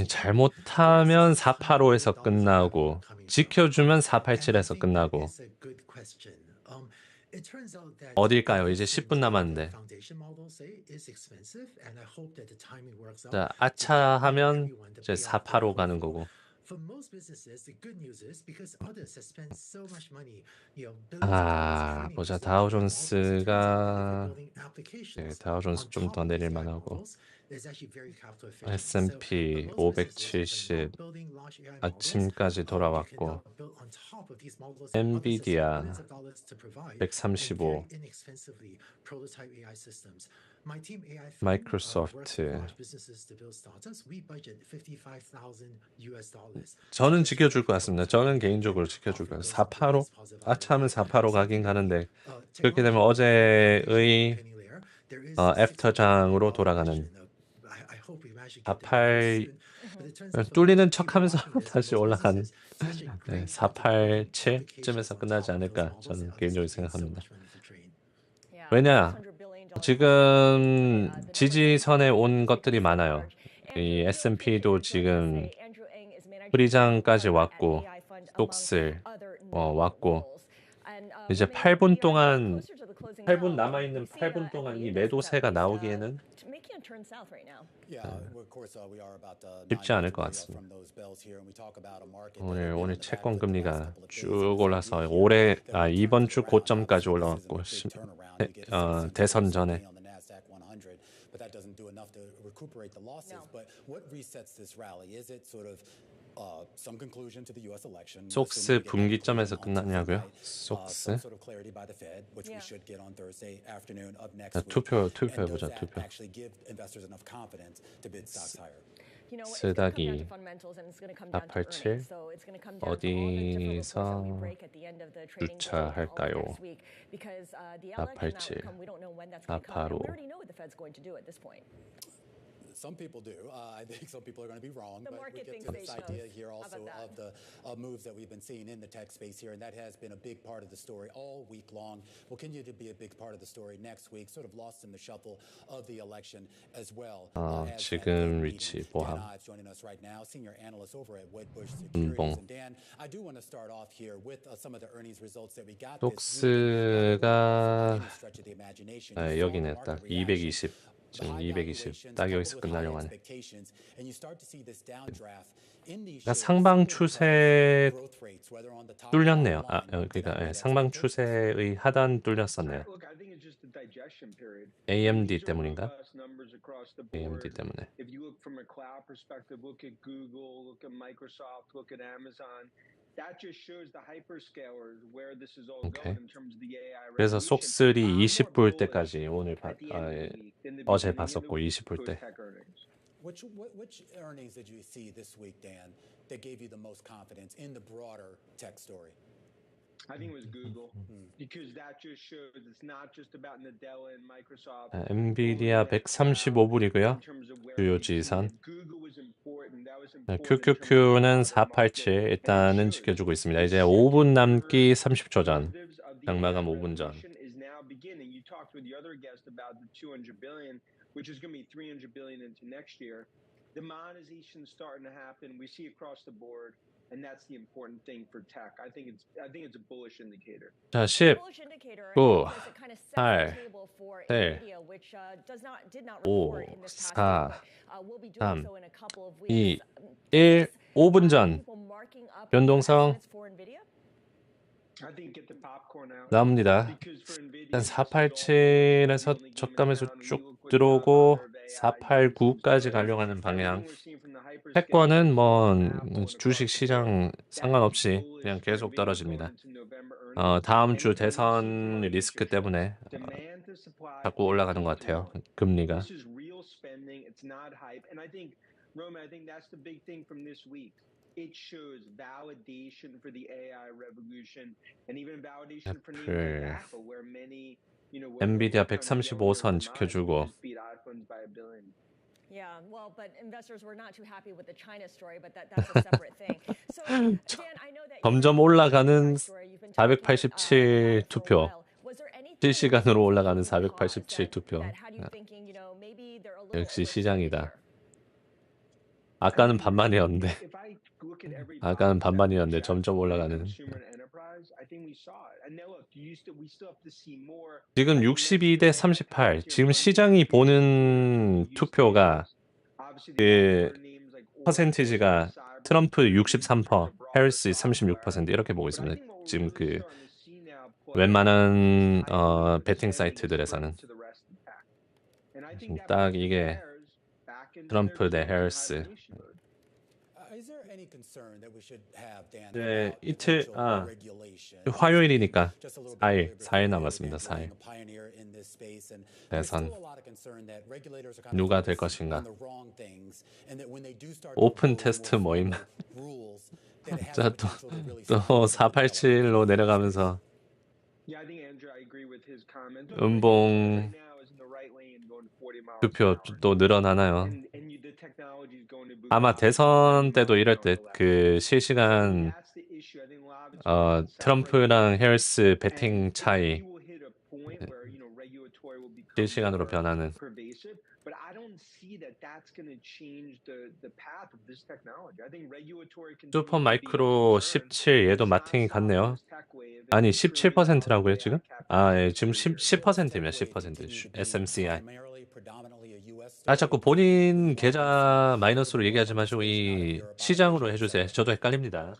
잘못하면 485에서 끝나고 지켜주면 487에서 끝나고 어딜까요? 이제 10분 남았는데. 자, 아차하면 이제 485 가는 거고. 아, 보자. 다우존스가 다우존스 좀 더 내릴 만하고. S&P 570 아침까지 돌아왔고. 엔비디아 135 마이크로소프트 저는 지켜줄 것 같습니다. 저는 개인적으로 지켜줄 것 같습니다. 485 아차하면 485 가긴 가는데 그렇게 되면 어제의 애프터장으로 돌아가는 48 뚫리는 척하면서 다시 올라가는 487쯤에서 끝나지 않을까 저는 개인적으로 생각합니다. 왜냐? 지금 지지선에 온 것들이 많아요. 이 S&P도 지금 프리장까지 왔고 독슬 왔고 이제 8분 동안 8분 남아있는 8분 동안 이 매도세가 나오기에는 쉽지 않을 것 같습니다. 오늘 채권 금리가 쭉 올라서 이번 주 고점까지 올라왔고 대선 전에 속스 분기점에서 끝났냐고요? 속스? 투표해보자. 투표. 쓰다기 487 어디서 주차할까요? 487 485 Some people do. I think some people are going to be wrong, but we get to this idea here also of the moves that we've been seeing in the tech space here, and that has been a big part of the story all week long. Will continue to be a big part of the story next week. Sort of lost in the shuffle of the election as well. 지금 위치 보함. Joining us right now, senior analyst over at Wedbush Securities. And Dan, I do want to start off here with some of the earnings results that we got this week. 독스가 여기네 딱 220. 지금 220 딱 여기서 끝나려고 하네. 그러니까 상방 추세 뚫렸네요. 그러니까 상방 추세의 하단 뚫렸었네요. AMD 때문인가? AMD 때문에. 오케이. 그래서 속슬이 20불 때까지 어제 봤었고 20불 때. Which earnings did you see this week, Dan, that gave you the most confidence in the broader tech story? I think it was Google because that just shows it's not just about Nadella and Microsoft. 엔비디아 135불이고요. 주요 지산. QQQ는 487 일단은 지켜주고 있습니다. 이제 5분 남기 30초 전. 장마감 5분 전. You talked with the other guest about the 200 billion, which is going to be 300 billion into next year. The monetization is starting to happen. We see across the board. And that's the important thing for tech. I think it's a bullish indicator. 자, 10, 9, 8, 7, 5, 4, 3, 2, 1, 5분 전 변동성 나옵니다. 일단 487에서 저감에서 쭉 들어오고 489까지 가려고 하는 방향. 채권은 뭐 주식 시장 상관없이 그냥 계속 떨어집니다. 다음 주 대선 리스크 때문에 자꾸 올라가는 것 같아요. 금리가. It shows validation for the AI revolution and even validation for Apple, where many, 엔비디아 135선 지켜주고 Yeah, well, but investors were not too happy with the China story, but that's a separate thing. So, Dan, I know that 점점 올라가는 487 투표. 실시간으로 올라가는 487 투표. 역시 시장이다. 아까는 반만이었는데. 아까는 반만이었는데 점점 올라가는. 지금 62대 38. 지금 시장이 보는 투표가 그 퍼센티지가 트럼프 63%, 해리스 36% 이렇게 보고 있습니다. 지금 그 웬만한 베팅 사이트들에서는 지금 딱 이게 트럼프 대 해리스. 네, 이틀 화요일이니까 4일 남았습니다. 4일. 대선 누가 될 것인가? 오픈 테스트 모임. 자, 또 487로 내려가면서 음봉 투표 또 늘어나나요? 아마 대선 때도 이럴 듯 그 실시간 트럼프랑 해리스 베팅 차이 실시간으로 변하는. 슈퍼 마이크로 17 얘도 마팅이 같네요. 아니 17%라고요 지금? 예, 지금 10%입니다. 10% SMCI. 자꾸 본인 계좌 마이너스로 얘기하지 마시고 이 시장으로 해주세요. 저도 헷갈립니다.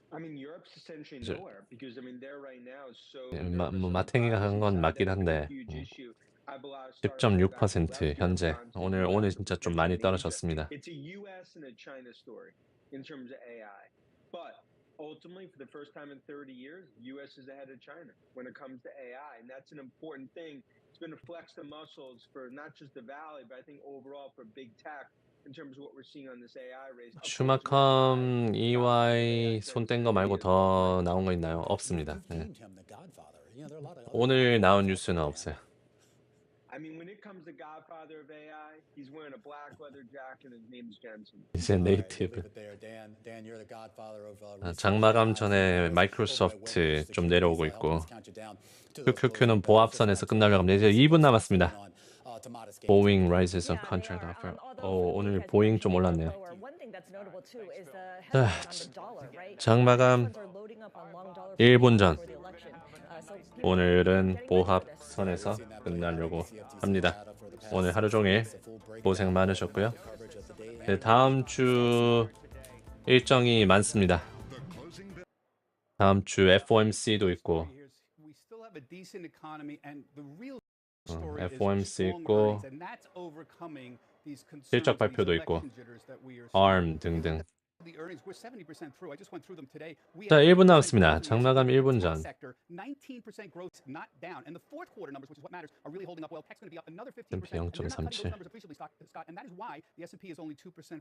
마탱이가 한 건 맞긴 한데 10.6% 현재. 오늘 진짜 좀 많이 떨어졌습니다. Ultimately, for the first time in 30 years, U.S. is ahead of China when it comes to AI, and that's an important thing. It's going to flex the muscles for not just the Valley, but I think overall for big tech in terms of what we're seeing on this AI race. 슈마컴 EY 손 뗀 거 말고 더 나온 거 있나요? 없습니다. 네. 오늘 나온 뉴스는 없어요. I mean, when it comes to Godfather of AI, he's wearing a black leather jacket and his name is Jensen. 이제 네이티브. 장마감 전에 마이크로소프트 좀 내려오고 있고 QQQ는 보합선에서 끝나려고 합니다. 이제 2분 남았습니다. 보잉 rises on contract offer. 오늘 보잉 좀 올랐네요. 장마감 1분 전. 오늘은 보합선에서 끝나려고 합니다. 오늘 하루 종일 고생 많으셨고요. 네, 다음 주 일정이 많습니다. 다음 주 FOMC도 있고 FOMC 있고 실적 발표도 있고 ARM 등등. 자, 1분 남았습니다. 장마감 1분 전. S&P 0.37.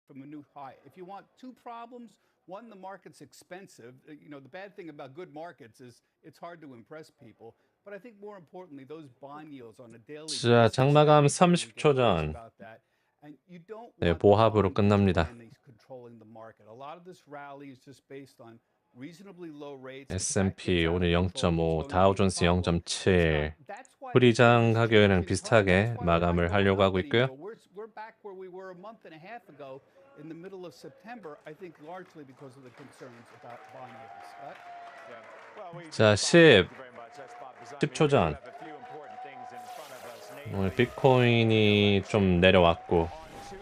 From a new high. If you want two problems, one, the market's expensive. The bad thing about good markets is it's hard to impress people. But I think more importantly, those bond yields on a daily basis. 자, 장마감 30초 전. 네, 보합으로 끝납니다. S&P 오늘 0.5, 다우존스 0.7. 프리장 가격이랑 비슷하게 마감을 하려고 하고 있고요. 자, 10초 전. 오늘 비트코인이 좀 내려왔고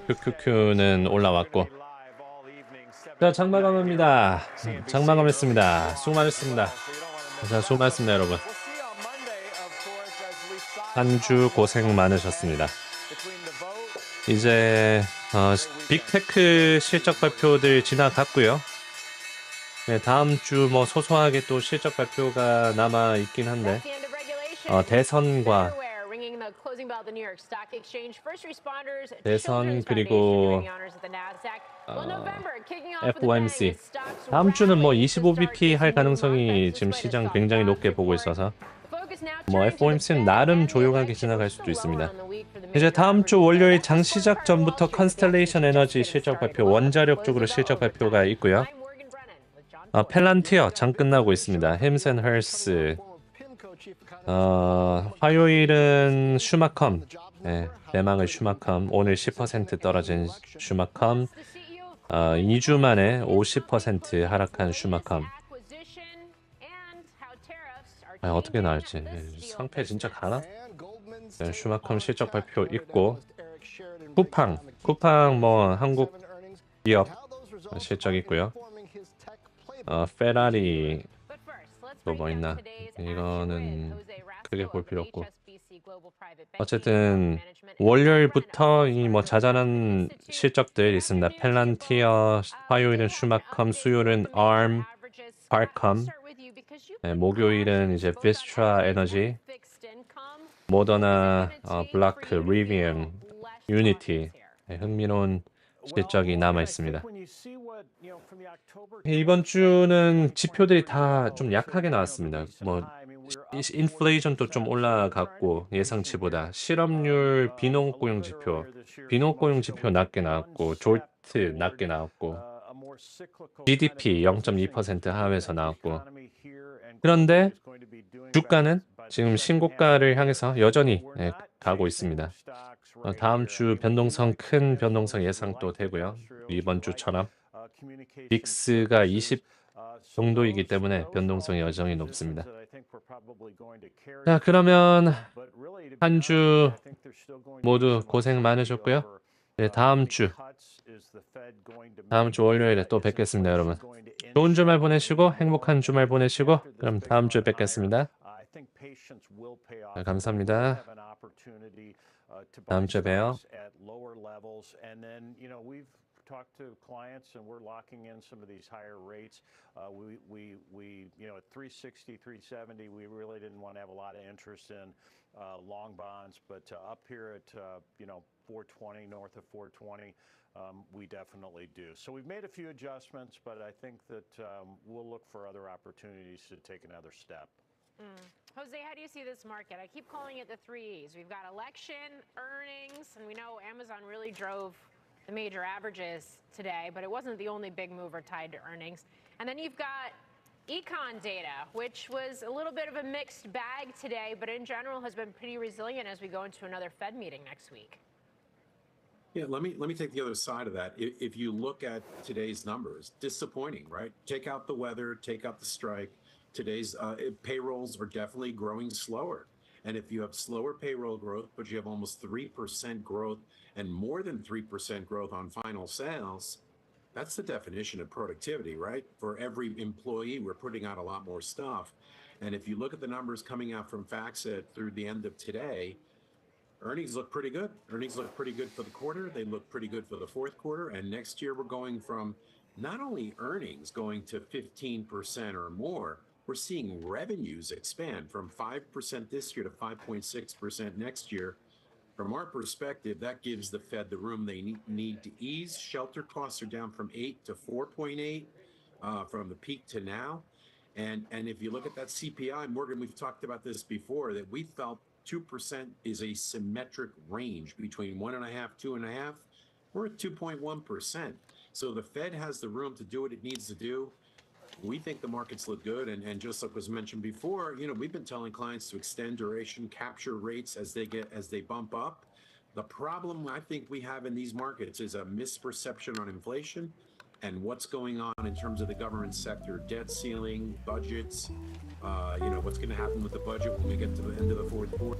QQQ는 올라왔고. 자, 장마감입니다. 장마감했습니다. 수고 많으셨습니다. 자, 수고 많으셨습니다, 여러분. 한 주 고생 많으셨습니다. 이제 빅테크 실적 발표들 지나갔고요. 네, 다음 주 뭐 소소하게 또 실적 발표가 남아 있긴 한데 대선과 대선 그리고 FOMC 다음 주는 뭐 25bp 할 가능성이 지금 시장 굉장히 높게 보고 있어서 뭐 FOMC는 나름 조용하게 지나갈 수도 있습니다. 이제 다음 주 월요일 장 시작 전부터 컨스텔레이션 에너지 실적 발표, 원자력 쪽으로 실적 발표가 있고요. 펠란티어 장 끝나고 있습니다. 햄센헬스. 화요일은 슈마컴. 대망의 슈마컴. 오늘 10% 떨어진 슈마컴. 2주 만에 50% 하락한 슈마컴. 어떻게 나올지. 상패 진짜 가나? 슈마컴 실적 발표 있고, 쿠팡 뭐 한국 기업 실적 있고요. 페라리 또 뭐 있나? 이거는 크게 볼 필요 없고. 어쨌든 월요일부터 이 뭐 자잘한 실적들 있습니다. 펠란티어, 화요일은 슈마컴, 수요일은 ARM, 퀄컴, 목요일은 이제 비스트라 에너지, 모더나, 블라크, 리비언, 유니티. 흥미로운 실적이 남아 있습니다. 이번 주는 지표들이 다 좀 약하게 나왔습니다. 뭐 인플레이션도 좀 올라갔고 예상치보다 실업률, 비농업고용지표 낮게 나왔고 졸트 낮게 나왔고 GDP 0.2% 하회에서 나왔고 그런데 주가는 지금 신고가를 향해서 여전히 가고 있습니다. 다음 주 큰 변동성 예상도 되고요. 이번 주처럼 빅스가 20 정도이기 때문에 변동성이 여전히 높습니다. 자, 그러면 한 주 모두 고생 많으셨고요. 다음 주 월요일에 또 뵙겠습니다, 여러분. 좋은 주말 보내시고 행복한 주말 보내시고 그럼 다음 주에 뵙겠습니다. 감사합니다. 다음 주에 봬요. Talk to clients and we're locking in some of these higher rates. We at 360, 370, we really didn't want to have a lot of interest in long bonds, but up here at 420, north of 420, we definitely do. So we've made a few adjustments, but I think that we'll look for other opportunities to take another step. Jose, how do you see this market? I keep calling it the 3 E's. We've got election, earnings, and we know Amazon really drove the major averages today, but it wasn't the only big mover tied to earnings. And then you've got econ data, which was a little bit of a mixed bag today, but in general has been pretty resilient as we go into another Fed meeting next week. Yeah, let me take the other side of that. If you look at today's numbers, disappointing, right? Take out the weather, take out the strike. Today's payrolls are definitely growing slower. And if you have slower payroll growth, but you have almost 3% growth and more than 3% growth on final sales, that's the definition of productivity, right? For every employee, we're putting out a lot more stuff. And if you look at the numbers coming out from FactSet through the end of today, earnings look pretty good. Earnings look pretty good for the quarter. They look pretty good for the fourth quarter. And next year, we're going from not only earnings going to 15% or more, we're seeing revenues expand from 5% this year to 5.6% next year. From our perspective, that gives the Fed the room they need to ease. Shelter costs are down from 8 to 4.8 from the peak to now. And if you look at that CPI, Morgan, we've talked about this before, that we felt 2% is a symmetric range between 1.5, 2.5. We're at 2.1%. So the Fed has the room to do what it needs to do. We think the markets look good, and just like was mentioned before, we've been telling clients to extend duration, capture rates as they bump up. The problem I think we have in these markets is a misperception on inflation and what's going on in terms of the government sector, debt ceiling, budgets, what's going to happen with the budget when we get to the end of the fourth quarter.